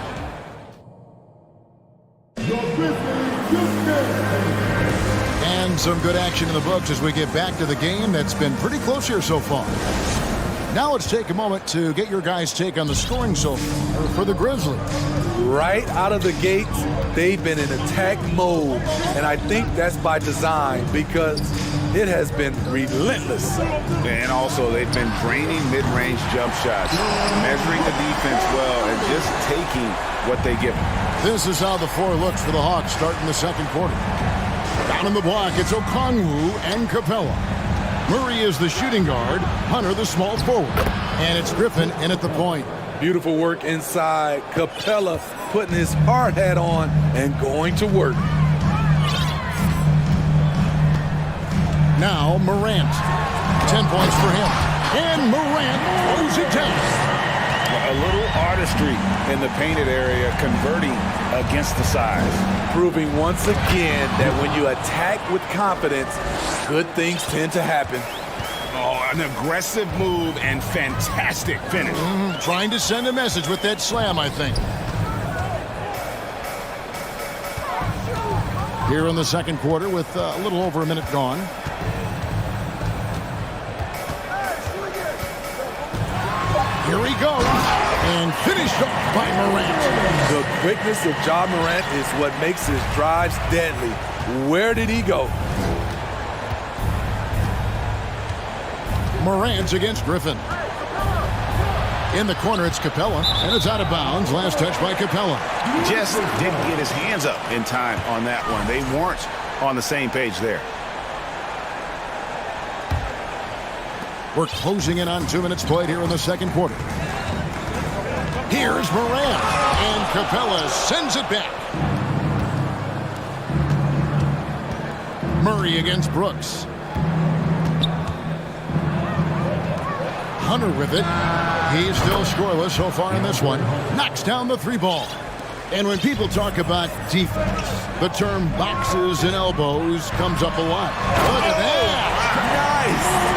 And some good action in the books as we get back to the game that's been pretty close here so far. Now let's take a moment to get your guys' take on the scoring so far for the Grizzlies. Right out of the gates, they've been in attack mode. And I think that's by design because it has been relentless. And also, they've been draining mid-range jump shots, measuring the defense well, and just taking what they give them. This is how the floor looks for the Hawks starting the second quarter. Down in the block, it's Okongwu and Capella. Murray is the shooting guard, Hunter the small forward. And it's Griffin in at the point. Beautiful work inside. Capella putting his hard hat on and going to work. Now Morant. 10 points for him. And Morant throws it down. A little artistry in the painted area, converting against the size. Proving once again that when you attack with confidence, good things tend to happen. Oh, an aggressive move and fantastic finish. Trying to send a message with that slam, I think. Here in the second quarter with a little over a minute gone. Here he goes, and finished off by Morant. The quickness of Ja Morant is what makes his drives deadly. Where did he go? Morant against Griffin. In the corner, it's Capella, and it's out of bounds. Last touch by Capella. Just didn't get his hands up in time on that one. They weren't on the same page there. We're closing in on 2 minutes played here in the second quarter. Here's Morant, and Capella sends it back. Murray against Brooks. Hunter with it. He's still scoreless so far in this one. Knocks down the three ball. And when people talk about defense, the term boxes and elbows comes up a lot. Look at that. Nice.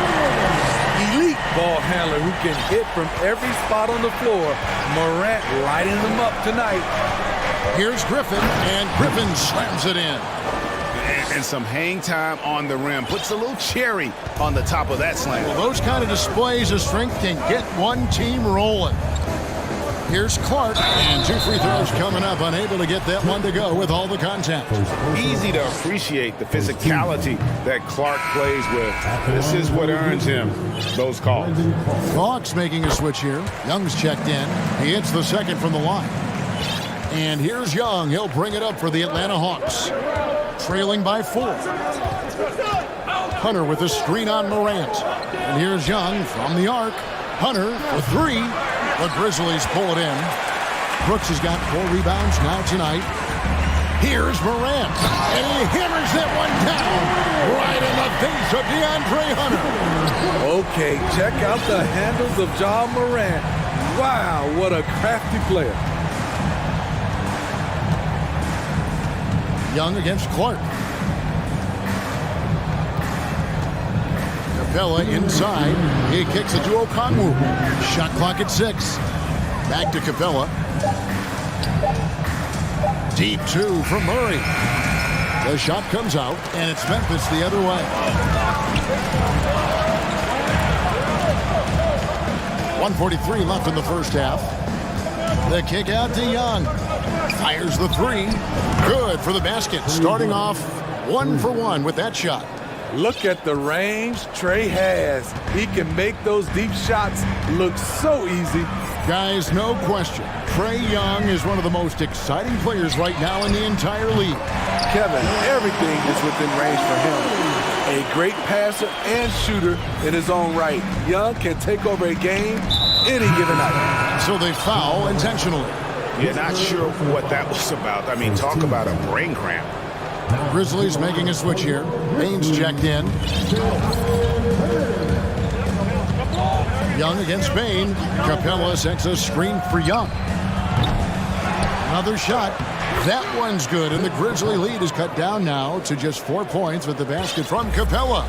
Elite ball handler who can hit from every spot on the floor. Morant lighting them up tonight. Here's Griffin, and Griffin slams it in. And some hang time on the rim. Puts a little cherry on the top of that slam. Well, those kind of displays of strength can get one team rolling. Here's Clark, and 2 free throws coming up, unable to get that one to go with all the contact. Easy to appreciate the physicality that Clark plays with. This is what earns him those calls. Hawks making a switch here. Young's checked in. He hits the second from the line. And here's Young. He'll bring it up for the Atlanta Hawks. Trailing by 4. Hunter with a screen on Morant. And here's Young from the arc. Hunter for 3. The Grizzlies pull it in. Brooks has got 4 rebounds now tonight. Here's Morant. And he hammers that one down right in the face of DeAndre Hunter. Okay, check out the handles of Ja Morant. Wow, what a crafty player. Young against Clark. Capella inside. He kicks it to Okongwu. Shot clock at 6. Back to Capella. Deep 2 from Murray. The shot comes out, and it's Memphis the other way. 1:43 left in the first half. The kick out to Young. Fires the 3. Good for the basket. Starting off 1 for 1 with that shot. Look at the range Trey has. He can make those deep shots look so easy. Guys, no question. Trey Young is one of the most exciting players right now in the entire league. Kevin, everything is within range for him. A great passer and shooter in his own right. Young can take over a game any given night. So they foul intentionally. Yeah, not sure what that was about. I mean, talk about a brain cramp. Grizzlies making a switch here. Baines checked in. Young against Bain. Capella sets a screen for Young. Another shot. That one's good, and the Grizzly lead is cut down now to just 4 points with the basket from Capella.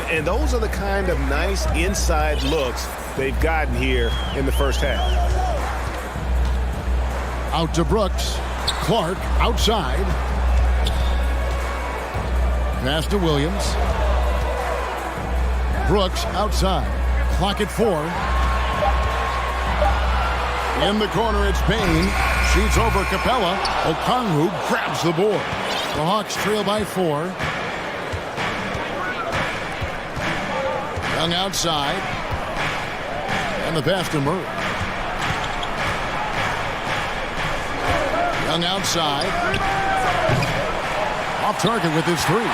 And those are the kind of nice inside looks they've gotten here in the first half. Out to Brooks. Clark outside. Pass to Williams. Brooks outside. Clock at 4. In the corner, it's Bain. Shoots over Capella. Okongwu grabs the board. The Hawks trail by 4. Young outside. And the pass to Murray. Young outside. Off target with his 3.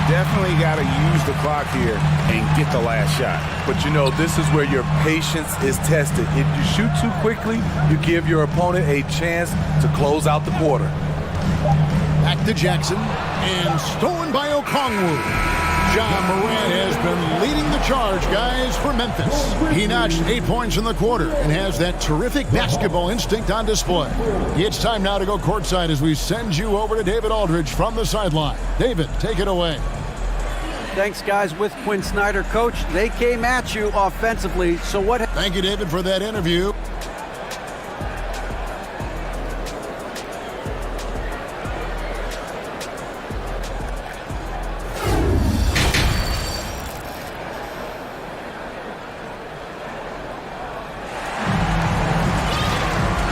Definitely got to use the clock here and get the last shot. But you know, this is where your patience is tested. If you shoot too quickly, you give your opponent a chance to close out the quarter. Back to Jackson, and stolen by Okongwu. John Morant has been leading the charge, guys, for Memphis. He notched 8 points in the quarter and has that terrific basketball instinct on display. It's time now to go courtside as we send you over to David Aldridge from the sideline. David, take it away. Thanks, guys. With Quinn Snyder, Coach, they came at you offensively. So what? Thank you, David, for that interview.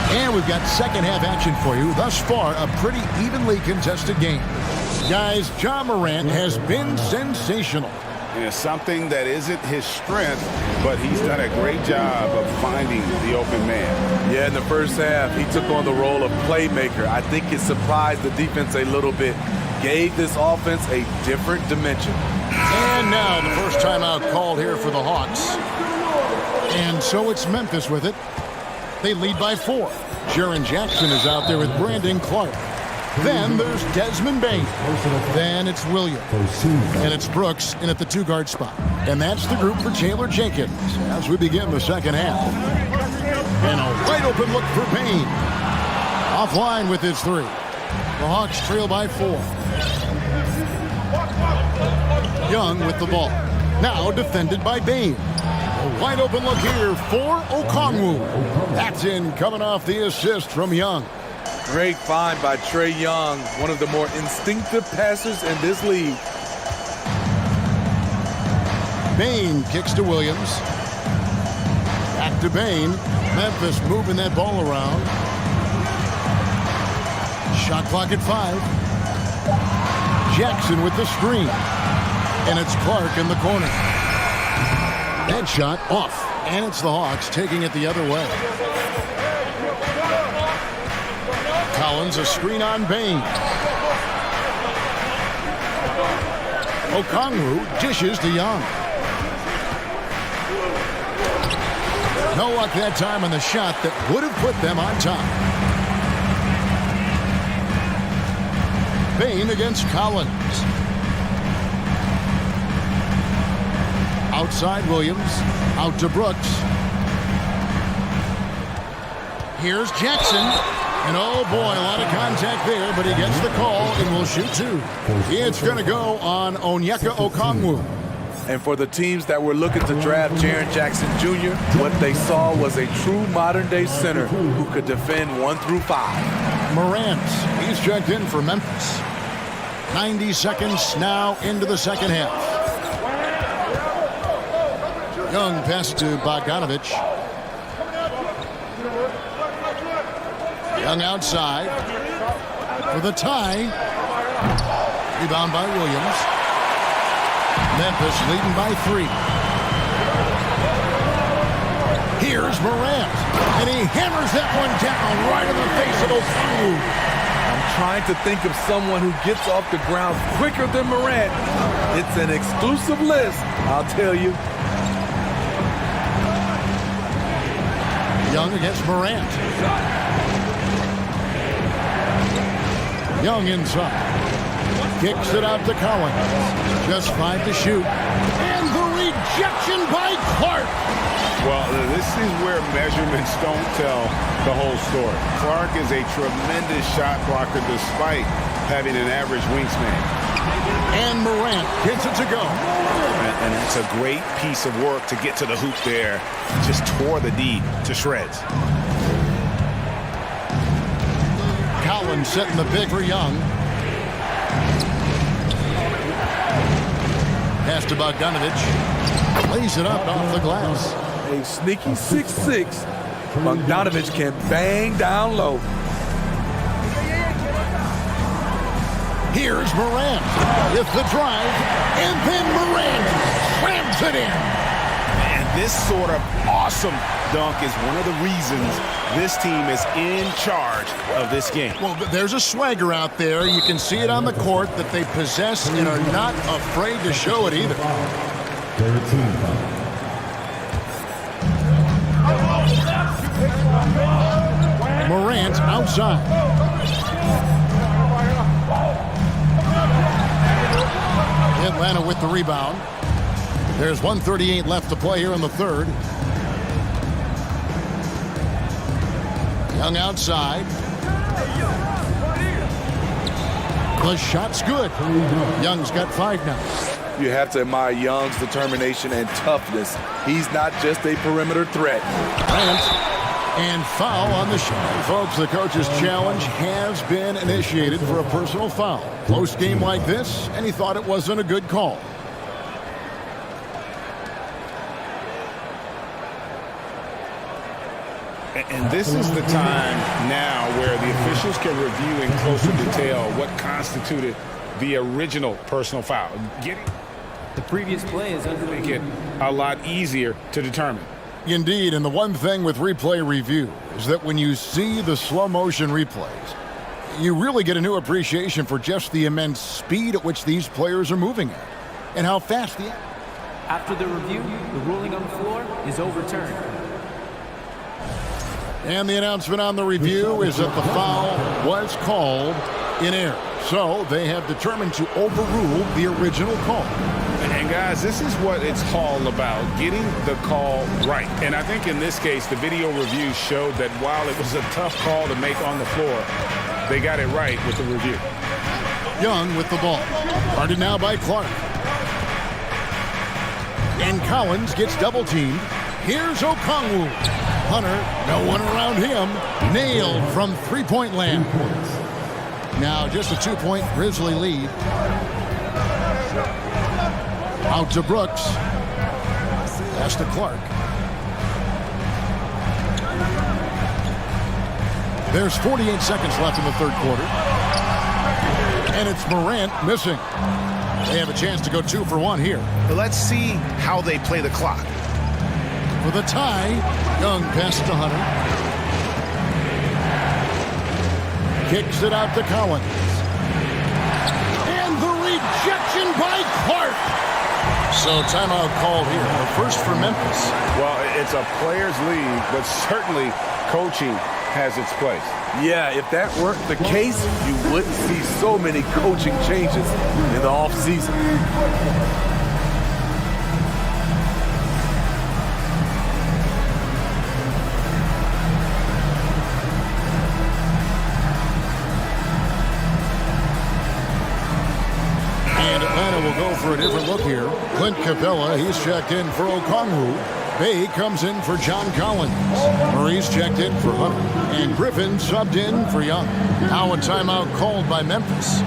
And we've got second half action for you. Thus far, a pretty evenly contested game. Guys, John Morant has been sensational. And it's something that isn't his strength, but he's done a great job of finding the open man. Yeah, in the first half, he took on the role of playmaker. I think it surprised the defense a little bit. Gave this offense a different dimension. And now the first timeout called here for the Hawks. And so it's Memphis with it. They lead by 4. Jaren Jackson is out there with Brandon Clark. Then there's Desmond Bain. Then it's Williams. And it's Brooks in at the 2-guard spot. And that's the group for Taylor Jenkins as we begin the second half. And a wide open look for Bain. Offline with his 3. The Hawks trail by 4. Young with the ball. Now defended by Bain. A wide open look here for Okongwu. That's in, coming off the assist from Young. Great find by Trey Young, one of the more instinctive passers in this league. Bain kicks to Williams. Back to Bain. Memphis moving that ball around. Shot clock at 5. Jackson with the screen. And it's Clark in the corner. That shot off. And it's the Hawks taking it the other way. Collins, a screen on Bain. Okongwu dishes to Young. No luck that time on the shot that would have put them on top. Bain against Collins. Outside Williams. Out to Brooks. Here's Jackson. And oh boy, a lot of contact there, but he gets the call and will shoot two. It's going to go on Onyeka Okongwu. And for the teams that were looking to draft Jaren Jackson Jr., what they saw was a true modern-day center who could defend 1 through 5. Morant, he's checked in for Memphis. 90 seconds now into the second half. Young pass to Bogdanovich. Young outside for the tie. Rebound by Williams. Memphis leading by 3. Here's Morant, and he hammers that one down right in the face of Okongwu. I'm trying to think of someone who gets off the ground quicker than Morant. It's an exclusive list, I'll tell you. Young against Morant. Young inside. Kicks it out to Collins. Just 5 to shoot. And the rejection by Clark. Well, this is where measurements don't tell the whole story. Clark is a tremendous shot blocker despite having an average wingspan. And Morant gets it to go. And it's a great piece of work to get to the hoop there. Just tore the D to shreds. Collins setting the big for Young. Pass to Bogdanovich. Lays it up off the glass. A sneaky 6'6". Bogdanovich can bang down low. Here's Morant with the drive, and then Morant slams it in. And this sort of awesome dunk is one of the reasons this team is in charge of this game. Well, there's a swagger out there. You can see it on the court that they possess and are not afraid to show it either. Morant outside. Atlanta with the rebound. There's 1:38 left to play here in the third. Young outside. The shot's good. Young's got 5 now. You have to admire Young's determination and toughness. He's not just a perimeter threat. And foul on the shot. Folks, the coach's challenge has been initiated for a personal foul. Close game like this, and he thought it wasn't a good call. And this is the time now where the officials can review in closer detail what constituted the original personal foul. The previous play is make it a lot easier to determine. Indeed, and the one thing with replay review is that when you see the slow motion replays, you really get a new appreciation for just the immense speed at which these players are moving at and how fast the... After the review, the ruling on the floor is overturned. And the announcement on the review is that the foul was called in error. So they have determined to overrule the original call. And guys, this is what it's all about, getting the call right. And I think in this case, the video review showed that while it was a tough call to make on the floor, they got it right with the review. Young with the ball. Guarded now by Clark. And Collins gets double-teamed. Here's Okongwu. Hunter, no one around him. Nailed from three-point land. Now just a 2-point Grizzly lead. Out to Brooks. Pass to Clark. There's 48 seconds left in the third quarter. And it's Morant missing. They have a chance to go 2 for 1 here. Let's see how they play the clock. For the tie, Young passes to Hunter. Kicks it out to Collins. And the rejection by Clark. So timeout called here. The first for Memphis. Well, it's a players' league, but certainly coaching has its place. Yeah, if that weren't the case, you wouldn't see so many coaching changes in the offseason. go for a different look here. Clint Capella, he's checked in for Okongwu. Bay comes in for John Collins. Murray's checked in for Hunter. And Griffin subbed in for Young. Now a timeout called by Memphis.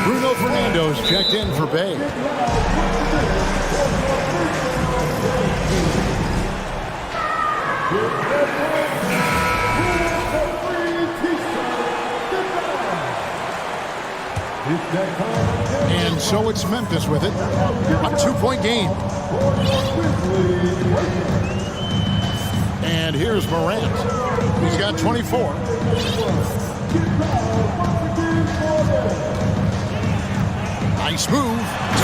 Bruno Fernando's checked in for Bay. And so it's Memphis with it. A 2-point game. And here's Morant. He's got 24. Nice move.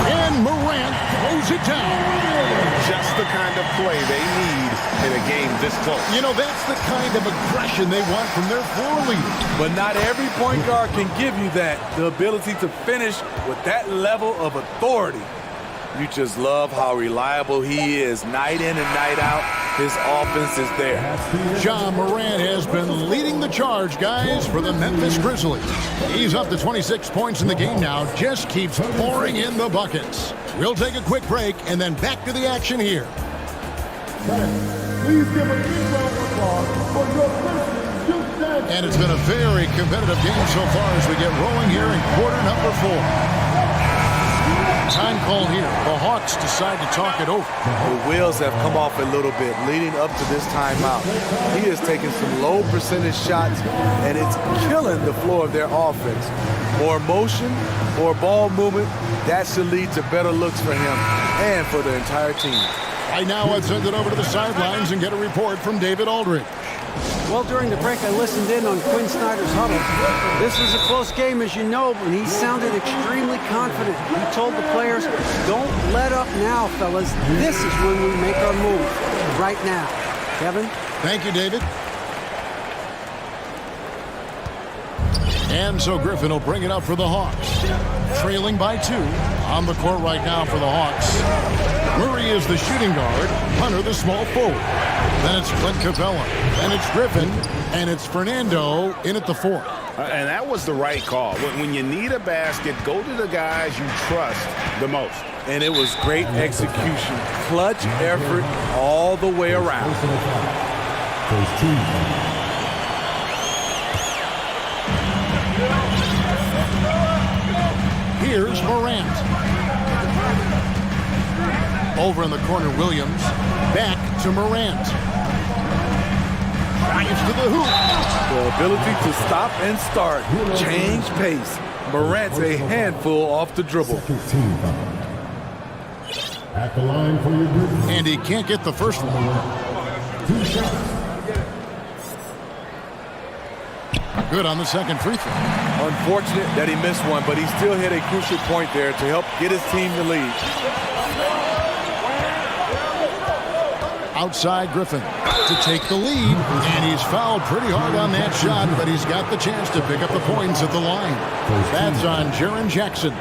And Morant throws it down. Just the kind of play they need in a game this close. You know, that's the kind of aggression they want from their floor leader. But not every point guard can give you that, the ability to finish with that level of authority. You just love how reliable he is night in and night out. His offense is there. John Morant has been leading the charge, guys, for the Memphis Grizzlies. He's up to 26 points in the game now, just keeps pouring in the buckets. We'll take a quick break and then back to the action here. Please give a big round of applause for your Christian Youth Dance. And it's been a very competitive game so far as we get rolling here in quarter number 4. Time called here. The Hawks decide to talk it over. The wheels have come off a little bit leading up to this timeout. He is taking some low percentage shots, and it's killing the flow of their offense. More motion, more ball movement, that should lead to better looks for him and for the entire team. Right now, let's send it over to the sidelines and get a report from David Aldridge. Well, during the break, I listened in on Quinn Snyder's huddle. This was a close game, as you know, and he sounded extremely confident. He told the players, don't let up now, fellas. This is when we make our move. Right now. Kevin? Thank you, David. And so Griffin will bring it up for the Hawks. Trailing by 2 on the court right now for the Hawks. Murray is the shooting guard. Hunter the small forward. Then it's Clint Capella. And it's Griffin. And it's Fernando in at the 4. And that was the right call. When you need a basket, go to the guys you trust the most. And it was great execution. Clutch effort all the way around. Here's Morant. Over in the corner, Williams. Back to Morant. Drives to the hoop. The ability to stop and start. Change pace. Morant's a handful off the dribble. At the line for your group. And he can't get the first one. 2 shots. Good on the second free throw. Unfortunate that he missed one, but he still hit a crucial point there to help get his team the lead. Outside Griffin to take the lead, and he's fouled pretty hard on that shot, but he's got the chance to pick up the points at the line. That's on Jaren Jackson.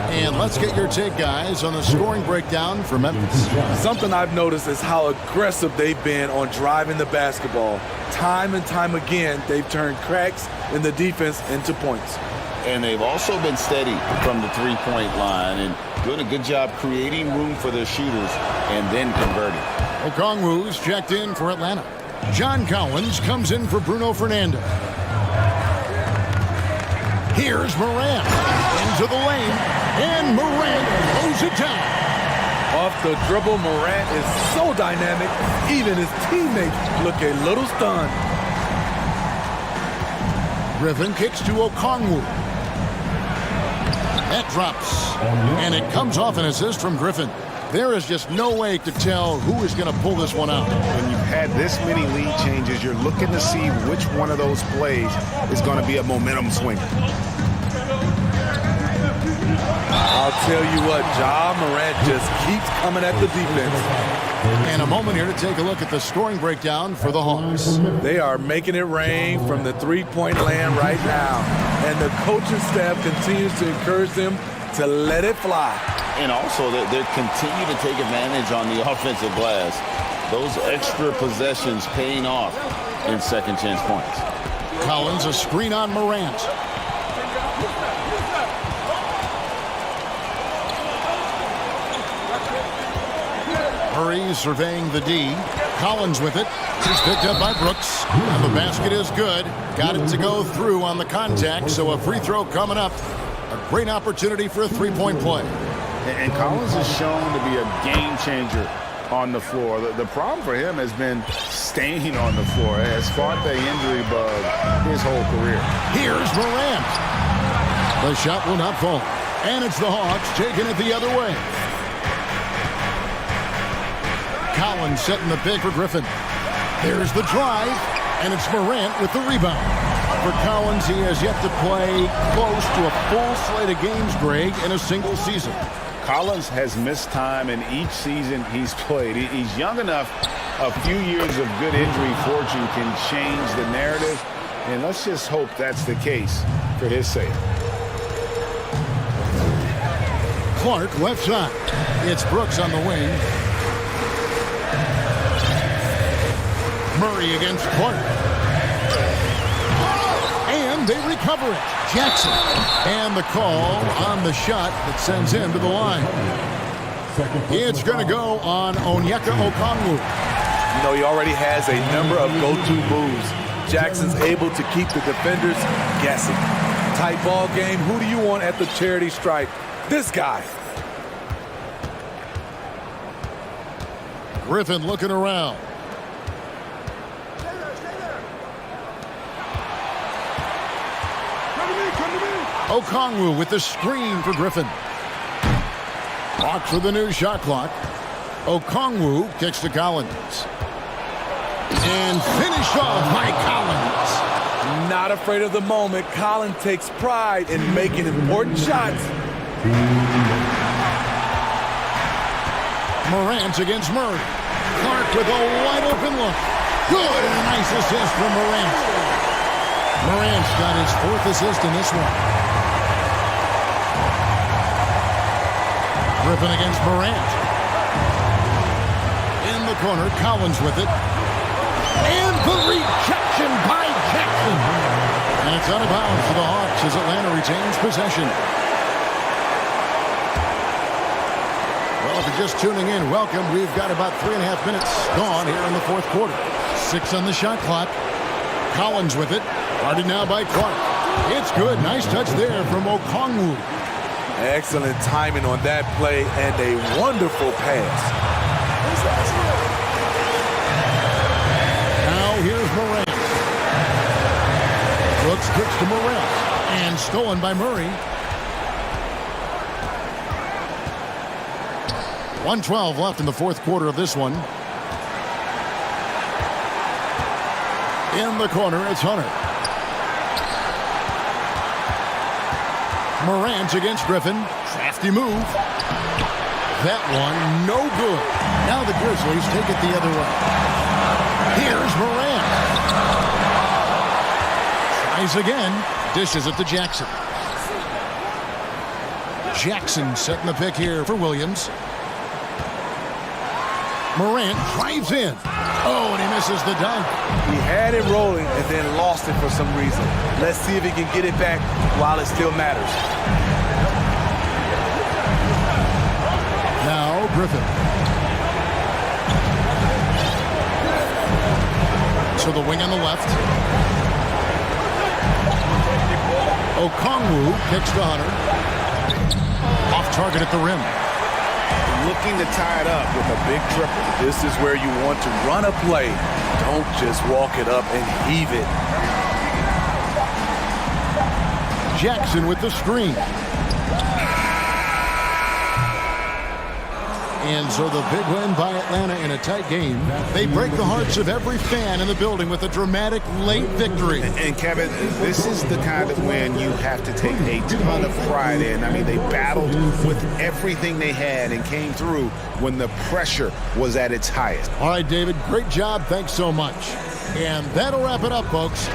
And let's get your take, guys, on the scoring breakdown for Memphis. Something I've noticed is how aggressive they've been on driving the basketball. Time and time again, they've turned cracks in the defense into points. And they've also been steady from the three-point line and doing a good job creating room for their shooters and then converting. Okongwu's checked in for Atlanta. John Collins comes in for Bruno Fernando. Here's Morant into the lane, and Morant throws it down. Off the dribble, Morant is so dynamic, even his teammates look a little stunned. Griffin kicks to Okongwu. That drops, and it comes off an assist from Griffin. There is just no way to tell who is going to pull this one out. When you've had this many lead changes, you're looking to see which one of those plays is going to be a momentum swinger. I'll tell you what, Ja Morant just keeps coming at the defense. And a moment here to take a look at the scoring breakdown for the Hawks. They are making it rain from the three-point land right now. And the coaching staff continues to encourage them to let it fly. And also, they continue to take advantage on the offensive glass. Those extra possessions paying off in second chance points. Collins, a screen on Morant. Murray surveying the D. Collins with it. He's picked up by Brooks. And the basket is good. Got it to go through on the contact, so a free throw coming up. A great opportunity for a three-point play. And Collins is shown to be a game changer on the floor. The problem for him has been staying on the floor. He has fought the injury bug his whole career. Here's Morant. The shot will not fall. And it's the Hawks taking it the other way. Collins setting the pick for Griffin. There's the drive, and it's Morant with the rebound. For Collins, he has yet to play close to a full slate of games, Greg, in a single season. Collins has missed time in each season he's played. He's young enough. A few years of good injury fortune can change the narrative, and let's just hope that's the case for his sake. Clark left side. It's Brooks on the wing. Murray against Clark. And they recover it. Jackson. And the call on the shot that sends him to the line. It's going to go on Onyeka Okongwu. You know, he already has a number of go-to moves. Jackson's able to keep the defenders guessing. Tight ball game. Who do you want at the charity stripe? This guy. Griffin looking around. Okongwu with the screen for Griffin. Walks for the new shot clock. Okongwu kicks to Collins. And finished off by Collins. Not afraid of the moment. Collins takes pride in making important shots. Morant against Murray. Clark with a wide open look. Good, and a nice assist from Morant. Morant's got his fourth assist in this one. Griffin against Morant. In the corner, Collins with it. And the rejection by Jackson. And it's out of bounds for the Hawks as Atlanta retains possession. Well, if you're just tuning in, welcome. We've got about 3.5 minutes gone here in the fourth quarter. 6 on the shot clock. Collins with it. Guarded now by Clark. It's good. Nice touch there from Okongwu. Excellent timing on that play and a wonderful pass. Now here's Morant. Brooks kicks to Morant. And stolen by Murray. 1:12 left in the fourth quarter of this one. In the corner, it's Hunter. Morant against Griffin. Crafty move. That one, no good. Now the Grizzlies take it the other way. Here's Morant. Tries again. Dishes it to Jackson. Jackson setting the pick here for Williams. Morant drives in. Oh, and he misses the dunk. He had it rolling and then lost it for some reason. Let's see if he can get it back while it still matters. Now Griffin. To the wing on the left. Okongwu kicks to Hunter. Off target at the rim. Looking to tie it up with a big triple. This is where you want to run a play. Don't just walk it up and heave it. Jackson with the screen. And so the big win by Atlanta in a tight game. They break the hearts of every fan in the building with a dramatic late victory. And Kevin, this is the kind of win you have to take a ton of pride in. I mean, they battled with everything they had and came through when the pressure was at its highest. All right, David, great job. Thanks so much. And that'll wrap it up, folks.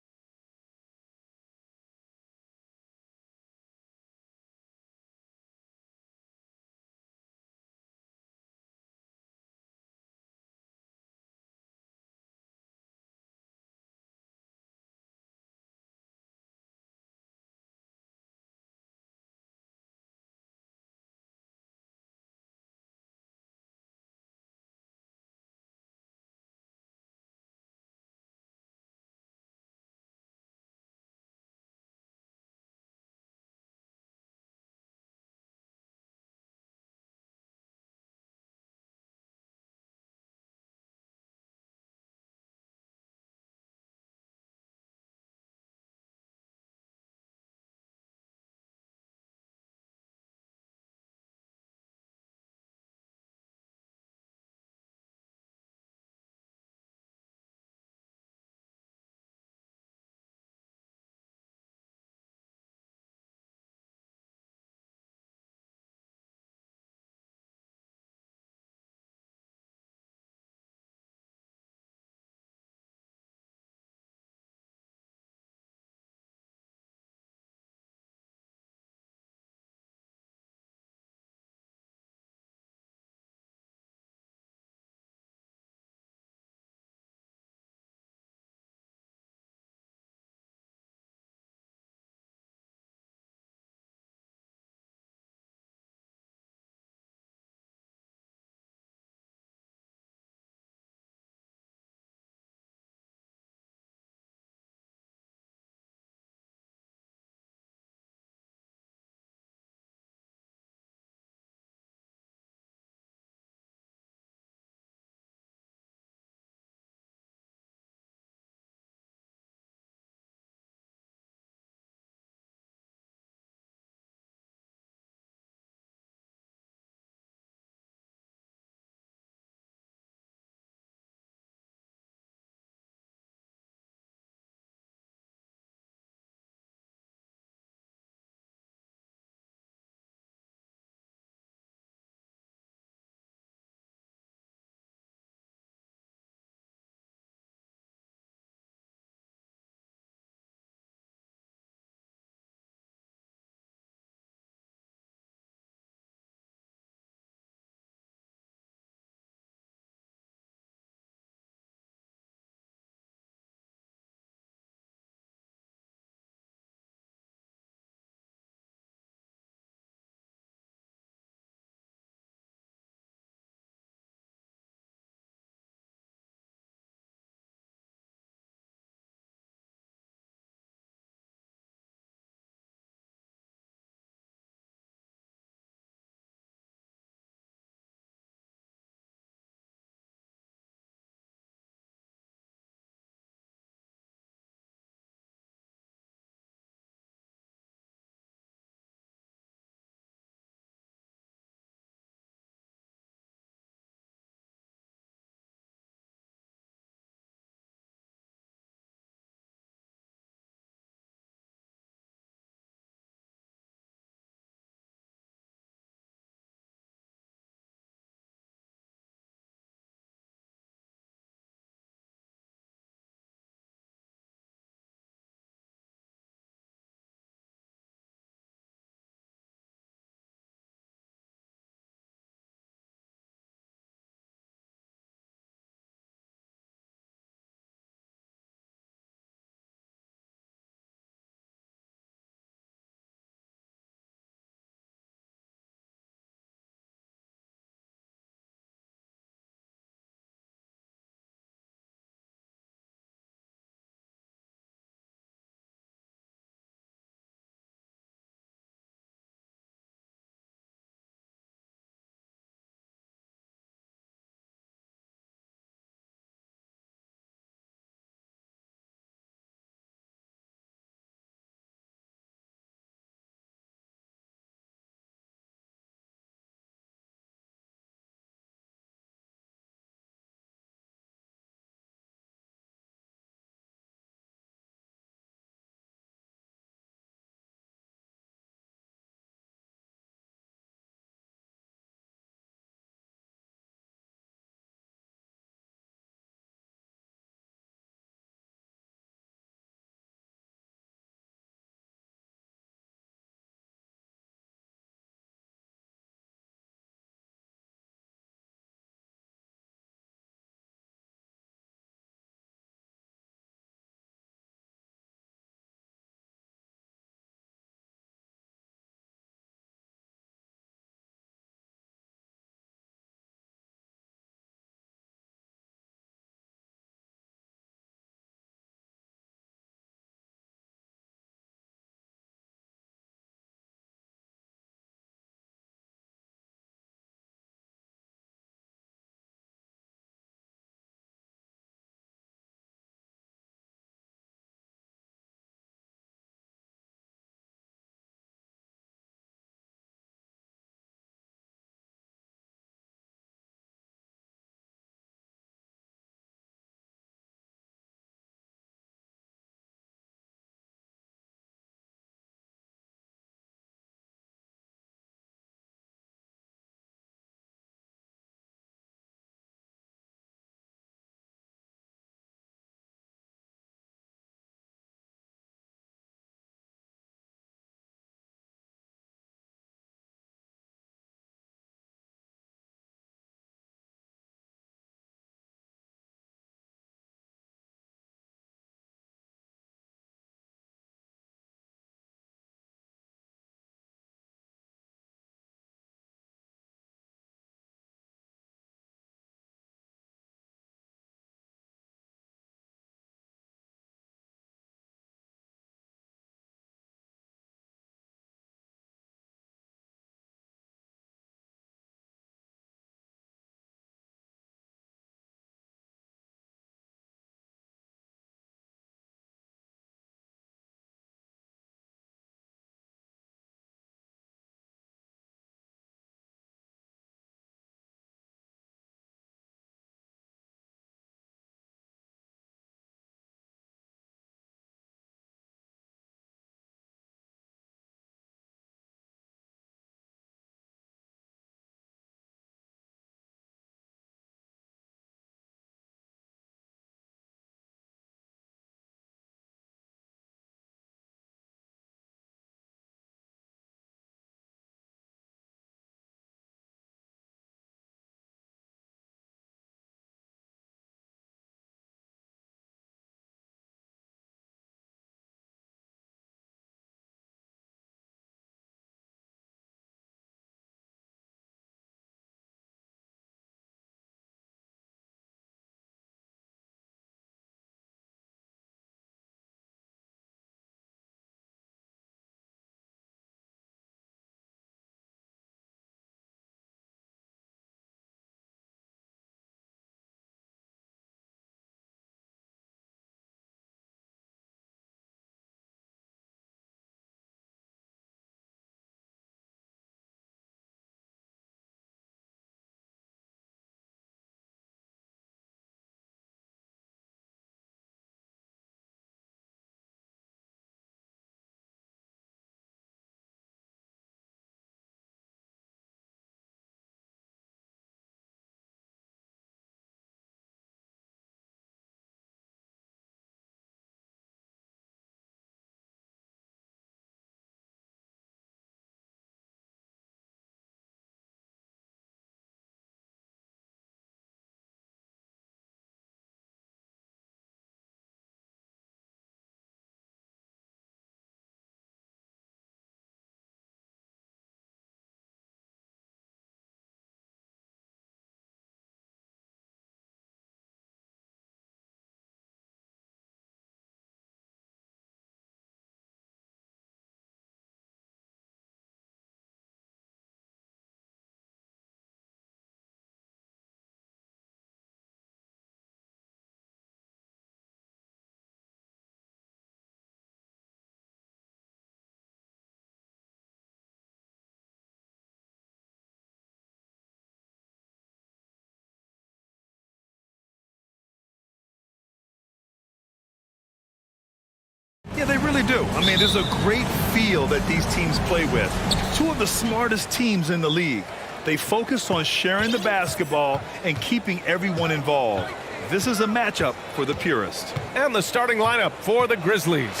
Yeah, they really do. I mean, there's a great feel that these teams play with. Two of the smartest teams in the league. They focus on sharing the basketball and keeping everyone involved. This is a matchup for the purist. And the starting lineup for the Grizzlies.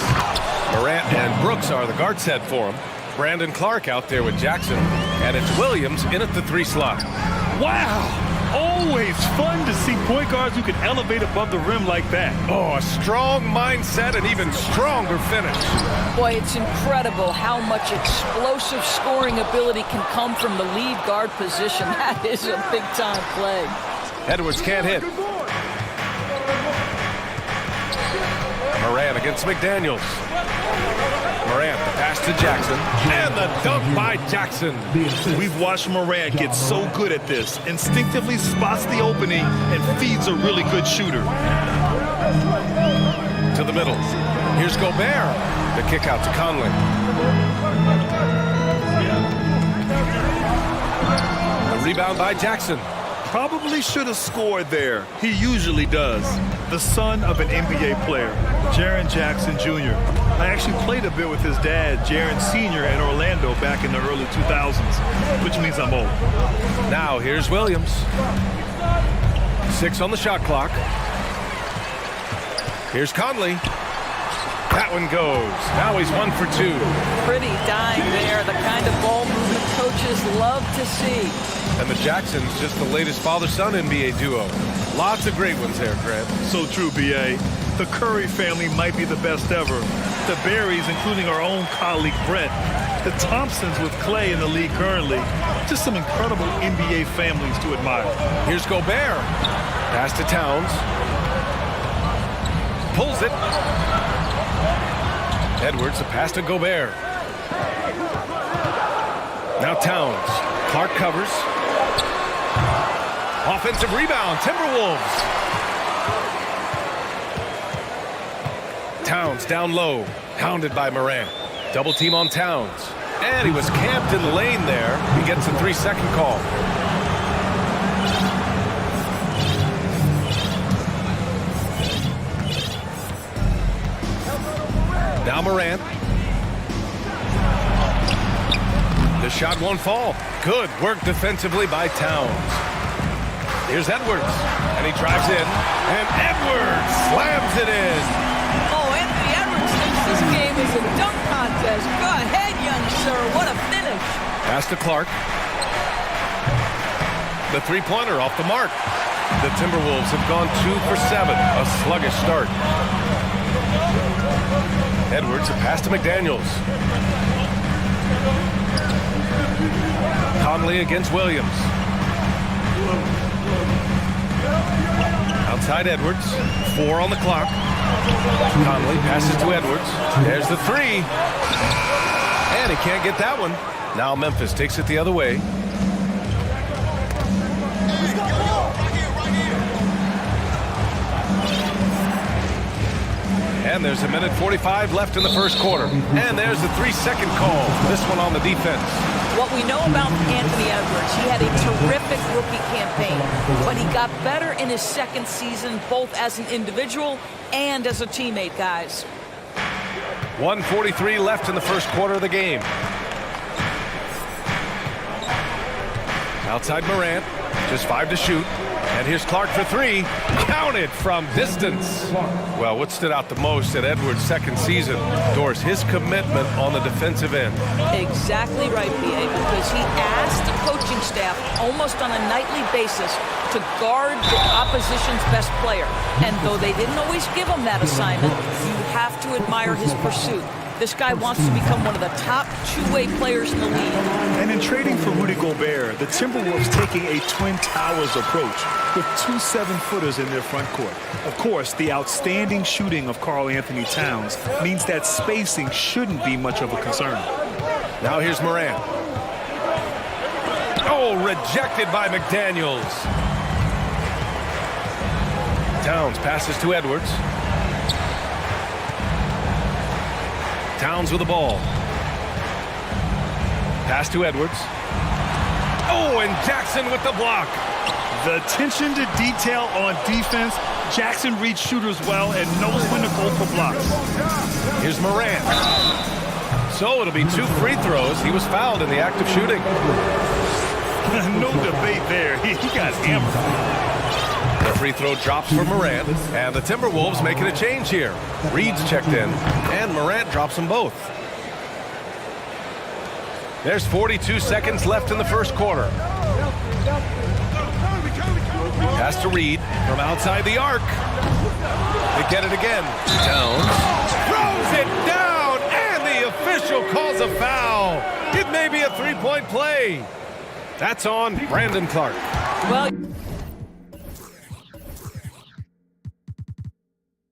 Morant and Brooks are the guard set for him. Brandon Clark out there with Jackson. And it's Williams in at the 3 slot. Wow! Always fun to see point guards who can elevate above the rim like that. Oh, a strong mindset and even stronger finish. Boy, it's incredible how much explosive scoring ability can come from the lead guard position. That is a big-time play. Edwards can't hit. Morant against McDaniels. Morant, the pass to Jackson, and the dunk by Jackson. We've watched Morant get so good at this. Instinctively spots the opening and feeds a really good shooter. To the middle. Here's Gobert. The kick out to Conley. The rebound by Jackson. Probably should have scored there. He usually does. The son of an NBA player, Jaren Jackson Jr. I actually played a bit with his dad, Jaren Sr. in Orlando back in the early 2000s, which means I'm old. Now here's Williams. 6 on the shot clock. Here's Conley. That one goes. Now he's 1 for 2. Pretty dime there, the kind of ball movement coaches love to see. And the Jacksons, just the latest father-son NBA duo. Lots of great ones there, Grant. So true, B.A. The Curry family might be the best ever. The Berries, including our own colleague Brett. The Thompsons with Clay in the league currently. Just some incredible NBA families to admire. Here's Gobert. Pass to Towns. Pulls it. Edwards, a pass to Gobert. Now Towns. Clark covers. Offensive rebound, Timberwolves. Towns down low, hounded by Morant. Double team on Towns. And he was camped in the lane there. He gets a 3-second call. Now Morant. The shot won't fall. Good work defensively by Towns. Here's Edwards, and he drives in, and Edwards slams it in. Oh, Anthony Edwards thinks this game is a dunk contest. Go ahead, young sir. What a finish. Pass to Clark. The three-pointer off the mark. The Timberwolves have gone 2 for 7, a sluggish start. Edwards, a pass to McDaniels. Conley against Williams. Outside Edwards, 4 on the clock. Conley passes to Edwards. There's the 3. And he can't get that one. Now Memphis takes it the other way. And there's 1:45 left in the first quarter. And there's the 3-second call. This one on the defense. What we know about Anthony Edwards, he had a terrific rookie campaign, but he got better in his second season, both as an individual and as a teammate, guys. 1:43 left in the first quarter of the game. Outside Morant, just 5 to shoot. And here's Clark for 3. Counted from distance. Well, what stood out the most at Edwards' second season, Doris, his commitment on the defensive end. Exactly right, B.A., because he asked the coaching staff almost on a nightly basis to guard the opposition's best player. And though they didn't always give him that assignment, you have to admire his pursuit. This guy wants to become one of the top two-way players in the league. And in trading for Rudy Gobert, the Timberwolves taking a Twin Towers approach with 2 7-footers in their front court. Of course, the outstanding shooting of Karl Anthony Towns means that spacing shouldn't be much of a concern. Now here's Morant. Oh, rejected by McDaniels. Towns passes to Edwards. Towns with the ball. Pass to Edwards. Oh, and Jackson with the block. The attention to detail on defense Jackson reads shooters well and knows when to go for blocks. Here's Morant. So it'll be 2 free throws. He was fouled in the act of shooting. No debate there. He got hammered. The free throw drops for Morant, and the Timberwolves making a change here. Reed's checked in, and Morant drops them both. There's 42 seconds left in the first quarter. Pass to Reed from outside the arc. They get it again. Towns throws it down, and the official calls a foul. It may be a three-point play. That's on Brandon Clark. Well,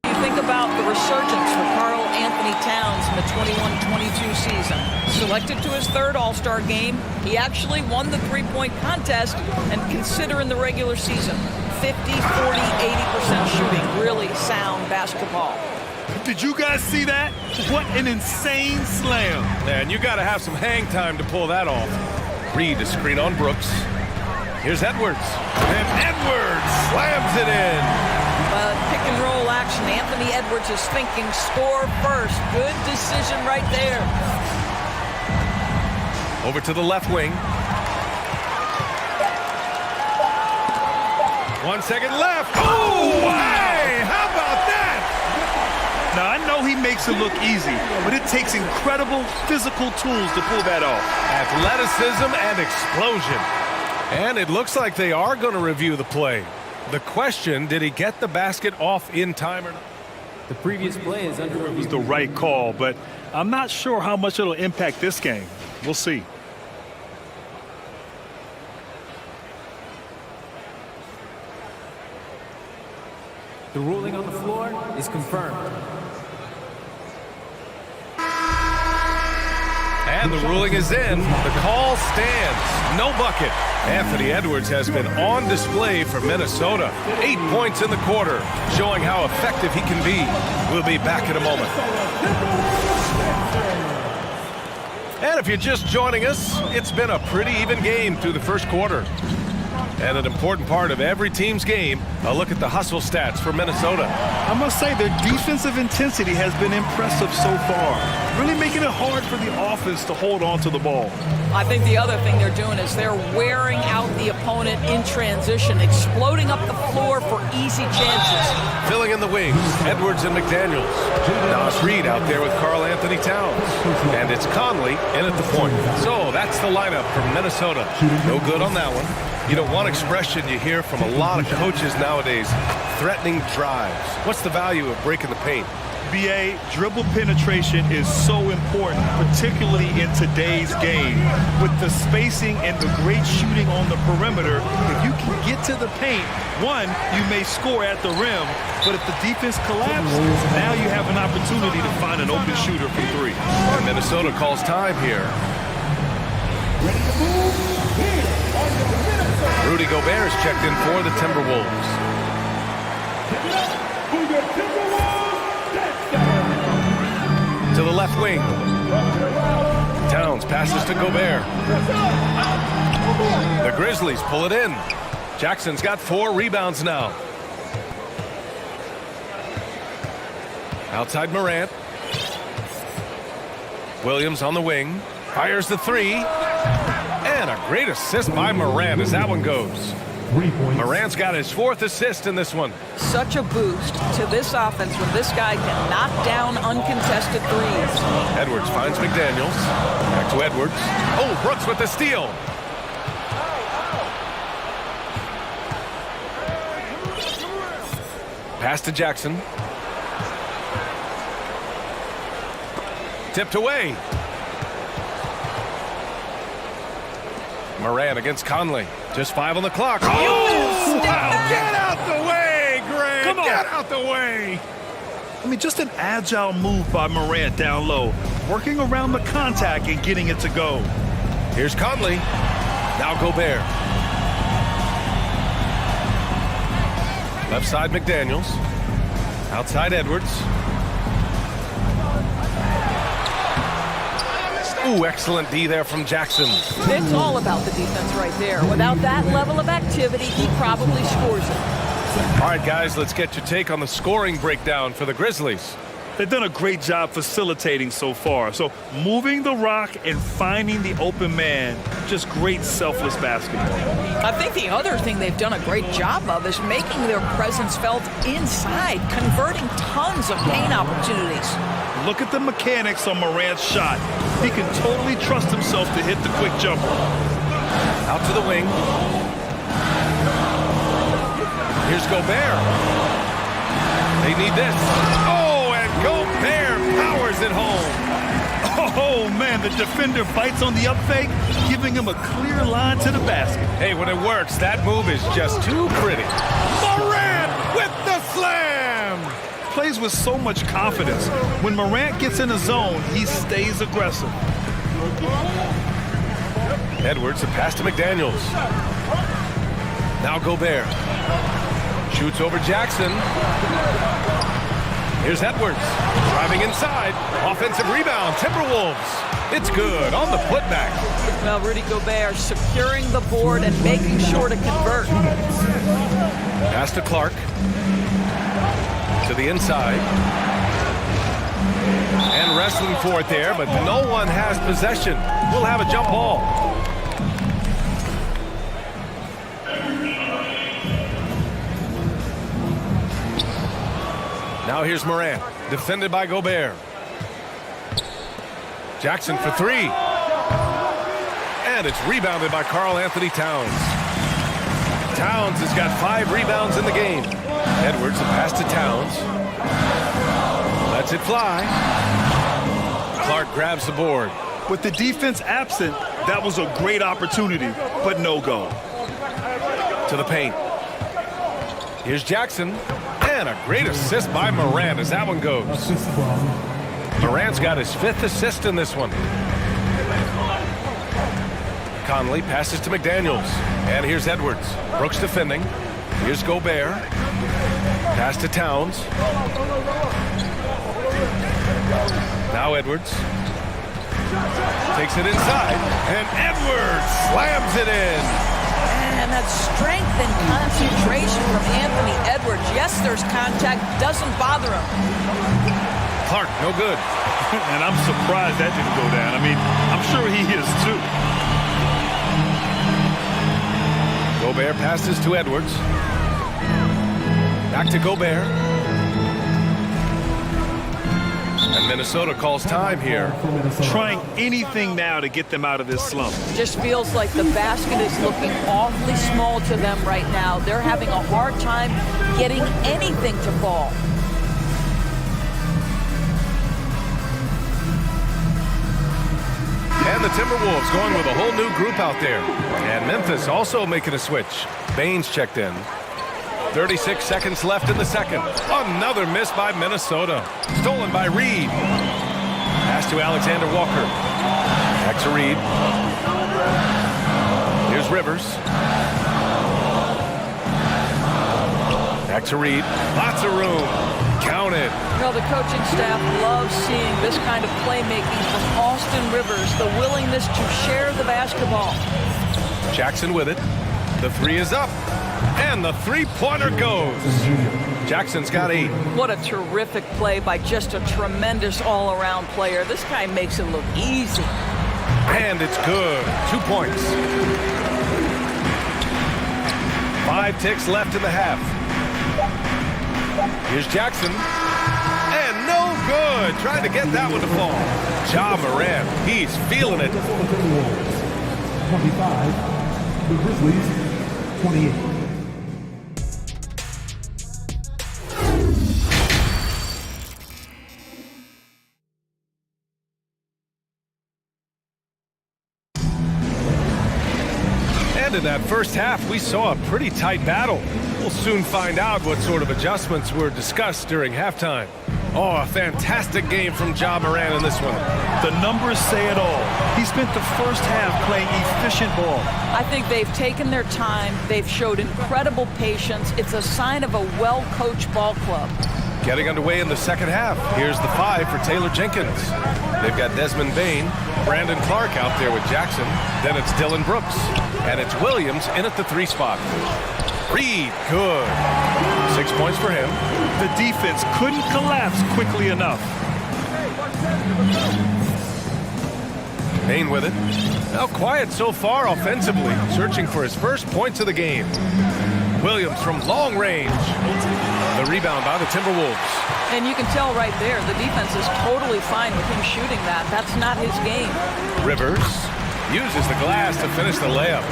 you think about the resurgence for Karl Anthony Towns in the 21-22 season. Selected to his 3rd All-Star game, he actually won the three-point contest, and consider in the regular season, 50, 40, 80% shooting, really sound basketball. Did you guys see that? What an insane slam. Man, you got to have some hang time to pull that off. Reed to screen on Brooks. Here's Edwards. And Edwards slams it in. Pick and roll action. Anthony Edwards is thinking score first. Good decision right there. Over to the left wing. 1 second left. Oh, hey! How about that? Now, I know he makes it look easy, but it takes incredible physical tools to pull that off. Athleticism and explosion. And it looks like they are going to review the play. The question, did he get the basket off in time or not? The previous play is under review. It was the right call, but I'm not sure how much it'll impact this game. We'll see. The ruling on the floor is confirmed. And the ruling is in. The call stands. No bucket. Anthony Edwards has been on display for Minnesota. 8 points in the quarter, showing how effective he can be. We'll be back in a moment. And if you're just joining us, it's been a pretty even game through the first quarter. And an important part of every team's game, a look at the hustle stats for Minnesota. I must say their defensive intensity has been impressive so far, really making it hard for the offense to hold on to the ball. I think the other thing they're doing is they're wearing out the opponent in transition, exploding up the floor for easy chances. Filling in the wings, Edwards and McDaniels. Nas Reed out there with Karl Anthony Towns. And it's Conley in at the point. So that's the lineup from Minnesota. No good on that one. You know, one expression you hear from a lot of coaches nowadays, threatening drives. What's the value of breaking the paint? BA, dribble penetration is so important, particularly in today's game. With the spacing and the great shooting on the perimeter, if you can get to the paint, one, you may score at the rim, but if the defense collapses, now you have an opportunity to find an open shooter from three. And Minnesota calls time here. Rudy Gobert is checked in for the Timberwolves. To the left wing. Towns passes to Gobert. The Grizzlies pull it in. Jackson's got 4 rebounds now. Outside Morant. Williams on the wing. Fires the 3. And a great assist by Morant as that one goes. Morant's got his 4th assist in this one. Such a boost to this offense when this guy can knock down uncontested threes. Edwards finds McDaniels. Back to Edwards. Oh, Brooks with the steal. Pass to Jackson. Tipped away. Morant against Conley. Just 5 on the clock. Oh! Wow. Get out the way, Grant! Come on. Get out the way! I mean, just an agile move by Morant down low, working around the contact and getting it to go. Here's Conley. Now Gobert. Left side McDaniels. Outside Edwards. Ooh, excellent D there from Jackson. It's all about the defense right there. Without that level of activity, he probably scores it. All right, guys, let's get your take on the scoring breakdown for the Grizzlies. They've done a great job facilitating so far. So moving the rock and finding the open man, just great selfless basketball. I think the other thing they've done a great job of is making their presence felt inside, converting tons of paint opportunities. Look at the mechanics on Morant's shot. He can totally trust himself to hit the quick jumper. Out to the wing. Here's Gobert. They need this. Oh, and Gobert powers it home. Oh, man, the defender bites on the up fake, giving him a clear line to the basket. Hey, when it works, that move is just too pretty. Morant with the slam! Plays with so much confidence. When Morant gets in the zone, he stays aggressive. Edwards, a pass to McDaniels. Now Gobert. Shoots over Jackson. Here's Edwards. Driving inside. Offensive rebound. Timberwolves. It's good on the putback. Well, Rudy Gobert securing the board and making sure to convert. Pass to Clark. To the inside. And wrestling for it there, but no one has possession. We'll have a jump ball. Now here's Morant, defended by Gobert. Jackson for three. And it's rebounded by Karl Anthony Towns. Towns has got 5 rebounds in the game. Edwards, a pass to Towns. Lets it fly. Clark grabs the board. With the defense absent, that was a great opportunity, but no go. To the paint. Here's Jackson. And a great assist by Morant as that one goes. Morant's got his 5th assist in this one. Conley passes to McDaniels. And here's Edwards. Brooks defending. Here's Gobert. Pass to Towns. Now Edwards. Takes it inside. And Edwards slams it in. And that strength and concentration from Anthony Edwards. Yes, there's contact. Doesn't bother him. Clark, no good. And I'm surprised that didn't go down. I mean, I'm sure he is too. Gobert passes to Edwards. Back to Gobert. And Minnesota calls time here. Trying anything now to get them out of this slump. Just feels like the basket is looking awfully small to them right now. They're having a hard time getting anything to fall. And the Timberwolves going with a whole new group out there. And Memphis also making a switch. Baines checked in. 36 seconds left in the second. Another miss by Minnesota. Stolen by Reed. Pass to Alexander Walker. Back to Reed. Here's Rivers. Back to Reed. Lots of room. Count it. You know, the coaching staff loves seeing this kind of playmaking from Austin Rivers, the willingness to share the basketball. Jackson with it. The 3 is up. And the 3-pointer goes. Jackson's got 8. What a terrific play by just a tremendous all-around player. This guy makes it look easy. And it's good. 2 points. 5 ticks left in the half. Here's Jackson. And no good. Trying to get that one to fall. Ja Morant. He's feeling it. 25. The Grizzlies, 28. And in that first half, we saw a pretty tight battle. We'll soon find out what sort of adjustments were discussed during halftime. Oh, a fantastic game from Ja Morant in this one. The numbers say it all. He spent the first half playing efficient ball. I think they've taken their time. They've showed incredible patience. It's a sign of a well-coached ball club. Getting underway in the second half. Here's the 5 for Taylor Jenkins. They've got Desmond Bane, Brandon Clark out there with Jackson. Then it's Dylan Brooks. And it's Williams in at the 3 spot. Reed, good. 6 points for him. The defense couldn't collapse quickly enough. Payne with it. Now quiet so far offensively, searching for his first points of the game. Williams from long range. The rebound by the Timberwolves. And you can tell right there, the defense is totally fine with him shooting that. That's not his game. Rivers uses the glass to finish the layup.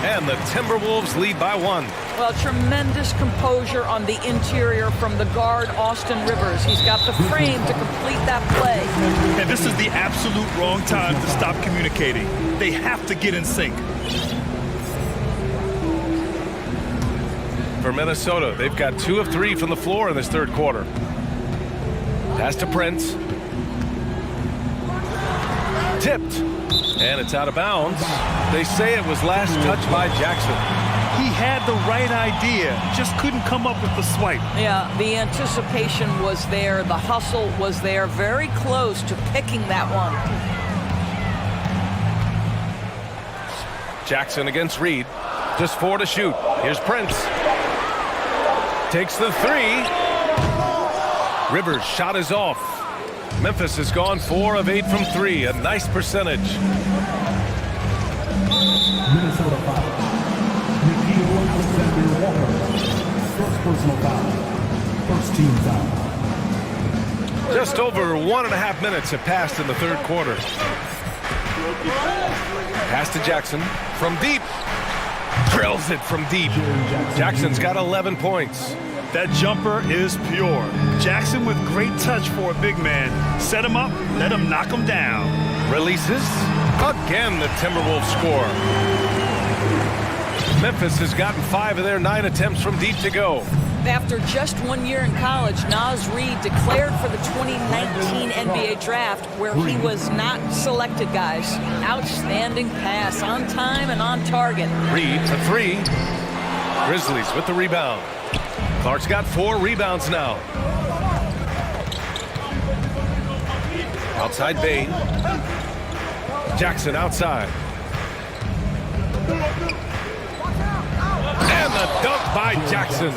And the Timberwolves lead by 1. Well, tremendous composure on the interior from the guard, Austin Rivers. He's got the frame to complete that play. And this is the absolute wrong time to stop communicating. They have to get in sync. For Minnesota, they've got 2 of 3 from the floor in this third quarter. Pass to Prince. Tipped. And it's out of bounds. They say it was last touched by Jackson. He had the right idea, just couldn't come up with the swipe. Yeah, the anticipation was there. The hustle was there. Very close to picking that one. Jackson against Reed. Just 4 to shoot. Here's Prince. Takes the 3. Rivers' shot is off. Memphis has gone 4 of 8 from 3. A nice percentage. Minnesota foul. Nikhil Alexander Walker. First personal foul. First team foul. Just over 1.5 minutes have passed in the third quarter. Pass to Jackson from deep. Drills it from deep. Jackson's got 11 points. That jumper is pure. Jackson with great touch for a big man. Set him up, let him knock him down. Releases. Again, the Timberwolves score. Memphis has gotten 5 of their 9 attempts from deep to go. After just 1 year in college, Naz Reid declared for the 2019 NBA draft, where he was not selected, guys. Outstanding pass, on time and on target. Reid to 3. Grizzlies with the rebound. Clark's got 4 rebounds now. Outside Bain. Jackson outside. And the dunk by Jackson.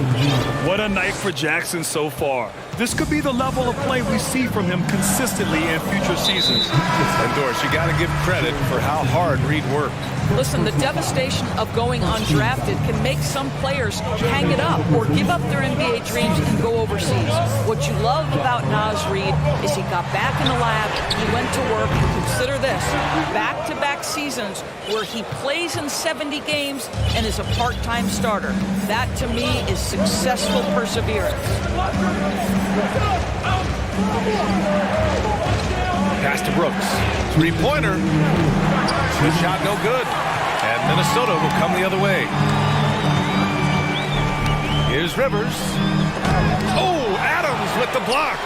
What a night for Jackson so far. This could be the level of play we see from him consistently in future seasons. And Doris, you got to give credit for how hard Reed worked. Listen, the devastation of going undrafted can make some players hang it up or give up their NBA dreams and go overseas. What you love about Naz Reid is he got back in the lab, he went to work, and consider this, back-to-back seasons where he plays in 70 games and is a part-time starter. That, to me, is successful perseverance. Pass to Brooks. 3-pointer. Good shot, no good. And Minnesota will come the other way. Here's Rivers. Oh, Adams with the block.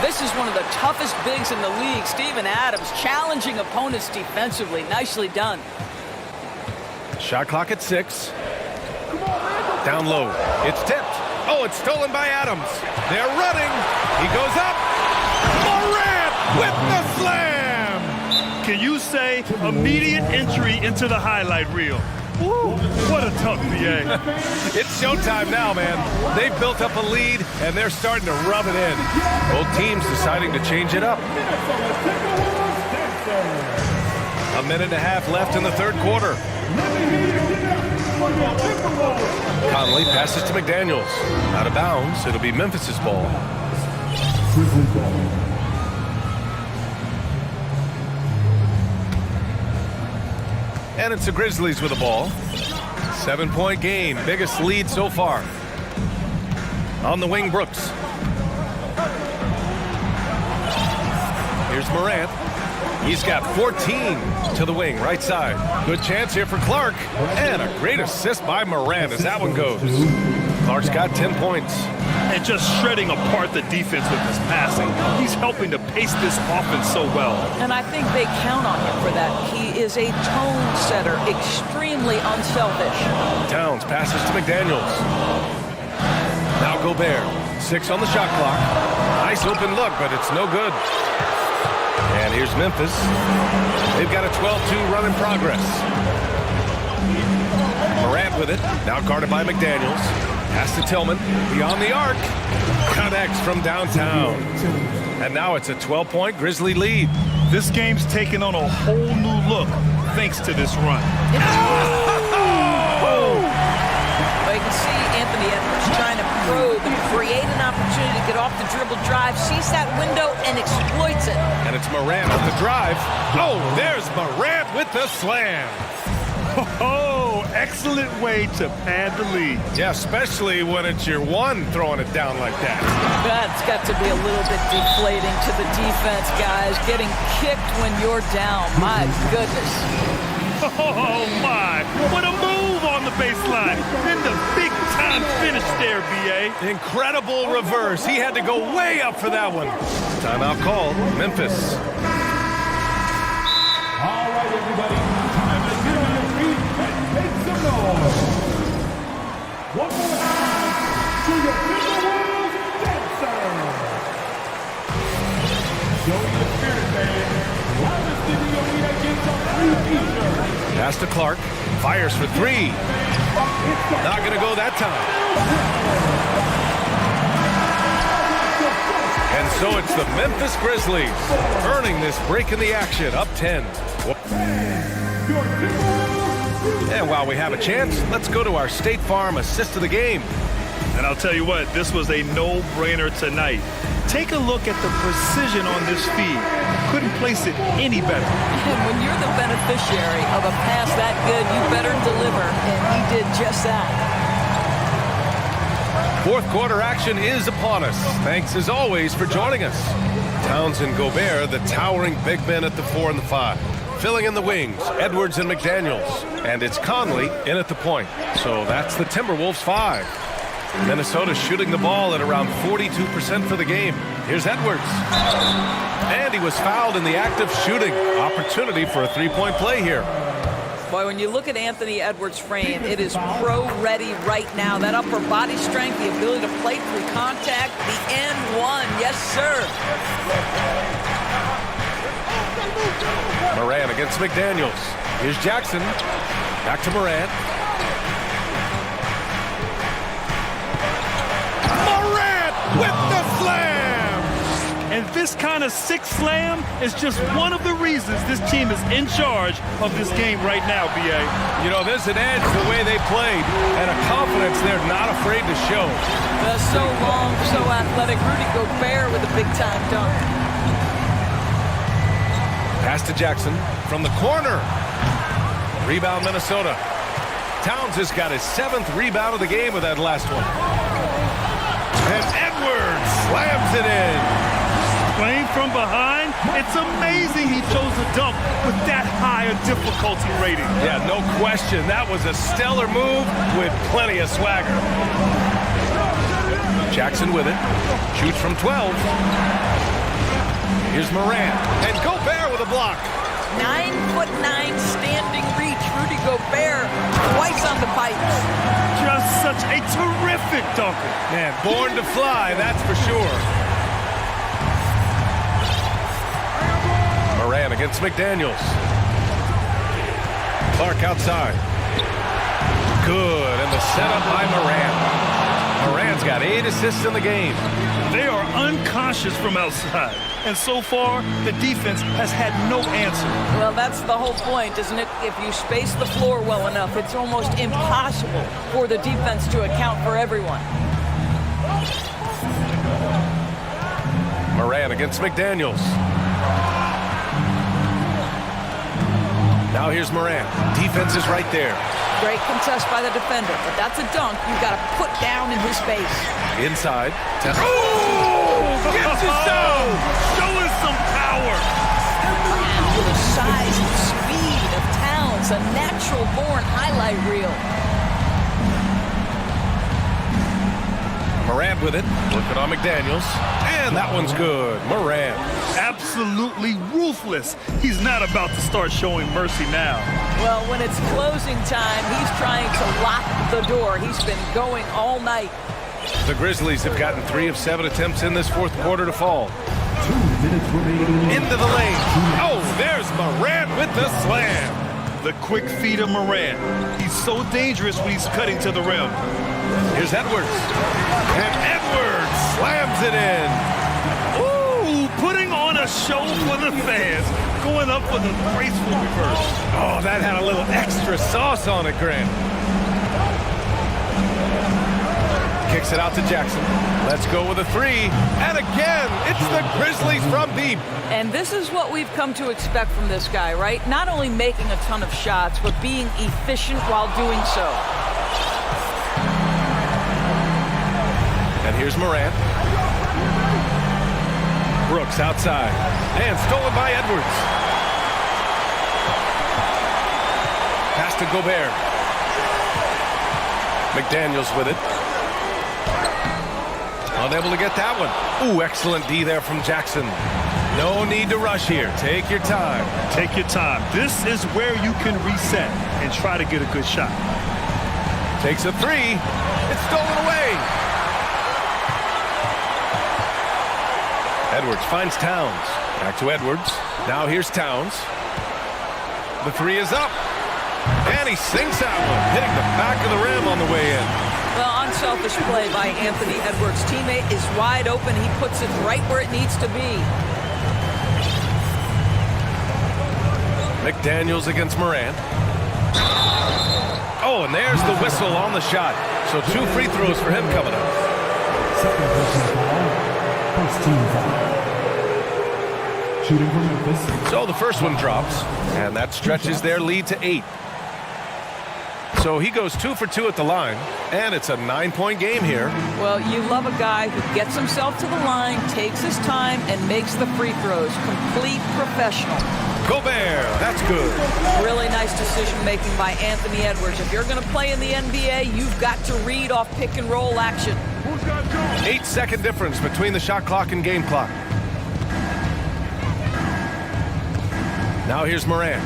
This is one of the toughest bigs in the league. Steven Adams challenging opponents defensively. Nicely done. Shot clock at 6. Down low. It's tipped. Oh, it's stolen by Adams. They're running. He goes up. Morant with the slam. Can you say immediate entry into the highlight reel? Woo, what a tough BA. It's showtime now, man. They've built up a lead, and they're starting to rub it in. Both teams deciding to change it up. 1.5 minutes left in the third quarter. Conley passes to McDaniels. Out of bounds. It'll be Memphis's ball. And it's the Grizzlies with the ball. 7-point game. Biggest lead so far. On the wing, Brooks. Here's Morant. He's got 14 to the wing, right side. Good chance here for Clark. And a great assist by Morant as that one goes. Clark's got 10 points. And just shredding apart the defense with his passing. He's helping to pace this offense so well. And I think they count on him for that. He is a tone setter, extremely unselfish. Towns passes to McDaniels. Now Gobert. 6 on the shot clock. Nice open look, but it's no good. And here's Memphis. They've got a 12-2 run in progress. Morant Morant with it. Now guarded by McDaniels. Pass to Tillman. Beyond the arc. Connects from downtown. And now it's a 12-point Grizzly lead. This game's taken on a whole new look thanks to this run. Well, you can see Anthony Edwards trying to probe and create an opportunity to get off the dribble drive, sees that window and exploits it. And it's Morant on the drive. Oh, there's Morant with the slam. Oh, excellent way to pad the lead. Yeah, especially when it's your one throwing it down like that. That's got to be a little bit deflating to the defense, guys. Getting kicked when you're down. My goodness. Oh, my. What a move on the baseline. And the big-time finish there, B.A. Incredible reverse. He had to go way up for that one. Timeout call, Memphis. All right, everybody. Time to get on your feet and make some noise. One more time to your Timberwolves dancer. Show me the spirit, man. Loudest in the arena gets a free t-shirt. Pass to Clark. Fires for three. Not going to go that time. And so it's the Memphis Grizzlies earning this break in the action, up 10. And while we have a chance, let's go to our State Farm assist of the game. And I'll tell you what, this was a no-brainer tonight. Take a look at the precision on this feed. Couldn't place it any better. And when you're the beneficiary of a pass that good, you better deliver, and he did just that. Fourth quarter action is upon us. Thanks as always for joining us. Towns and Gobert, the towering big men at the 4 and the 5. Filling in the wings, Edwards and McDaniels. And it's Conley in at the point. So that's the Timberwolves 5. Minnesota shooting the ball at around 42% for the game. Here's Edwards. And he was fouled in the act of shooting. Opportunity for a three-point play here. Boy, when you look at Anthony Edwards' frame, it is pro-ready right now. That upper body strength, the ability to play through contact, the and one. Yes, sir. Morant against McDaniels. Here's Jackson. Back to Morant. Morant with the slam! And this kind of sick slam is just one of the reasons this team is in charge of this game right now, B.A. You know, there's an edge the way they played and a confidence they're not afraid to show. So long, so athletic. Rudy Gobert with a big-time dunk. Pass to Jackson from the corner. Rebound, Minnesota. Towns has got his 7th rebound of the game with that last one. And Edwards slams it in. Playing from behind, it's amazing he chose a dunk with that high a difficulty rating. Yeah, no question. That was a stellar move with plenty of swagger. Jackson with it. Shoots from 12. Here's Morant. And Gobert with a block. 9'9" standing reach. Rudy Gobert twice on the pipes. Just such a terrific dunker. Man, born to fly, that's for sure. Morant against McDaniels. Clark outside. Good, and the setup by Morant. Morant's got 8 assists in the game. They are unconscious from outside. And so far, the defense has had no answer. Well, that's the whole point, isn't it? If you space the floor well enough, it's almost impossible for the defense to account for everyone. Morant against McDaniels. Now here's Morant. Defense is right there. Great contest by the defender, but that's a dunk you've got to put down in his face. Inside. Oh! Gets it down! Show us some power! Wow, the size and speed of Towns, a natural-born highlight reel. Morant with it, working on McDaniels, and that one's good. Morant. Absolutely ruthless. He's not about to start showing mercy now. Well, when it's closing time, he's trying to lock the door. He's been going all night. The Grizzlies have gotten 3 of 7 attempts in this fourth quarter to fall. 2 minutes remaining. Into the lane. Oh, there's Morant with the slam. The quick feed of Morant. He's so dangerous when he's cutting to the rim. Here's Edwards. And Edwards slams it in. Ooh, putting on a show for the fans. Going up with a graceful reverse. Oh, that had a little extra sauce on it, Grant. Kicks it out to Jackson. Let's go with a three. And again, it's the Grizzlies from deep. And this is what we've come to expect from this guy, right? Not only making a ton of shots, but being efficient while doing so. And here's Morant. Brooks outside. And stolen by Edwards. Pass to Gobert. McDaniels with it. Unable to get that one. Ooh, excellent D there from Jackson. No need to rush here. Take your time. Take your time. This is where you can reset and try to get a good shot. Takes a three. It's stolen away. Edwards finds Towns. Back to Edwards. Now here's Towns. The three is up. And he sinks that one, hitting the back of the rim on the way in. Well, unselfish play by Anthony Edwards. Teammate is wide open. He puts it right where it needs to be. McDaniels against Morant. Oh, and there's the whistle on the shot. So 2 free throws for him coming up. Second personal foul. First team foul. Shooting from Memphis. So the first one drops, and that stretches their lead to 8. So he goes 2 for 2 at the line, and it's a 9-point game here. Well, you love a guy who gets himself to the line, takes his time, and makes the free throws. Complete professional. Gobert, that's good. Really nice decision-making by Anthony Edwards. If you're going to play in the NBA, you've got to read off pick-and-roll action. 8-second difference between the shot clock and game clock. Now here's Morant.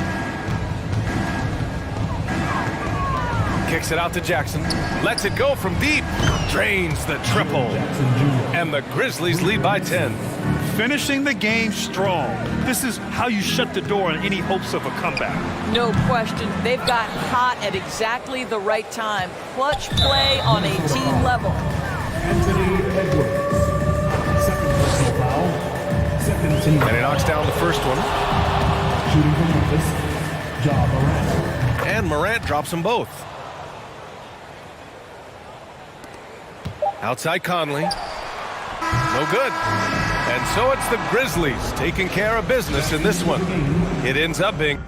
Kicks it out to Jackson. Lets it go from deep. Drains the triple. And the Grizzlies lead by 10. Finishing the game strong. This is how you shut the door on any hopes of a comeback. No question. They've got hot at exactly the right time. Clutch play on a team level. Anthony Edwards. Second personal foul. Second team. And he knocks down the first one. Shooting from Memphis. Ja Morant. And Morant drops them both. Outside Conley. No good. And so it's the Grizzlies taking care of business in this one. It ends up being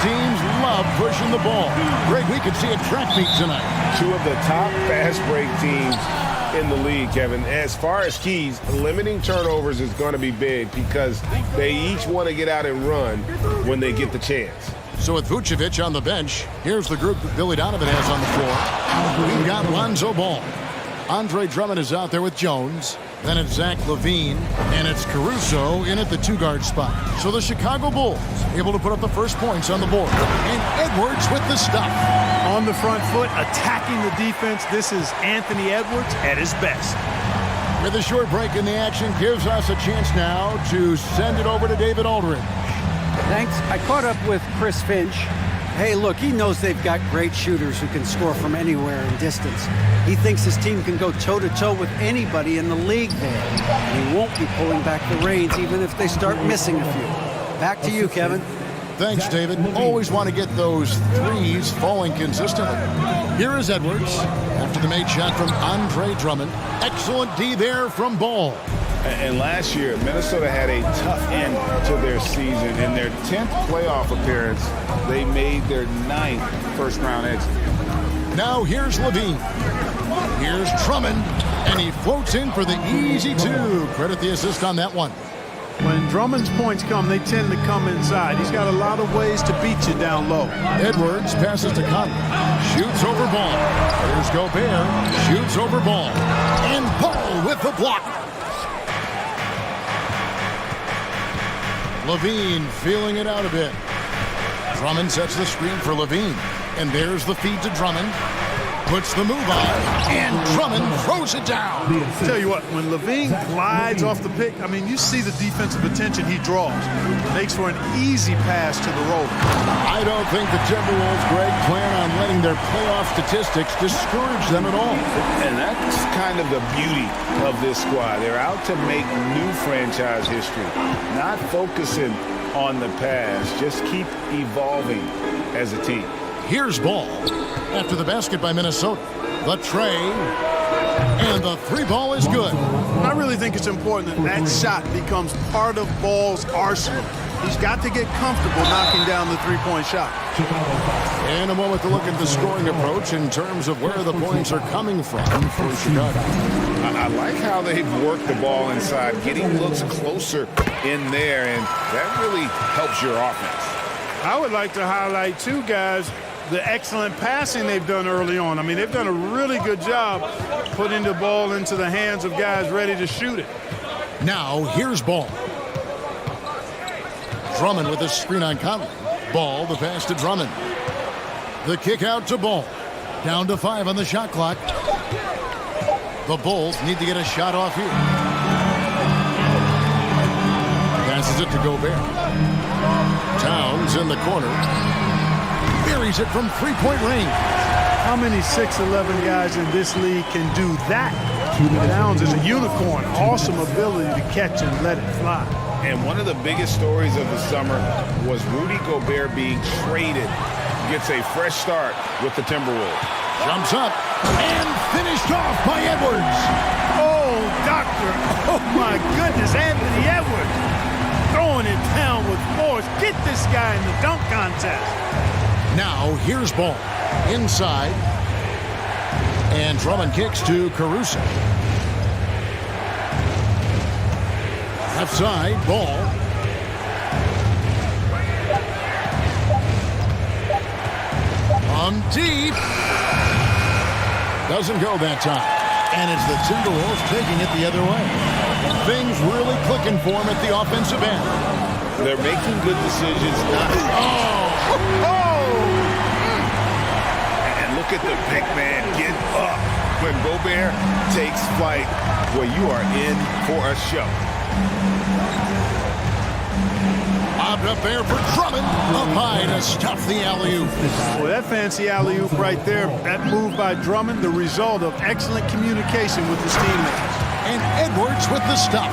teams love pushing the ball. Greg, we could see a track meet tonight. Two of the top fast break teams in the league, Kevin. As far as keys, limiting turnovers is going to be big because they each want to get out and run when they get the chance. So with Vucevic on the bench, here's the group that Billy Donovan has on the floor. We've got Lonzo Ball. Andre Drummond is out there with Jones. Then it's Zach LaVine, and it's Caruso in at the two-guard spot. So the Chicago Bulls able to put up the first points on the board. And Edwards with the stuff. On the front foot, attacking the defense. This is Anthony Edwards at his best. With a short break in the action, gives us a chance now to send it over to David Aldridge. Thanks. I caught up with Chris Finch. Hey, look, he knows they've got great shooters who can score from anywhere in distance. He thinks his team can go toe-to-toe with anybody in the league there. And he won't be pulling back the reins even if they start missing a few. Back to you, Kevin. Thanks, David. Always want to get those threes falling consistently. Here is Edwards after the made shot from Andre Drummond. Excellent D there from Ball. And last year, Minnesota had a tough end to their season. In their 10th playoff appearance, they made their 9th first-round exit. Now here's LaVine. Here's Drummond, and he floats in for the easy two. Credit the assist on that one. When Drummond's points come, they tend to come inside. He's got a lot of ways to beat you down low. Edwards passes to Conley. Shoots over Ball. Here's Gobert. Shoots over Ball. And Ball with the block. LaVine feeling it out a bit. Drummond sets the screen for LaVine. And there's the feed to Drummond. Puts the move on. And Drummond throws it down. Tell you what, when LaVine glides off the pick, I mean, you see the defensive attention he draws. Makes for an easy pass to the roller. I don't think the Timberwolves, Greg, plan on letting their playoff statistics discourage them at all. And that's kind of the beauty of this squad. They're out to make new franchise history, not focusing on the past. Just keep evolving as a team. Here's Ball after the basket by Minnesota. The tray, and the three ball is good. I really think it's important that that shot becomes part of Ball's arsenal. He's got to get comfortable knocking down the three-point shot. And a moment to look at the scoring approach in terms of where the points are coming from for Chicago. I like how they've worked the ball inside, getting looks closer in there, and that really helps your offense. I would like to highlight, too, guys, the excellent passing they've done early on. I mean, they've done a really good job putting the ball into the hands of guys ready to shoot it. Now, here's Ball. Drummond with a screen on Conley. Ball, the pass to Drummond. The kick out to Ball. Down to 5 on the shot clock. The Bulls need to get a shot off here. Passes it to Gobert. Towns in the corner. Buries it from three-point range. How many 6'11" guys in this league can do that? Towns is a unicorn. Awesome ability to catch and let it fly. And one of the biggest stories of the summer was Rudy Gobert being traded. Gets a fresh start with the Timberwolves. Jumps up and finished off by Edwards. Oh, doctor. Oh, my goodness. Anthony Edwards throwing it down with force. Get this guy in the dunk contest. Now, here's Ball. Inside. And Drummond kicks to Caruso. Left side, Ball. From deep. Doesn't go that time. And it's the Timberwolves taking it the other way. Things really clicking for them at the offensive end. They're making good decisions. And look at the big man get up. When Gobert takes flight, well, you are in for a show. Bobbed up there for Drummond. Up high to stuff the alley-oop. Well, that fancy alley-oop right there, that move by Drummond, the result of excellent communication with his teammates. And Edwards with the stuff.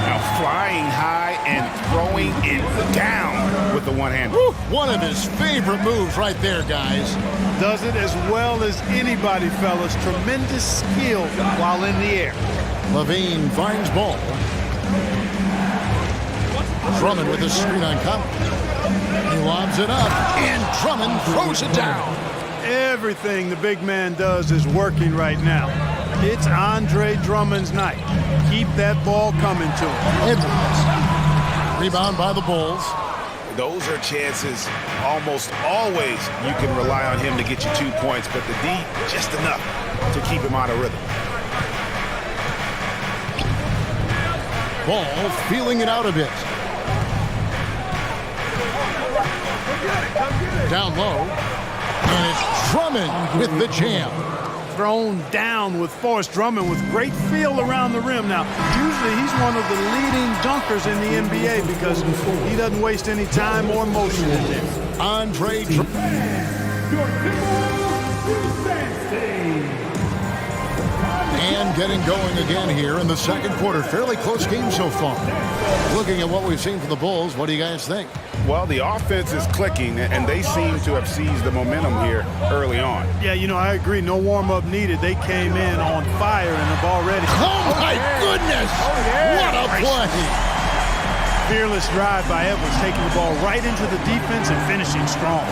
Now flying high and throwing it down with the one-hand. One of his favorite moves right there, guys. Does it as well as anybody, fellas. Tremendous skill while in the air. LaVine finds Ball. Drummond with a screen on Conley. He lobs it up, and Drummond throws it down. Everything the big man does is working right now. It's Andre Drummond's night. Keep that ball coming to him. Edwards. Rebound by the Bulls. Those are chances almost always you can rely on him to get you 2 points, but the D, just enough to keep him out of rhythm. Ball feeling it out a bit. Down low. And it's Drummond with the jam. Thrown down with force. Drummond with great feel around the rim. Now, usually he's one of the leading dunkers in the NBA because he doesn't waste any time or motion in there. Andre Drummond. And getting going again here in the second quarter. Fairly close game so far. Looking at what we've seen from the Bulls, what do you guys think? Well, the offense is clicking, and they seem to have seized the momentum here early on. Yeah, you know, I agree. No warm-up needed. They came in on fire and have already... Oh, my goodness! What a play! Fearless drive by Edwards, taking the ball right into the defense and finishing strong.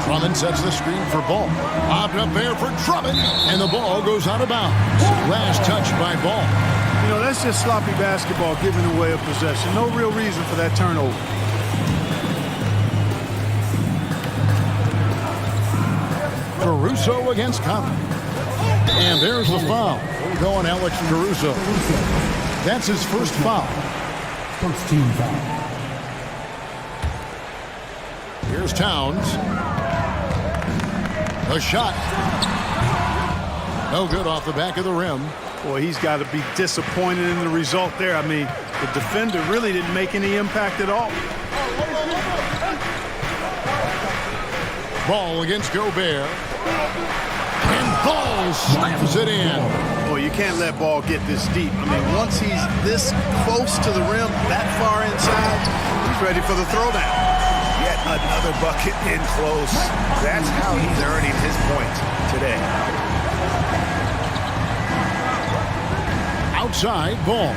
Drummond sets the screen for Ball. Lobbed up there for Drummond, and the ball goes out of bounds. Last touch by Ball. You know, that's just sloppy basketball, giving away a possession. No real reason for that turnover. Caruso against Conley. And there's the foul. We'll go on Alex Caruso. That's his first foul. First team foul. Here's Towns. A shot. No good off the back of the rim. Boy, he's got to be disappointed in the result there. I mean, the defender really didn't make any impact at all. Ball against Gobert. And Ball slams it in. Well, you can't let Ball get this deep. I mean, once he's this close to the rim, that far inside, he's ready for the throwdown. Yet another bucket in close. That's how he's earning his points today. Outside, Ball.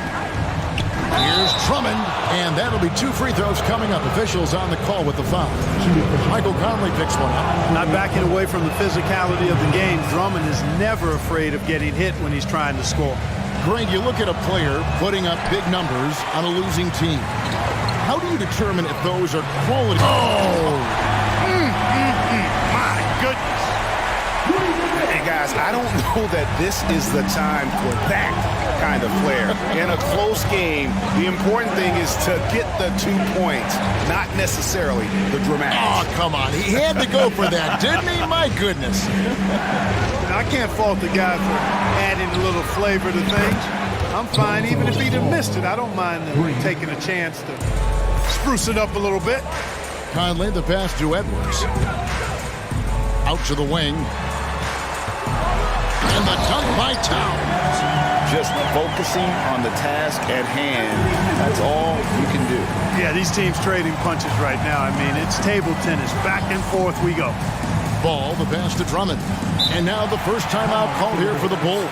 Here's Drummond, and that'll be 2 free throws coming up. Officials on the call with the foul. Michael Conley picks one up. Not backing away from the physicality of the game. Drummond is never afraid of getting hit when he's trying to score. Greg, you look at a player putting up big numbers on a losing team. How do you determine if those are quality? Oh! My goodness. Hey, guys, I don't know that this is the time for that kind of flair. In a close game, the important thing is to get the 2 points, not necessarily the dramatics. Oh, come on. He had to go for that, didn't he? My goodness. I can't fault the guy for adding a little flavor to things. I'm fine. Even if he'd have missed it, I don't mind taking a chance to spruce it up a little bit. Conley, the pass to Edwards. Out to the wing. And the dunk by Towns. Just focusing on the task at hand. That's all you can do. Yeah, these teams trading punches right now. I mean, it's table tennis. Back and forth we go. Ball, the pass to Drummond. And now the first timeout called here for the Bulls.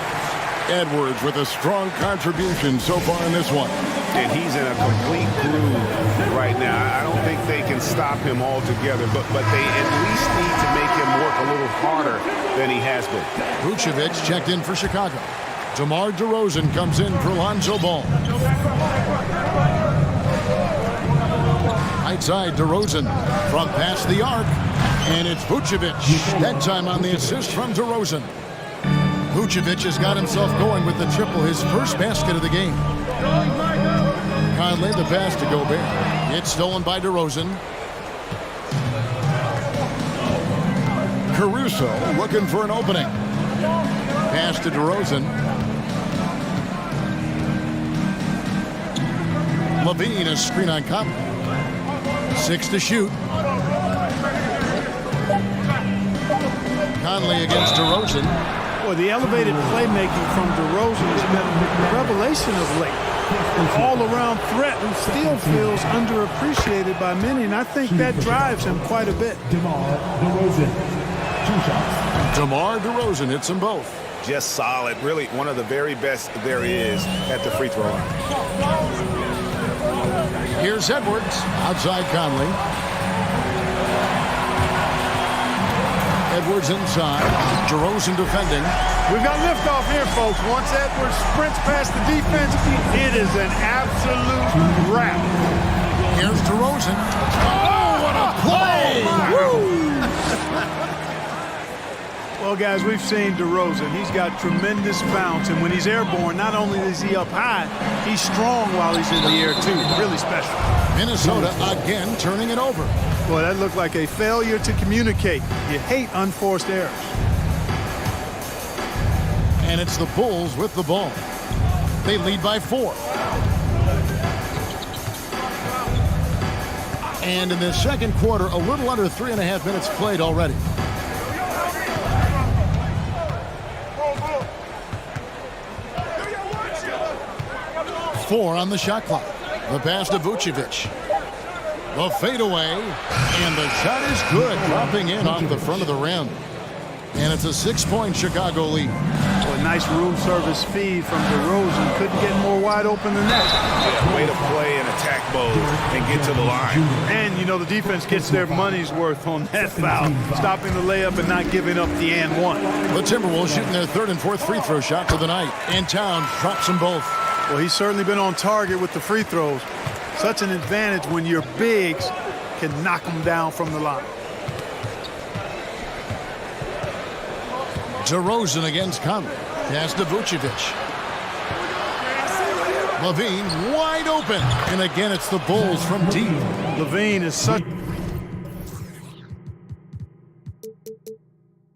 Edwards with a strong contribution so far in this one. And he's in a complete groove right now. I don't think they can stop him altogether, but they at least need to make him work a little harder than he has been. Vucevic checked in for Chicago. DeMar DeRozan comes in for Lonzo Ball. Right side, DeRozan from past the arc. And it's Vucevic. That time on the assist from DeRozan. Vucevic has got himself going with the triple, his first basket of the game. Conley, the pass to Gobert. It's stolen by DeRozan. Caruso looking for an opening. Pass to DeRozan. Levine, a screen on Conley. 6 to shoot. Conley against DeRozan. Boy, the elevated playmaking from DeRozan has been a revelation of late. All-around threat who still feels underappreciated by many, and I think that drives him quite a bit. DeMar DeRozan, 2 shots. DeMar DeRozan hits them both. Just solid. Really one of the very best there is at the free throw line. Here's Edwards outside Conley. Edwards inside. DeRozan defending. We've got liftoff here, folks. Once Edwards sprints past the defense, it is an absolute wrap. Here's DeRozan. Oh, what a play! Well, guys, we've seen DeRozan. He's got tremendous bounce, and when he's airborne, not only is he up high, he's strong while he's in the air, too. Really special. Minnesota again turning it over. Boy, that looked like a failure to communicate. You hate unforced errors. And it's the Bulls with the ball. They lead by 4. And in the second quarter, a little under 3.5 minutes played already. Four on the shot clock. The pass to Vucevic. The fadeaway. And the shot is good, dropping in off the front of the rim. And it's a 6-point Chicago lead. Well, a nice room service feed from DeRozan. Couldn't get more wide open than that. Yeah, way to play in attack mode and get to the line. And, you know, the defense gets their money's worth on that foul. Stopping the layup and not giving up the and one. The Timberwolves shooting their 3rd and 4th free throw shots of the night. And Towns drops them both. Well, he's certainly been on target with the free throws. Such an advantage when your bigs can knock them down from the line. DeRozan against Conley. Pass to Vucevic. Levine wide open. And again, it's the Bulls from deep. Levine is such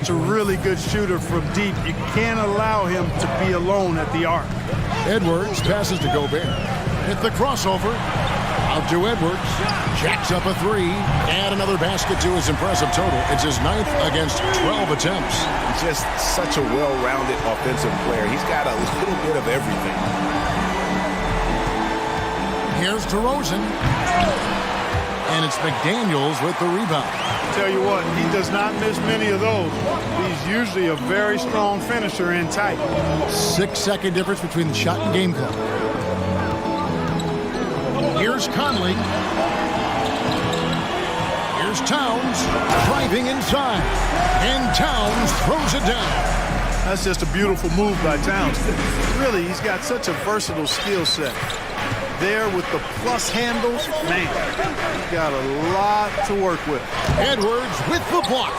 a really good shooter from deep. You can't allow him to be alone at the arc. Edwards passes to Gobert. Hit the crossover. Out to Edwards. Jacks up a 3. Add another basket to his impressive total. It's his 9th against 12 attempts. He's just such a well-rounded offensive player. He's got a little bit of everything. Here's DeRozan. And it's McDaniels with the rebound. Tell you what, he does not miss many of those. He's usually a very strong finisher in tight. 6-second difference between the shot and game clock. Here's Conley. Here's Towns driving inside. And Towns throws it down. That's just a beautiful move by Towns. Really, he's got such a versatile skill set. There with the plus handles, man, he's got a lot to work with. Edwards with the block.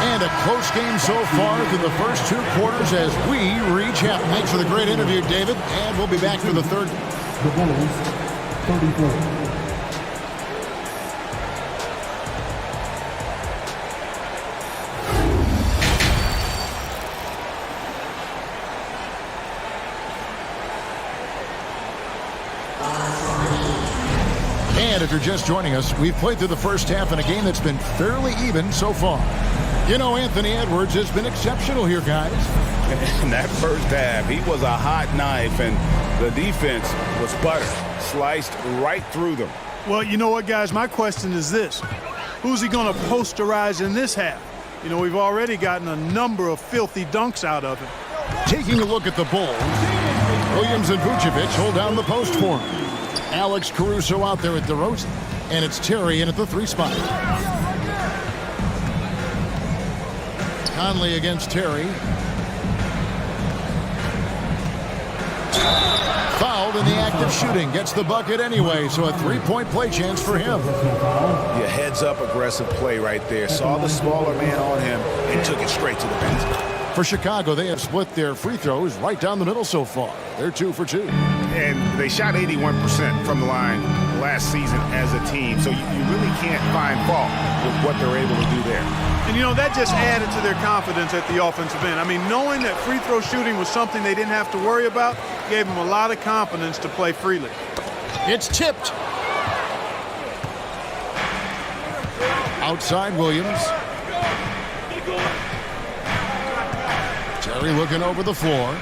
And a close game so far through the first 2 quarters as we reach half. Thanks for the great interview, David. And we'll be back for the third. The Bulls, 34. And if you're just joining us, we've played through the first half in a game that's been fairly even so far. You know, Anthony Edwards has been exceptional here, guys. In that first half, he was a hot knife, and the defense was butter, sliced right through them. Well, you know what, guys? My question is this. Who's he going to posterize in this half? You know, we've already gotten a number of filthy dunks out of him. Taking a look at the Bulls, Williams and Vucevic hold down the post for him. Alex Caruso out there at DeRozan, and it's Terry in at the 3 spot. Conley against Terry. Fouled in the act of shooting. Gets the bucket anyway, so a 3-point play chance for him. Yeah, heads-up aggressive play right there. Saw the smaller man on him and took it straight to the basket. For Chicago, they have split their free throws right down the middle so far. They're 2 for 2. And they shot 81% from the line last season as a team, so you really can't find fault with what they're able to do there. And, you know, that just added to their confidence at the offensive end. I mean, knowing that free throw shooting was something they didn't have to worry about gave them a lot of confidence to play freely. It's tipped. Outside Williams. Terry looking over the floor.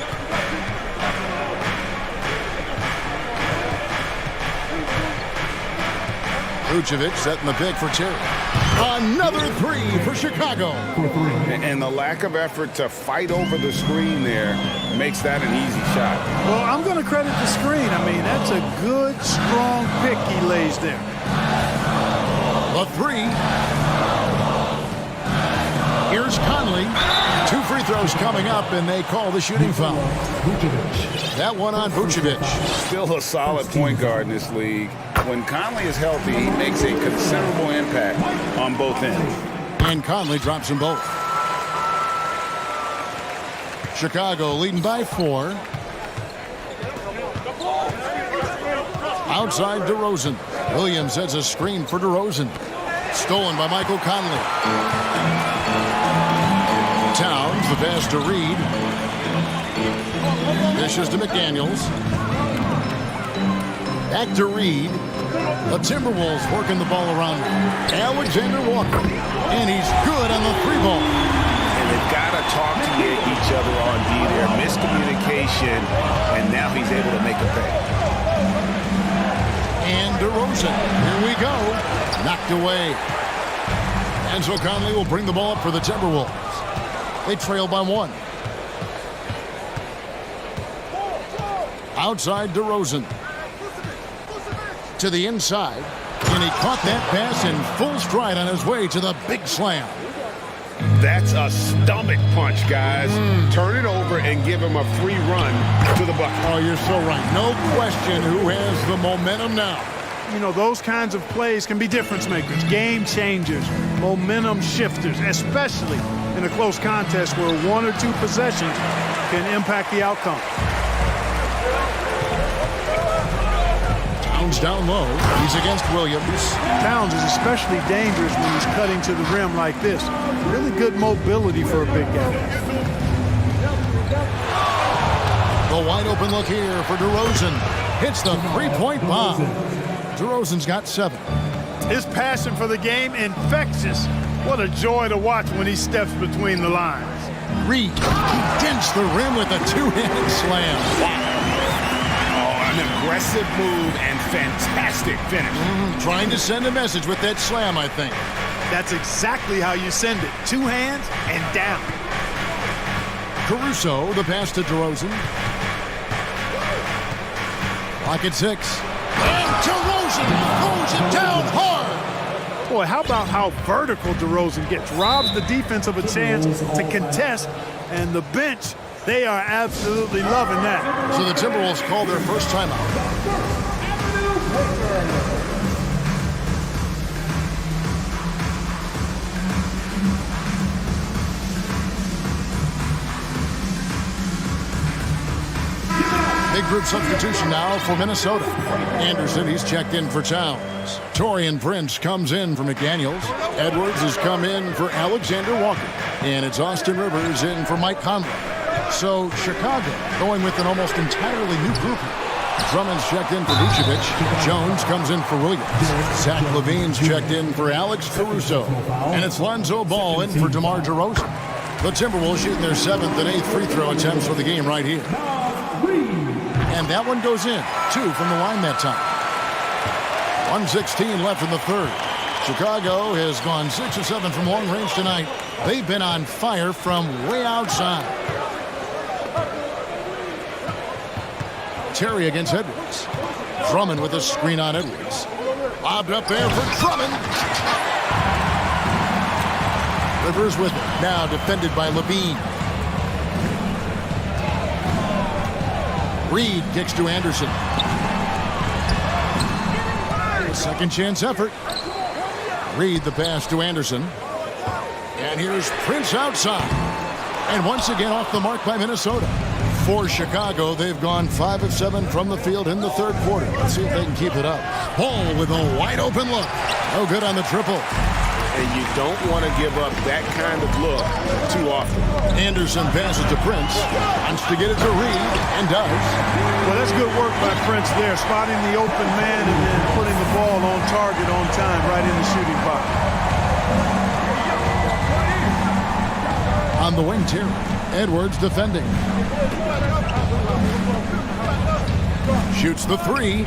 Vucevic setting the pick for Terry. Another 3 for Chicago. And the lack of effort to fight over the screen there makes that an easy shot. Well, I'm going to credit the screen. I mean, that's a good, strong pick he lays there. The 3. Conley. 2 free throws coming up, and they call the shooting foul. That one on Vucevic. Still a solid point guard in this league. When Conley is healthy, he makes a considerable impact on both ends. And Conley drops them both. Chicago leading by 4. Outside DeRozan. Williams has a screen for DeRozan. Stolen by Michael Conley. Towns, the pass to Reed. Dishes to McDaniels. Back to Reed. The Timberwolves working the ball around. Alexander Walker. And he's good on the 3-ball. And they've got to talk to each other on D there. Miscommunication, and now he's able to make a pay. And DeRozan. Here we go. Knocked away. And so Conley will bring the ball up for the Timberwolves. They trail by 1. Outside DeRozan. To the inside. And he caught that pass in full stride on his way to the big slam. That's a stomach punch, guys. Turn it over and give him a free run to the bucket. Oh, you're so right. No question who has the momentum now. You know, those kinds of plays can be difference makers, game changers, momentum shifters, especially in a close contest where 1 or 2 possessions can impact the outcome. Towns down low. He's against Williams. Towns is especially dangerous when he's cutting to the rim like this. Really good mobility for a big guy. The wide open look here for DeRozan. Hits the 3-point bomb. DeRozan's got 7. His passion for the game, infectious. What a joy to watch when he steps between the lines. Reed, he dents the rim with a 2-handed slam. An aggressive move and fantastic finish. Trying to send a message with that slam, I think. That's exactly how you send it. 2 hands and down. Caruso, the pass to DeRozan. Clock at 6. And DeRozan throws it down hard. Boy, how about how vertical DeRozan gets? Robs the defense of a chance to contest, and the bench, they are absolutely loving that. So the Timberwolves call their first timeout. Big group substitution now for Minnesota. Anderson, he's checked in for Towns. Taurean Prince comes in for McDaniels. Edwards has come in for Alexander Walker. And it's Austin Rivers in for Mike Conley. So Chicago going with an almost entirely new group. Drummond's checked in for Vucevic. Jones comes in for Williams. Zach LaVine's checked in for Alex Caruso. And it's Lonzo Ball in for DeMar DeRozan. The Timberwolves shooting their 7th and 8th free throw attempts for the game right here. And that one goes in. 2 from the line that time. 1:16 left in the 3rd. Chicago has gone 6 of 7 from long range tonight. They've been on fire from way outside. Terry against Edwards. Drummond with a screen on Edwards. Lobbed up there for Drummond. Rivers with it. Now defended by LaVine. Reed kicks to Anderson. Second chance effort. Reed the pass to Anderson. And here's Prince outside. And once again off the mark by Minnesota. For Chicago, they've gone 5 of 7 from the field in the 3rd quarter. Let's see if they can keep it up. Ball with a wide open look. No good on the triple. And you don't want to give up that kind of look too often. Anderson passes to Prince. Wants to get it to Reed, and does. Well, that's good work by Prince there, spotting the open man and then putting the ball on target on time right in the shooting box. On the wing, Terry. Edwards defending. Shoots the 3.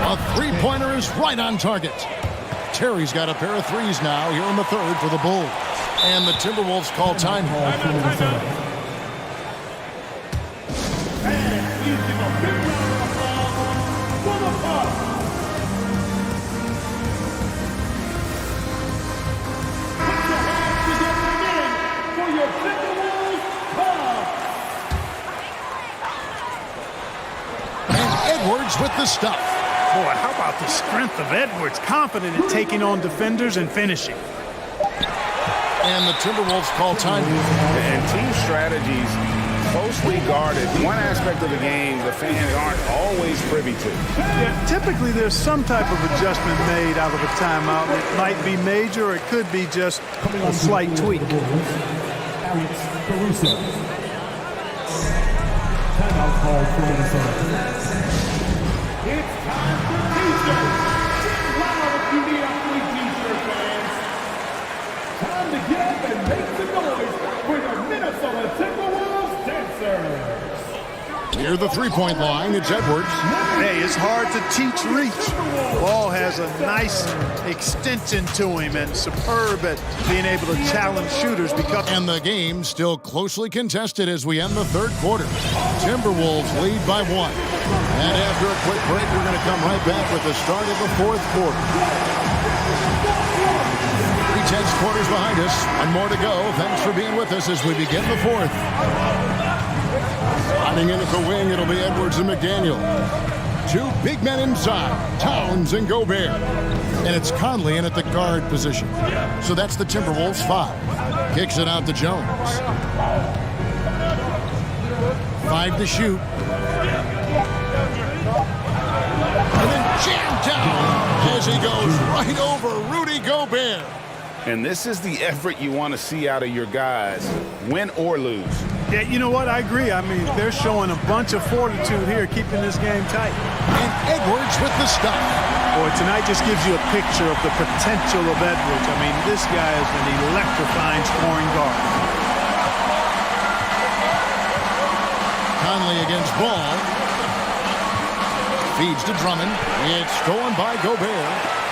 A 3-pointer is right on target. Terry's got a pair of 3s now here in the 3rd for the Bulls. And the Timberwolves call time. with the stuff. Boy, how about the strength of Edwards? Confident in taking on defenders and finishing. And the Timberwolves call time. And team strategies closely guarded. One aspect of the game the fans aren't always privy to. Yeah, typically there's some type of adjustment made out of a timeout. It might be major or it could be just a slight tweak. Timeout called for Minnesota. It's time for t-shirts. Get loud if you need a free t-shirt, fans. Time to get up and make some noise for the Minnesota Timberwolves dancers. Near the three-point line, it's Edwards. Hey, it's hard to teach reach. Ball has a nice extension to him and superb at being able to challenge shooters because... And the game still closely contested as we end the third quarter. Timberwolves lead by 1. And after a quick break, we're going to come right back with the start of the fourth quarter. 3/10 quarters behind us. One more to go. Thanks for being with us as we begin the fourth. Sliding in at the wing, it'll be Edwards and McDaniel. 2 big men inside, Towns and Gobert. And it's Conley in at the guard position. So that's the Timberwolves 5. Kicks it out to Jones. 5 to shoot. And then jammed down as he goes right over Rudy Gobert. And this is the effort you want to see out of your guys, win or lose. Yeah, you know what? I agree. I mean, they're showing a bunch of fortitude here, keeping this game tight. And Edwards with the stuff. Boy, tonight just gives you a picture of the potential of Edwards. I mean, this guy is an electrifying scoring guard. Conley against Ball. Feeds to Drummond. It's stolen by Gobert.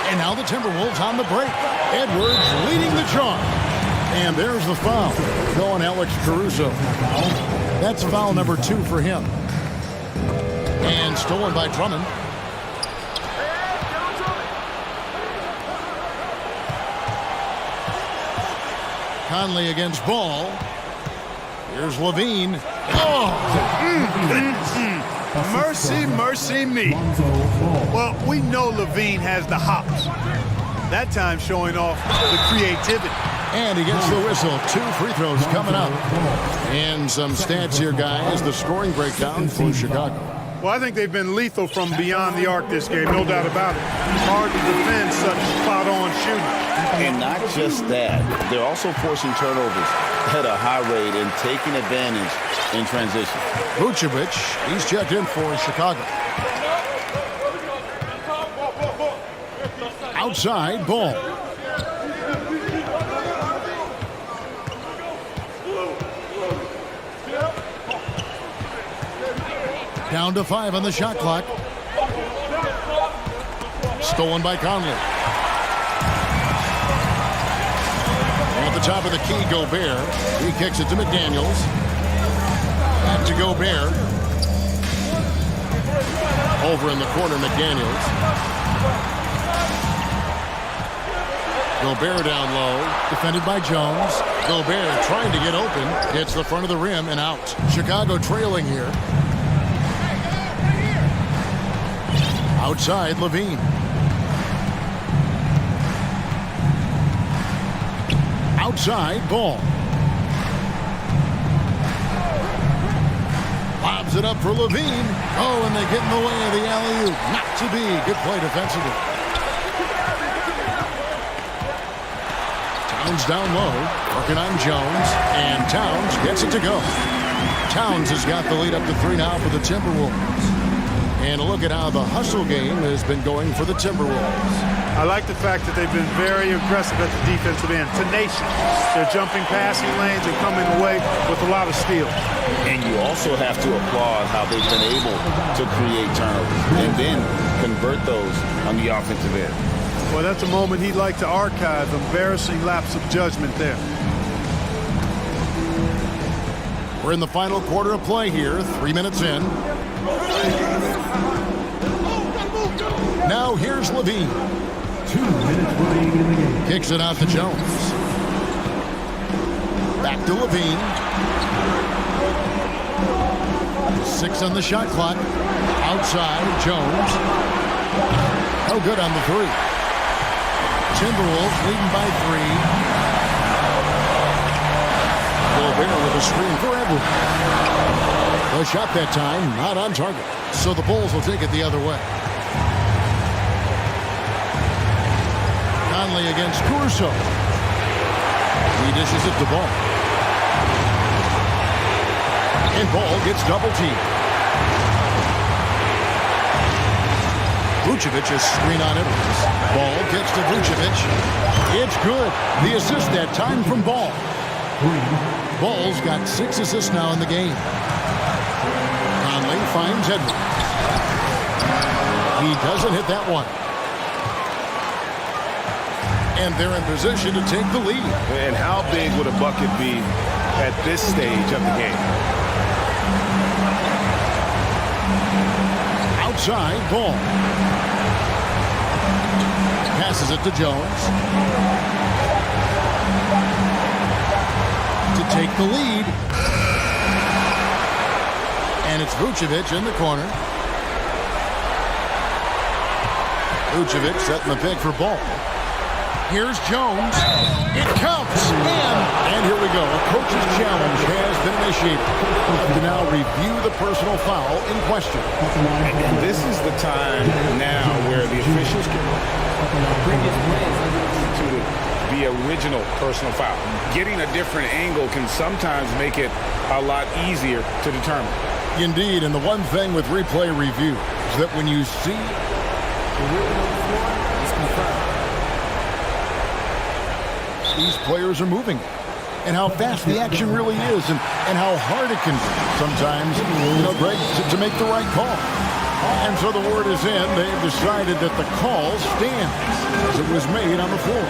And now the Timberwolves on the break. Edwards leading the charge. And there's the foul. Going Alex Caruso. That's foul number 2 for him. And stolen by Drummond. Conley against Ball. Here's Levine. Oh! Mercy, mercy me. Well, we know Levine has the hops. That time showing off the creativity. And he gets the whistle. 2 free throws coming up. And some stats here, guys. The scoring breakdown for Chicago. Well, I think they've been lethal from beyond the arc this game, no doubt about it. It's hard to defend such spot-on shooting. And not just that, they're also forcing turnovers at a high rate and taking advantage in transition. Vucevic, he's checked in for Chicago. Outside, Ball. Down to 5 on the shot clock. Stolen by Conley. At the top of the key, Gobert. He kicks it to McDaniels. Back to Gobert. Over in the corner, McDaniels. Gobert down low. Defended by Jones. Gobert trying to get open. Hits the front of the rim and out. Chicago trailing here. Outside, Levine. Outside, Ball. Lobs it up for Levine. Oh, and they get in the way of the alley-oop. Not to be. Good play defensively. Towns down low. Working on Jones. And Towns gets it to go. Towns has got the lead up to 3 now for the Timberwolves. And a look at how the hustle game has been going for the Timberwolves. I like the fact that they've been very aggressive at the defensive end. Tenacious. They're jumping passing lanes and coming away with a lot of steals. And you also have to applaud how they've been able to create turnovers and then convert those on the offensive end. Well, that's a moment he'd like to archive. Embarrassing lapse of judgment there. We're in the final quarter of play here. 3 minutes in. Now here's Levine. 2 minutes remaining in the game. Kicks it out to Jones. Back to Levine. 6 on the shot clock. Outside, Jones. No good on the three. Timberwolves leading by 3. Gobert with a screen for Edwards. The shot that time, not on target. So the Bulls will take it the other way. Conley against Caruso. He dishes it to Ball. And Ball gets double teamed. Vucevic's screen on Edwards. Ball gets to Vucevic. It's good. The assist that time from Ball. Ball's got 6 assists now in the game. Conley finds Edwards. He doesn't hit that one. And they're in position to take the lead. And how big would a bucket be at this stage of the game? Outside, Ball. Passes it to Jones. To take the lead. And it's Vucevic in the corner. Vucevic setting the pick for Ball. Here's Jones. It counts. And here we go. A coach's challenge has been initiated. To now review the personal foul in question. And this is the time now where the officials can to the original personal foul. Getting a different angle can sometimes make it a lot easier to determine. Indeed, and the one thing with replay review is that when you see the ruling on the floor, it's confirmed. These players are moving, and how fast the action really is, and how hard it can be sometimes, Greg, to make the right call. And so the word is in. They've decided that the call stands as it was made on the floor.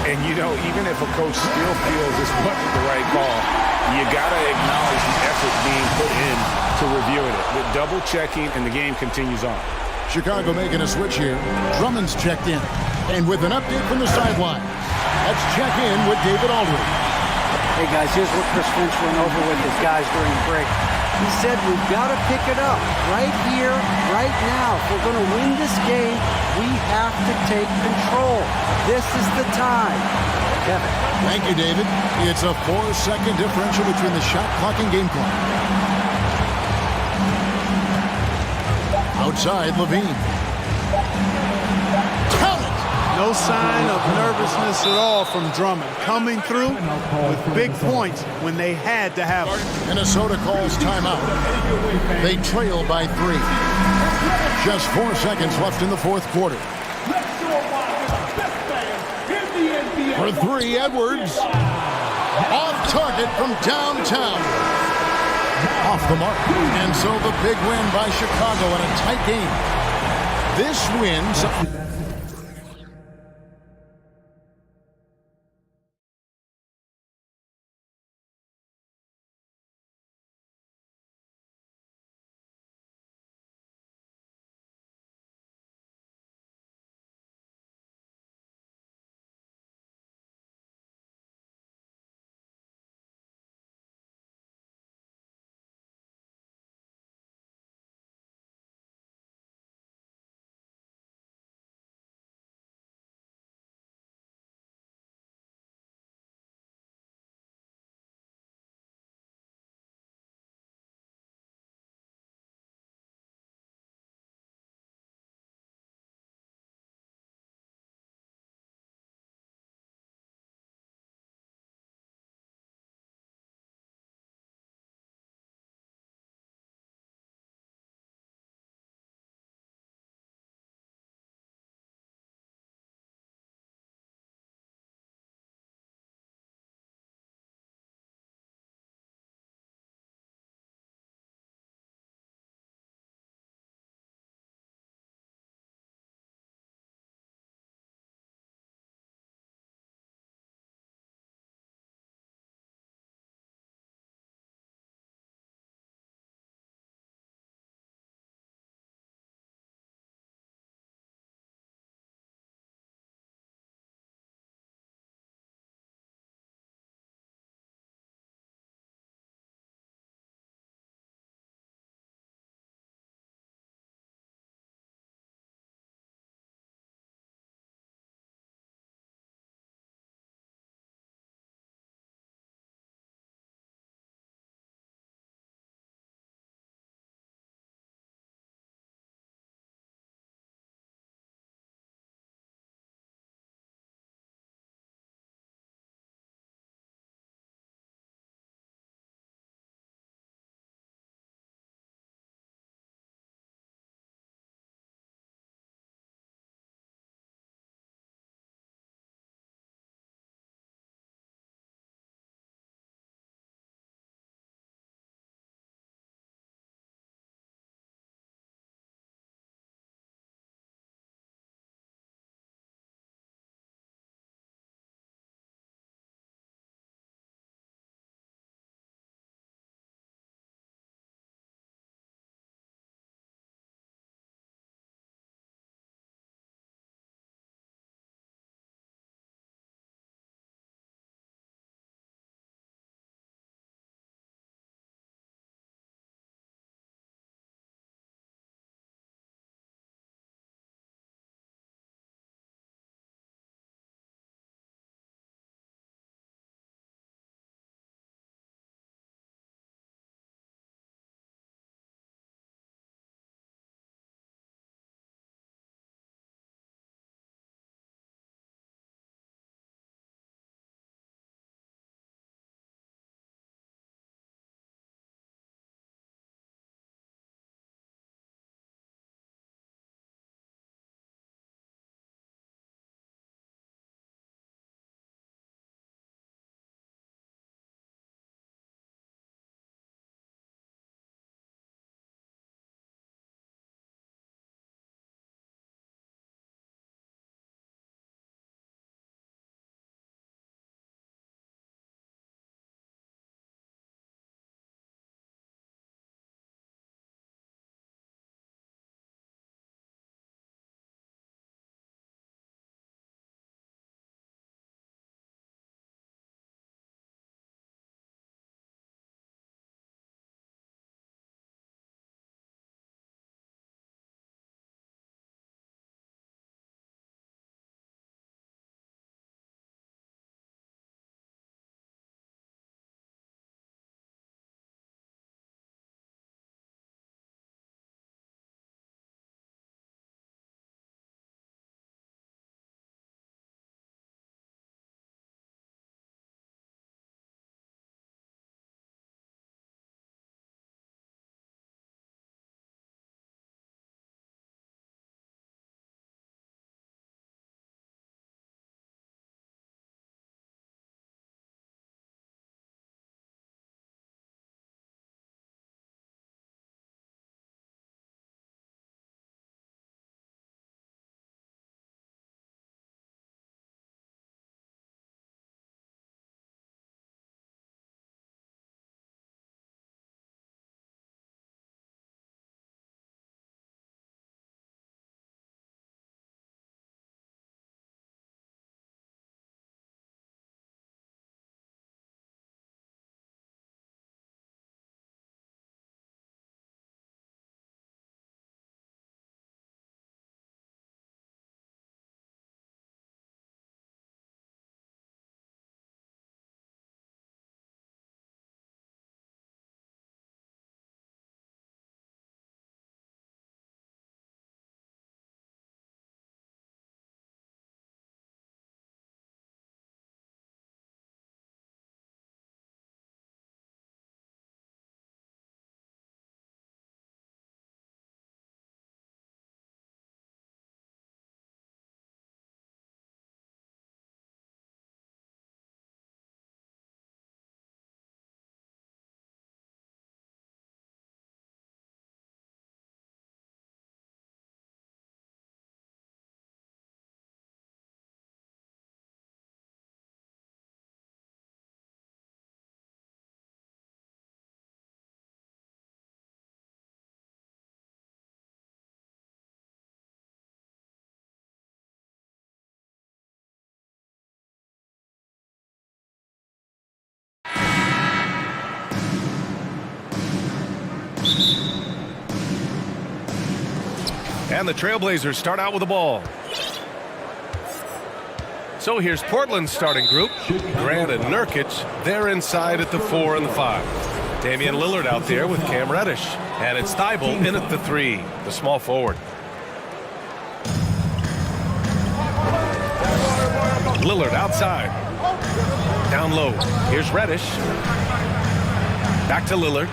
And, even if a coach still feels this wasn't the right call, you got to acknowledge the effort being put in to reviewing it. With double checking, and the game continues on. Chicago making a switch here. Drummond's checked in. And with an update from the sideline, let's check in with David Aldridge. Hey, guys, here's what Chris Finch went over with his guys during the break. He said we've got to pick it up right here, right now. If we're going to win this game, we have to take control. This is the time. Kevin. Thank you, David. It's a 4-second differential between the shot clock and game clock. Outside, Levine. No sign of nervousness at all from Drummond. Coming through with big points when they had to have it. Minnesota calls timeout. They trail by 3. Just 4 seconds left in the fourth quarter. For 3, Edwards. Off target from downtown. Off the mark. And so the big win by Chicago in a tight game. This win... And the Trailblazers start out with the ball. So here's Portland's starting group. Grant and Nurkic, they're inside at the 4 and the 5. Damian Lillard out there with Cam Reddish. And it's Thibault in at the 3, the small forward. Lillard outside. Down low. Here's Reddish. Back to Lillard.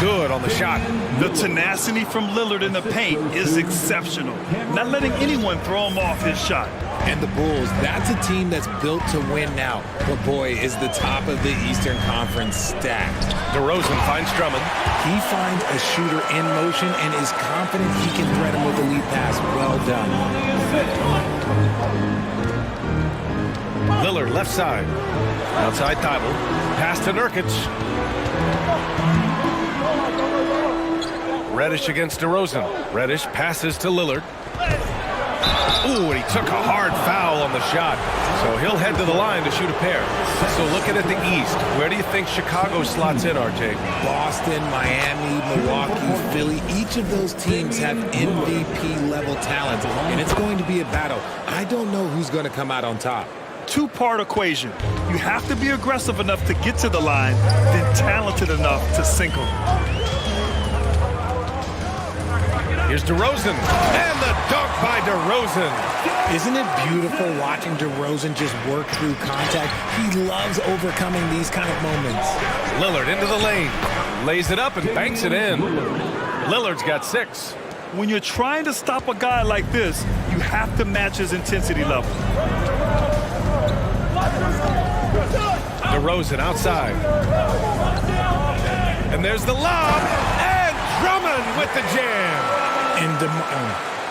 Good on the shot. The tenacity from Lillard in the paint is exceptional. Not letting anyone throw him off his shot. And the Bulls, that's a team that's built to win now. But boy, is the top of the Eastern Conference stacked. DeRozan finds Drummond. He finds a shooter in motion and is confident he can thread him with a lead pass. Well done. Lillard left side. Outside Thibault. Pass to Nurkic. Reddish against DeRozan. Reddish passes to Lillard. Ooh, and he took a hard foul on the shot. So he'll head to the line to shoot a pair. So looking at the East, where do you think Chicago slots in, RJ? Boston, Miami, Milwaukee, Philly, each of those teams have MVP-level talent, and it's going to be a battle. I don't know who's going to come out on top. Two-part equation. You have to be aggressive enough to get to the line, then talented enough to sink them. Here's DeRozan, and the dunk by DeRozan. Isn't it beautiful watching DeRozan just work through contact? He loves overcoming these kind of moments. Lillard into the lane, lays it up and banks it in. Lillard's got 6. When you're trying to stop a guy like this, you have to match his intensity level. DeRozan outside. And there's the lob, and Drummond with the jam.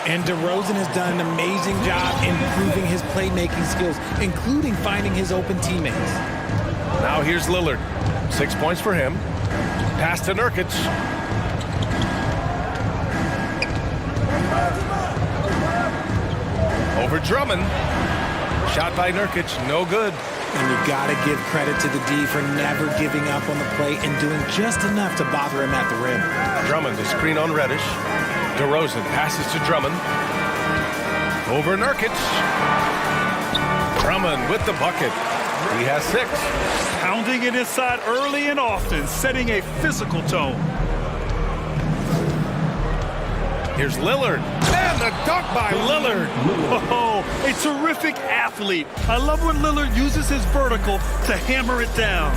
And DeRozan has done an amazing job improving his playmaking skills, including finding his open teammates. Now here's Lillard. 6 points for him. Pass to Nurkic. Over Drummond. Shot by Nurkic, no good. And you gotta give credit to the D for never giving up on the play and doing just enough to bother him at the rim. Drummond, the screen on Reddish. DeRozan passes to Drummond. Over Nurkic. Drummond with the bucket. He has 6. Pounding it inside early and often, setting a physical tone. Here's Lillard. And the dunk by Lillard. Oh, a terrific athlete. I love when Lillard uses his vertical to hammer it down.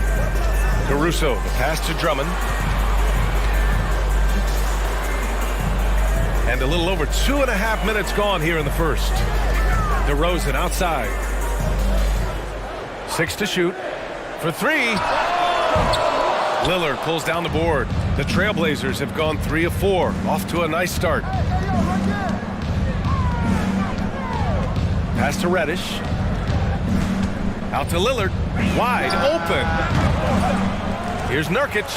Caruso, the pass to Drummond. And a little over 2.5 minutes gone here in the first. DeRozan outside. 6 to shoot. For 3. Lillard pulls down the board. The Trailblazers have gone 3 of 4. Off to a nice start. Pass to Reddish. Out to Lillard. Wide open. Here's Nurkic.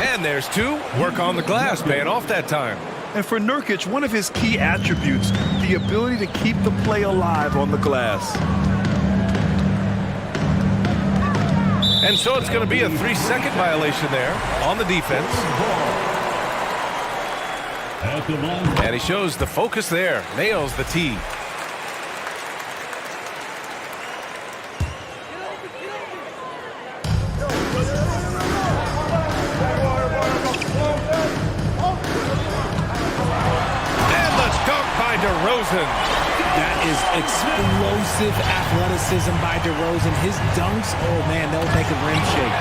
And there's 2. Work on the glass, paying off that time. And for Nurkic, one of his key attributes, the ability to keep the play alive on the glass. And so it's going to be a 3-second violation there on the defense. And he shows the focus there. Nails the tee. DeRozan. That is explosive athleticism by DeRozan. His dunks, oh man, they'll make a rim shake.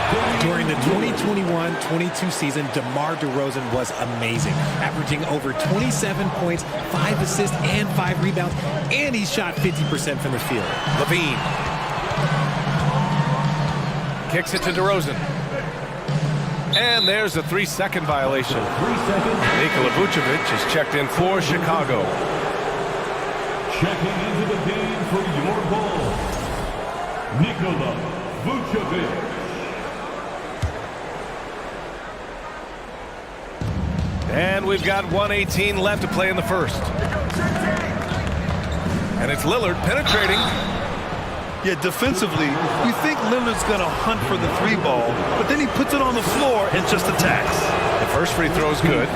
During the 2021-22 season, DeMar DeRozan was amazing, averaging over 27 points, 5 assists, and 5 rebounds, and he shot 50% from the field. Levine kicks it to DeRozan. And there's a 3-second violation. Nikola Vucevic is checked in for Chicago. Checking into the game for your Bulls, Nikola Vucevic. And we've got 1:18 left to play in the first. And it's Lillard penetrating. Yeah, defensively, you think Lillard's going to hunt for the three ball, but then he puts it on the floor and just attacks. The first free throw is good.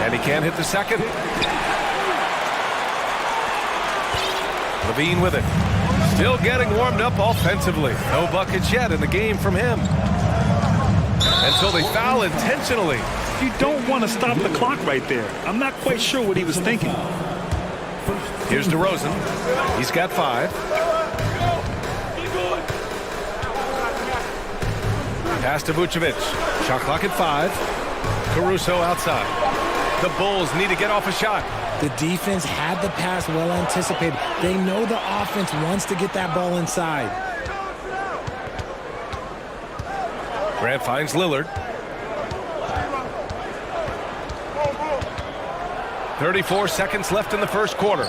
And he can't hit the second. Levine with it. Still getting warmed up offensively. No buckets yet in the game from him. Until they foul intentionally. You don't want to stop the clock right there. I'm not quite sure what he was thinking. Here's DeRozan. He's got 5. Pass to Vucevic. Shot clock at 5. Caruso outside. The Bulls need to get off a shot. The defense had the pass well anticipated. They know the offense wants to get that ball inside. Grant finds Lillard. 34 seconds left in the first quarter.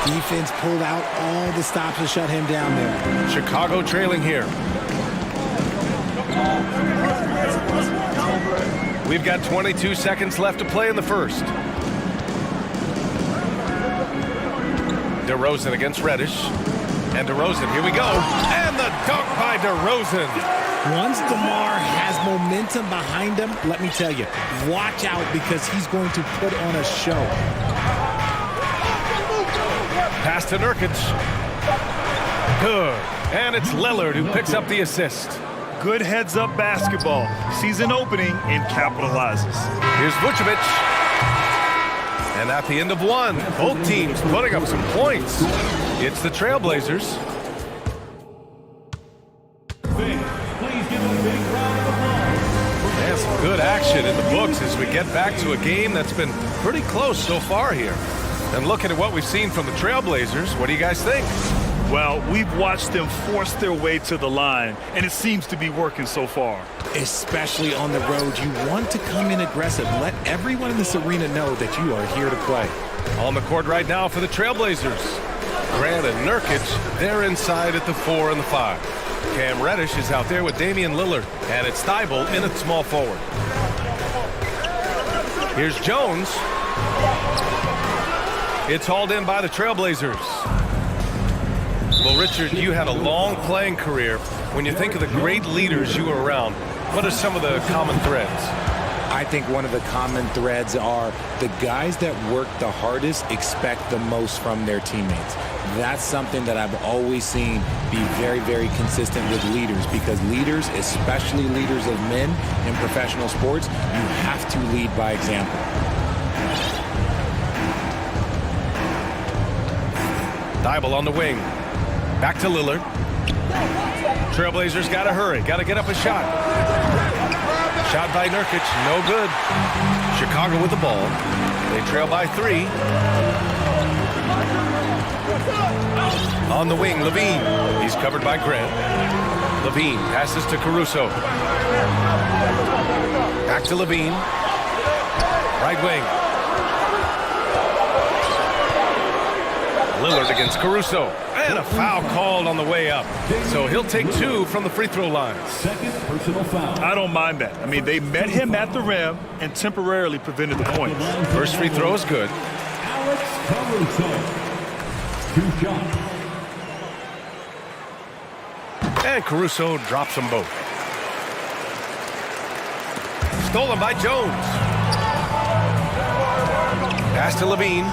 Defense pulled out all the stops to shut him down there. Chicago trailing here. We've got 22 seconds left to play in the first. DeRozan against Reddish. And DeRozan, here we go. And the dunk by DeRozan. Once DeMar has momentum behind him, let me tell you, watch out because he's going to put on a show. Pass to Nurkic. Good. And it's Lillard who picks up the assist. Good heads-up basketball. Sees an opening and capitalizes. Here's Vucevic. And at the end of one, both teams putting up some points. It's the Trailblazers. And some good action in the books as we get back to a game that's been pretty close so far here. And looking at what we've seen from the Trailblazers, what do you guys think? Well, we've watched them force their way to the line, and it seems to be working so far. Especially on the road, you want to come in aggressive. Let everyone in this arena know that you are here to play. On the court right now for the Trailblazers. Grant and Nurkic, they're inside at the 4 and the 5. Cam Reddish is out there with Damian Lillard, and it's Thibault in at small forward. Here's Jones. It's hauled in by the Trailblazers. Well, Richard, you had a long playing career. When you think of the great leaders you were around, what are some of the common threads? I think one of the common threads are the guys that work the hardest expect the most from their teammates. That's something that I've always seen be very, very consistent with leaders, because leaders, especially leaders of men in professional sports, you have to lead by example. Thibault on the wing. Back to Lillard. Trailblazers got to hurry. Got to get up a shot. Shot by Nurkic. No good. Chicago with the ball. They trail by 3. On the wing, Levine. He's covered by Grant. Levine passes to Caruso. Back to Levine. Right wing. Lillard against Caruso. And a foul called on the way up. So he'll take 2 from the free throw line. Second personal foul. I don't mind that. I mean, they met him at the rim and temporarily prevented the points. First free throw is good. Alex Caruso. 2 shots. And Caruso drops them both. Stolen by Jones. Pass to Levine.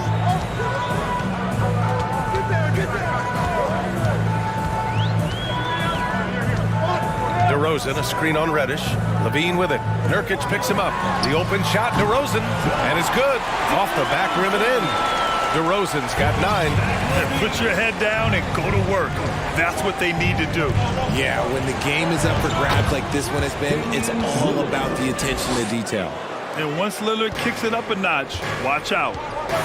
DeRozan, a screen on Reddish. Levine with it. Nurkic picks him up. The open shot, DeRozan, and it's good. Off the back rim and in. DeRozan's got 9. Put your head down and go to work. That's what they need to do. Yeah, when the game is up for grabs like this one has been, it's all about the attention to detail. And once Lillard kicks it up a notch, watch out.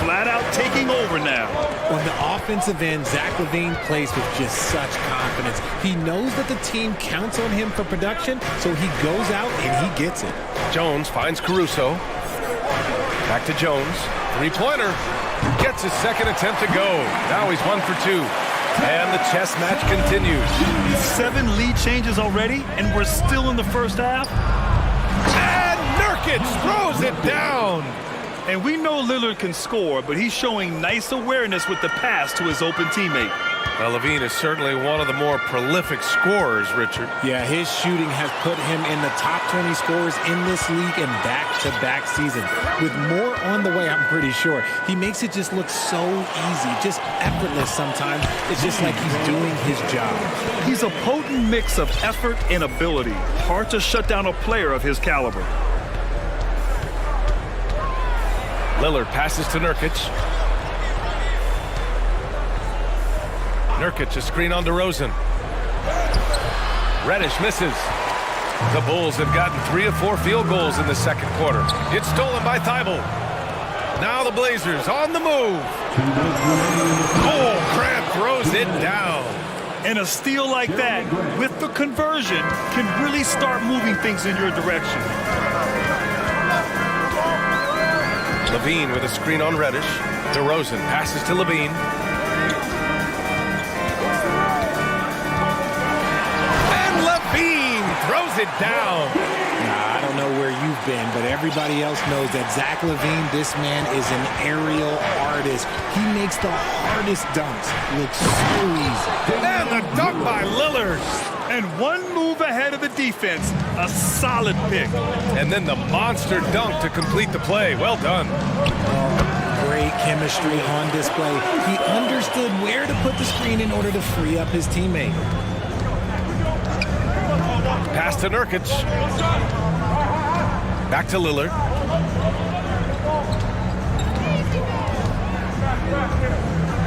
Flat out taking over now. On the offensive end, Zach LaVine plays with just such confidence. He knows that the team counts on him for production, so he goes out and he gets it. Jones finds Caruso. Back to Jones. 3-pointer. Gets his second attempt to go. Now he's 1 for 2. And the chess match continues. 7 lead changes already, and we're still in the first half. And Nurkic throws it down. And we know Lillard can score, but he's showing nice awareness with the pass to his open teammate. Well, Levine is certainly one of the more prolific scorers, Richard. Yeah, his shooting has put him in the top 20 scorers in this league in back-to-back season. With more on the way, I'm pretty sure. He makes it just look so easy, just effortless sometimes. It's just like he's doing his job. He's a potent mix of effort and ability. Hard to shut down a player of his caliber. Lillard passes to Nurkic. Nurkic, a screen on DeRozan. Reddish misses. The Bulls have gotten 3 of 4 field goals in the second quarter. It's stolen by Thibault. Now the Blazers on the move. Oh, Grant throws it down. And a steal like that, with the conversion, can really start moving things in your direction. Levine with a screen on Reddish. DeRozan passes to Levine. Throws it down. I don't know where you've been, but everybody else knows that Zach LaVine, this man is an aerial artist. He makes the hardest dunks look so easy. And the dunk by Lillard. And one move ahead of the defense. A solid pick. And then the monster dunk to complete the play. Well done. Great chemistry on display. He understood where to put the screen in order to free up his teammate. Pass to Nurkic. Back to Lillard.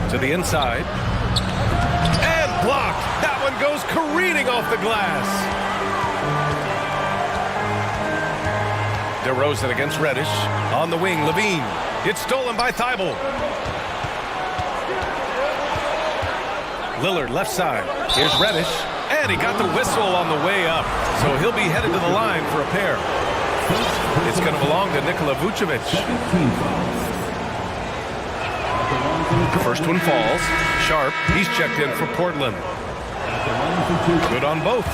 To the inside. And blocked. That one goes careening off the glass. DeRozan against Reddish. On the wing, Levine. It's stolen by Thibault. Lillard left side. Here's Reddish. And he got the whistle on the way up. So he'll be headed to the line for a pair. It's going to belong to Nikola Vucevic. First one falls. Sharp, he's checked in for Portland. Good on both.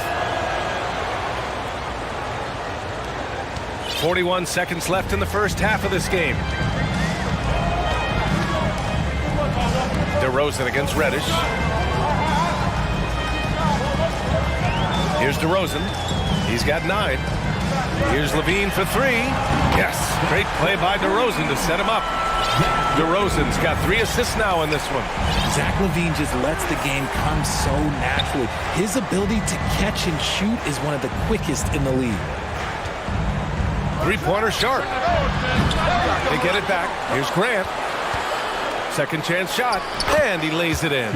41 seconds left in the first half of this game. DeRozan against Reddish. Here's DeRozan. He's got 9. Here's Levine for 3. Yes, great play by DeRozan to set him up. DeRozan's got 3 assists now in this one. Zach LaVine just lets the game come so naturally. His ability to catch and shoot is one of the quickest in the league. Three-pointer Sharp. They get it back. Here's Grant. Second chance shot, and he lays it in.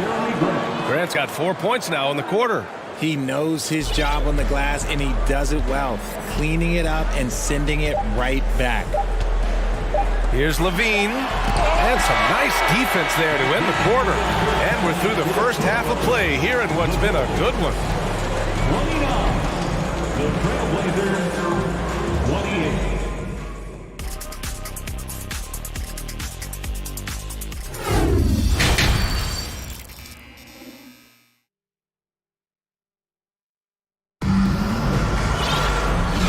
Grant's got 4 points now in the quarter. He knows his job on the glass, and he does it well, cleaning it up and sending it right back. Here's Levine, and some nice defense there to end the quarter. And we're through the first half of play here in what's been a good one. The Trailblazers, 28.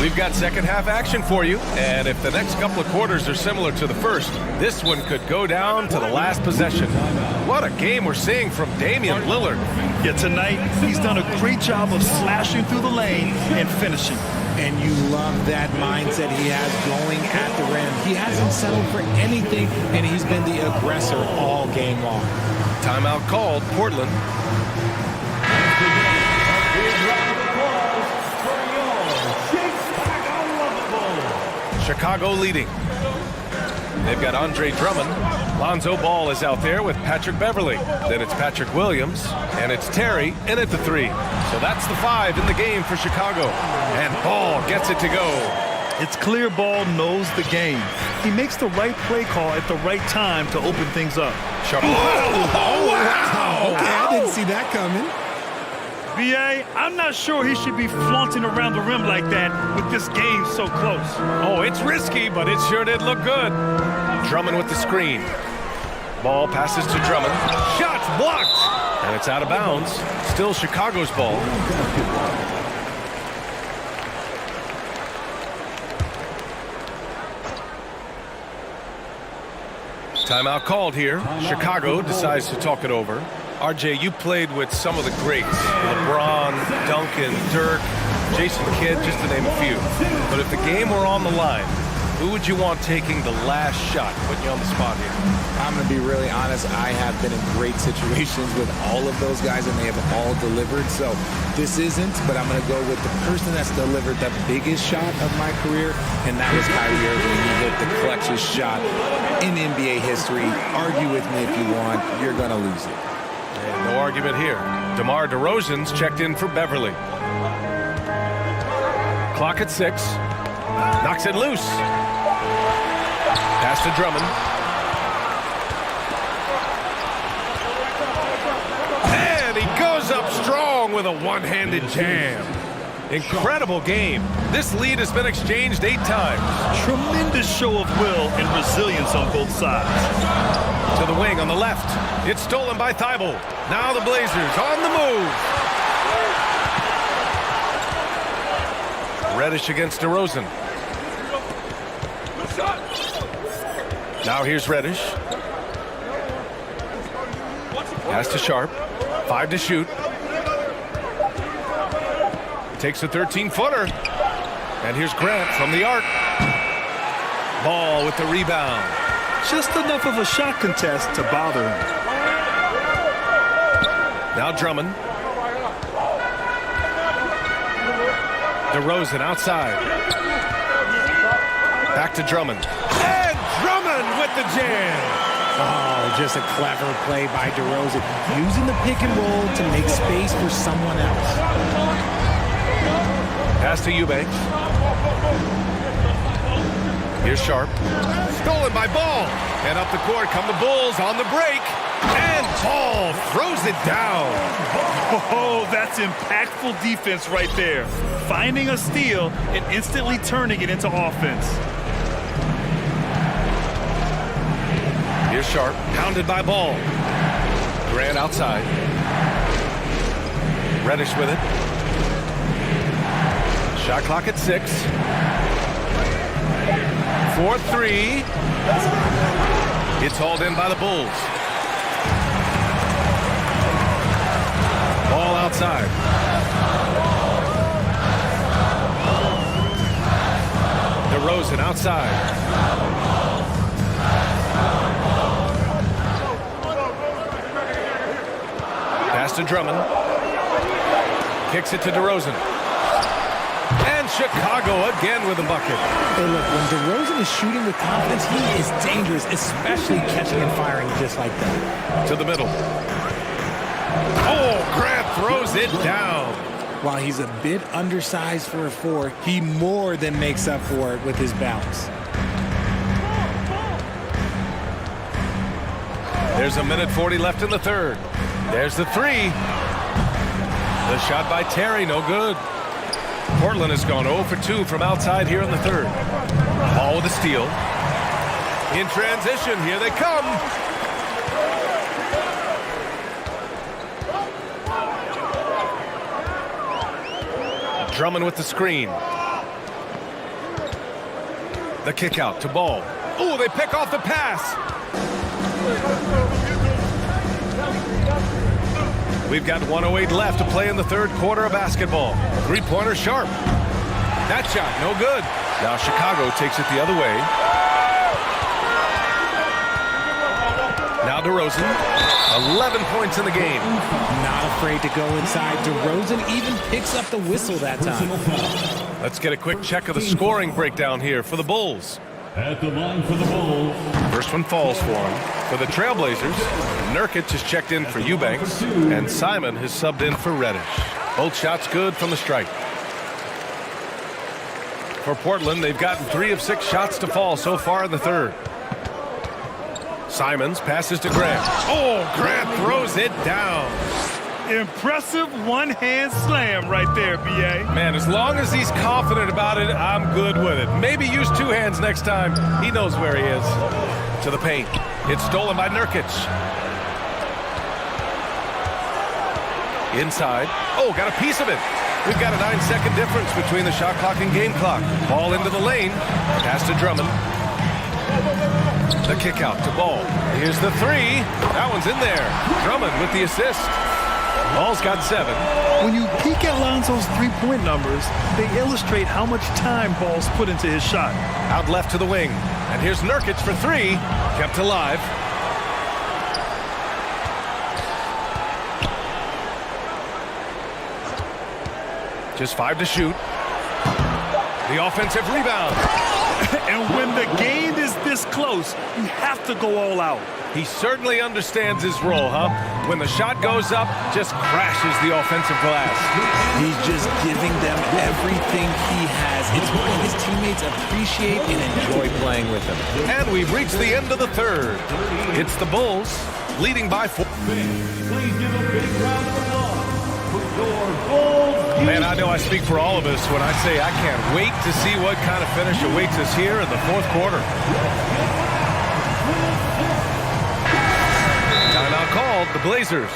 We've got second half action for you, and if the next couple of quarters are similar to the first, this one could go down to the last possession. What a game we're seeing from Damian Lillard. Yeah, tonight he's done a great job of slashing through the lane and finishing. And you love that mindset he has going at the rim. He hasn't settled for anything, and he's been the aggressor all game long. Timeout called, Portland. Chicago leading. They've got Andre Drummond. Lonzo Ball is out there with Patrick Beverly. Then it's Patrick Williams, and it's Terry in at the 3. So that's the 5 in the game for Chicago. And Ball gets it to go. It's clear Ball knows the game. He makes the right play call at the right time to open things up. Sharp. Oh, wow. Okay, I didn't see that coming. B.A., I'm not sure he should be flaunting around the rim like that with this game so close. Oh, it's risky, but it sure did look good. Drummond with the screen. Ball passes to Drummond. Shots blocked! And it's out of bounds. Still Chicago's ball. Timeout called here. Chicago decides to talk it over. RJ, you played with some of the greats. LeBron, Duncan, Dirk, Jason Kidd, just to name a few. But if the game were on the line, who would you want taking the last shot? Putting you on the spot here. I'm going to be really honest. I have been in great situations with all of those guys, and they have all delivered. So this isn't, but I'm going to go with the person that's delivered the biggest shot of my career, and that was Kyrie Irving. He hit the clutchest shot in NBA history. Argue with me if you want. You're going to lose it. And no argument here. DeMar DeRozan's checked in for Beverly. Clock at 6. Knocks it loose. Pass to Drummond. And he goes up strong with a one-handed jam. Incredible game. This lead has been exchanged 8 times. Tremendous show of will and resilience on both sides. To the wing on the left. It's stolen by Thibault. Now the Blazers on the move. Reddish against DeRozan. Now here's Reddish. Pass to Sharp. 5 to shoot. Takes a 13-footer. And here's Grant from the arc. Ball with the rebound. Just enough of a shot contest to bother him. Now Drummond. DeRozan outside. Back to Drummond. And Drummond with the jam. Oh, just a clever play by DeRozan, using the pick and roll to make space for someone else. Pass to Eubanks. Here's Sharp. Stolen by Ball. And up the court come the Bulls on the break. And Ball throws it down. Oh, that's impactful defense right there. Finding a steal and instantly turning it into offense. Here's Sharp, pounded by Ball. Grant outside. Reddish with it. Shot clock at 6. 4-3. It's hauled in by the Bulls. Ball outside. DeRozan outside. Pass to Drummond. Kicks it to DeRozan. And Chicago again with a bucket. Hey, look, when DeRozan is shooting with confidence, he is dangerous, especially catching and firing just like that. To the middle. Oh, Grant throws it down. While he's a bit undersized for a 4, he more than makes up for it with his bounce. There's a minute 40 left in the third. There's the 3. The shot by Terry, no good. Portland has gone 0 for 2 from outside here in the third. Ball with a steal. In transition, here they come. Drummond with the screen. The kick out to Ball. Oh, they pick off the pass. We've got 1:08 left to play in the third quarter of basketball. 3-pointer Sharp. That shot, no good. Now Chicago takes it the other way. Now DeRozan, 11 points in the game. Not afraid to go inside. DeRozan even picks up the whistle that time. Let's get a quick check of the scoring breakdown here for the Bulls. At the line for the Bulls. First one falls for him. For the Trailblazers, Nurkic has checked in for Eubanks, and Simon has subbed in for Reddish. Both shots good from the stripe. For Portland, they've gotten 3 of 6 shots to fall so far in the third. Simons passes to Grant. Oh, Grant throws it down. Impressive one-hand slam right there, B.A. Man, as long as he's confident about it, I'm good with it. Maybe use 2 hands next time. He knows where he is. To the paint. It's stolen by Nurkic. Inside. Oh, got a piece of it. We've got a 9-second difference between the shot clock and game clock. Ball into the lane. Pass to Drummond. The kick out to Ball. Here's the three. That one's in there. Drummond with the assist. Ball's got 7. When you peek at Lonzo's three-point numbers, they illustrate how much time Ball's put into his shot. Out left to the wing. And here's Nurkic for 3. Kept alive. Just 5 to shoot. The offensive rebound. And when the game is this close, you have to go all out. He certainly understands his role, huh? When the shot goes up, just crashes the offensive glass. He's just giving them everything he has. It's what his teammates appreciate and enjoy playing with him. And we've reached the end of the third. It's the Bulls leading by 4. Please give a big round of applause for your Bulls. Man, I know I speak for all of us when I say I can't wait to see what kind of finish awaits us here in the fourth quarter. Timeout called, the Blazers.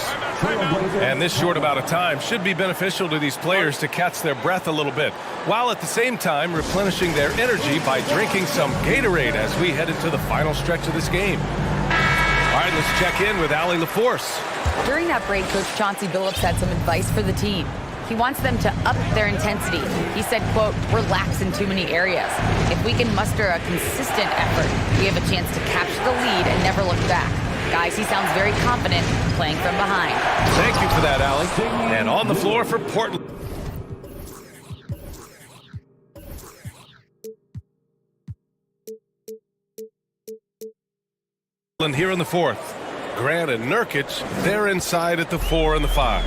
And this short amount of time should be beneficial to these players to catch their breath a little bit, while at the same time replenishing their energy by drinking some Gatorade as we head into the final stretch of this game. All right, let's check in with Allie LaForce. During that break, Coach Chauncey Billups had some advice for the team. He wants them to up their intensity. He said, quote, "We're lax in too many areas. If we can muster a consistent effort, we have a chance to capture the lead and never look back." Guys, he sounds very confident playing from behind. Thank you for that, Allie. And on the floor for Portland. Here in the fourth. Grant and Nurkic, they're inside at the 4 and the 5.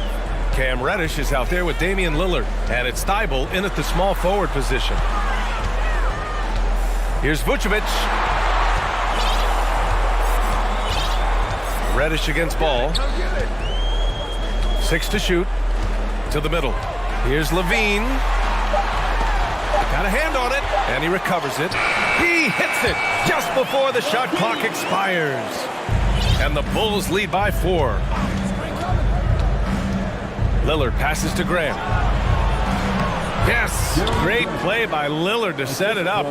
Cam Reddish is out there with Damian Lillard, and it's Thibault in at the small forward position. Here's Vucevic. Reddish against Ball. 6 to shoot. To the middle. Here's Levine. Got a hand on it, and he recovers it. He hits it just before the shot clock expires. And the Bulls lead by 4. Lillard passes to Grant. Yes, great play by Lillard to set it up.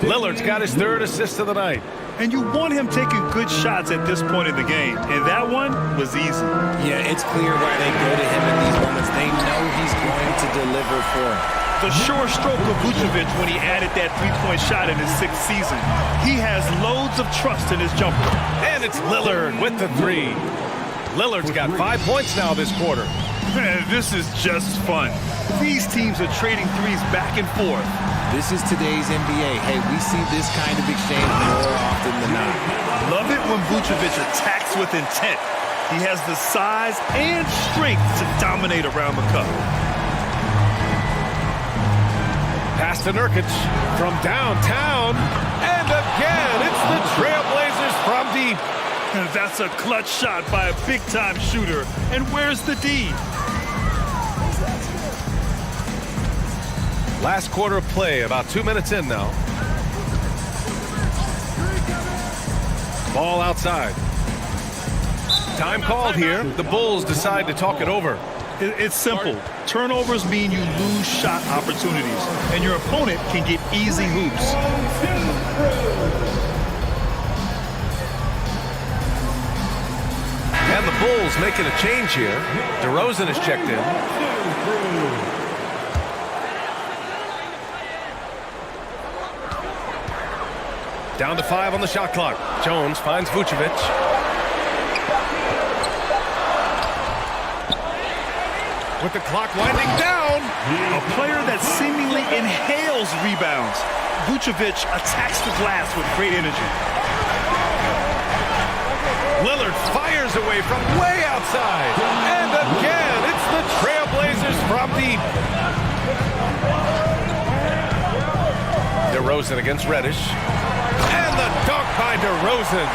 Lillard's got his 3rd assist of the night. And you want him taking good shots at this point in the game. And that one was easy. Yeah, it's clear why they go to him in these moments. They know he's going to deliver for them. The sure stroke of Vucevic when he added that three-point shot in his 6th season. He has loads of trust in his jumper. And it's Lillard with the 3. Lillard's got 5 points now this quarter. Man, this is just fun. These teams are trading threes back and forth. This is today's NBA. Hey, we see this kind of exchange more often than not. Love it when Vucevic attacks with intent. He has the size and strength to dominate around the cup. Pass to Nurkic from downtown. And again, it's the Trailblazers from deep. That's a clutch shot by a big-time shooter. And where's the D? Last quarter of play, about 2 minutes in now. Ball outside. Time called here. The Bulls decide to talk it over. It's simple. Turnovers mean you lose shot opportunities, and your opponent can get easy hoops. And the Bulls making a change here. DeRozan is checked in. Down to 5 on the shot clock. Jones finds Vucevic. With the clock winding down. A player that seemingly inhales rebounds. Vucevic attacks the glass with great energy. Lillard fires away from way outside. And again, it's the Trailblazers from deep. DeRozan against Reddish. And the dunk by DeRozan.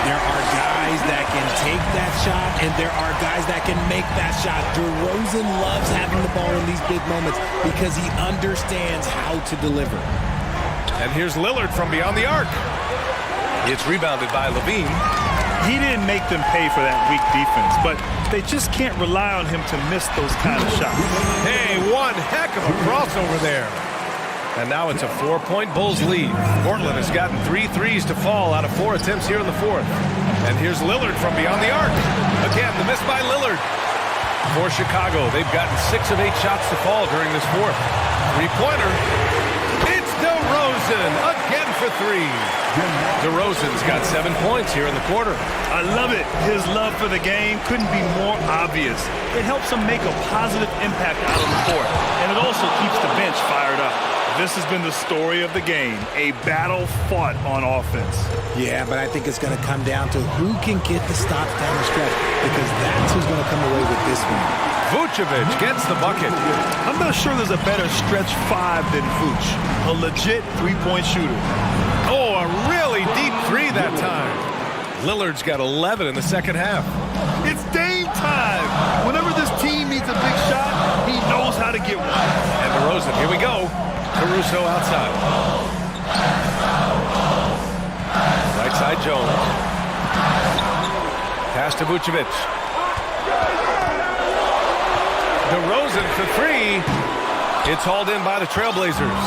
There are guys that can take that shot, and there are guys that can make that shot. DeRozan loves having the ball in these big moments because he understands how to deliver. And here's Lillard from beyond the arc. It's rebounded by Levine. He didn't make them pay for that weak defense, but they just can't rely on him to miss those kind of shots. Hey, one heck of a crossover there. And now it's a 4-point Bulls lead. Portland has gotten 3 threes to fall out of 4 attempts here in the fourth. And here's Lillard from beyond the arc. Again, the miss by Lillard. For Chicago, they've gotten 6 of 8 shots to fall during this fourth. Three-pointer. It's DeRozan again for 3. DeRozan's got 7 points here in the quarter. I love it. His love for the game couldn't be more obvious. It helps him make a positive impact out on the court, and it also keeps the bench fired up. This has been the story of the game, a battle fought on offense. Yeah, but I think it's going to come down to who can get the stops down the stretch, because that's who's going to come away with this one. Vucevic gets the bucket. I'm not sure there's a better stretch 5 than Vuce, a legit three-point shooter. Oh, a really deep 3 that time. Lillard's got 11 in the second half. It's Dame time. Whenever this team needs a big shot, he knows how to get one. And DeRozan, here we go. Caruso outside. Right side Jones. Pass to Vucevic. DeRozan for 3. It's hauled in by the Trailblazers.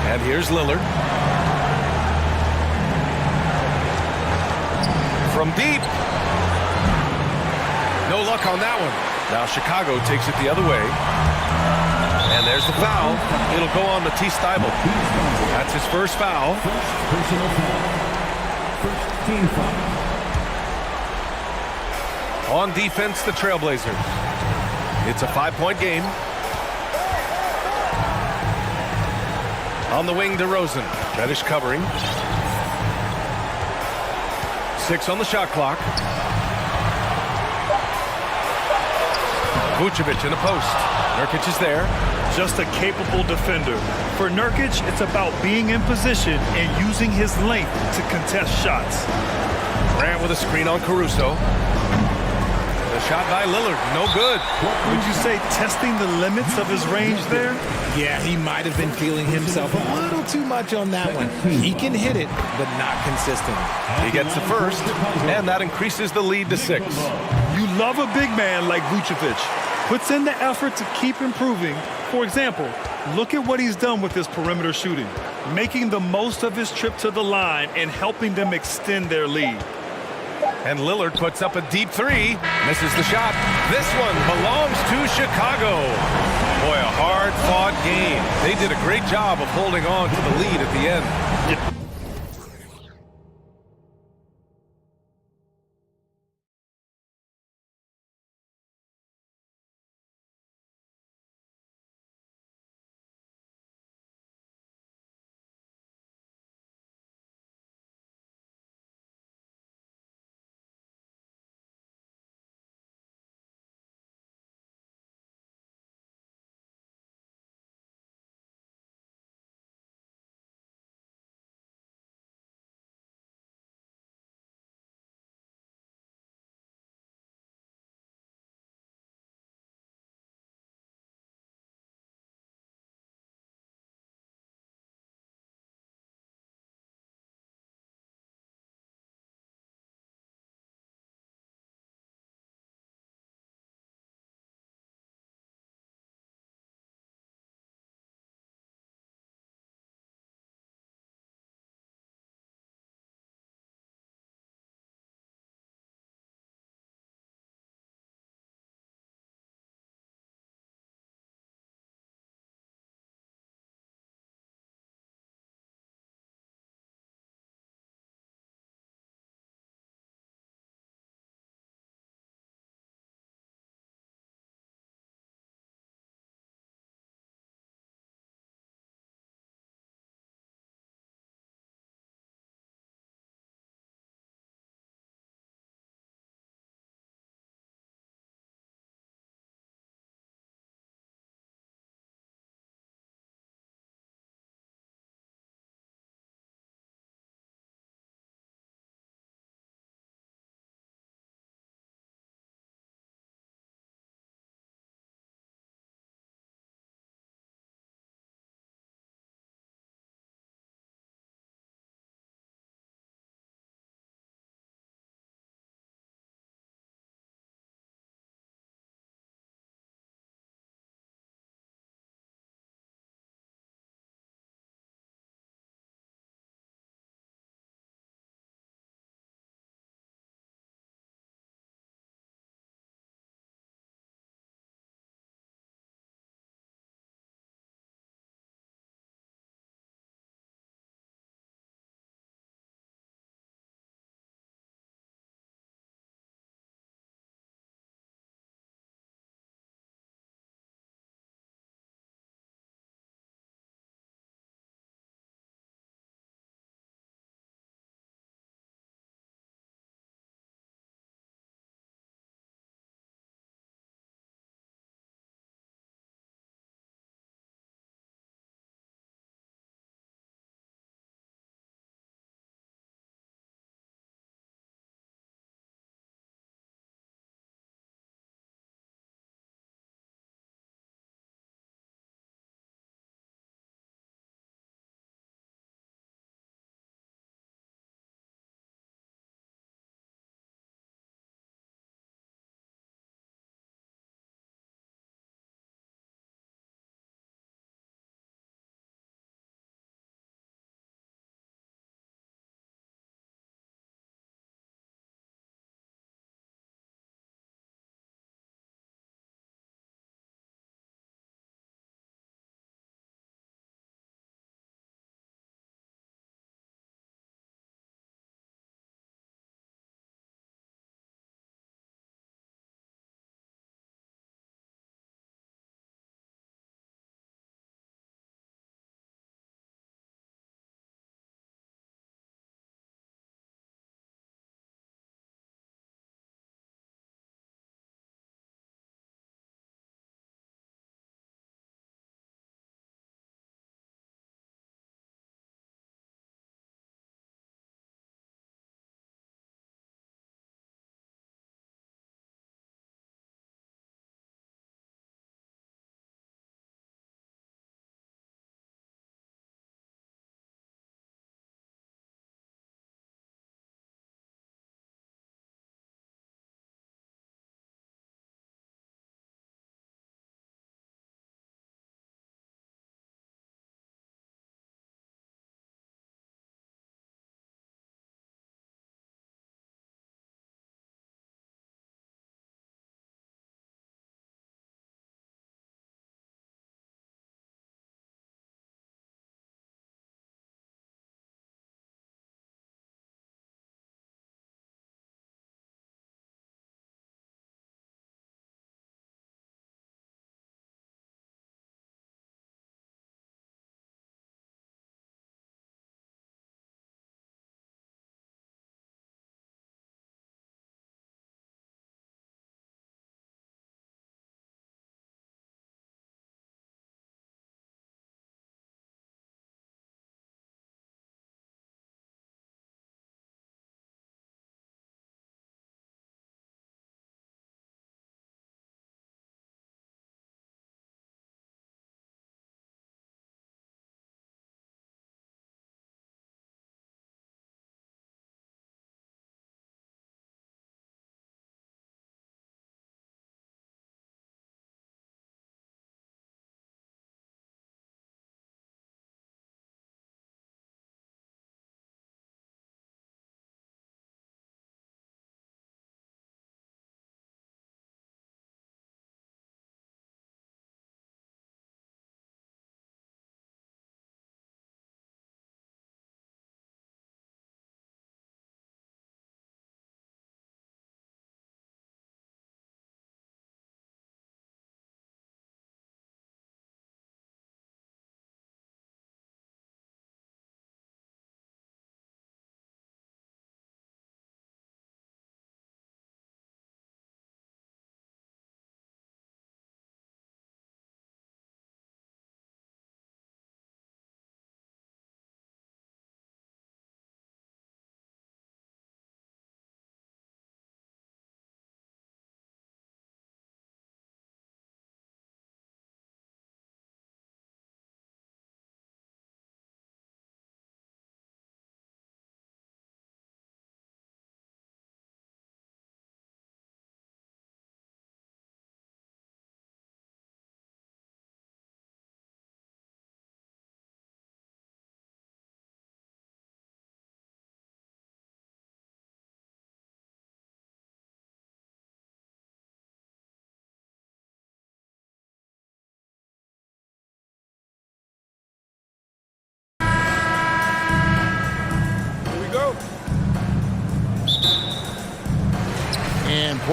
And here's Lillard. From deep. No luck on that one. Now Chicago takes it the other way. And there's the foul. It'll go on Matisse Thybulle. That's his first foul. Personal foul. First team foul. On defense, the Trailblazers. It's a 5-point game. On the wing, DeRozan. Reddish covering. 6 on the shot clock. Vucevic in the post. Nurkic is there. Just a capable defender. For Nurkic, it's about being in position and using his length to contest shots. Grant with a screen on Caruso. The shot by Lillard, no good. Would you say testing the limits of his range there? Yeah, he might have been feeling himself a little too much on that one. He can hit it, but not consistent. He gets the first, and that increases the lead to 6. You love a big man like Vucevic. Puts in the effort to keep improving. For example, look at what he's done with his perimeter shooting, making the most of his trip to the line and helping them extend their lead. And Lillard puts up a deep 3, misses the shot. This one belongs to Chicago. Boy, a hard-fought game. They did a great job of holding on to the lead at the end.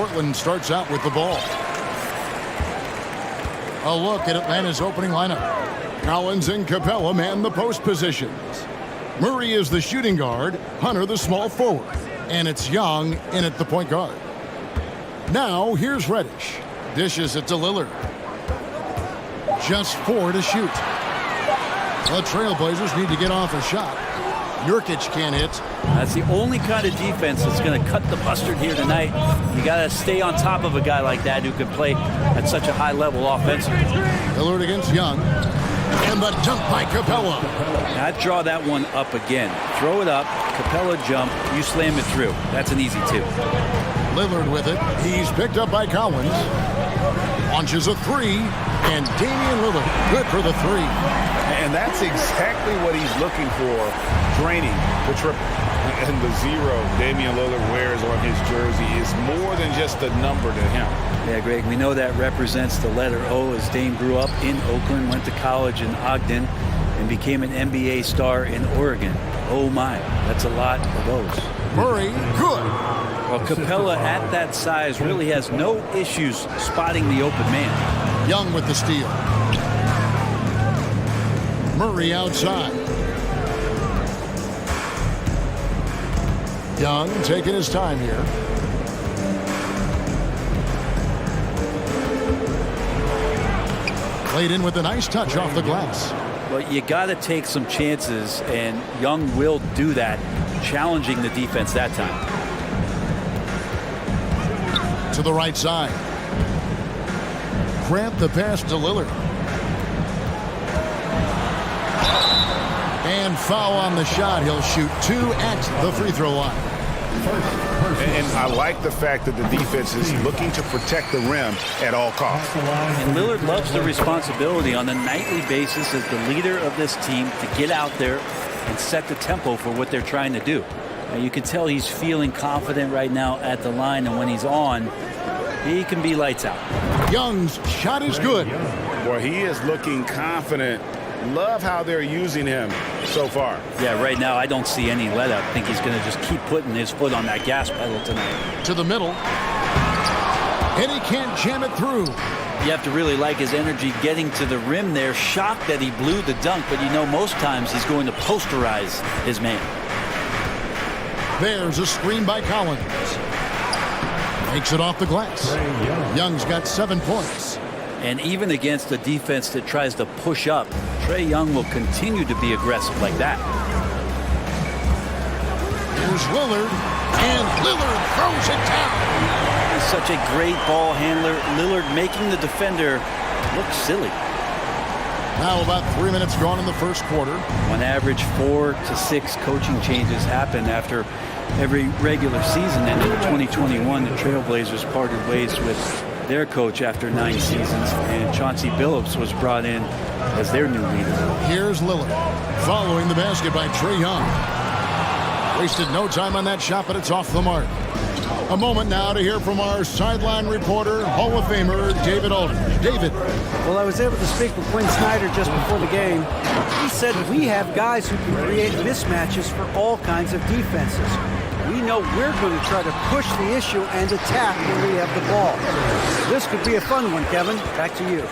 Portland starts out with the ball. A look at Atlanta's opening lineup. Collins and Capella man the post positions. Murray is the shooting guard, Hunter the small forward, and it's Young in at the point guard. Now here's Reddish. Dishes it to Lillard. Just 4 to shoot. The Trailblazers need to get off a shot. Nurkic can't hit. That's the only kind of defense that's going to cut the mustard here tonight. You got to stay on top of a guy like that who can play at such a high level offensively. Lillard against Young. And the dunk by Capella. I'd draw that one up again. Throw it up, Capella jump, you slam it through. That's an easy 2. Lillard with it. He's picked up by Collins. Launches a 3. And Damian Lillard, good for the 3. And that's exactly what he's looking for, draining the triple. And the 0 Damian Lillard wears on his jersey is more than just a number to him. Yeah, Greg, we know that represents the letter O, as Dame grew up in Oakland, went to college in Ogden, and became an NBA star in Oregon. Oh my, that's a lot of O's. Murray, good. Well, Capella at that size really has no issues spotting the open man. Young with the steal. Murray outside. Young taking his time here. Played in with a nice touch off the glass. But you got to take some chances, and Young will do that, challenging the defense that time. To the right side. Grant the pass to Lillard. And foul on the shot. He'll shoot 2 at the free throw line. And I like the fact that the defense is looking to protect the rim at all costs. And Lillard loves the responsibility on a nightly basis as the leader of this team to get out there and set the tempo for what they're trying to do. Now, you can tell he's feeling confident right now at the line, and when he's on, he can be lights out. Young's shot is good. Boy, he is looking confident. Love how they're using him so far. Yeah, right now I don't see any let up. I think he's going to just keep putting his foot on that gas pedal tonight. To the middle. And he can't jam it through. You have to really like his energy getting to the rim there. Shocked that he blew the dunk, but you know most times he's going to posterize his man. There's a screen by Collins. Makes it off the glass. Young's got 7 points. And even against a defense that tries to push up, Trae Young will continue to be aggressive like that. Here's Lillard, and Lillard throws it down. He's such a great ball handler. Lillard making the defender look silly. Now about 3 minutes gone in the first quarter. On average, 4 to 6 coaching changes happen after every regular season. And in 2021, the Trailblazers parted ways with their coach after 9 seasons, and Chauncey Billups was brought in as their new leader. Here's Lillard, following the basket by Trae Young. Wasted no time on that shot, but it's off the mark. A moment now to hear from our sideline reporter, Hall of Famer David Aldridge. David. Well, I was able to speak with Quinn Snyder just before the game. He said we have guys who can create mismatches for all kinds of defenses. We know we're going to try to push the issue and attack when we have the ball. This could be a fun one, Kevin. Back to you.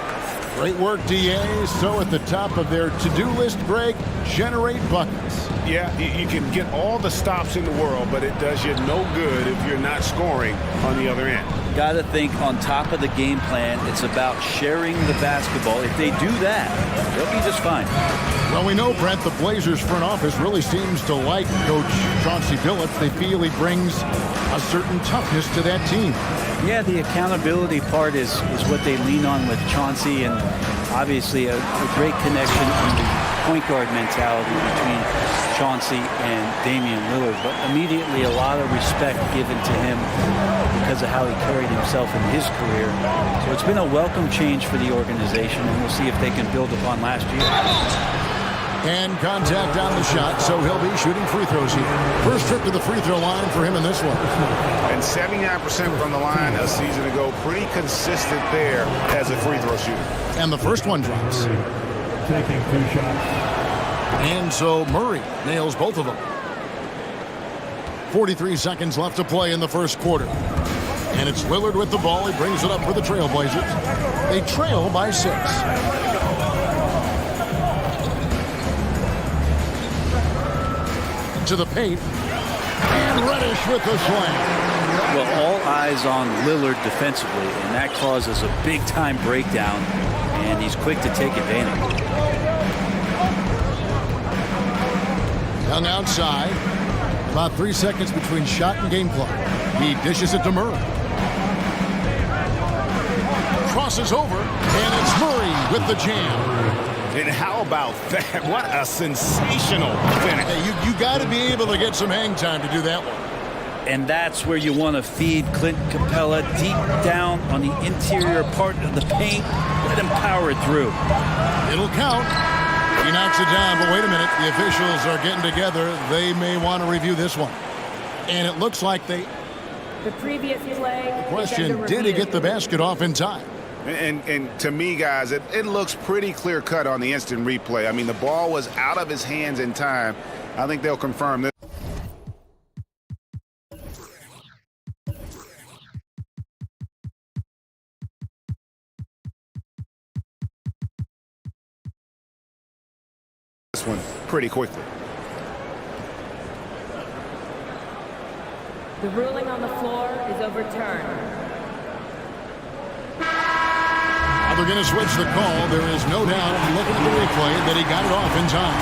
Great work, DA. So at the top of their to-do list, Greg, generate buckets. Yeah, you can get all the stops in the world, but it does you no good if you're not scoring on the other end. Got to think on top of the game plan, it's about sharing the basketball. If they do that, they'll be just fine. Well, we know, Brent, the Blazers front office really seems to like Coach Chauncey Billups. They feel he brings a certain toughness to that team. Yeah, the accountability part is what they lean on with Chauncey, and obviously a great connection in the point guard mentality between Chauncey and Damian Lillard. But immediately a lot of respect given to him because of how he carried himself in his career. So it's been a welcome change for the organization, and we'll see if they can build upon last year. And contact on the shot, so he'll be shooting free throws here. First trip to the free throw line for him in this one. And 79% from the line a season ago. Pretty consistent there as a free throw shooter. And the first one drops. Taking 2 shots. And so Murray nails both of them. 43 seconds left to play in the first quarter. And it's Lillard with the ball. He brings it up for the Trailblazers. They trail by 6. To the paint. And Reddish with the slam. Well, all eyes on Lillard defensively, and that causes a big-time breakdown, and he's quick to take advantage. Young outside. About 3 seconds between shot and game clock. He dishes it to Murray. Crosses over, and it's Murray with the jam. And how about that? What a sensational finish. Hey, you got to be able to get some hang time to do that one. And that's where you want to feed Clint Capella deep down on the interior part of the paint. Let him power it through. It'll count. He knocks it down, but wait a minute. The officials are getting together. They may want to review this one. And it looks like they... The previous play... The question, did he get the basket off in time? And to me, guys, it looks pretty clear-cut on the instant replay. I mean, the ball was out of his hands in time. I think they'll confirm this. This one pretty quickly. The ruling on the floor is overturned. They're going to switch the call. There is no doubt, looking at the replay, that he got it off in time.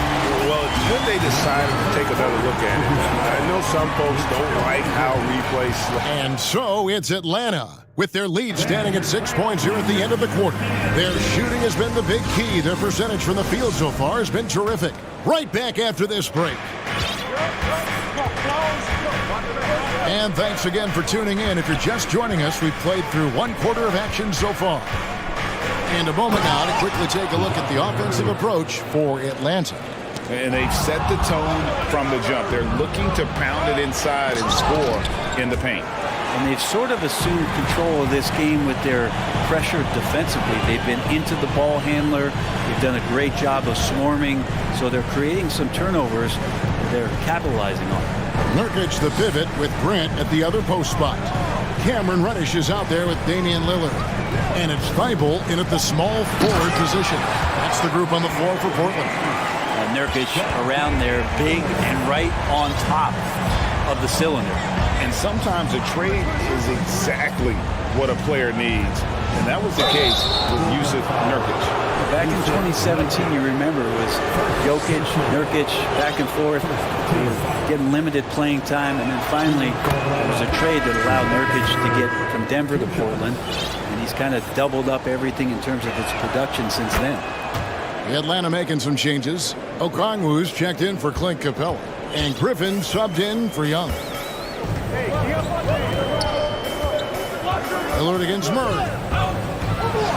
Well, it's good they decided to take another look at it. I know some folks don't like how replays slip. And so it's Atlanta with their lead standing at 6 points here at the end of the quarter. Their shooting has been the big key. Their percentage from the field so far has been terrific. Right back after this break. And thanks again for tuning in. If you're just joining us, we've played through 1 quarter of action so far. And a moment now to quickly take a look at the offensive approach for Atlanta. And they've set the tone from the jump. They're looking to pound it inside and score in the paint. And they've sort of assumed control of this game with their pressure defensively. They've been into the ball handler. They've done a great job of swarming. So they're creating some turnovers they're capitalizing on. Nurkic the pivot with Grant at the other post spot. Cameron Reddish is out there with Damian Lillard. And it's Thibault in at the small forward position. That's the group on the floor for Portland. Nurkic around there, big and right on top of the cylinder. And sometimes a trade is exactly what a player needs. And that was the case with Yusuf Nurkic. Back in 2017, you remember, it was Jokic, Nurkic, back and forth. They were getting limited playing time. And then finally, there was a trade that allowed Nurkic to get from Denver to Portland. And he's kind of doubled up everything in terms of its production since then. Atlanta making some changes. Okongwu's checked in for Clint Capella. And Griffin subbed in for Young. Lillard against Murray.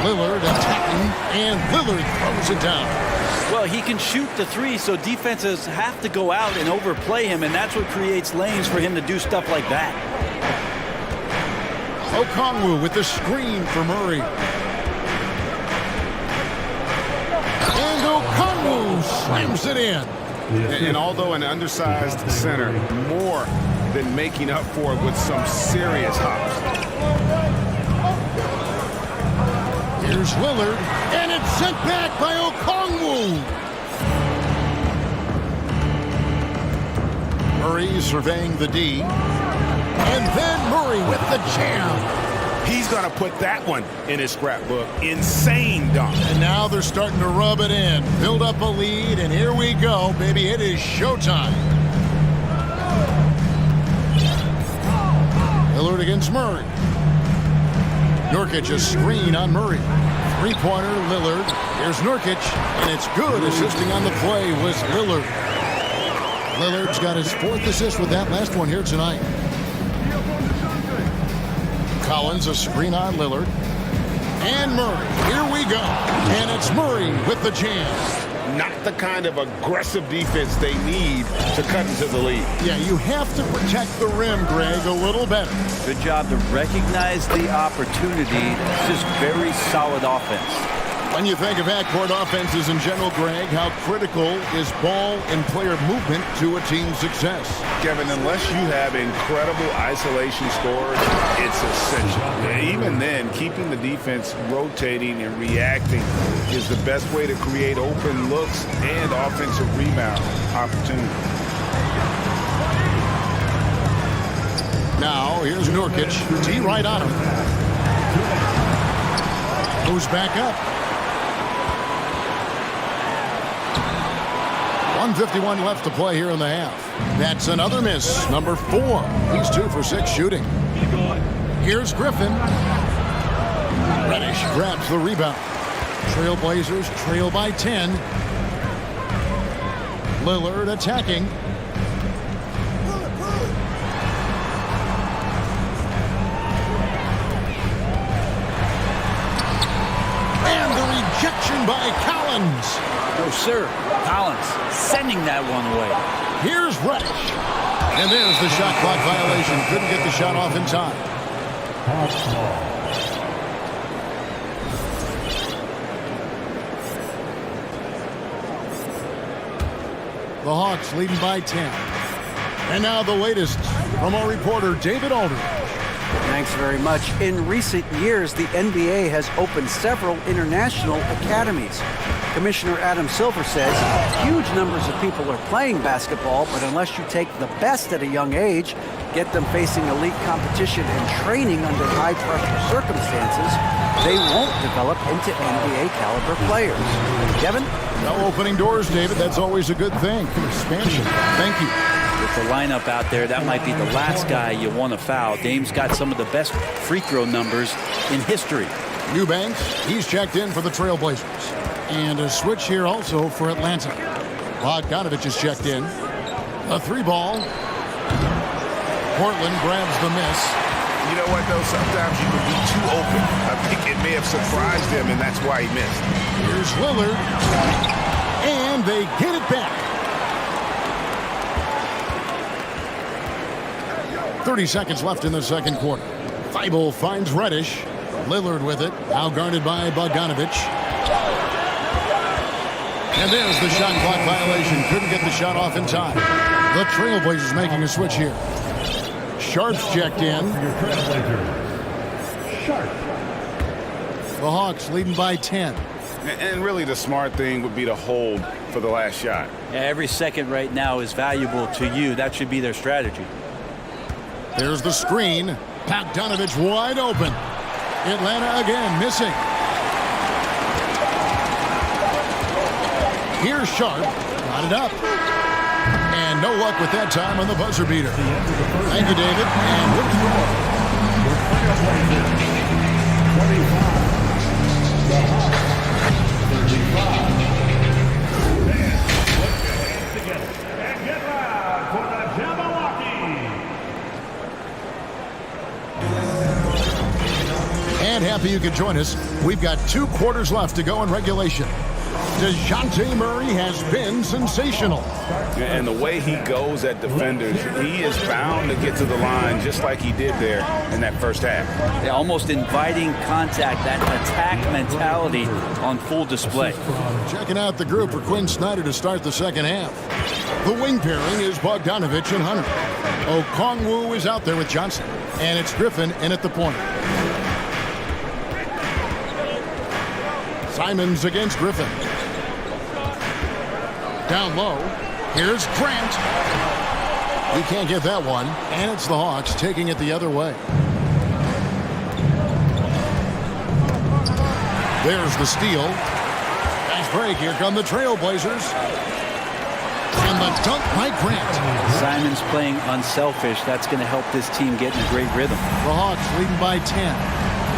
Lillard attacking, and Lillard throws it down. Well, he can shoot the three, so defenses have to go out and overplay him, and that's what creates lanes for him to do stuff like that. Okongwu with the screen for Murray. And Okongwu slams it in. And although an undersized center, more than making up for it with some serious hops. Here's Lillard, and it's sent back by Okongwu. Murray surveying the D. And then Murray with the jam. He's going to put that one in his scrapbook. Insane dunk. And now they're starting to rub it in. Build up a lead, and here we go, baby. It is showtime. Lillard against Murray. Nurkic a screen on Murray. Three-pointer, Lillard. Here's Nurkic, and it's good. Assisting on the play was Lillard. Lillard's got his 4th assist with that last one here tonight. Collins a screen on Lillard. And Murray. Here we go. And it's Murray with the jam. Not the kind of aggressive defense they need to cut into the lead. Yeah, you have to protect the rim, Greg, a little better. Good job to recognize the opportunity. It's just very solid offense. When you think of backcourt offenses in general, Greg, how critical is ball and player movement to a team's success? Kevin, unless you have incredible isolation scores, it's essential. Even then, keeping the defense rotating and reacting is the best way to create open looks and offensive rebound opportunities. Now, here's Nurkic. Tee right on him. Moves back up. 1:51 left to play here in the half. That's another miss. Number 4. He's 2 for 6 shooting. Here's Griffin. Reddish grabs the rebound. Trailblazers trail by 10. Lillard attacking. And the rejection by Collins. No, sir. Collins sending that one away. Here's Reddish. And there's the shot clock violation. Couldn't get the shot off in time. The Hawks leading by 10. And now the latest from our reporter, David Aldridge. Thanks very much. In recent years, the NBA has opened several international academies. Commissioner Adam Silver says huge numbers of people are playing basketball, but unless you take the best at a young age, get them facing elite competition and training under high-pressure circumstances, they won't develop into NBA-caliber players. Kevin? No opening doors, David. That's always a good thing. Expansion. Thank you. With the lineup out there, that might be the last guy you want to foul. Dame's got some of the best free throw numbers in history. Eubanks, he's checked in for the Trailblazers. And a switch here also for Atlanta. Bogdanovich is checked in. A 3-ball. Portland grabs the miss. You know what, though? Sometimes you can be too open. I think it may have surprised him, and that's why he missed. Here's Lillard. And they get it back. 30 seconds left in the second quarter. Thibault finds Reddish. Lillard with it. Now guarded by Bogdanovich. And there's the shot clock violation. Couldn't get the shot off in time. The Trailblazers making a switch here. Sharp's checked in. The Hawks leading by 10. And really the smart thing would be to hold for the last shot. Yeah, every second right now is valuable to you. That should be their strategy. There's the screen. Bogdanovich wide open. Atlanta again missing. Here's Sharp. Got it up. And no luck with that time on the buzzer beater. Thank you, David. And with the score. 35. And happy you could join us. We've got 2 quarters left to go in regulation. DeJounte Murray has been sensational. And the way he goes at defenders, he is bound to get to the line just like he did there in that first half. Yeah, almost inviting contact, that attack mentality on full display. Checking out the group for Quinn Snyder to start the second half. The wing pairing is Bogdanovich and Hunter. Okongwu is out there with Johnson. And it's Griffin in at the point. Simons against Griffin. Down low. Here's Grant. He can't get that one. And it's the Hawks taking it the other way. There's the steal. Nice break. Here come the Trailblazers. And the dunk by Grant. Simons playing unselfish. That's going to help this team get in a great rhythm. The Hawks leading by 10.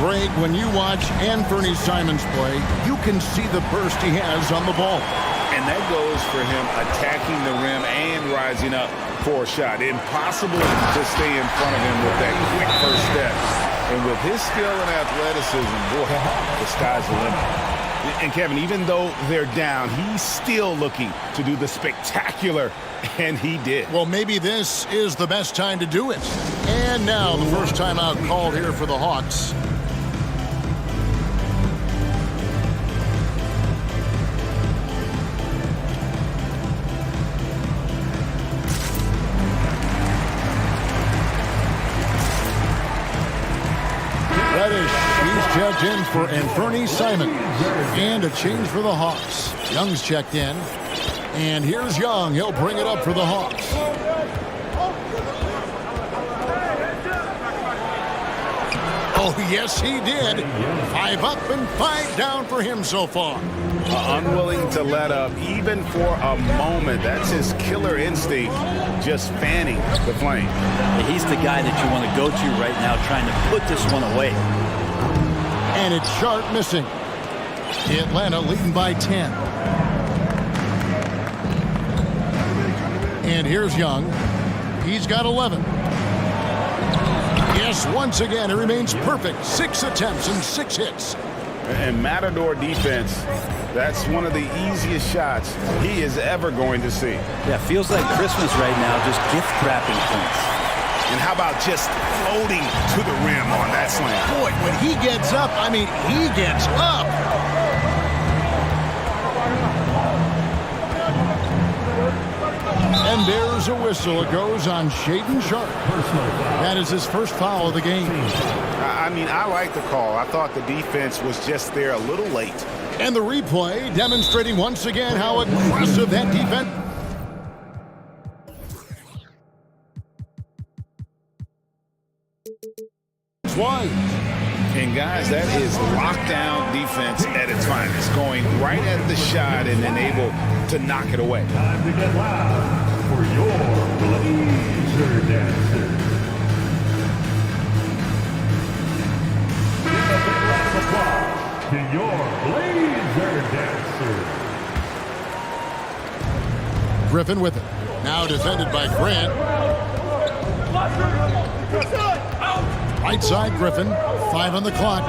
Greg, when you watch Anthony Simons play, you can see the burst he has on the ball. And that goes for him attacking the rim and rising up for a shot. Impossible to stay in front of him with that quick first step. And with his skill and athleticism, boy, the sky's the limit. And Kevin, even though they're down, he's still looking to do the spectacular, and he did. Well, maybe this is the best time to do it. And now the first timeout called here for the Hawks. for Anthony Simon. And a change for the Hawks. Young's checked in. And here's Young. He'll bring it up for the Hawks. Oh, yes, he did. 5 up and 5 down for him so far. Unwilling to let up even for a moment. That's his killer instinct, just fanning the flame. He's the guy that you want to go to right now, trying to put this one away. And it's Sharp missing. Atlanta leading by 10. And here's Young. He's got 11. Yes, once again, it remains perfect. 6 attempts and 6 hits. And Matador defense, that's one of the easiest shots he is ever going to see. Yeah, feels like Christmas right now, just gift wrapping points. And how about just floating to the rim on that slam? Boy, when he gets up, I mean, he gets up. And there's a whistle. It goes on Shaedon Sharp. That is his first foul of the game. I mean, I like the call. I thought the defense was just there a little late. And the replay demonstrating once again how aggressive that defense. Twice. And guys, that is lockdown defense at its finest, going right at the shot and then able to knock it away. Time to get loud for your laser dancer. Give a big round of applause to your laser dancer. Griffin with it. Now defended by Grant. Right side, Griffin. 5 on the clock.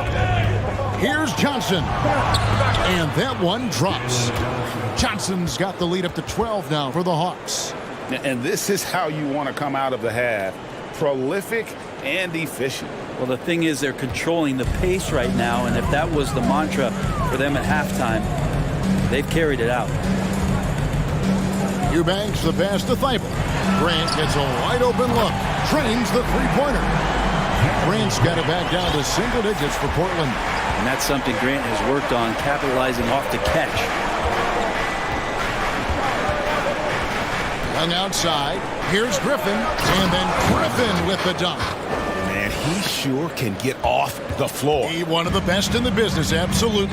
Here's Johnson. And that one drops. Johnson's got the lead up to 12 now for the Hawks. And this is how you want to come out of the half. Prolific and efficient. Well, the thing is, they're controlling the pace right now, and if that was the mantra for them at halftime, they've carried it out. Eubanks the pass to Thibault. Grant gets a wide open look. Trains the three-pointer. Grant's got it back down to single digits for Portland. And that's something Grant has worked on, capitalizing off the catch. Young outside. Here's Griffin. And then Griffin with the dunk. Man, he sure can get off the floor. He one of the best in the business, absolutely.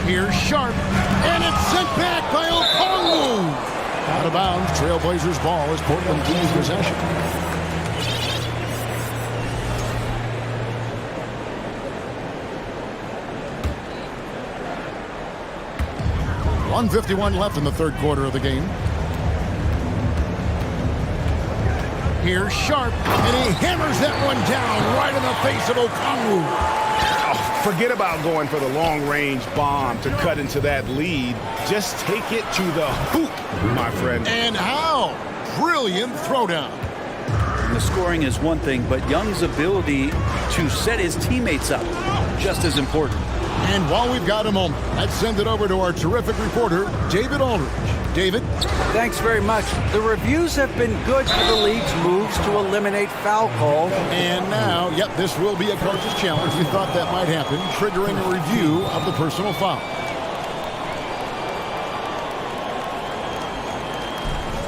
Here's Sharp. And it's sent back by Okongwu. Out of bounds. Trailblazers ball as Portland keeps possession. .151 left in the third quarter of the game. Here's Sharp, and he hammers that one down right in the face of Okongwu. Oh, forget about going for the long-range bomb to cut into that lead. Just take it to the hoop, my friend. And how? Brilliant throwdown. And the scoring is one thing, but Young's ability to set his teammates up, just as important. And while we've got a moment, let's send it over to our terrific reporter, David Aldridge. David? Thanks very much. The reviews have been good for the league's moves to eliminate foul calls. And now, yep, this will be a coach's challenge. We thought that might happen, triggering a review of the personal foul.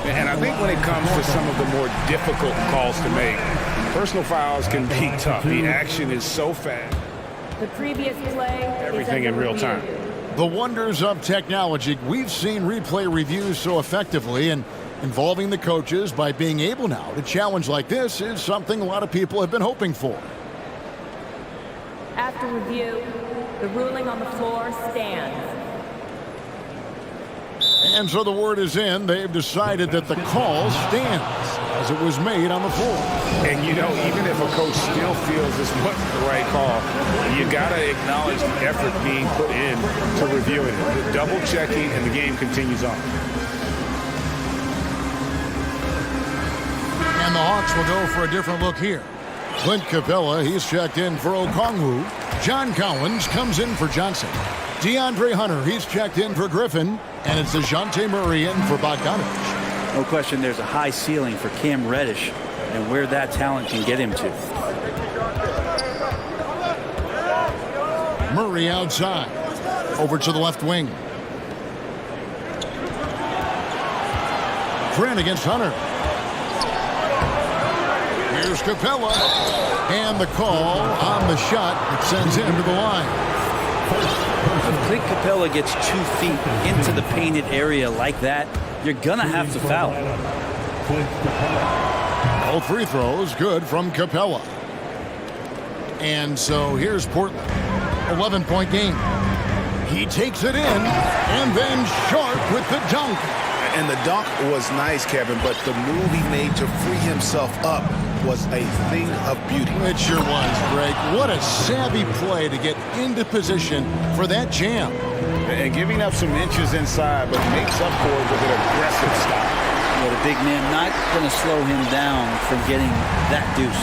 And I think when it comes to some of the more difficult calls to make, personal fouls can be tough. The action is so fast. The previous play. Everything in real time. The wonders of technology. We've seen replay reviews so effectively, and involving the coaches by being able now to challenge like this is something a lot of people have been hoping for. After review, the ruling on the floor stands. And so the word is in. They've decided that the call stands as it was made on the floor. And, you know, even if a coach still feels this wasn't the right call, you got to acknowledge the effort being put in to reviewing it. The double checking, and the game continues on. And the Hawks will go for a different look here. Clint Capella, he's checked in for Okongwu. John Collins comes in for Johnson. DeAndre Hunter, he's checked in for Griffin. And it's DeJounte Murray in for Bogdanovich. No question there's a high ceiling for Cam Reddish and where that talent can get him to. Murray outside. Over to the left wing. Grant against Hunter. Here's Capella. And the call on the shot. It sends him to the line. If Clint Capella gets 2 feet into the painted area like that, you're going to have to foul him. All free throws good from Capella. And so here's Portland. 11-point game. He takes it in, and then Sharp with the dunk. And the dunk was nice, Kevin, but the move he made to free himself up was a thing of beauty. It sure was, Greg. What a savvy play to get into position for that jam. And giving up some inches inside, but makes up for it with an aggressive stop. Well, the big man not going to slow him down from getting that deuce.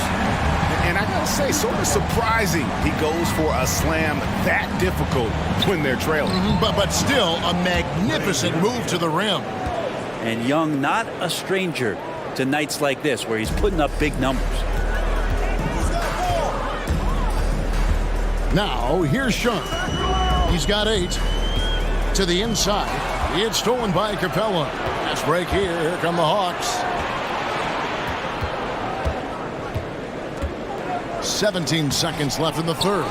And I gotta say, sort of surprising he goes for a slam that difficult when they're trailing. But still, a magnificent move to the rim. And Young not a stranger to nights like this where he's putting up big numbers. Now, here's Sharp. He's got 8. To the inside. It's stolen by Capella. Fast break here. Here come the Hawks. 17 seconds left in the third.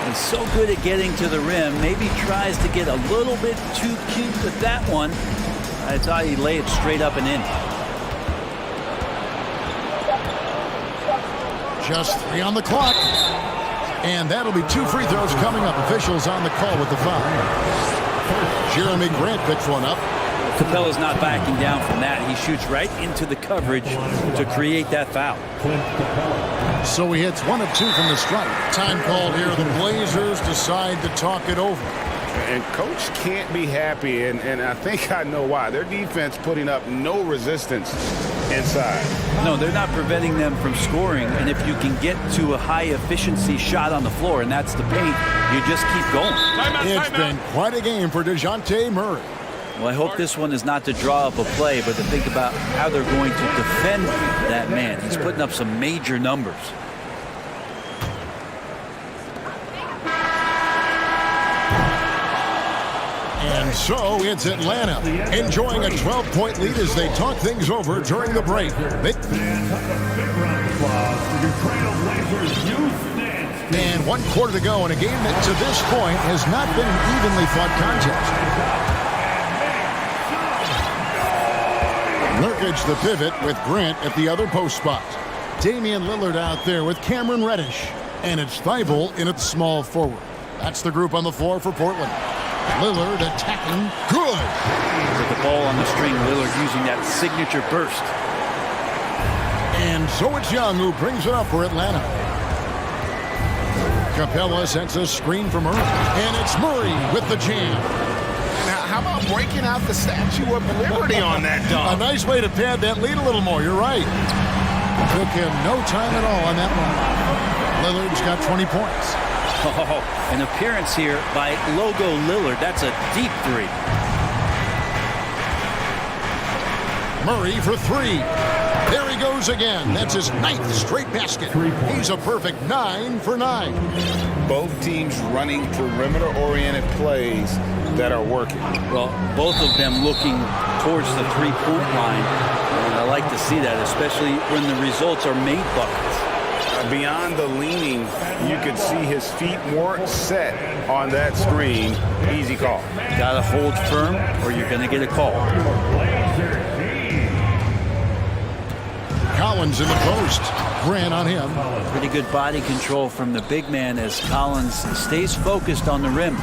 He's so good at getting to the rim. Maybe tries to get a little bit too cute with that one. I thought he'd lay it straight up and in. Just 3 on the clock. And that'll be 2 free throws coming up. Officials on the call with the foul. Jeremy Grant picks one up. Capella's not backing down from that. He shoots right into the coverage to create that foul. So he hits 1 of 2 from the strike. Time called here. The Blazers decide to talk it over. And Coach can't be happy, and I think I know why. Their defense putting up no resistance inside. No, they're not preventing them from scoring, and if you can get to a high-efficiency shot on the floor, and that's the paint, you just keep going. It's been quite a game for DeJounte Murray. Well, I hope this one is not to draw up a play, but to think about how they're going to defend that man. He's putting up some major numbers. And so it's Atlanta enjoying a 12-point lead as they talk things over during the break. And 1 quarter to go in a game that to this point has not been an evenly fought contest. Nurkic the pivot with Grant at the other post spot. Damian Lillard out there with Cameron Reddish. And it's Thibault in at small forward. That's the group on the floor for Portland. Lillard attacking good. With the ball on the string, Lillard using that signature burst. And so it's Young who brings it up for Atlanta. Capella sends a screen from Murray. And it's Murray with the jam. Now, how about breaking out the Statue of Liberty on that dunk? A nice way to pad that lead a little more. You're right. Took him no time at all on that one. Lillard's got 20 points. Oh, an appearance here by Logo Lillard. That's a deep 3. Murray for 3. There he goes again. That's his 9th straight basket. He's a perfect 9 for 9. Both teams running perimeter-oriented plays that are working. Well, both of them looking towards the three-point line. And I like to see that, especially when the results are made buckets. Beyond the leaning, you could see his feet weren't set on that screen. Easy call. Got to hold firm or you're going to get a call. Collins in the post. Grant on him. Pretty good body control from the big man as Collins stays focused on the rim.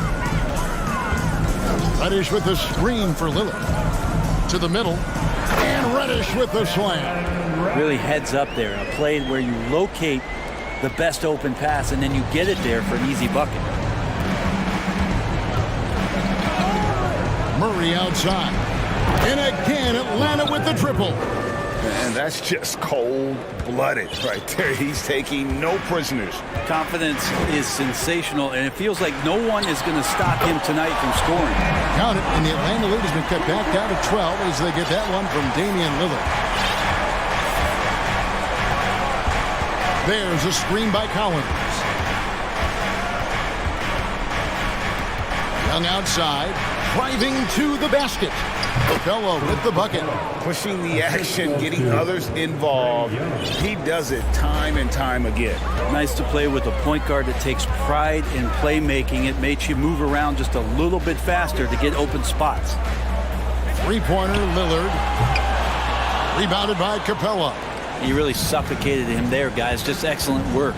Reddish with the screen for Lillard. To the middle. And Reddish with the slam. Really heads up there. A play where you locate the best open pass and then you get it there for an easy bucket. Murray outside. And again, Atlanta with the triple. And that's just cold-blooded right there. He's taking no prisoners. Confidence is sensational, and it feels like no one is going to stop him tonight from scoring. Count it, and the Atlanta lead has been cut back down to 12 as they get that one from Damian Lillard. There's a screen by Collins. Young outside, driving to the basket. Capella with the bucket. Pushing the action, getting others involved. He does it time and time again. Nice to play with a point guard that takes pride in playmaking. It makes you move around just a little bit faster to get open spots. Three-pointer, Lillard. Rebounded by Capella. He really suffocated him there, guys. Just excellent work.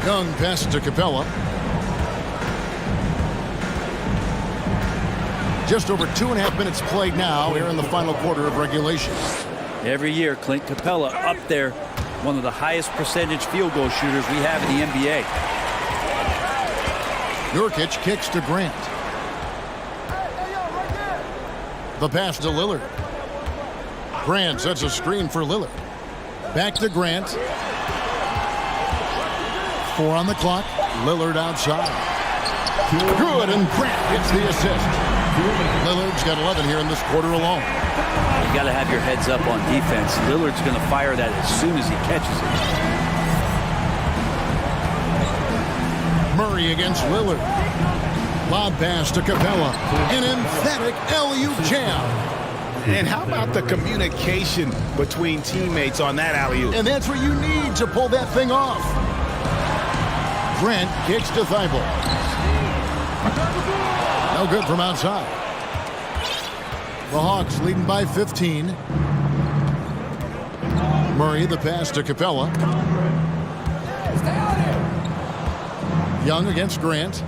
Young pass to Capella. Just over 2.5 minutes played now here in the final quarter of regulation. Every year, Clint Capella up there, one of the highest percentage field goal shooters we have in the NBA. Nurkic kicks to Grant. The pass to Lillard. Grant sets a screen for Lillard. Back to Grant. 4 on the clock. Lillard outside. Good, and Grant gets the assist. Lillard's got 11 here in this quarter alone. You got to have your heads up on defense. Lillard's going to fire that as soon as he catches it. Murray against Lillard. Lob pass to Capella. An emphatic alley-oop jam. And how about the communication between teammates on that alley-oop? And that's what you need to pull that thing off. Grant kicks to Thibault. No good from outside. The Hawks leading by 15. Murray, the pass to Capella. Young against Grant.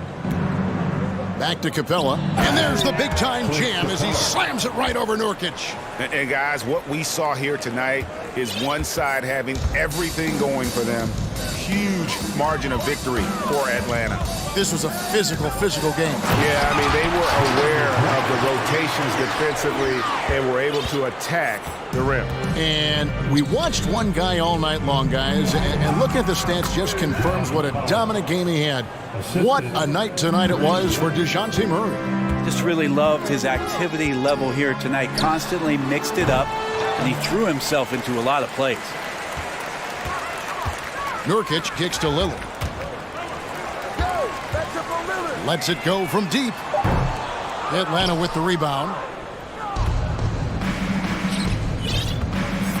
Back to Capella. And there's the big-time jam as he slams it right over Nurkic. And guys, what we saw here tonight is one side having everything going for them. Huge margin of victory for Atlanta. This was a physical game. Yeah, I mean, they were aware of the rotations defensively and were able to attack the rim. And we watched one guy all night long, guys, and looking at the stats just confirms what a dominant game he had. What a night tonight it was for DeJounte Murray. Just really loved his activity level here tonight. Constantly mixed it up, and he threw himself into a lot of plays. Nurkic kicks to Lillard. Lets it go from deep. Atlanta with the rebound.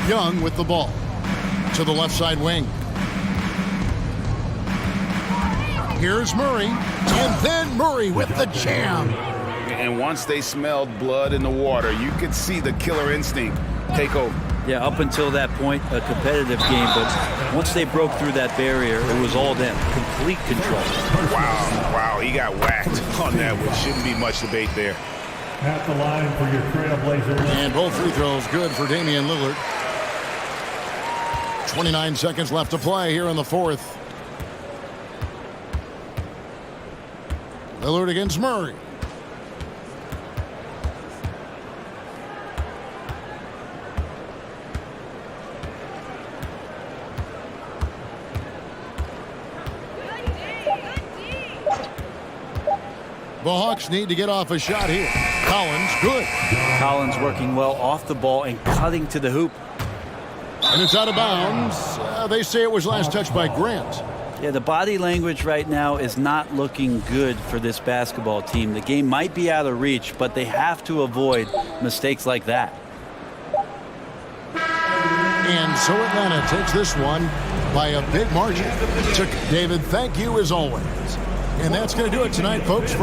Young with the ball. To the left side wing. Here's Murray. And then Murray with the jam. And once they smelled blood in the water, you could see the killer instinct take over. Yeah, up until that point, a competitive game, but once they broke through that barrier, it was all them. Complete control. Wow, he got whacked on that one. Shouldn't be much debate there. At the line for your Trailblazers. And both free throws good for Damian Lillard. 29 seconds left to play here in the fourth. Lillard against Murray. The Hawks need to get off a shot here. Collins, good. Collins working well off the ball and cutting to the hoop. And it's out of bounds. They say it was last touched by Grant. Yeah, the body language right now is not looking good for this basketball team. The game might be out of reach, but they have to avoid mistakes like that. And so Atlanta takes this one by a big margin. David, thank you as always. And that's going to do it tonight, folks.